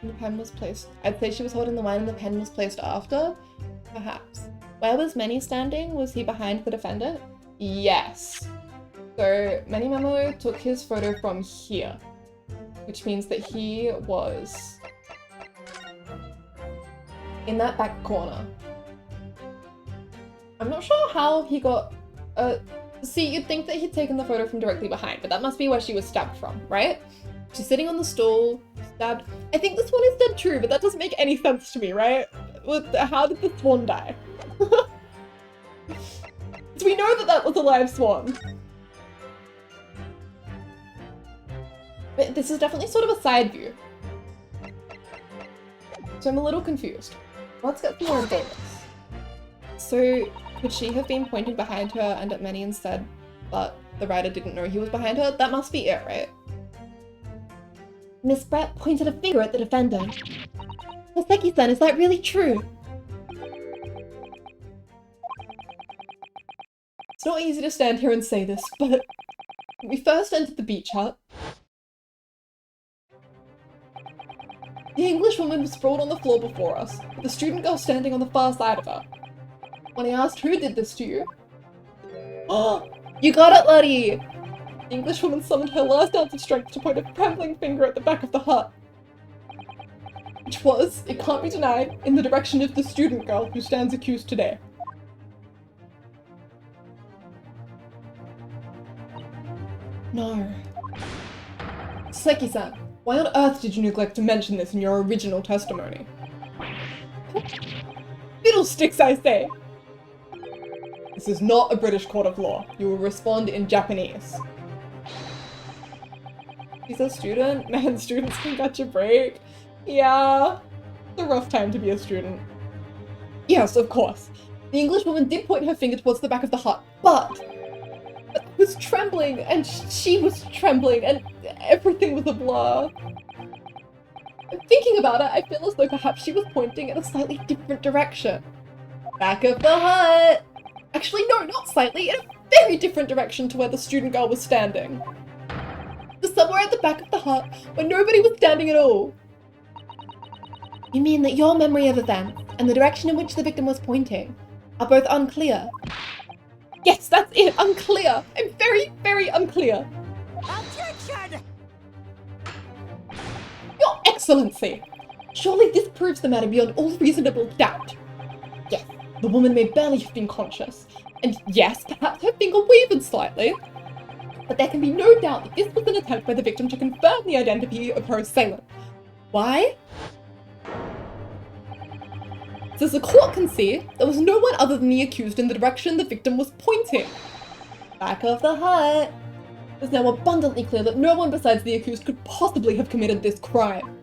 The pen was placed... I'd say she was holding the wine and the pen was placed after? Perhaps. Where was Manny standing? Was he behind the defendant? Yes. So, Manny Memo took his photo from here. Which means that he was... in that back corner. I'm not sure how he got... see, you'd think that he'd taken the photo from directly behind, but that must be where she was stabbed from, right? She's sitting on the stool, stabbed. I think the swan is dead true, but that doesn't make any sense to me, right? How did the swan die? So we know that that was a live swan. But this is definitely sort of a side view. So I'm a little confused. Let's get some more info on this. So could she have been pointing behind her and at Manny instead, but the writer didn't know he was behind her? That must be it, right? Miss Brett pointed a finger at the defender. Hoseki-san, is that really true? It's not easy to stand here and say this, but when we first entered the beach hut, the Englishwoman was sprawled on the floor before us, with the student girl standing on the far side of her. When I asked who did this to you, oh, you got it, Letty! The Englishwoman summoned her last ounce of strength to point a trembling finger at the back of the hut. Which was, it can't be denied, in the direction of the student girl who stands accused today. No. Seki-san, why on earth did you neglect to mention this in your original testimony? Fiddlesticks, I say! This is not a British court of law. You will respond in Japanese. She's a student? Man, students can catch a break. Yeah, it's a rough time to be a student. Yes, of course. The Englishwoman did point her finger towards the back of the hut, but I was trembling, and she was trembling, and everything was a blur. Thinking about it, I feel as though perhaps she was pointing in a slightly different direction. Back of the hut! Actually, no, not slightly, in a very different direction to where the student girl was standing. To somewhere at the back of the hut where nobody was standing at all. You mean that your memory of events and the direction in which the victim was pointing are both unclear? Yes, that's it, unclear. I'm very, very unclear. Objection! Your Excellency! Surely this proves the matter beyond all reasonable doubt. Yes, the woman may barely have been conscious, and yes, perhaps her finger wavered slightly, but there can be no doubt that this was an attempt by the victim to confirm the identity of her assailant. Why? As the court can see, there was no one other than the accused in the direction the victim was pointing. Back of the hut. It's now abundantly clear that no one besides the accused could possibly have committed this crime.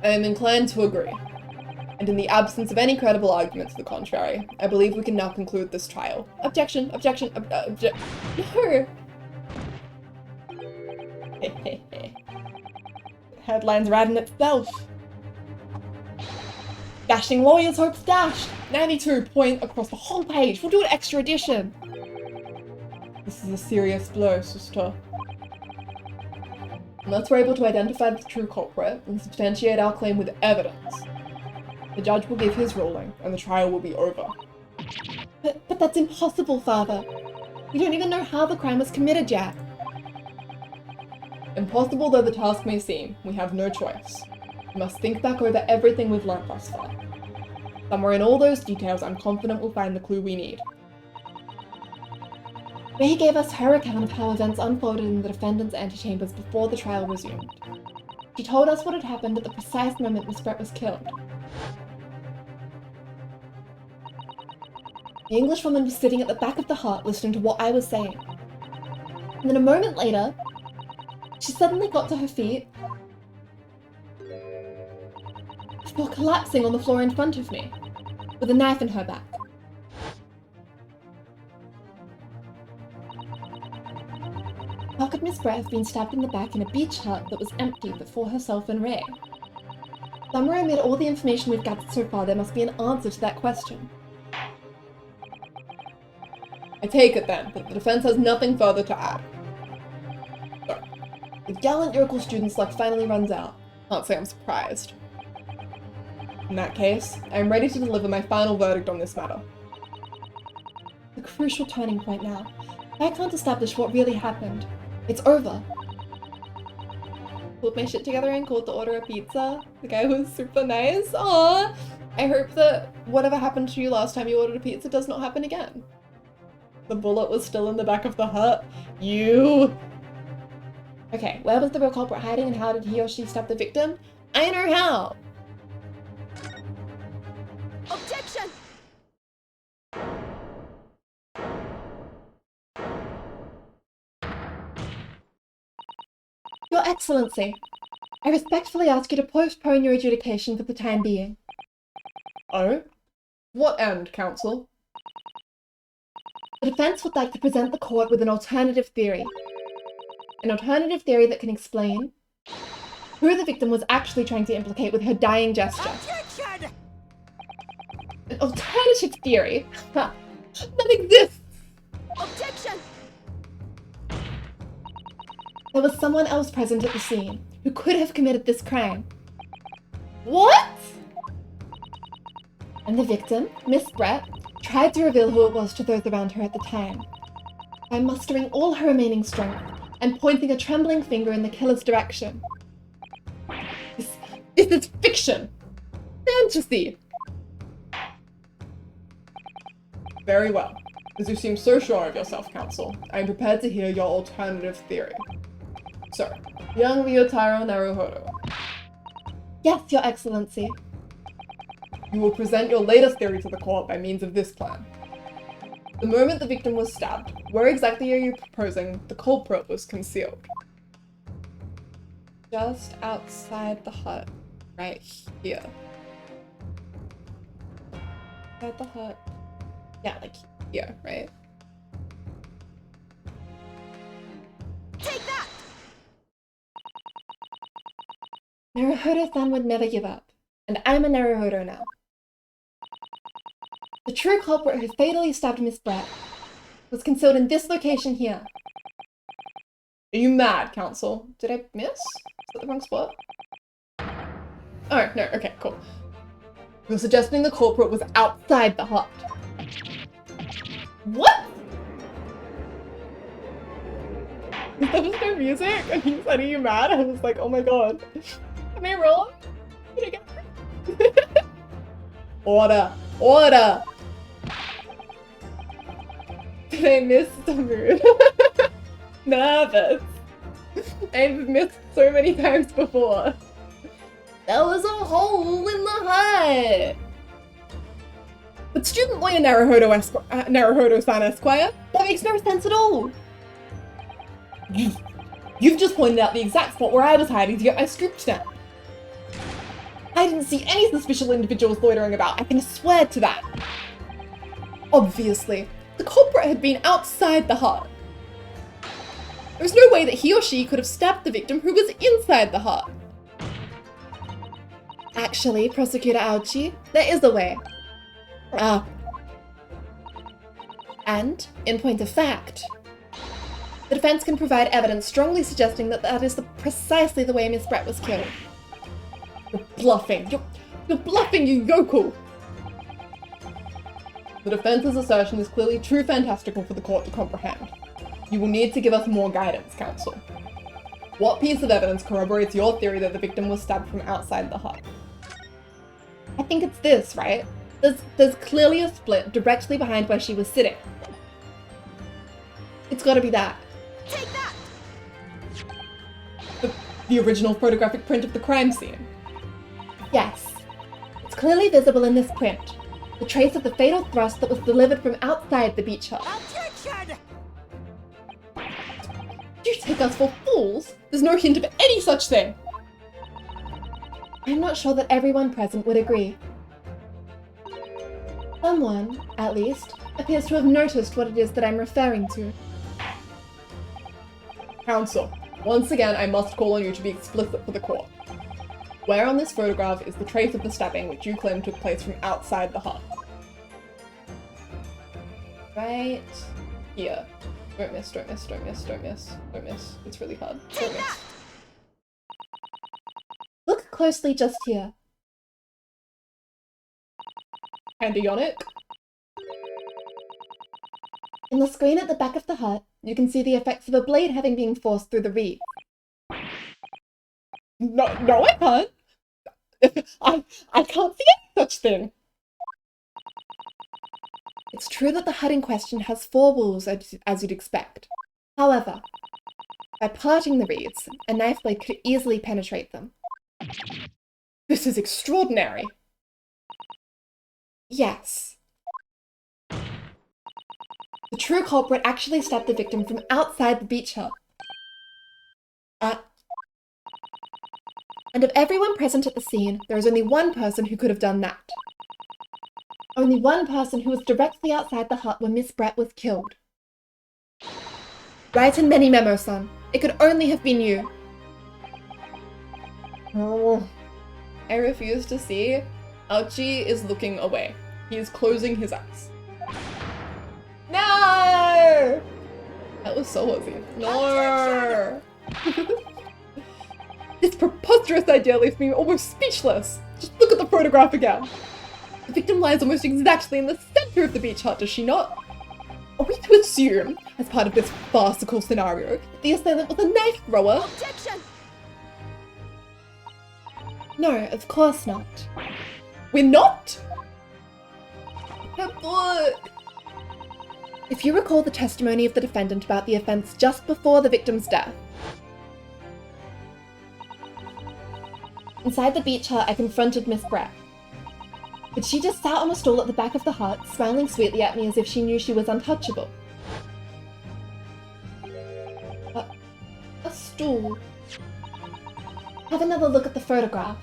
I am inclined to agree. And in the absence of any credible argument to the contrary, I believe we can now conclude this trial. Objection, objection, no! Headline's riding itself. Dashing lawyers' hopes dashed. 92 point across the whole page. We'll do an extra edition. This is a serious blow, sister. Unless we're able to identify the true culprit and substantiate our claim with evidence, the judge will give his ruling, and the trial will be over. But that's impossible, Father. We don't even know how the crime was committed yet. Impossible though the task may seem, we have no choice. We must think back over everything we've learnt thus far. Somewhere in all those details, I'm confident we'll find the clue we need. Ray gave us her account of how events unfolded in the defendant's antechambers before the trial resumed. She told us what had happened at the precise moment Miss Brett was killed. The Englishwoman was sitting at the back of the hut listening to what I was saying. And then a moment later, she suddenly got to her feet before collapsing on the floor in front of me, with a knife in her back. How could Miss Brett have been stabbed in the back in a beach hut that was empty but for herself and Ray? Somewhere amid all the information we've gathered so far, there must be an answer to that question. I take it then that the defense has nothing further to add. So, if gallant Yokel student's luck finally runs out, can't say I'm surprised. In that case, I am ready to deliver my final verdict on this matter. The crucial turning point now. If I can't establish what really happened, it's over. Pulled my shit together and called to order a pizza. The guy was super nice. Aww! I hope that whatever happened to you last time you ordered a pizza does not happen again. The bullet was still in the back of the hut. You! Okay, where was the real culprit hiding and how did he or she stab the victim? I know how! Objection! Your Excellency, I respectfully ask you to postpone your adjudication for the time being. Oh? What end, Counsel? The defense would like to present the court with an alternative theory. An alternative theory that can explain who the victim was actually trying to implicate with her dying gesture. Objection! An alternative theory? Ha! That exists! Objection! There was someone else present at the scene who could have committed this crime. What? And the victim, Miss Brett, tried to reveal who it was to those around her at the time by mustering all her remaining strength and pointing a trembling finger in the killer's direction. This is fiction! Fantasy! Very well. As you seem so sure of yourself, Counsel, I am prepared to hear your alternative theory. So, young Ryuutaro Naruhodo. Yes, Your Excellency. You will present your latest theory to the court by means of this plan. The moment the victim was stabbed, where exactly are you proposing the culprit was concealed? Just outside the hut. Right here. Outside the hut. Yeah, like here, right? Take that! Naruhodo-san would never give up, and I'm a Naruhodo now. The true culprit who fatally stabbed Miss Brett was concealed in this location here. Are you mad, Counsel? Did I miss? Is that the wrong spot? Oh, no, okay, cool. You're suggesting the culprit was outside the hut. What? There was no music, and he said, are you mad? I was like, oh my god. Am I wrong? Did I get it? Order! Order! Did I miss the mood? Nervous. I've missed so many times before. There was a hole in the hut! But student lawyer Naruhodo-san Esquire, that makes no sense at all. You've just pointed out the exact spot where I was hiding to get my scoop snap. I didn't see any suspicious individuals loitering about, I can swear to that. Obviously, the culprit had been outside the hut. There's no way that he or she could have stabbed the victim who was inside the hut. Actually, Prosecutor Aochi, there is a way. And, in point of fact, the defense can provide evidence strongly suggesting that that is precisely the way Miss Brett was killed. You're bluffing. You're bluffing, you yokel! The defense's assertion is clearly too fantastical for the court to comprehend. You will need to give us more guidance, Counsel. What piece of evidence corroborates your theory that the victim was stabbed from outside the hut? I think it's this, right? There's clearly a split directly behind where she was sitting. It's gotta be that. Take that! The original photographic print of the crime scene. Yes. It's clearly visible in this print. The trace of the fatal thrust that was delivered from outside the beach hut. Objection! Do you take us for fools? There's no hint of any such thing. I'm not sure that everyone present would agree. Someone, at least, appears to have noticed what it is that I'm referring to. Counsel, once again I must call on you to be explicit for the court. Where on this photograph is the trace of the stabbing which you claim took place from outside the hut? Right here. Don't miss, don't miss, don't miss, don't miss, don't miss. It's really hard. Don't miss. Look closely just here. Handionic. In the screen at the back of the hut, you can see the effects of a blade having been forced through the reed. No, I can't. I can't see any such thing. It's true that the hut in question has 4 walls, as you'd expect. However, by parting the reeds, a knife blade could easily penetrate them. This is extraordinary. Yes. The true culprit actually stabbed the victim from outside the beach hut. And of everyone present at the scene, there is only one person who could have done that. Only one person who was directly outside the hut when Miss Brett was killed. Write in many memos, son. It could only have been you. Oh, I refuse to see. Archie is looking away. He is closing his eyes. No! That was so Aussie. No! This preposterous idea leaves me almost speechless. Just look at the photograph again. The victim lies almost exactly in the center of the beach hut, does she not? Are we to assume, as part of this farcical scenario, that the assailant was a knife thrower? Objection! No, of course not. We're not? That book! If you recall the testimony of the defendant about the offense just before the victim's death, inside the beach hut, I confronted Miss Brett. But she just sat on a stool at the back of the hut, smiling sweetly at me as if she knew she was untouchable. A stool. Have another look at the photograph.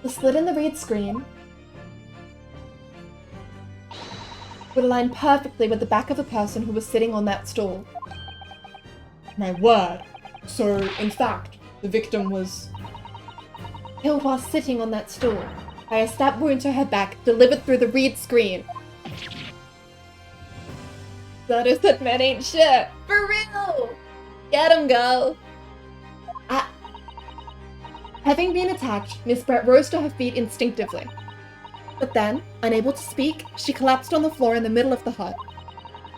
The slit in the reed screen would align perfectly with the back of a person who was sitting on that stool. My word. So, in fact, the victim was... killed while sitting on that stool by a stab wound to her back delivered through the reed screen. That is that man ain't shit. For real! Get him, girl! Having been attacked, Miss Brett rose to her feet instinctively. But then, unable to speak, she collapsed on the floor in the middle of the hut.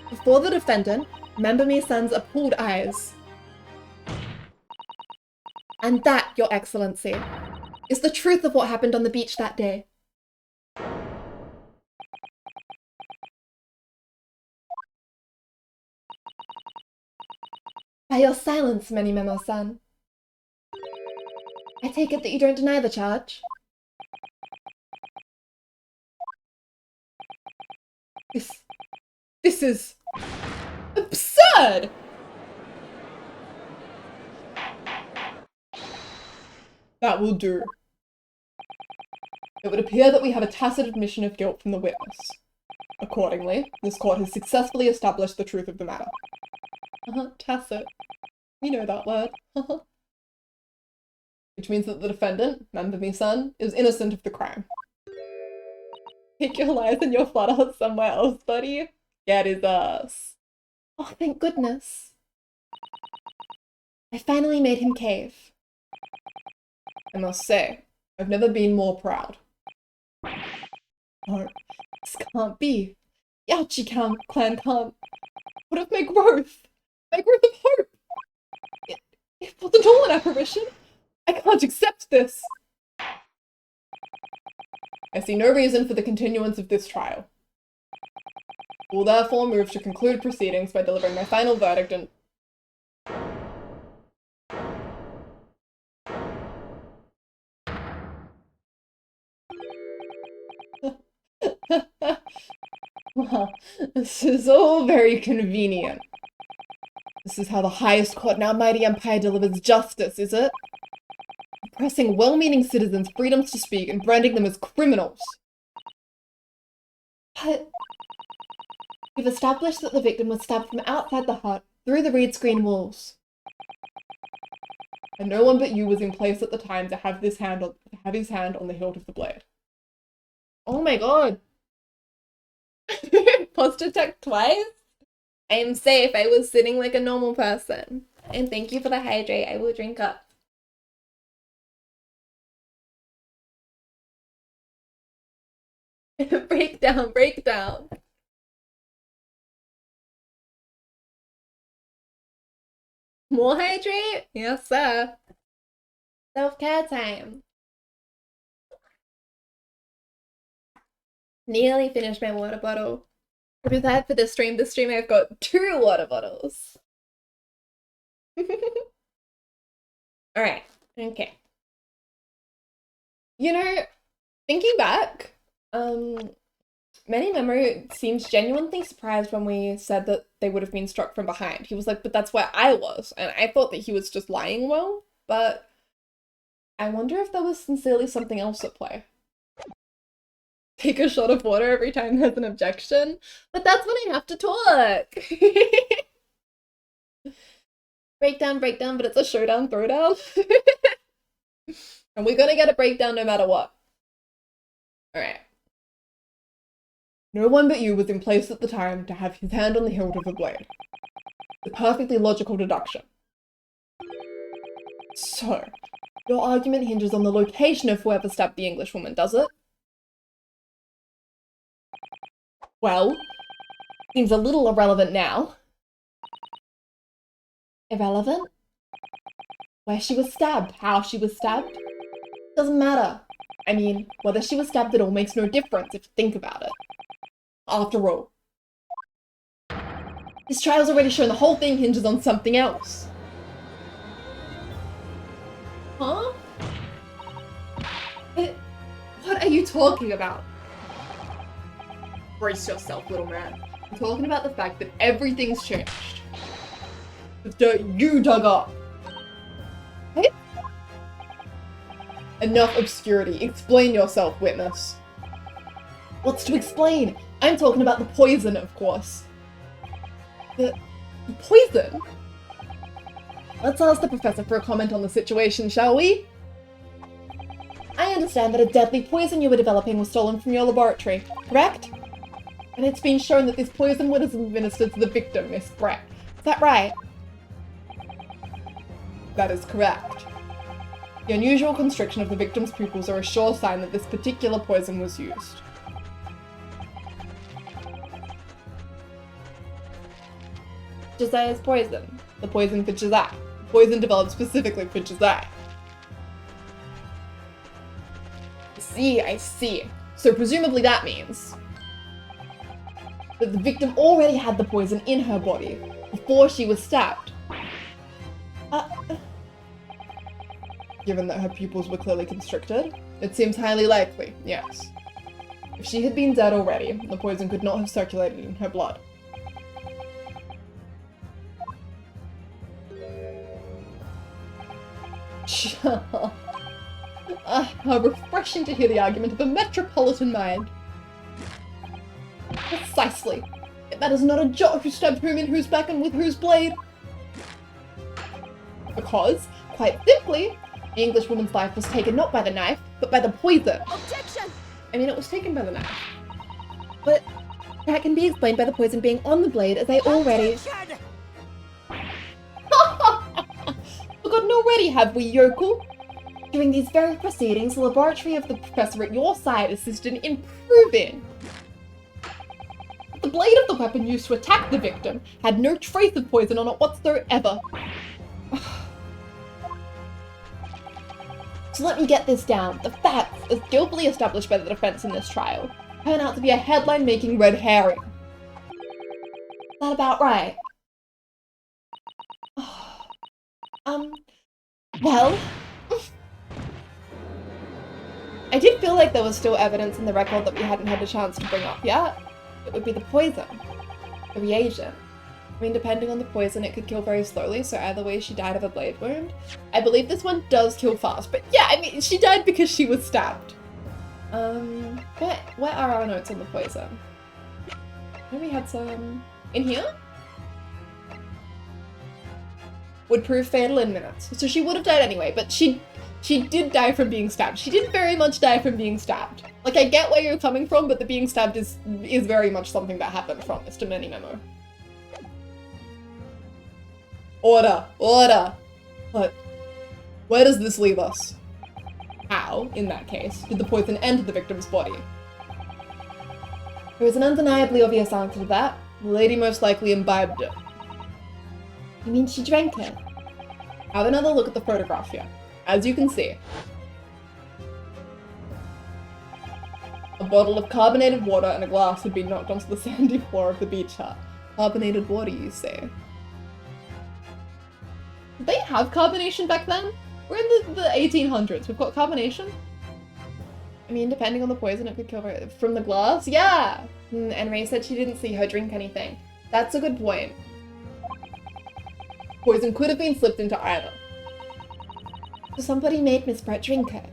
Before the defendant, remember me son's appalled eyes. And that, Your Excellency, is the truth of what happened on the beach that day. By your silence, Many Memo-san, I take it that you don't deny the charge? This is... absurd! That will do. It would appear that we have a tacit admission of guilt from the witness. Accordingly, this court has successfully established the truth of the matter. Tacit. We know that word. Which means that the defendant, Nandami-san, is innocent of the crime. Take your lies and your flutter somewhere else, buddy. Get his ass. Oh, thank goodness. I finally made him cave. I must say, I've never been more proud. No, this can't be. Yachi clan can't. What of my growth? My growth of hope? It wasn't all an apparition. I can't accept this. I see no reason for the continuance of this trial. Will therefore move to conclude proceedings by delivering my final verdict and... Well, this is all very convenient. This is how the highest court in our mighty empire delivers justice, is it? Oppressing well-meaning citizens' freedoms to speak and branding them as criminals. But we've established that the victim was stabbed from outside the hut through the reed screen walls. And no one but you was in place at the time to have his hand on the hilt of the blade. Oh my god. Post attack twice? I am safe. I was sitting like a normal person. And thank you for the hydrate. I will drink up. Breakdown, breakdown. More hydrate? Yes, sir. Self-care time. Nearly finished my water bottle. Prepared for this stream. This stream I've got 2 water bottles. Alright, okay. You know, thinking back, Manny Memo seems genuinely surprised when we said that they would have been struck from behind. He was like, but that's where I was. And I thought that he was just lying well, but I wonder if there was sincerely something else at play. Take a shot of water every time there's an objection, but that's when I have to talk. Breakdown, but it's a showdown, throwdown. And we're gonna get a breakdown no matter what. Alright. No one but you was in place at the time to have his hand on the hilt of the blade. The perfectly logical deduction. So, your argument hinges on the location of whoever stabbed the Englishwoman, does it? Well, seems a little irrelevant now. Irrelevant? Where she was stabbed, how she was stabbed? Doesn't matter. I mean, whether she was stabbed at all makes no difference if you think about it. After all, this trial's already shown the whole thing hinges on something else. Huh? What are you talking about? Brace yourself, little man. I'm talking about the fact that everything's changed. The dirt you dug up. What? Enough obscurity. Explain yourself, witness. What's to explain? I'm talking about the poison, of course. The poison? Let's ask the professor for a comment on the situation, shall we? I understand that a deadly poison you were developing was stolen from your laboratory, correct? And it's been shown that this poison was administered to the victim, Miss Brett. Is that right? That is correct. The unusual constriction of the victim's pupils are a sure sign that this particular poison was used. Josiah's poison. The poison for Josiah. The poison developed specifically for Josiah. I see. So presumably that means that the victim already had the poison in her body before she was stabbed. Given that her pupils were clearly constricted, it seems highly likely, yes. If she had been dead already, the poison could not have circulated in her blood. How refreshing to hear the argument of a metropolitan mind. Precisely. It matters not a jot who stabbed whom in whose back and with whose blade. Because, quite simply, the Englishwoman's life was taken not by the knife, but by the poison. Objection! I mean, it was taken by the knife. But that can be explained by the poison being on the blade, as I already... Objection! Forgotten already, have we, yokel? During these very proceedings, the laboratory of the professor at your side assisted in proving the blade of the weapon used to attack the victim had no trace of poison on it whatsoever. So let me get this down. The facts, as skillfully established by the defense in this trial, turn out to be a headline-making red herring. Is that about right? Well... I did feel like there was still evidence in the record that we hadn't had a chance to bring up yet. It would be the poison. The reagent. I mean, depending on the poison, it could kill very slowly, so either way she died of a blade wound. I believe this one does kill fast, but yeah, I mean, she died because she was stabbed. Where are our notes on the poison? Maybe we had some... in here? Would prove fatal in minutes. So she would have died anyway, but she did die from being stabbed. She did very much die from being stabbed. Like, I get where you're coming from, but the being stabbed is very much something that happened from Mr. Manny Memo. Order! Order! But where does this leave us? How, in that case, did the poison enter the victim's body? There is an undeniably obvious answer to that. The lady most likely imbibed it. You mean she drank it? Have another look at the photograph here. As you can see, a bottle of carbonated water and a glass had been knocked onto the sandy floor of the beach hut. Carbonated water, you say? Did they have carbonation back then? We're in the 1800s. We've got carbonation? I mean, depending on the poison, it could kill her. From the glass? Yeah! And Ray said she didn't see her drink anything. That's a good point. Poison could have been slipped into either. So somebody made Miss Brett drink it.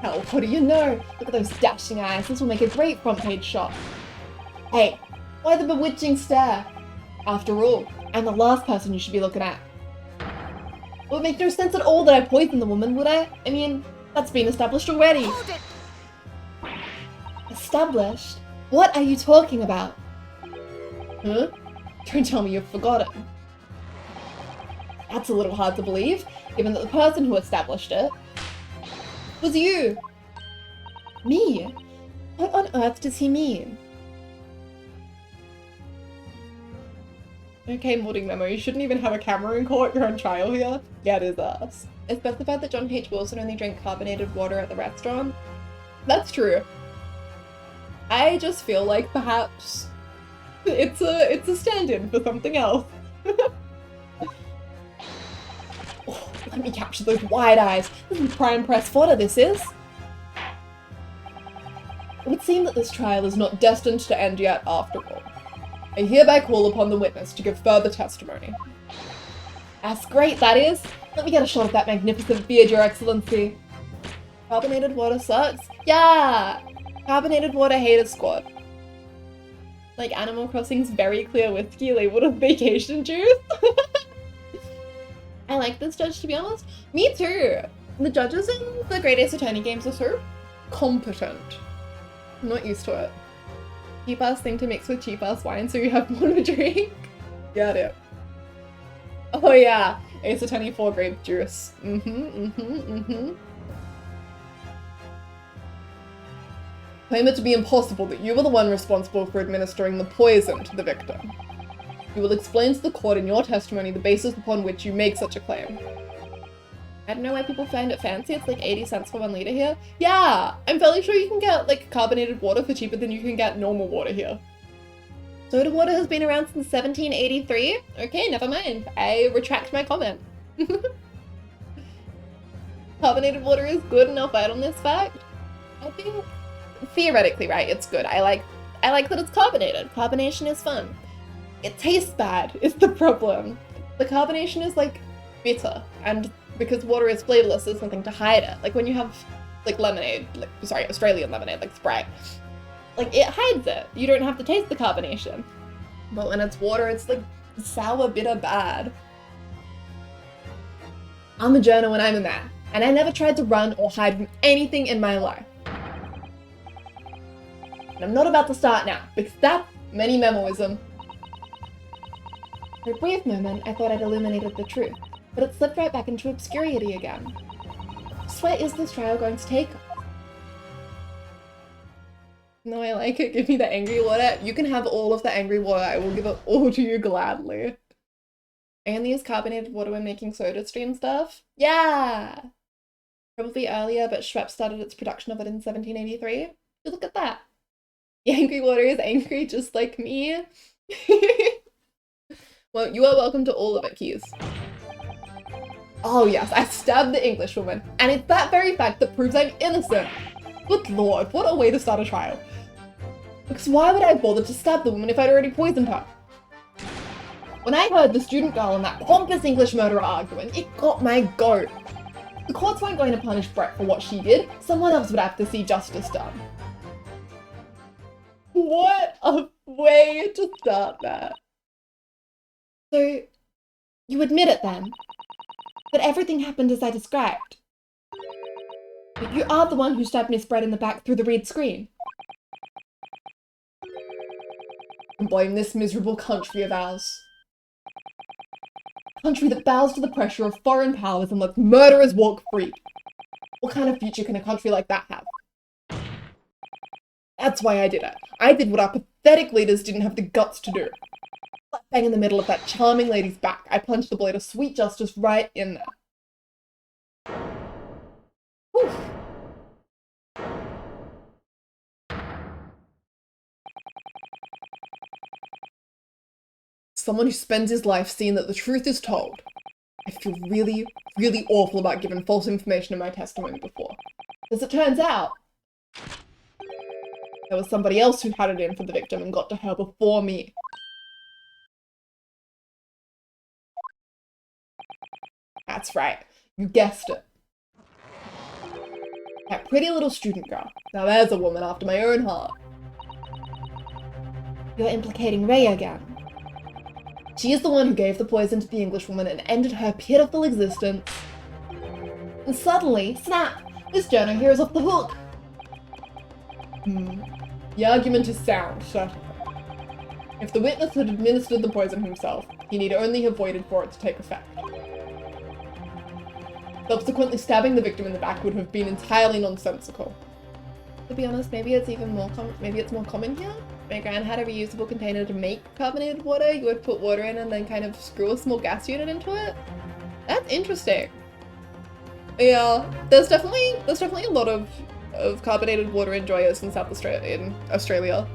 Hell, what do you know? Look at those dashing eyes. This will make a great front page shot. Hey, why the bewitching stare? After all, I'm the last person you should be looking at. It would make no sense at all that I poisoned the woman, would I? I mean, that's been established already. Hold it! Established? What are you talking about? Huh? Don't tell me you've forgotten. That's a little hard to believe, given that the person who established it was you. Me? What on earth does he mean? Okay, modding memo, you shouldn't even have a camera in court, you're on trial here. Yeah, it is us. It's specified that John H. Wilson only drank carbonated water at the restaurant. That's true. I just feel like perhaps it's a stand-in for something else. Oh, let me capture those wide eyes. This is prime press fodder, this is. It would seem that this trial is not destined to end yet after all. I hereby call upon the witness to give further testimony. That's great, that is. Let me get a shot of that magnificent beard, Your Excellency. Carbonated water sucks? Yeah! Carbonated water hater squad. Like Animal Crossing's very clear whiskey labeled as vacation juice. I like this judge, to be honest. Me too. The judges in the Great Ace Attorney games are so competent. I'm not used to it. Cheap ass thing to mix with cheap ass wine so you have more to drink. Got it. Oh yeah, Ace Attorney 4 grape juice. Claim it to be impossible that you were the one responsible for administering the poison to the victim. You will explain to the court in your testimony the basis upon which you make such a claim. I don't know why people find it fancy, it's like 80 cents for 1 liter here. Yeah, I'm fairly sure you can get like carbonated water for cheaper than you can get normal water here. Soda water has been around since 1783? Okay, never mind. I retract my comment. Carbonated water is good and I'll fight on this fact. I think, theoretically, right, it's good. I like that it's carbonated. Carbonation is fun. It tastes bad is the problem. The carbonation is like bitter, and because water is flavorless, there's nothing to hide it. Like when you have like lemonade, like, sorry, Australian lemonade, like Sprite, like it hides it. You don't have to taste the carbonation. But when it's water, it's like sour, bitter, bad. I'm a journo and I'm a man, and I never tried to run or hide from anything in my life. And I'm not about to start now, because that's many memoism. For a brief moment, I thought I'd illuminated the truth, but it slipped right back into obscurity again. So where is this trial going to take us? No, I like it. Give me the angry water. You can have all of the angry water. I will give it all to you gladly. I only use carbonated water when making soda stream stuff. Yeah! Probably earlier, but Schweppes started its production of it in 1783. Look at that. The angry water is angry just like me. Well, you are welcome to all of it, Keys. Oh yes, I stabbed the Englishwoman, and it's that very fact that proves I'm innocent. Good lord, what a way to start a trial. Because why would I bother to stab the woman if I'd already poisoned her? When I heard the student girl and that pompous English murderer arguing, it got my goat. The courts weren't going to punish Brett for what she did, someone else would have to see justice done. What a way to start that. So, you admit it then? That everything happened as I described? But you are the one who stabbed Miss Brett in the back through the reed screen? And blame this miserable country of ours. A country that bows to the pressure of foreign powers and lets murderers walk free. What kind of future can a country like that have? That's why I did it. I did what our pathetic leaders didn't have the guts to do. Bang in the middle of that charming lady's back, I plunged the blade of sweet justice right in there. Whew. Someone who spends his life seeing that the truth is told. I feel really, really awful about giving false information in my testimony before. As it turns out, there was somebody else who had it in for the victim and got to her before me. That's right, you guessed it. That pretty little student girl. Now there's a woman after my own heart. You're implicating Ray again. She is the one who gave the poison to the Englishwoman and ended her pitiful existence. And suddenly, snap! This journal here is off the hook. The argument is sound, certainly. If the witness had administered the poison himself, he need only have waited for it to take effect. Subsequently stabbing the victim in the back would have been entirely nonsensical. To be honest, maybe it's even more more common here. My gran had a reusable container to make carbonated water. You would put water in and then kind of screw a small gas unit into it. That's interesting. Yeah, there's definitely a lot of carbonated water enjoyers in Australia.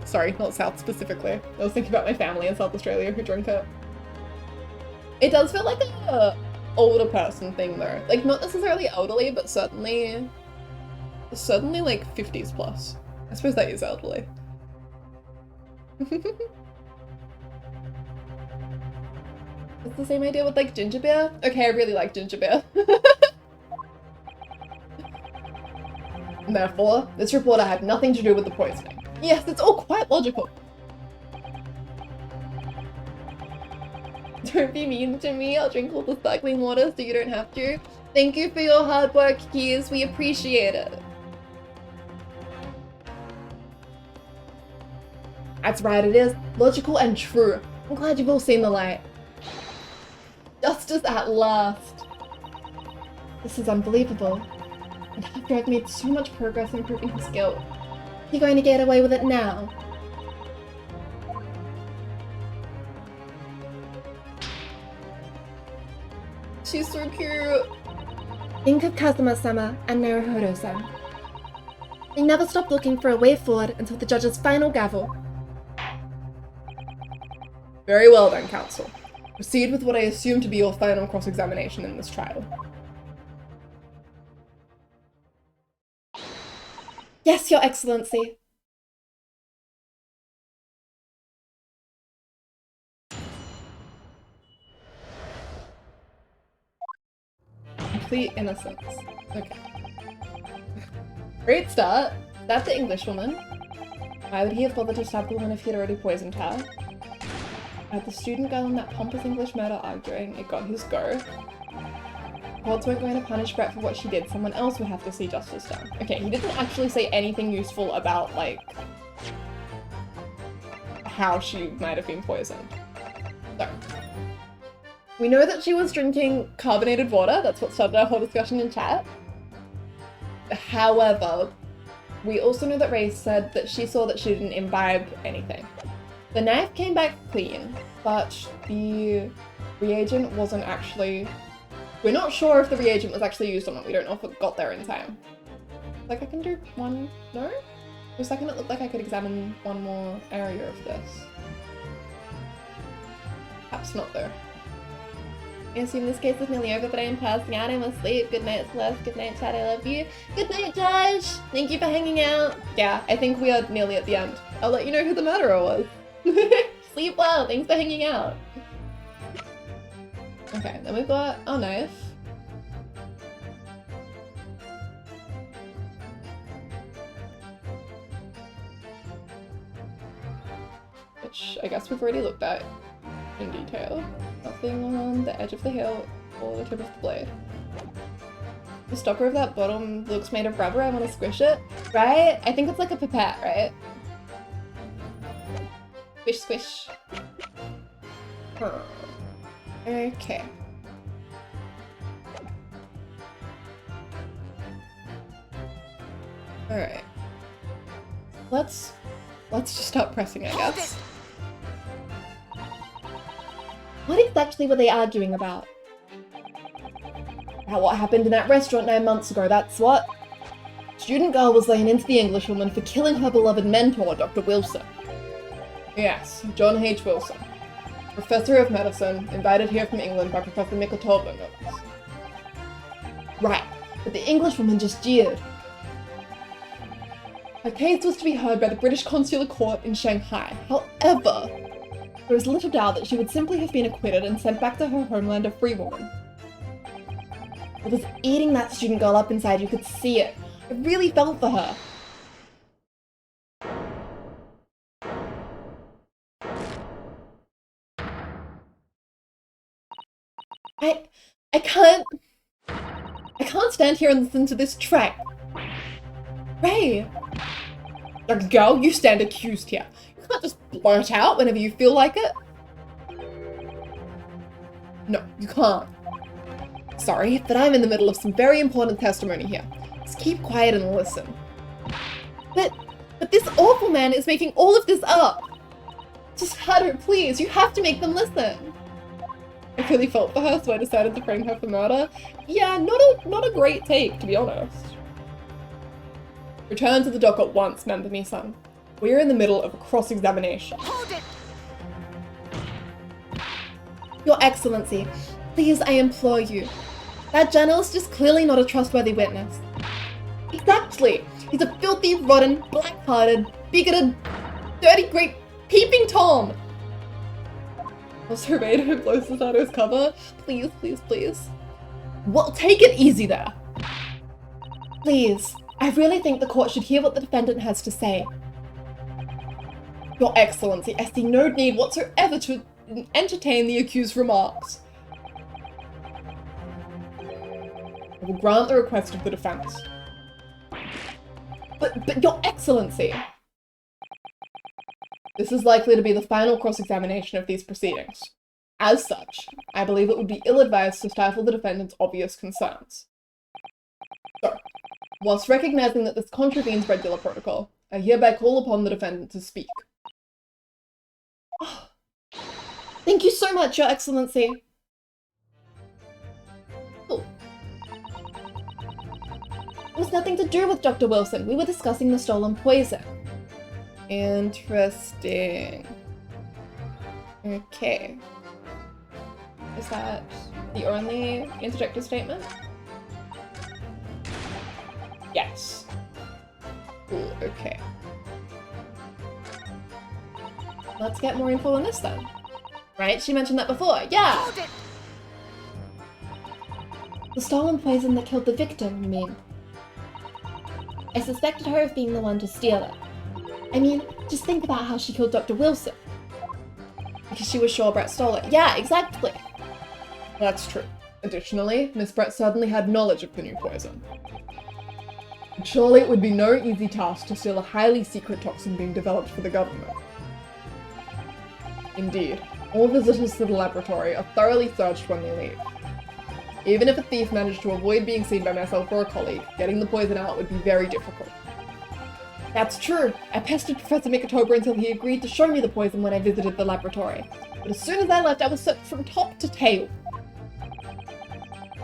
Sorry, not South specifically. I was thinking about my family in South Australia who drink it. It does feel like a older person thing though. Like not necessarily elderly, but certainly like 50s plus. I suppose that is elderly. It's the same idea with like ginger beer. Okay, I really like ginger beer. Therefore, this reporter had nothing to do with the poisoning. Yes, it's all quite logical. Don't be mean to me, I'll drink all the sparkling water so you don't have to. Thank you for your hard work, Keys, we appreciate it. That's right, it is logical and true. I'm glad you've all seen the light. Justice at last. This is unbelievable. And after I've made so much progress in proving his guilt, you're going to get away with it now. She's so cute. Think of Kazuma-sama and Naruhodo-san. They never stopped looking for a way forward until the judge's final gavel. Very well then, counsel. Proceed with what I assume to be your final cross-examination in this trial. Yes, Your Excellency. Complete innocence. Okay. Great start. Stab the Englishwoman. Why would he have bothered to stab the woman if he had already poisoned her? Had the student girl in that pompous English murder arguing, it got his go. Courts weren't going to punish Brett for what she did, someone else would have to see justice done. Okay, he didn't actually say anything useful about, like, how she might have been poisoned. So, we know that she was drinking carbonated water, that's what started our whole discussion in chat. However, we also know that Ray said that she saw that she didn't imbibe anything. The knife came back clean, but the reagent wasn't actually... We're not sure if the reagent was actually used or not. We don't know if it got there in time. Like, I can do one... No? For a second it looked like I could examine one more area of this. Perhaps not, though. I assume this case is nearly over, but I am passing out. I must sleep. Good night, Celeste. Good night, Chad. I love you. Good night, Josh. Thank you for hanging out. Yeah, I think we are nearly at the end. I'll let you know who the murderer was. Sleep well. Thanks for hanging out. Okay, then we've got our knife. Which I guess we've already looked at in detail. Nothing on the edge of the hilt or the tip of the blade. The stopper of that bottom looks made of rubber. I want to squish it. Right? I think it's like a pipette, right? Squish, squish. Huh. Okay. Alright. Let's just start pressing, I guess. What exactly were they arguing about? About what happened in that restaurant 9 months ago, that's what. Student girl was laying into the Englishwoman for killing her beloved mentor, Dr. Wilson. Yes, John H. Wilson. Professor of Medicine, invited here from England by Professor Mikotoba, no less. Right, but the Englishwoman just jeered. Her case was to be heard by the British Consular Court in Shanghai. However, there is little doubt that she would simply have been acquitted and sent back to her homeland a free woman. It was eating that student girl up inside, you could see it. I really felt for her. I can't stand here and listen to this track. Ray! Young girl, you stand accused here. You can't just blurt out whenever you feel like it. No, you can't. Sorry, but I'm in the middle of some very important testimony here. Just keep quiet and listen. But this awful man is making all of this up. Just Haru, please, you have to make them listen. I really felt for her, so I decided to frame her for murder. Yeah, not a great take, to be honest. Return to the dock at once, Nandini-san. We're in the middle of a cross-examination. Hold it! Your Excellency, please, I implore you. That journalist is clearly not a trustworthy witness. Exactly! He's a filthy, rotten, black-hearted, bigoted, dirty, great, peeping Tom! Also, Raider who blows this out of his cover. Please, please, please. Well, take it easy there. Please, I really think the court should hear what the defendant has to say. Your Excellency, I see no need whatsoever to entertain the accused's remarks. I will grant the request of the defense. But Your Excellency! This is likely to be the final cross-examination of these proceedings. As such, I believe it would be ill-advised to stifle the defendant's obvious concerns. So, whilst recognizing that this contravenes regular protocol, I hereby call upon the defendant to speak. Oh, thank you so much, Your Excellency! Oh. It was nothing to do with Dr. Wilson. We were discussing the stolen poison. Interesting. Okay. Is that the only interjected statement? Yes. Cool, okay. Let's get more info on this then. Right, she mentioned that before. Yeah! Hold it! The stolen poison that killed the victim, you mean? I suspected her of being the one to steal it. I mean, just think about how she killed Dr. Wilson. Because she was sure Brett stole it. Yeah, exactly. That's true. Additionally, Miss Brett certainly had knowledge of the new poison. And surely it would be no easy task to steal a highly secret toxin being developed for the government. Indeed, all visitors to the laboratory are thoroughly searched when they leave. Even if a thief managed to avoid being seen by myself or a colleague, getting the poison out would be very difficult. That's true. I pestered Professor Mikotober until he agreed to show me the poison when I visited the laboratory. But as soon as I left, I was searched from top to tail.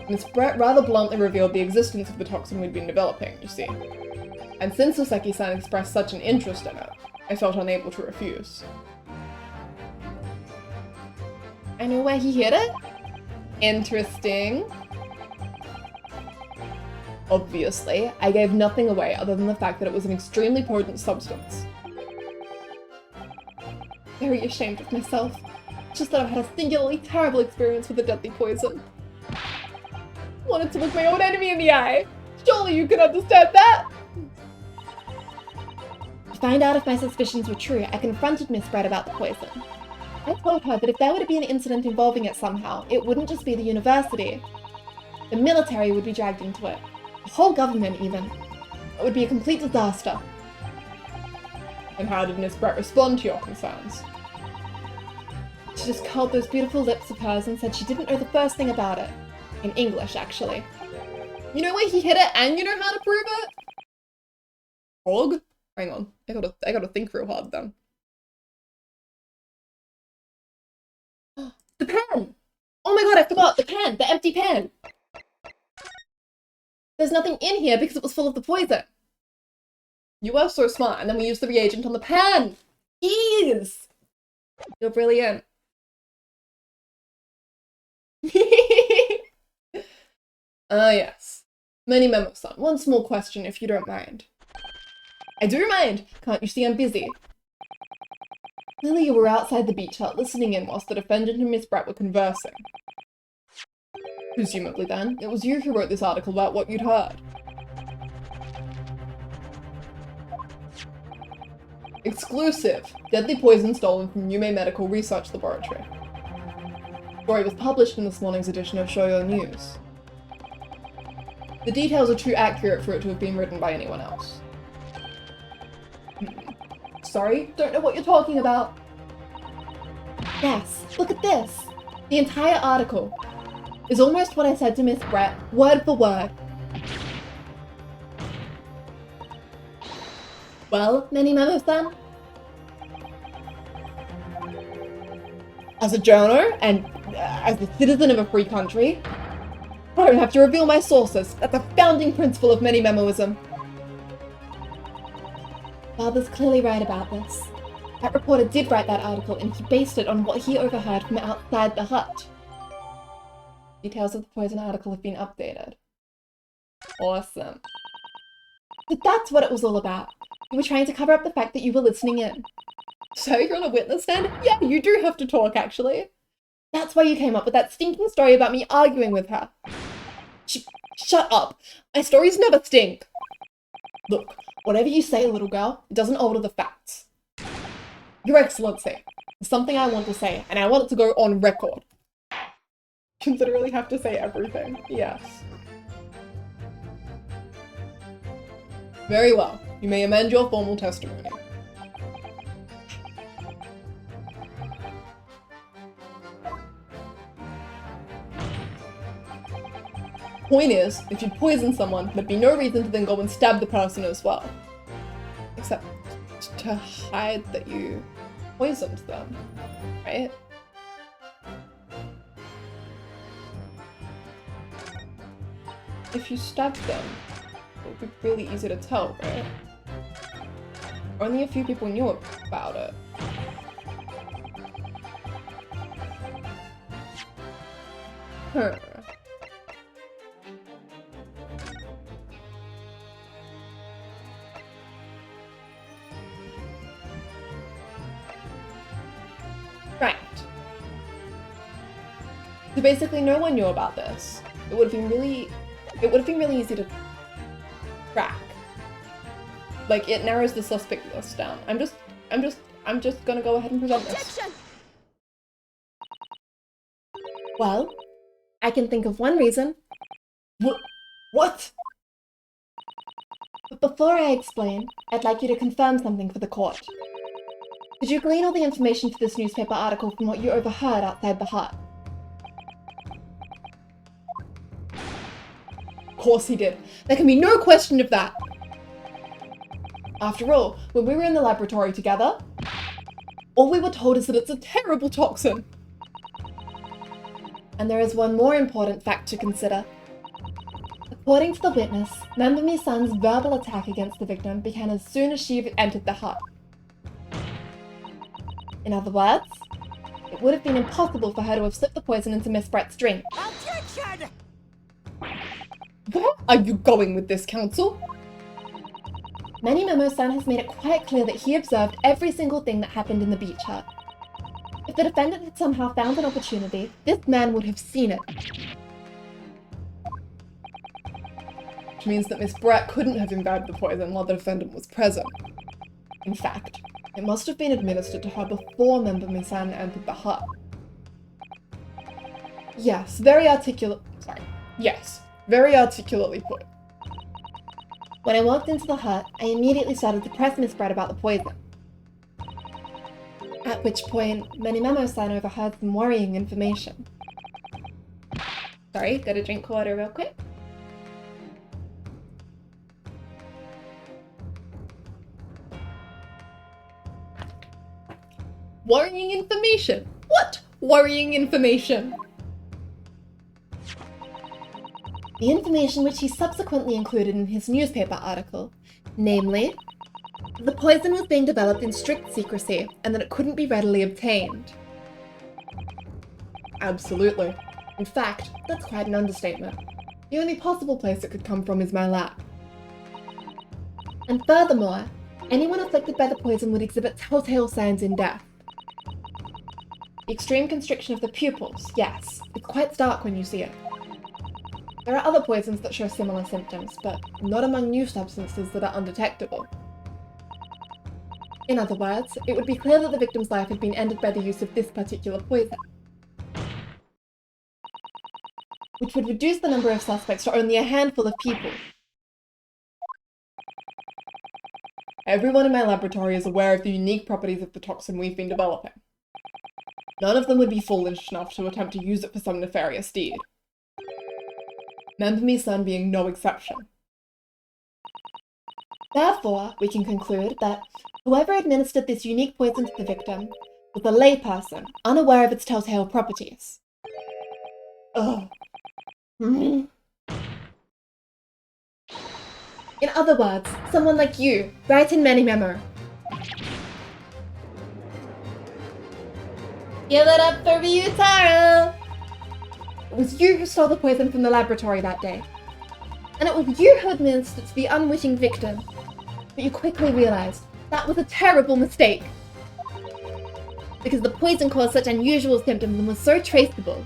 Miss Brett rather bluntly revealed the existence of the toxin we'd been developing, you see. And since Soseki-san expressed such an interest in it, I felt unable to refuse. I know where he hid it? Interesting. Obviously, I gave nothing away other than the fact that it was an extremely potent substance. Very ashamed of myself. Just that I've had a singularly terrible experience with a deadly poison. Wanted to look my own enemy in the eye. Surely you can understand that? To find out if my suspicions were true, I confronted Miss Brett about the poison. I told her that if there were to be an incident involving it somehow, it wouldn't just be the university. The military would be dragged into it. The whole government, even. It would be a complete disaster. And how did Miss Brett respond to your concerns? She just curled those beautiful lips of hers and said she didn't know the first thing about it. In English, actually. You know where he hid it and you know how to prove it? Frog? Hang on. I gotta think real hard then. The pen! Oh my god, I forgot! The pen! The empty pen! There's nothing in here because it was full of the poison. You were so smart, and then we used the reagent on the pen! Jeez! You're brilliant. Ah, yes. Many Memo-san, one small question if you don't mind. I do mind. Can't you see I'm busy? Clearly you were outside the beach hut listening in whilst the defendant and Miss Brett were conversing. Presumably then, it was you who wrote this article about what you'd heard. Exclusive! Deadly poison stolen from Yume Medical Research Laboratory. The story was published in this morning's edition of Shoujo News. The details are too accurate for it to have been written by anyone else. Sorry, don't know what you're talking about. Yes, look at this. The entire article is almost what I said to Miss Brett, word for word. Well, Memo-san? As a journo, and as a citizen of a free country, I don't have to reveal my sources. That's a founding principle of Memo-ism. Father's clearly right about this. That reporter did write that article and he based it on what he overheard from outside the hut. Details of the poison article have been updated. Awesome. So that's what it was all about. You were trying to cover up the fact that you were listening in. So you're on a witness stand? Yeah, you do have to talk, actually. That's why you came up with that stinking story about me arguing with her. Shut up. My stories never stink. Look, whatever you say, little girl, it doesn't alter the facts. Your Excellency, there's something I want to say, and I want it to go on record. You literally have to say everything. Yes. Very well. You may amend your formal testimony. Point is, if you'd poison someone, there'd be no reason to then go and stab the person as well. Except to hide that you poisoned them, right? If you stabbed them, it would be really easy to tell, right? Only a few people knew about it. Huh. Right. So basically no one knew about this. It would have been really easy to track. Like, it narrows the suspect list down. I'm just gonna go ahead and present this. Objection! Well, I can think of one reason. What? But before I explain, I'd like you to confirm something for the court. Did you glean all the information for this newspaper article from what you overheard outside the hut? Of course he did. There can be no question of that. After all, when we were in the laboratory together, all we were told is that it's a terrible toxin. And there is one more important fact to consider. According to the witness, Member-mi-san's verbal attack against the victim began as soon as she entered the hut. In other words, it would have been impossible for her to have slipped the poison into Miss Brett's drink. Objection! Where are you going with this, counsel? Memo-san has made it quite clear that he observed every single thing that happened in the beach hut. If the defendant had somehow found an opportunity, this man would have seen it. Which means that Miss Brett couldn't have imbibed the poison while the defendant was present. In fact, it must have been administered to her before Member-mi-san entered the hut. Yes, very articulately put. When I walked into the hut, I immediately started to press Miss Brett about the poison. At which point, Memo-san overheard some worrying information. Sorry, gotta drink water real quick. Worrying information? What worrying information? The information which he subsequently included in his newspaper article, namely, the poison was being developed in strict secrecy and that it couldn't be readily obtained. Absolutely. In fact, that's quite an understatement. The only possible place it could come from is my lab. And furthermore, Anyone afflicted by the poison would exhibit telltale signs in death. The extreme constriction of the pupils, yes, it's quite stark when you see it. There are other poisons that show similar symptoms, but not among new substances that are undetectable. In other words, it would be clear that the victim's life had been ended by the use of this particular poison, which would reduce the number of suspects to only a handful of people. Everyone in my laboratory is aware of the unique properties of the toxin we've been developing. None of them would be foolish enough to attempt to use it for some nefarious deed. Member-me-son being no exception. Therefore, we can conclude that whoever administered this unique poison to the victim was a layperson, unaware of its telltale properties. Ugh. In other words, someone like you, bright in many memo. Give it up for Ryuutaro! It was you who stole the poison from the laboratory that day. And it was you who administered it to the unwitting victim. But you quickly realized that was a terrible mistake. Because the poison caused such unusual symptoms and was so traceable.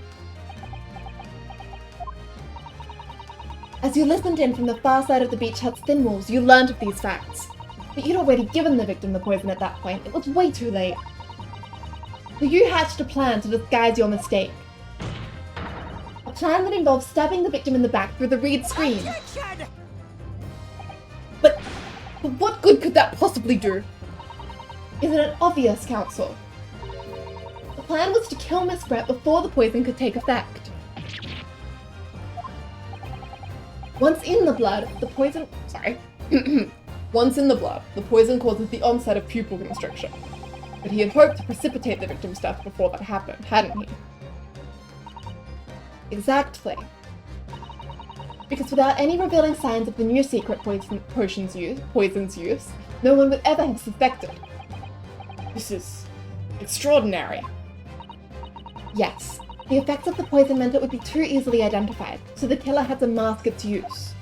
As you listened in from the far side of the beach hut's thin walls, you learned of these facts. But you'd already given the victim the poison at that point. It was way too late. So you hatched a plan to disguise your mistake. A plan that involved stabbing the victim in the back through the reed screen. Objection! But what good could that possibly do? Isn't it obvious, Counsel? The plan was to kill Miss Brett before the poison could take effect. Once in the blood, the poison... Once in the blood, the poison causes the onset of pupil constriction. But he had hoped to precipitate the victim's death before that happened, hadn't he? Exactly. Because without any revealing signs of the new secret poison's use, no one would ever have suspected. This is extraordinary. Yes. The effects of the poison meant it would be too easily identified, so the killer had to mask its use.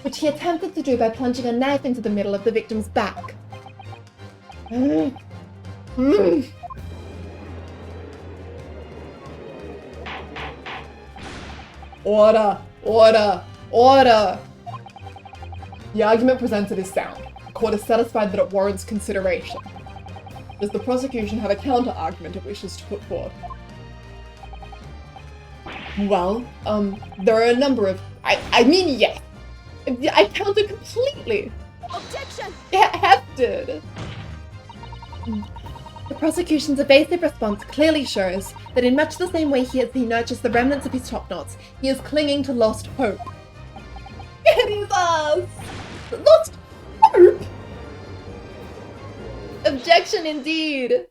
Which he attempted to do by plunging a knife into the middle of the victim's back. Order! Order! Order! The argument presented is sound. The court is satisfied that it warrants consideration. Does the prosecution have a counter-argument it wishes to put forward? Well, there are a number of... I mean, yes. I counter completely. Objection! Hefted. The prosecution's evasive response clearly shows that in much the same way he nurtures the remnants of his top knots, he is clinging to lost hope. It is us! Lost hope? Objection indeed!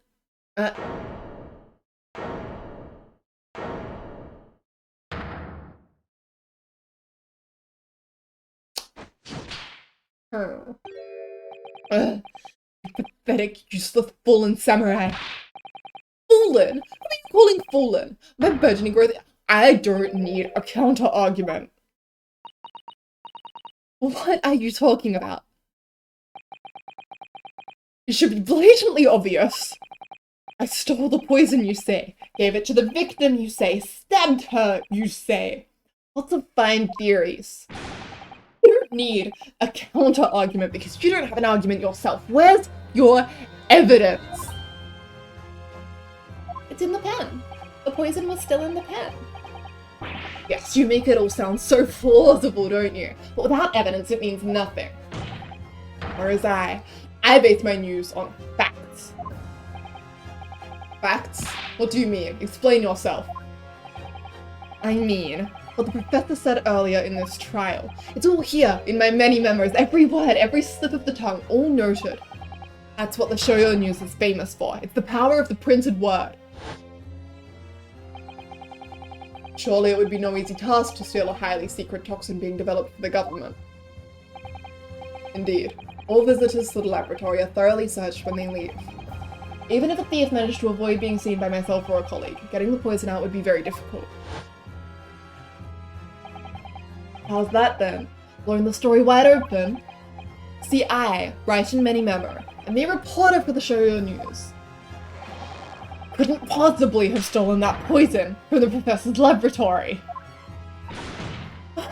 Pathetic, useless, fallen samurai. Fallen? What are you calling fallen? My burgeoning growth. I don't need a counter-argument. What are you talking about? It should be blatantly obvious. I stole the poison, you say. Gave it to the victim, you say. Stabbed her, you say. Lots of fine theories. You don't need a counter-argument because you don't have an argument yourself. Where's your evidence? It's in the pen. The poison was still in the pen. Yes, you make it all sound so plausible, don't you? But without evidence, it means nothing. Whereas I base my news on facts. Facts? What do you mean? Explain yourself. I mean, what the professor said earlier in this trial. It's all here in my many memos, every word, every slip of the tongue, all noted. That's what the Shoyo News is famous for. It's the power of the printed word. Surely it would be no easy task to steal a highly secret toxin being developed for the government. Indeed, all visitors to the laboratory are thoroughly searched when they leave. Even if a thief managed to avoid being seen by myself or a colleague, getting the poison out would be very difficult. How's that then? Blowing the story wide open? See, I write in many memo, and the reporter for the Shoujo News couldn't possibly have stolen that poison from the professor's laboratory. But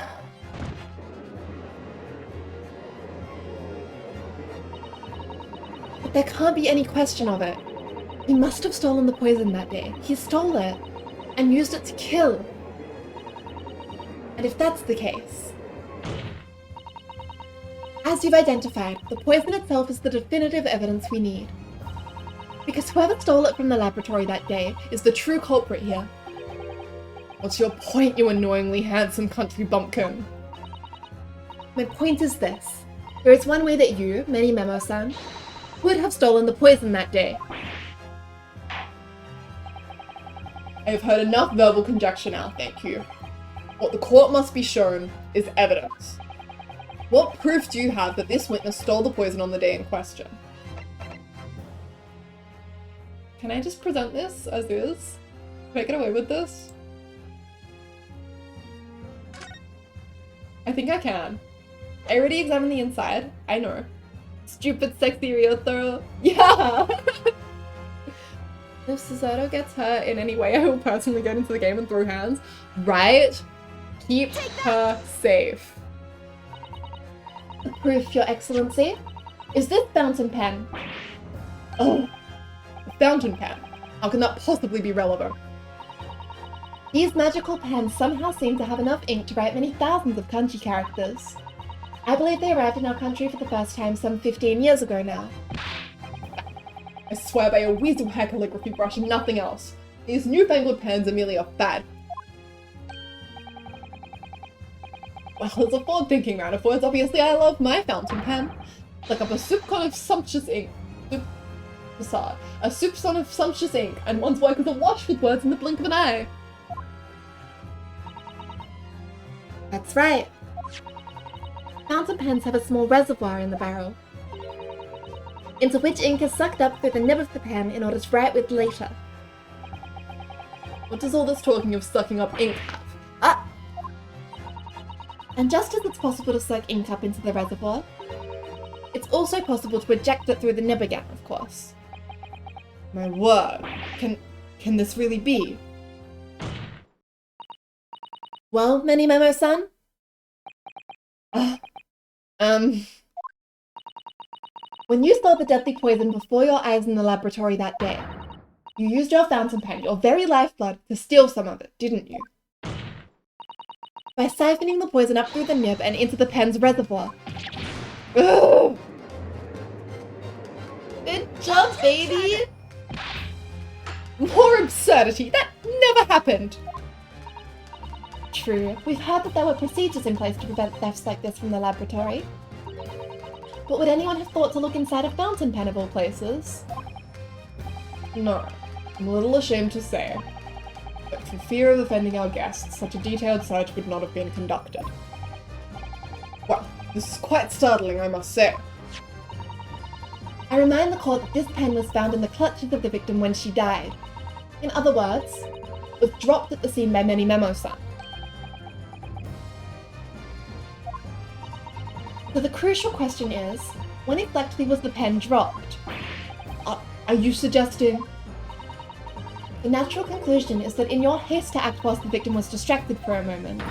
there can't be any question of it. He must have stolen the poison that day. He stole it and used it to kill. And if that's the case, as you've identified, the poison itself is the definitive evidence we need. Because whoever stole it from the laboratory that day is the true culprit here. What's your point, you annoyingly handsome country bumpkin? My point is this. There is one way that you, Many Memo-san, would have stolen the poison that day. I have heard enough verbal conjecture now, thank you. What the court must be shown is evidence. What proof do you have that this witness stole the poison on the day in question? Can I just present this as is? Can I get away with this? I think I can. I already examined the inside. I know. Stupid, sexy ryuutaro. Yeah! If Susato gets hurt in any way, I will personally get into the game and throw hands. Right? Keep her safe. The proof, Your Excellency, is this fountain pen. Oh, a fountain pen. How can that possibly be relevant? These magical pens somehow seem to have enough ink to write many thousands of kanji characters. I believe they arrived in our country for the first time some 15 years ago now. I swear by a weasel hair calligraphy brush and nothing else. These newfangled pens are merely a fad. Well, as a forward-thinking man of words, obviously I love my fountain pen. Like up a soupçon of sumptuous ink. A soupçon of sumptuous ink, and one's work is awash with words in the blink of an eye. That's right. Fountain pens have a small reservoir in the barrel, into which ink is sucked up through the nib of the pen in order to write with later. What does all this talking of sucking up ink have? Ah! And just as it's possible to suck ink up into the reservoir, it's also possible to eject it through the nib again, of course. My word, can this really be? Well, Many Memo-san? When you saw the deadly poison before your eyes in the laboratory that day, you used your fountain pen, your very lifeblood, to steal some of it, didn't you? By siphoning the poison up through the nib and into the pen's reservoir. Ugh. Good job, baby! More absurdity! That never happened! True, we've heard that there were procedures in place to prevent thefts like this from the laboratory. But would anyone have thought to look inside a fountain pen of all places? No, I'm a little ashamed to say, but for fear of offending our guests, such a detailed search would not have been conducted. Well, this is quite startling, I must say. I remind the court that this pen was found in the clutches of the victim when she died. In other words, was dropped at the scene by Many Memo-san. So the crucial question is, when exactly was the pen dropped? Are you suggesting? The natural conclusion is that in your haste to act whilst the victim was distracted for a moment,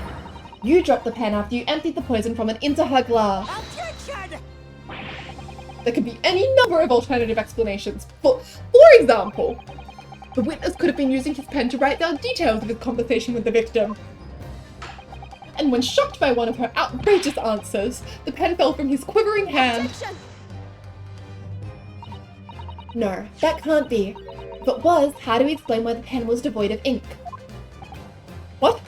you dropped the pen after you emptied the poison from it into her glass. Objection! There could be any number of alternative explanations. For example, the witness could have been using his pen to write down details of his conversation with the victim. And when shocked by one of her outrageous answers, the pen fell from his quivering hand. Objection! No, that can't be. If it was, how do we explain why the pen was devoid of ink? What?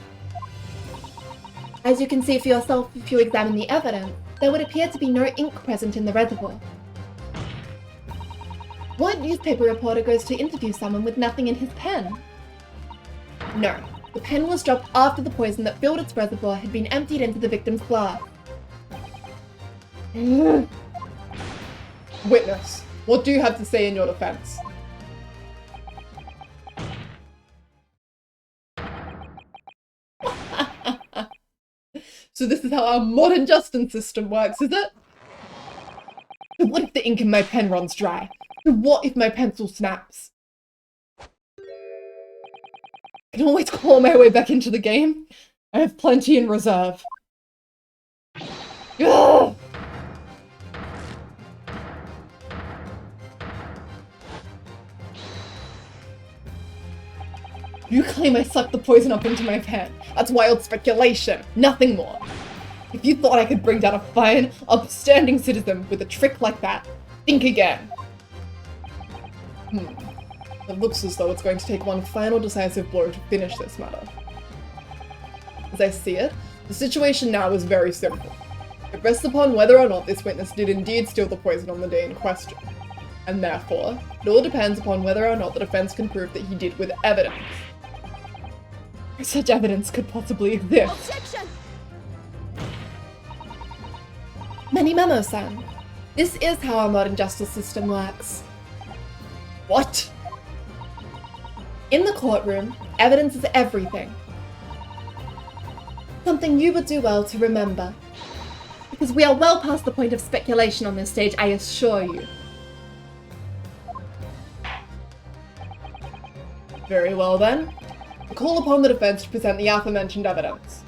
As you can see for yourself if you examine the evidence, there would appear to be no ink present in the reservoir. What newspaper reporter goes to interview someone with nothing in his pen? No, the pen was dropped after the poison that filled its reservoir had been emptied into the victim's glass. Witness, what do you have to say in your defense? So this is how our modern justice system works, is it? So what if the ink in my pen runs dry? So what if my pencil snaps? I can always claw my way back into the game. I have plenty in reserve. Ugh! You claim I sucked the poison up into my pen. That's wild speculation, nothing more. If you thought I could bring down a fine, upstanding citizen with a trick like that, think again. It looks as though it's going to take one final decisive blow to finish this matter. As I see it, the situation now is very simple. It rests upon whether or not this witness did indeed steal the poison on the day in question. And therefore, it all depends upon whether or not the defense can prove that he did with evidence. Such evidence could possibly exist. Objection! Many Memo-san. This is how our modern justice system works. What? In the courtroom, evidence is everything. Something you would do well to remember. Because we are well past the point of speculation on this stage, I assure you. Very well then. I call upon the defense to present the aforementioned evidence.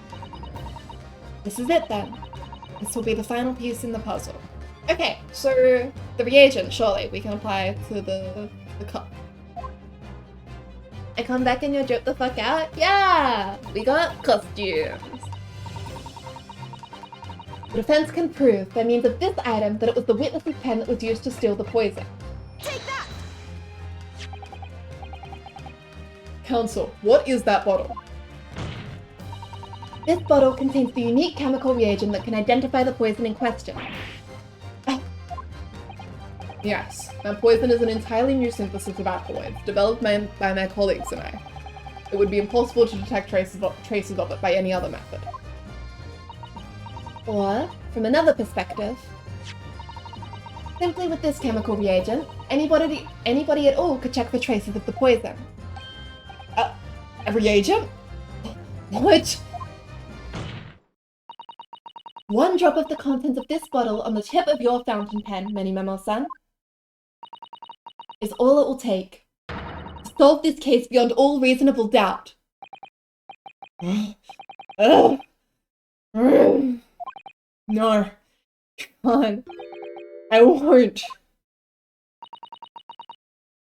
This is it then. This will be the final piece in the puzzle. Okay, so the reagent, surely we can apply to the cup. I come back and you joke the fuck out? Yeah! We got costumes. The defense can prove by means of this item that it was the witness's pen that was used to steal the poison. Take that! Counsel, what is that bottle? This bottle contains the unique chemical reagent that can identify the poison in question. Yes, that poison is an entirely new synthesis of alkaloids, developed by my colleagues and I. It would be impossible to detect traces of it by any other method. Or, from another perspective, simply with this chemical reagent, anybody at all could check for traces of the poison. A reagent? What? One drop of the contents of this bottle on the tip of your fountain pen, Many Memo-san, is all it will take to solve this case beyond all reasonable doubt. No. Come on. I won't.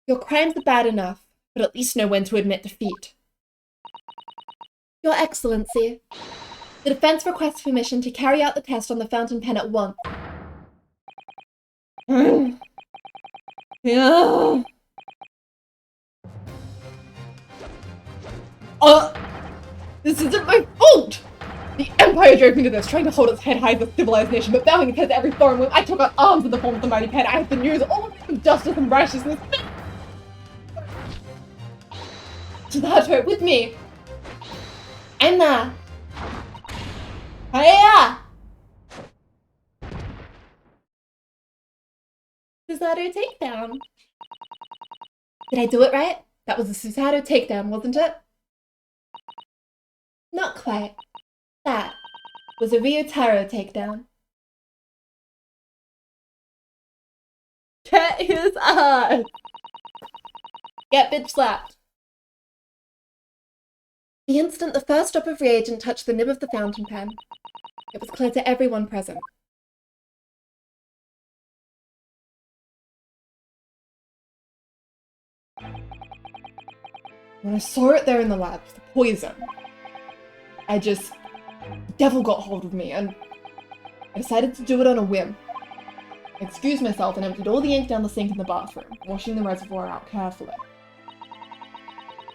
Your crimes are bad enough, but at least know when to admit defeat. Your Excellency, the defense requests permission to carry out the test on the fountain pen at once. Yeah. This isn't my fault! The Empire drove me to this, trying to hold its head high as a civilized nation, but bowing its head to every foreign whim. I took on arms in the form of the mighty pen. I have been used all of justice and righteousness. Chisato, with me! I'm there! Hiya! Susato takedown. Did I do it right? That was a Susato takedown, wasn't it? Not quite. That was a ryuutaro takedown. Get his ass! Get bitch slapped. The instant the first drop of reagent touched the nib of the fountain pen, it was clear to everyone present. When I saw it there in the lab, the poison, the devil got hold of me and I decided to do it on a whim. I excused myself and emptied all the ink down the sink in the bathroom, washing the reservoir out carefully.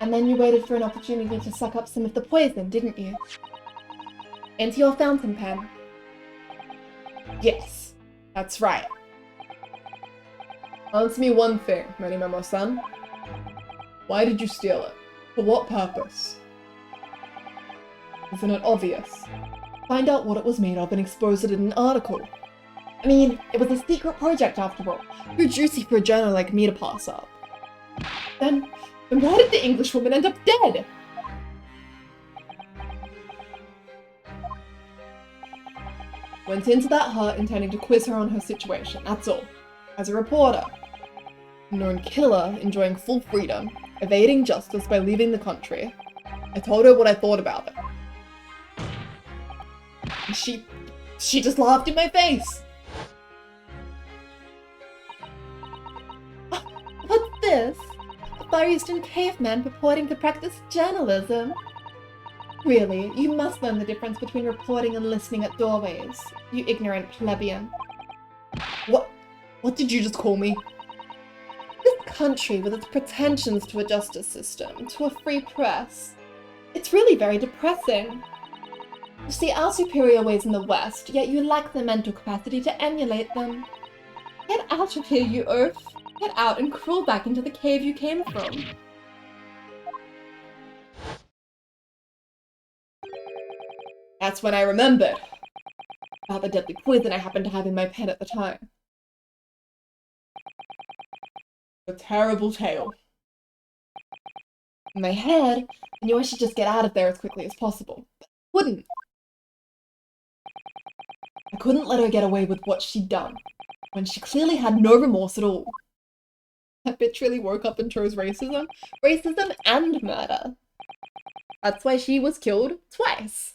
And then you waited for an opportunity to suck up some of the poison, didn't you? Into your fountain pen. Yes, that's right. Answer me one thing, Many Memo-san. Why did you steal it? For what purpose? Isn't it obvious? Find out what it was made of and expose it in an article. I mean, it was a secret project after all. Too juicy for a journal like me to pass up. Then why did the Englishwoman end up dead? Went into that hut intending to quiz her on her situation, that's all. As a reporter, a known killer enjoying full freedom, evading justice by leaving the country, I told her what I thought about it. And she just laughed in my face. What's this? A Far Eastern caveman purporting to practice journalism? Really, you must learn the difference between reporting and listening at doorways, you ignorant plebeian. What did you just call me? This country, with its pretensions to a justice system, to a free press, it's really very depressing. You see our superior ways in the West, yet you lack the mental capacity to emulate them. Get out of here, you oaf! Get out and crawl back into the cave you came from. That's when I remembered about the deadly poison I happened to have in my pen at the time. A terrible tale. In my head, I knew I should just get out of there as quickly as possible, but I couldn't let her get away with what she'd done, when she clearly had no remorse at all. That bitch really woke up and chose racism and murder. That's why she was killed twice.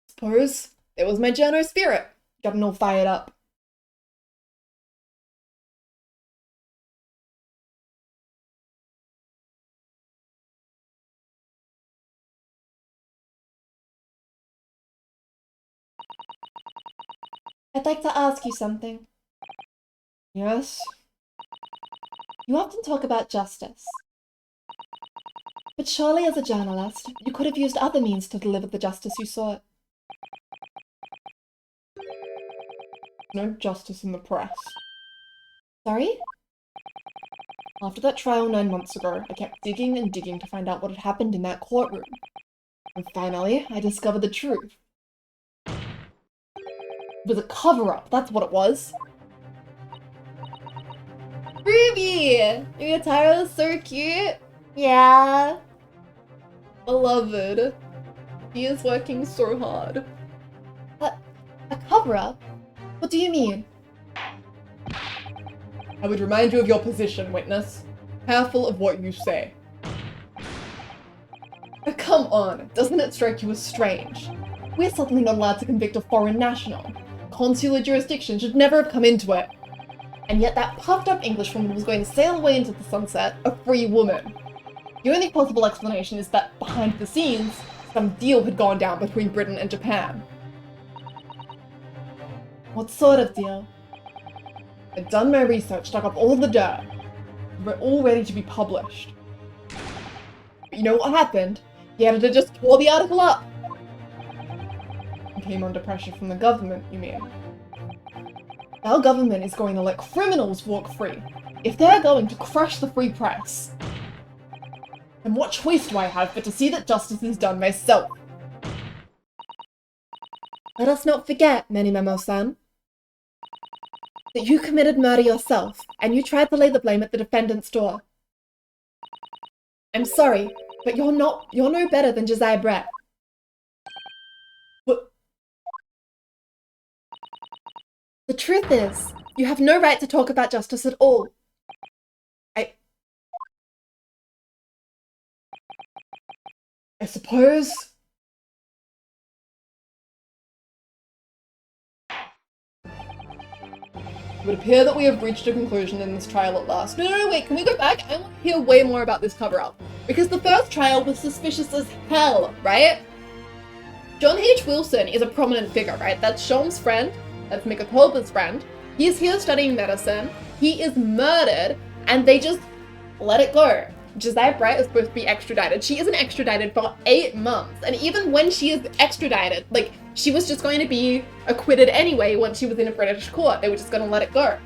Suppose it was my journo spirit, getting all fired up. I'd like to ask you something. Yes? You often talk about justice. But surely as a journalist, you could have used other means to deliver the justice you sought. No justice in the press. Sorry? After that trial 9 months ago, I kept digging and digging to find out what had happened in that courtroom. And finally, I discovered the truth. It was a cover-up, that's what it was. Ruby! Ryuutaro is so cute! Yeah. Beloved. He is working so hard. A cover-up? What do you mean? I would remind you of your position, witness. Careful of what you say. Oh, come on, doesn't it strike you as strange? We're suddenly not allowed to convict a foreign national. Consular jurisdiction should never have come into it. And yet that puffed-up Englishwoman was going to sail away into the sunset, a free woman. The only possible explanation is that, behind the scenes, some deal had gone down between Britain and Japan. What sort of deal? I'd done my research, dug up all the dirt. We were all ready to be published. But you know what happened? The editor just tore the article up! And came under pressure from the government, you mean? Our government is going to let criminals walk free, if they're going to crush the free press. And what choice do I have but to see that justice is done myself? Let us not forget, Menimemo-san, that you committed murder yourself, and you tried to lay the blame at the defendant's door. I'm sorry, but you're no better than Josiah Brett. What? The truth is, you have no right to talk about justice at all. I suppose... It would appear that we have reached a conclusion in this trial at last. No, wait, can we go back? I want to hear way more about this cover-up. Because the first trial was suspicious as hell, right? John H. Wilson is a prominent figure, right? That's Shom's friend, that's Mikakoba's friend. He's here studying medicine, he is murdered, and they just let it go. Josiah Bright is supposed to be extradited. She isn't extradited for 8 months, and even when she is extradited, like, she was just going to be acquitted anyway once she was in a British court. They were just going to let it go.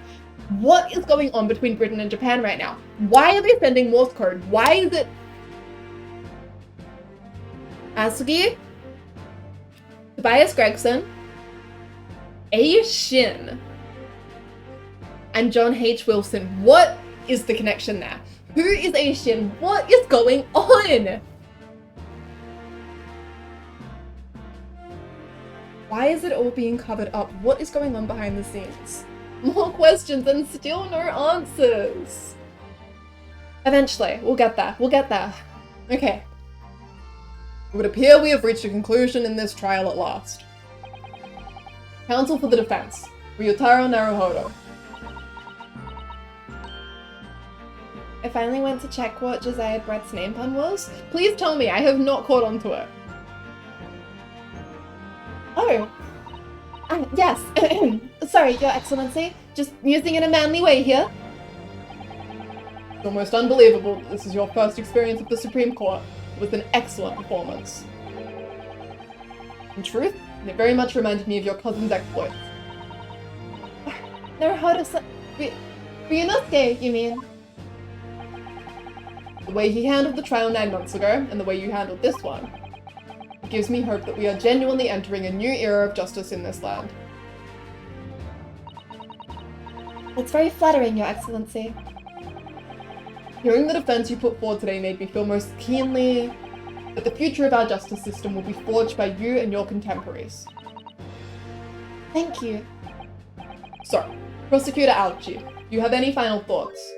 What is going on between Britain and Japan right now? Why are they sending Morse code? Why is it... Asugi? Tobias Gregson? A. Shin? And John H. Wilson. What is the connection there? Who is A. Shin? What is going on? Why is it all being covered up? What is going on behind the scenes? More questions and still no answers. Eventually, we'll get there. We'll get there. Okay. It would appear we have reached a conclusion in this trial at last. Counsel for the defense, Ryuutaro Naruhodo. I finally went to check what Josiah Brett's name pun was. Please tell me, I have not caught on to it. Oh. Yes. Sorry, Your Excellency. Just using it in a manly way here. It's almost unbelievable that this is your first experience at the Supreme Court. It was an excellent performance. In truth, it very much reminded me of your cousin's exploits. Naruhodo Ryunosuke, you mean? The way he handled the trial 9 months ago, and the way you handled this one, it gives me hope that we are genuinely entering a new era of justice in this land. It's very flattering, Your Excellency. Hearing the defense you put forward today made me feel most keenly that the future of our justice system will be forged by you and your contemporaries. Thank you. So, Prosecutor Alchi, do you have any final thoughts?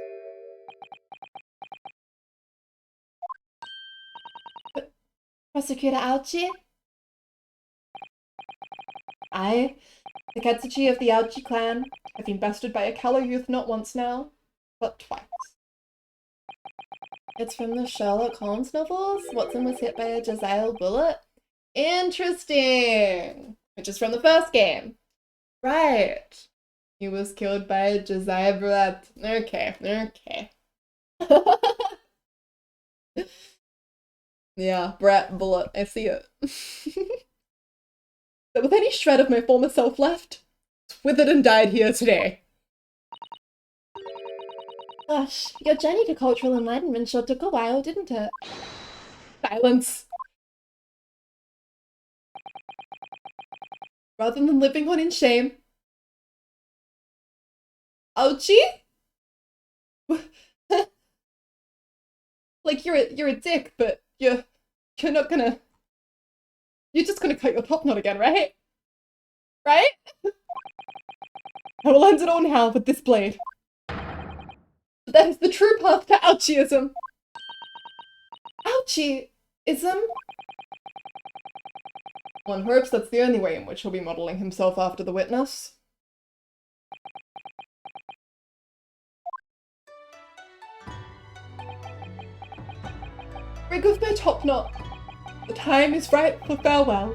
Prosecutor Aochi? I, the Katsuchi of the Aochi clan, have been bested by a callow youth not once now, but twice. It's from the Sherlock Holmes novels? Watson was hit by a Josiah bullet? Interesting! Which is from the first game. Right. He was killed by a Josiah bullet. Okay, okay. Yeah, Brat Bullet, I see it. But with any shred of my former self left, it's withered and died here today. Gosh, your journey to cultural enlightenment sure took a while, didn't it? Silence. Rather than living on in shame. Ouchie? Like you're a dick, but you're not gonna. You're just gonna cut your top knot again, right? Right? I will end it all now with this blade. That is the true path to Ouchieism. Ouchieism? One hopes that's the only way in which he'll be modelling himself after the witness. Rig of my top knot. The time is right for farewell.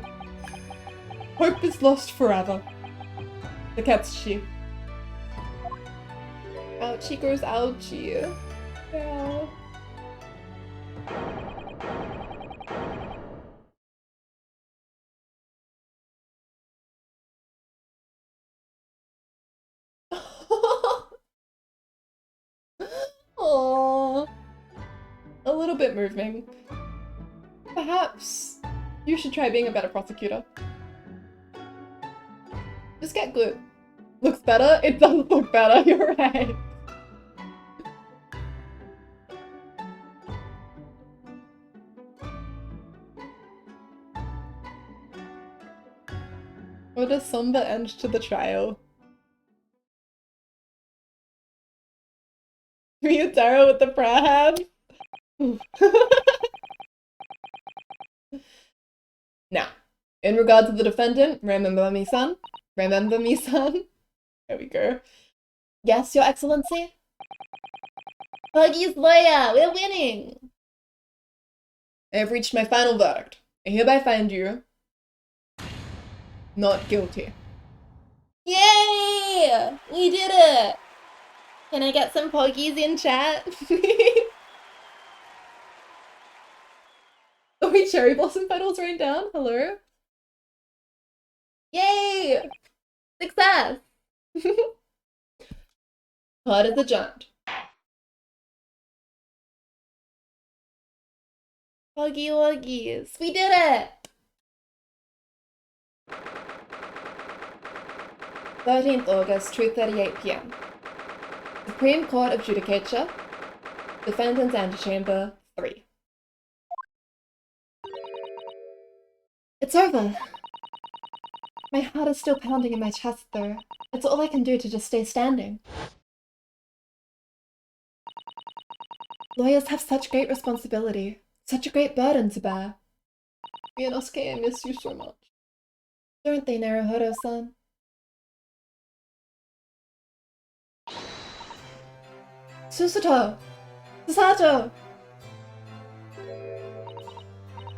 Hope is lost forever. The Katsuchi. Ouchie goes ouchie. Yeah. Aww. A little bit moving. Perhaps you should try being a better prosecutor. Just get good. Looks better? It does look better, you're right. What a somber end to the trial. Ryuutaro with the prayer hand. Now, in regard to the defendant, remember me, son? Remember me, son? There we go. Yes, Your Excellency? Puggy's lawyer! We're winning! I have reached my final verdict. I hereby find you not guilty. Yay! We did it! Can I get some poggies in chat? Oh wait, cherry blossom petals rain down? Hello? Yay! Success! Court is adjourned. Poggy woggies. We did it! 13th August, 2:38 p.m. Supreme Court of Judicature, Defendant's Antechamber 3. It's over. My heart is still pounding in my chest, though. It's all I can do to just stay standing. Lawyers have such great responsibility, such a great burden to bear. Ryunosuke, I miss you so much. Don't they, Naruhodo-san? Susato! Susato!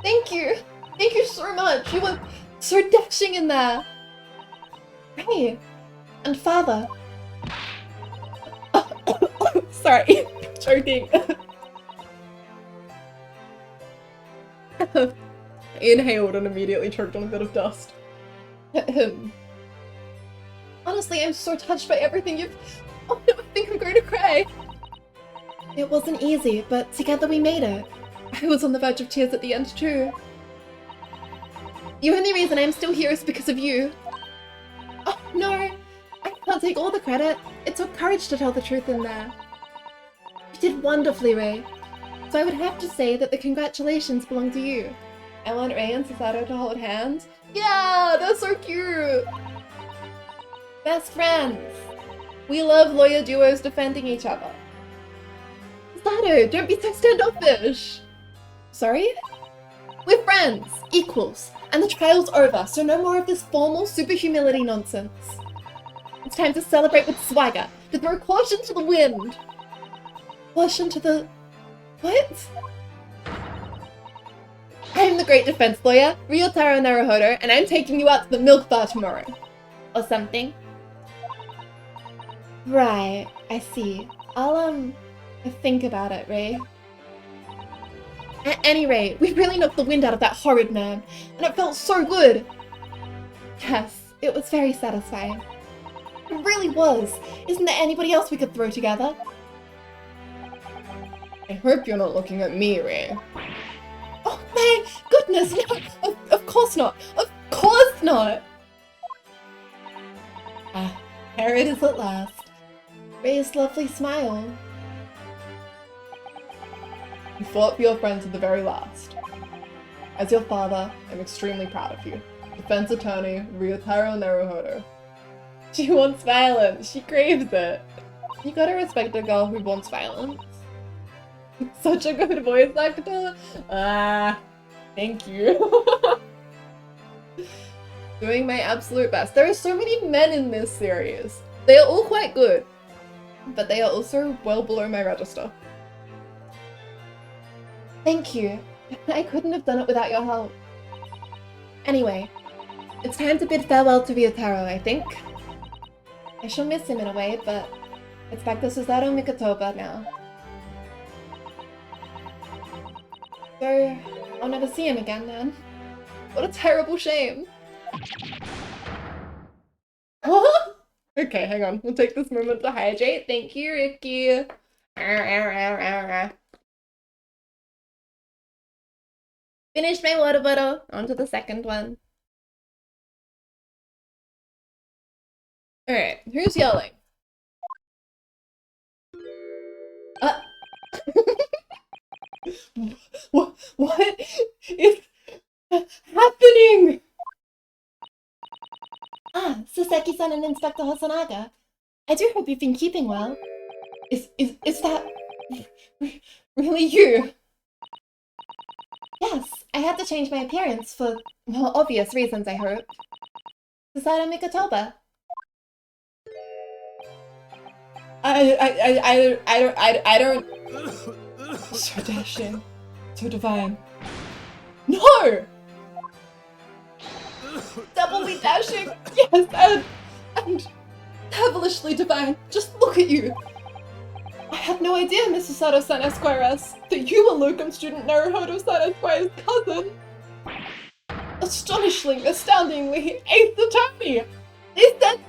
Thank you! Thank you so much! You were so dashing in there! Hey! And father! Sorry, choking. Inhaled and immediately choked on a bit of dust. Honestly, I'm so touched by everything you've... Oh, I think I'm going to cry! It wasn't easy, but together we made it. I was on the verge of tears at the end too. The only reason I'm still here is because of you. Oh no, I can't take all the credit. It took courage to tell the truth in there. You did wonderfully, Ray. So I would have to say that the congratulations belong to you. I want Ray and Susato to hold hands. Yeah, that's so cute! Best friends! We love lawyer duos defending each other. Susato, don't be so standoffish! Sorry? We're friends, equals, and the trial's over, so no more of this formal super humility nonsense. It's time to celebrate with swagger, to throw caution to the wind. Caution to the... What? I'm the great defense lawyer, Ryuutaro Naruhodo, and I'm taking you out to the milk bar tomorrow. Or something. Right, I see. I'll think about it, Ray. At any rate, we really knocked the wind out of that horrid man, and it felt so good! Yes, it was very satisfying. It really was! Isn't there anybody else we could throw together? I hope you're not looking at me, Ray. Oh my goodness, no! Of course not! Of course not! Ah, here it is at last. Ray's lovely smile. You fought for your friends at the very last. As your father, I'm extremely proud of you. Defense attorney, Ryuutaro Naruhodo. She wants violence. She craves it. You gotta respect a girl who wants violence. Such a good voice actor. Ah, thank you. Doing my absolute best. There are so many men in this series. They are all quite good, but they are also well below my register. Thank you. I couldn't have done it without your help. Anyway, it's time to bid farewell to Ryuutaro, I think. I shall miss him in a way, but it's back to Susato Mikotoba now. So, I'll never see him again then. What a terrible shame. Okay, hang on. We'll take this moment to hydrate. Thank you, Ricky. Finished my water bottle. On to the second one. Alright, who's yelling? What is happening? Ah, Saseki-san and Inspector Hosonaga. I do hope you've been keeping well. Is that really you? Yes, I had to change my appearance for, well, obvious reasons, I hope. Susato Mikotoba. I don't... So dashing. So divine. No! Doubly dashing! Yes, and devilishly divine. Just look at you! I had no idea, Mrs. Sato-san Esquires, that you were locum student Naruhodo-san Esquire's cousin! Astonishingly, astoundingly, 8th attorney! They said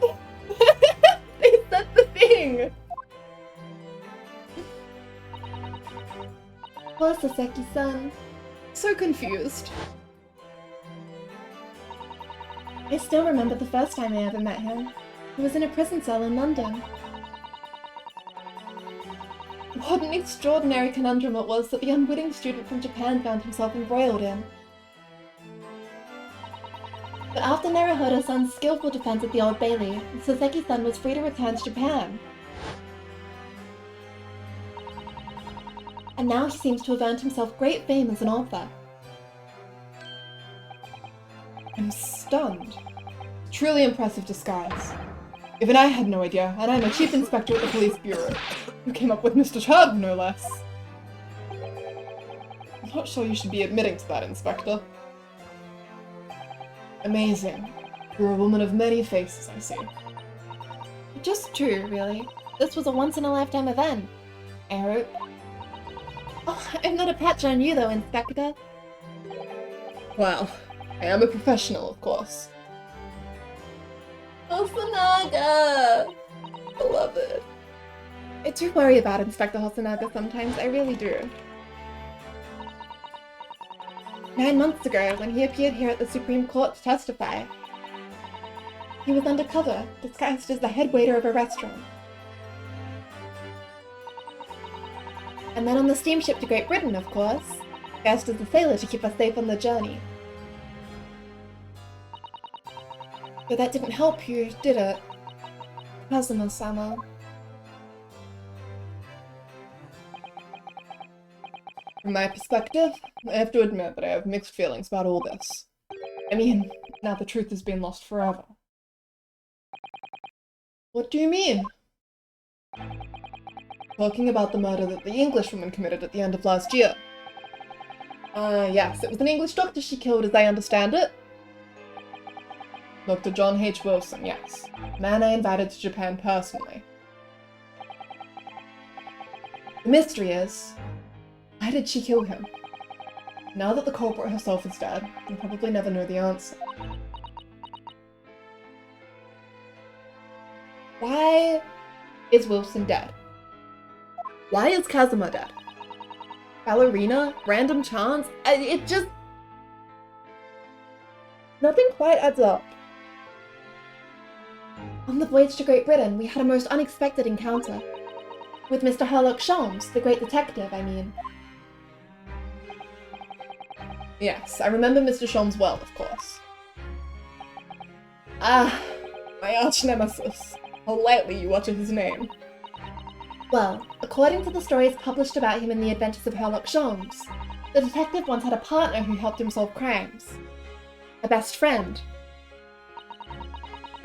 they said the thing! Poor Saseki-san. So confused. I still remember the first time I ever met him. He was in a prison cell in London. What an extraordinary conundrum it was that the unwitting student from Japan found himself embroiled in. But after Naruhodo-san's skillful defense at the Old Bailey, Soseki-san was free to return to Japan. And now he seems to have earned himself great fame as an author. I'm stunned. Truly impressive disguise. Even I had no idea, and I'm a chief inspector at the police bureau. You came up with Mr. Chad, no less. I'm not sure you should be admitting to that, Inspector. Amazing. You're a woman of many faces, I see. Just true, really. This was a once-in-a-lifetime event. I hope. Oh, I'm not a patch on you though, Inspector. Well, I am a professional, of course. Hosonaga! Beloved. I do worry about Inspector Hosonaga sometimes, I really do. 9 months ago, when he appeared here at the Supreme Court to testify, he was undercover, disguised as the head waiter of a restaurant. And then on the steamship to Great Britain, of course, disguised as a sailor to keep us safe on the journey. But that didn't help you, did it? Kazuma-sama. From my perspective, I have to admit that I have mixed feelings about all this. I mean, now the truth has been lost forever. What do you mean? Talking about the murder that the Englishwoman committed at the end of last year. Yes, it was an English doctor she killed, as I understand it. Dr. John H. Wilson, yes. Man I invited to Japan personally. The mystery is, why did she kill him? Now that the culprit herself is dead, we'll probably never know the answer. Why is Wilson dead? Why is Kazuma dead? Ballerina? Random chance? It just... Nothing quite adds up. On the voyage to Great Britain, we had a most unexpected encounter. With Mr. Sherlock Sholmes, the great detective, I mean. Yes, I remember Mr. Sholmes well, of course. Ah, my arch-nemesis. How lightly you utter his name. Well, according to the stories published about him in The Adventures of Sherlock Sholmes, the detective once had a partner who helped him solve crimes. A best friend.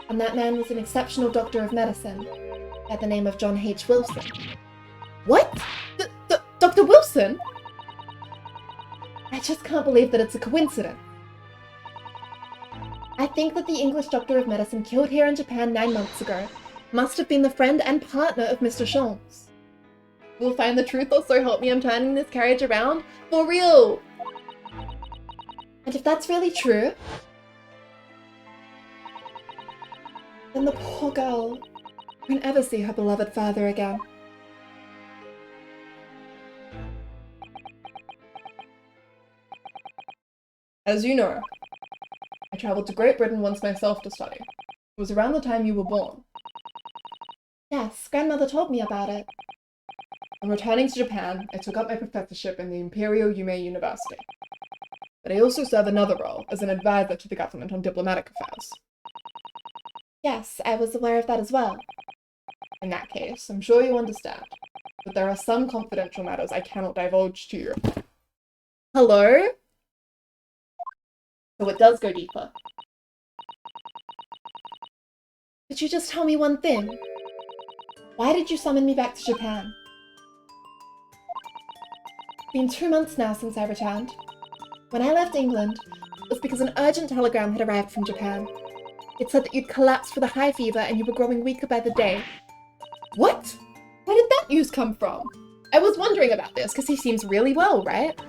And that man was an exceptional doctor of medicine, by the name of John H. Wilson. What? Dr. Wilson? I just can't believe that it's a coincidence. I think that the English doctor of medicine killed here in Japan 9 months ago must have been the friend and partner of Mr. Sholmes. We'll find the truth, or so help me, I'm turning this carriage around. For real! And if that's really true, then the poor girl won't ever see her beloved father again. As you know, I travelled to Great Britain once myself to study. It was around the time you were born. Yes, grandmother told me about it. On returning to Japan, I took up my professorship in the Imperial Yume University. But I also serve another role as an advisor to the government on diplomatic affairs. Yes, I was aware of that as well. In that case, I'm sure you understand that there are some confidential matters I cannot divulge to you. Hello? So it does go deeper. Could you just tell me one thing? Why did you summon me back to Japan? It's been 2 months now since I returned. When I left England, it was because an urgent telegram had arrived from Japan. It said that you'd collapsed with a high fever and you were growing weaker by the day. What? Where did that news come from? I was wondering about this, because he seems really well, right?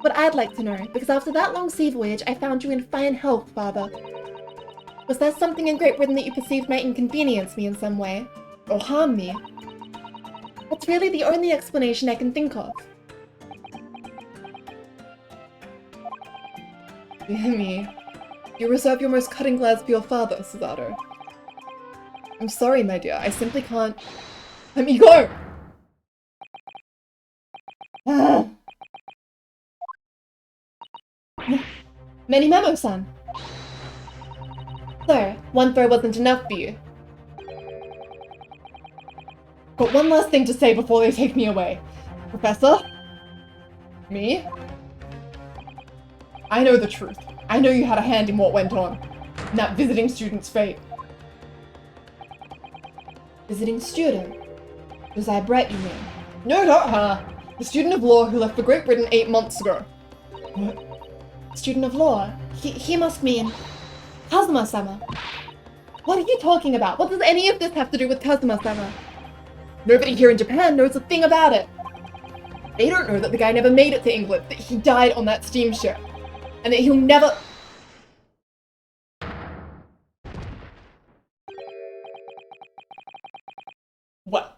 What I'd like to know, because after that long sea voyage, I found you in fine health, Father. Was there something in Great Britain that you perceived might inconvenience me in some way? Or harm me? That's really the only explanation I can think of. Dear me. You reserve your most cutting glares for your father, Suzato. I'm sorry, my dear. I simply can't... Let me go! Many Memo-san! So, one throw wasn't enough for you. Got one last thing to say before they take me away. Professor? Me? I know the truth. I know you had a hand in what went on. In that visiting student's fate. Visiting student? Was I Brett, you mean? No, not her. The student of law who left for Great Britain 8 months ago. What? Student of law? He must mean... Kazuma-sama. What are you talking about? What does any of this have to do with Kazuma-sama? Nobody here in Japan knows a thing about it. They don't know that the guy never made it to England, that he died on that steamship, and that he'll never... Well,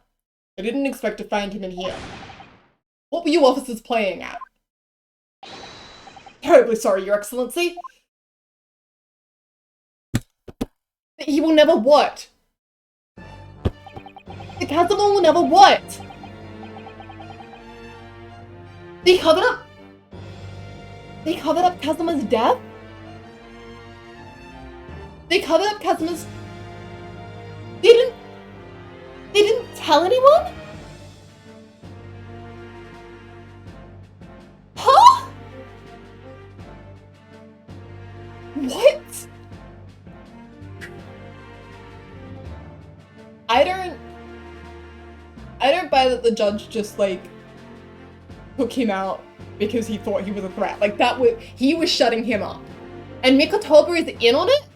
I didn't expect to find him in here. What were you officers playing at? Terribly sorry, Your Excellency. He will never what? The Kazuma will never what? They covered up Kazuma's death? They covered up Kazuma's... They didn't tell anyone? Huh? What? I don't buy that the judge just, like, took him out because he thought he was a threat. Like, he was shutting him up. And Mikotoba is in on it?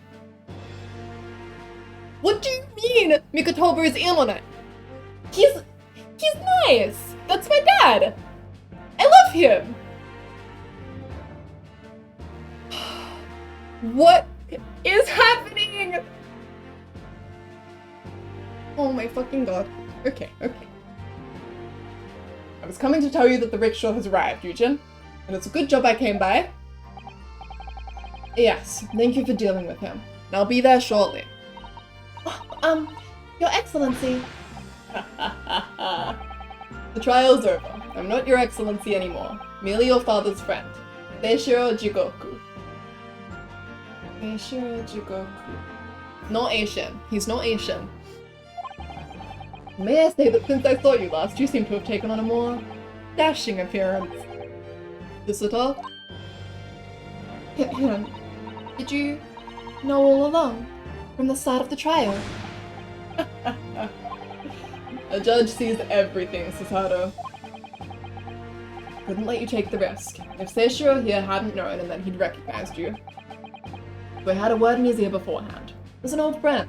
What do you mean Mikotoba is in on it? He's nice. That's my dad. I love him. What is happening? Oh my fucking god. Okay. I was coming to tell you that the rickshaw has arrived, Yujin. And it's a good job I came by. Yes, thank you for dealing with him. And I'll be there shortly. Your Excellency. The trial's over. I'm not Your Excellency anymore. Merely your father's friend. Seishiro Jigoku. Seishiro Jigoku. Not Asian. He's not Asian. May I say that since I saw you last, you seem to have taken on a more dashing appearance. This at all? Did you know all along? From the start of the trial? A judge sees everything, Susato. Couldn't let you take the risk. If Seishiro here hadn't known, and then he'd recognized you. We had a word in his ear beforehand. As an old friend.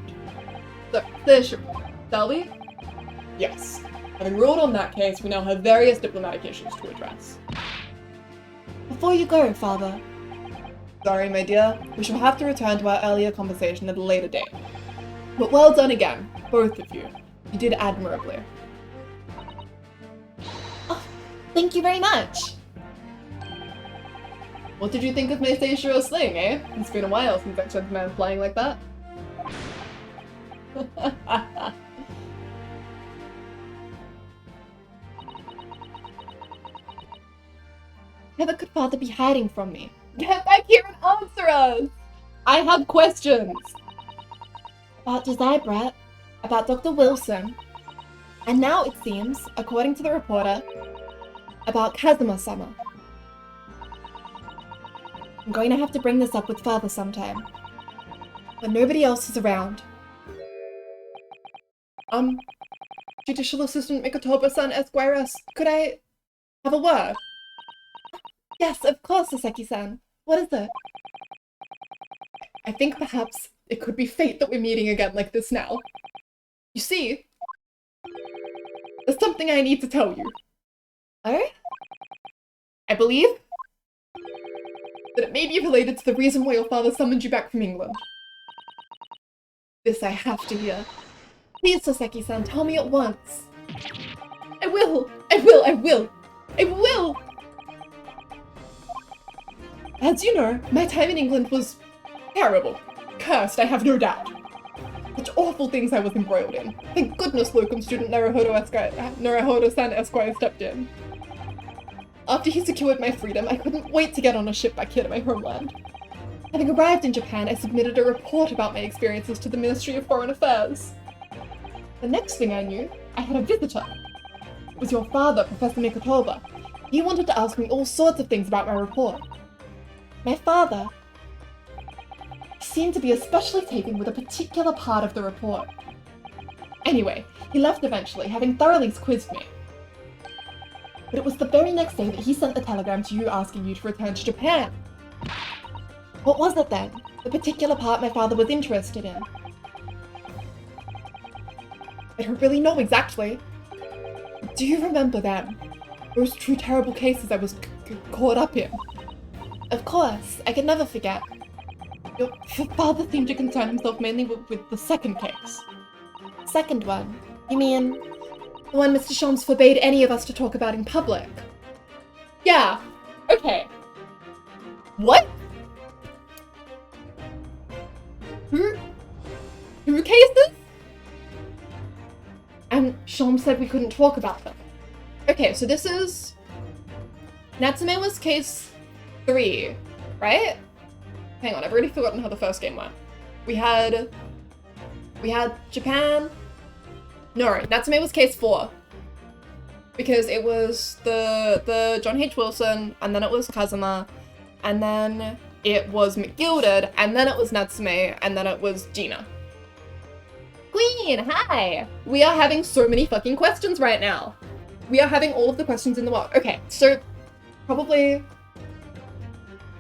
So, Seishiro, shall we? Yes. Having ruled on that case, we now have various diplomatic issues to address. Before you go, Father. Sorry, my dear. We shall have to return to our earlier conversation at a later date. But well done again, both of you. You did admirably. Oh, thank you very much. What did you think of my Seishiro's sling, eh? It's been a while since I've seen a man flying like that. Never could Father be hiding from me. Get back here and answer us! I have questions! About Josiah Brett, about Dr. Wilson, and now it seems, according to the reporter, about Kazuma-sama. I'm going to have to bring this up with Father sometime, but nobody else is around. Judicial Assistant Mikotoba-san Esquire, could I have a word? Yes, of course, Saseki-san. What is it? I think perhaps it could be fate that we're meeting again like this now. You see, there's something I need to tell you. Oh? I believe that it may be related to the reason why your father summoned you back from England. This I have to hear. Please, Saseki-san, tell me at once. I will! As you know, my time in England was terrible. Cursed, I have no doubt. Such awful things I was embroiled in. Thank goodness locum student Naruhodo-san Esquire stepped in. After he secured my freedom, I couldn't wait to get on a ship back here to my homeland. Having arrived in Japan, I submitted a report about my experiences to the Ministry of Foreign Affairs. The next thing I knew, I had a visitor. It was your father, Professor Mikotoba. He wanted to ask me all sorts of things about my report. My father seemed to be especially taken with a particular part of the report. Anyway, he left eventually, having thoroughly quizzed me. But it was the very next day that he sent the telegram to you asking you to return to Japan. What was it then? The particular part my father was interested in? I don't really know exactly. Do you remember them? Those two terrible cases I was caught up in? Of course, I can never forget. Your father seemed to concern himself mainly with the second case. Second one? You mean the one Mr. Shams forbade any of us to talk about in public? Yeah, okay. What? Two cases? And Shams said we couldn't talk about them. Okay, so this is... Natsume was case 3, right? Hang on, I've already forgotten how the first game went. We had Japan. No, Natsume was case 4. Because it was the John H. Wilson, and then it was Kazuma, and then it was McGilded, and then it was Natsume, and then it was Gina. Queen, hi! We are having so many fucking questions right now. We are having all of the questions in the world. Okay, so probably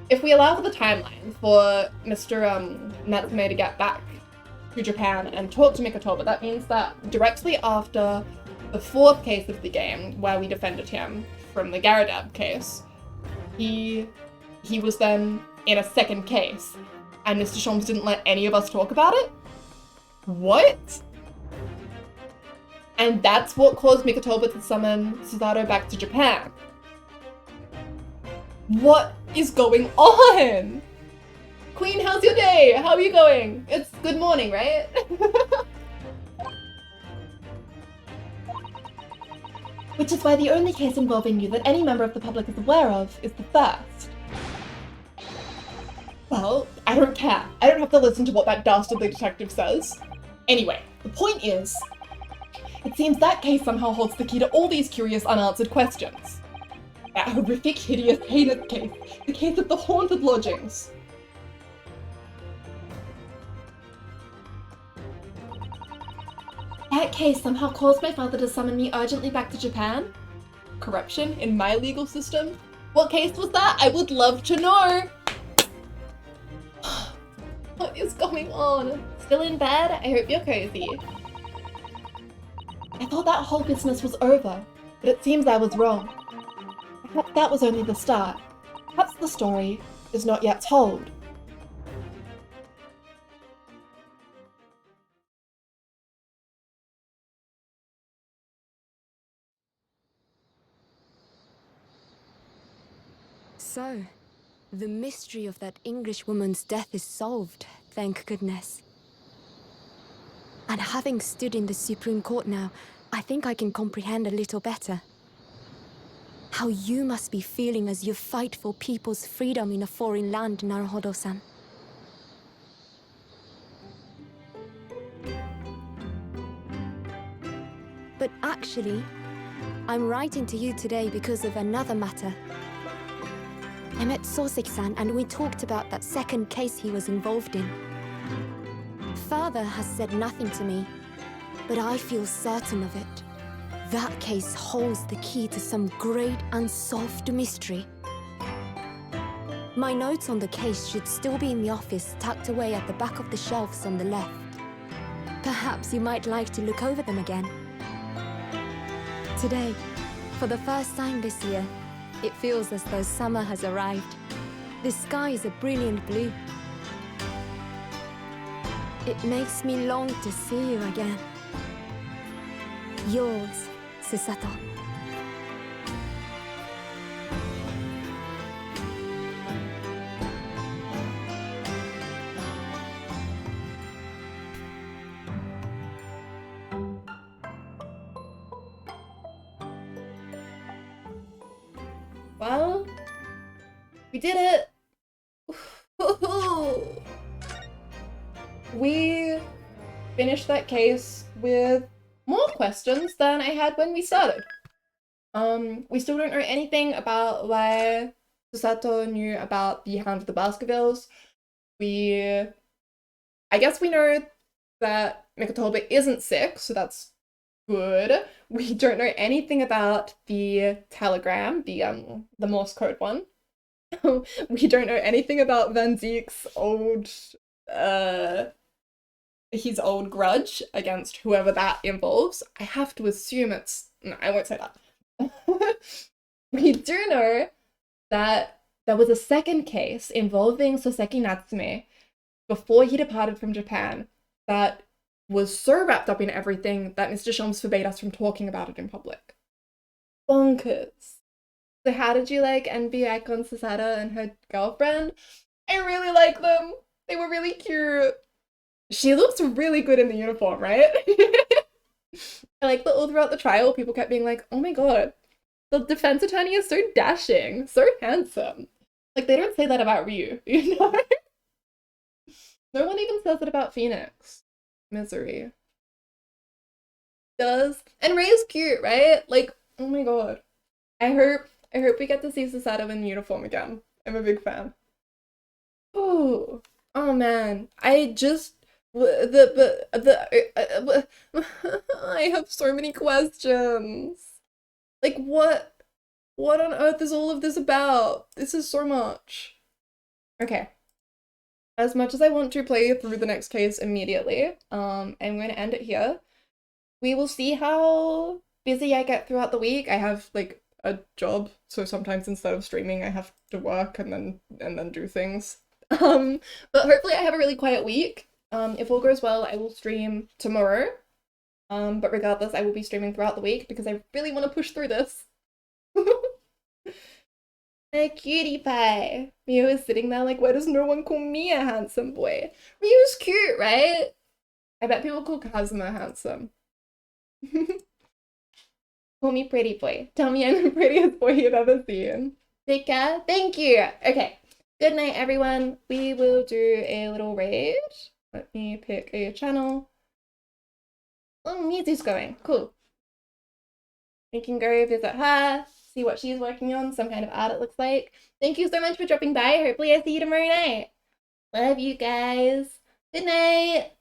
if we allow for the timeline for Mr. Natsume to get back to Japan and talk to Mikotoba, that means that directly after the 4th case of the game, where we defended him from the Garadab case, he was then in a 2nd case, and Mr. Shams didn't let any of us talk about it? What? And that's what caused Mikotoba to summon Suzato back to Japan. What is going on? Queen, how's your day? How are you going? It's good morning, right? Which is why the only case involving you that any member of the public is aware of is the first. Well, I don't care. I don't have to listen to what that dastardly detective says. Anyway, the point is, it seems that case somehow holds the key to all these curious unanswered questions. That horrific, hideous, heinous case, the case of the haunted lodgings. That case somehow caused my father to summon me urgently back to Japan? Corruption in my legal system? What case was that? I would love to know! What is going on? Still in bed? I hope you're cozy. I thought that whole business was over, but it seems I was wrong. Perhaps that was only the start. Perhaps the story is not yet told. So, the mystery of that English woman's death is solved, thank goodness. And having stood in the Supreme Court now, I think I can comprehend a little better. How you must be feeling as you fight for people's freedom in a foreign land, Naruhodo-san. But actually, I'm writing to you today because of another matter. I met Soseki-san and we talked about that 2nd case he was involved in. Father has said nothing to me, but I feel certain of it. That case holds the key to some great unsolved mystery. My notes on the case should still be in the office, tucked away at the back of the shelves on the left. Perhaps you might like to look over them again. Today, for the first time this year, it feels as though summer has arrived. The sky is a brilliant blue. It makes me long to see you again. Yours, Susato. Well, we did it! we finished that case with more questions than I had when we started. We still don't know anything about why Susato knew about the Hound of the Baskervilles. I guess we know that Mikatoba isn't sick, so that's good. We don't know anything about the telegram, the Morse code one. We don't know anything about Van Ziek's his old grudge against whoever that involves. I have to assume it's... No, I won't say that. We do know that there was a second case involving Soseki Natsume before he departed from Japan that was so wrapped up in everything that Mr. Sholmes forbade us from talking about it in public. Bonkers. So how did you like NB Icon Susato and her girlfriend? I really like them. They were really cute. She looks really good in the uniform, right? I like that all throughout the trial, people kept being like, oh my god, the defense attorney is so dashing, so handsome. Like, they don't say that about Ryu, you know? No one even says it about Phoenix. Misery. Does. And Ray's cute, right? Like, oh my god. I hope we get to see Susato in uniform again. I'm a big fan. Oh man. I have so many questions. Like, what on earth is all of this about? This is so much. Okay. As much as I want to play through the next case immediately, I'm going to end it here. We will see how busy I get throughout the week. I have, like, a job, so sometimes instead of streaming, I have to work and then do things. But hopefully I have a really quiet week. If all goes well, I will stream tomorrow. But regardless, I will be streaming throughout the week because I really want to push through this. A cutie pie. Ryu is sitting there like, why does no one call me a handsome boy? Ryu's cute, right? I bet people call Kazuma handsome. Call me pretty boy. Tell me I'm the prettiest boy you've ever seen. Take care. Thank you. Okay. Good night, everyone. We will do a little raid. Let me pick a channel. Oh, music's going. Cool. We can go visit her, see what she's working on, some kind of art it looks like. Thank you so much for dropping by. Hopefully I see you tomorrow night. Love you guys. Good night.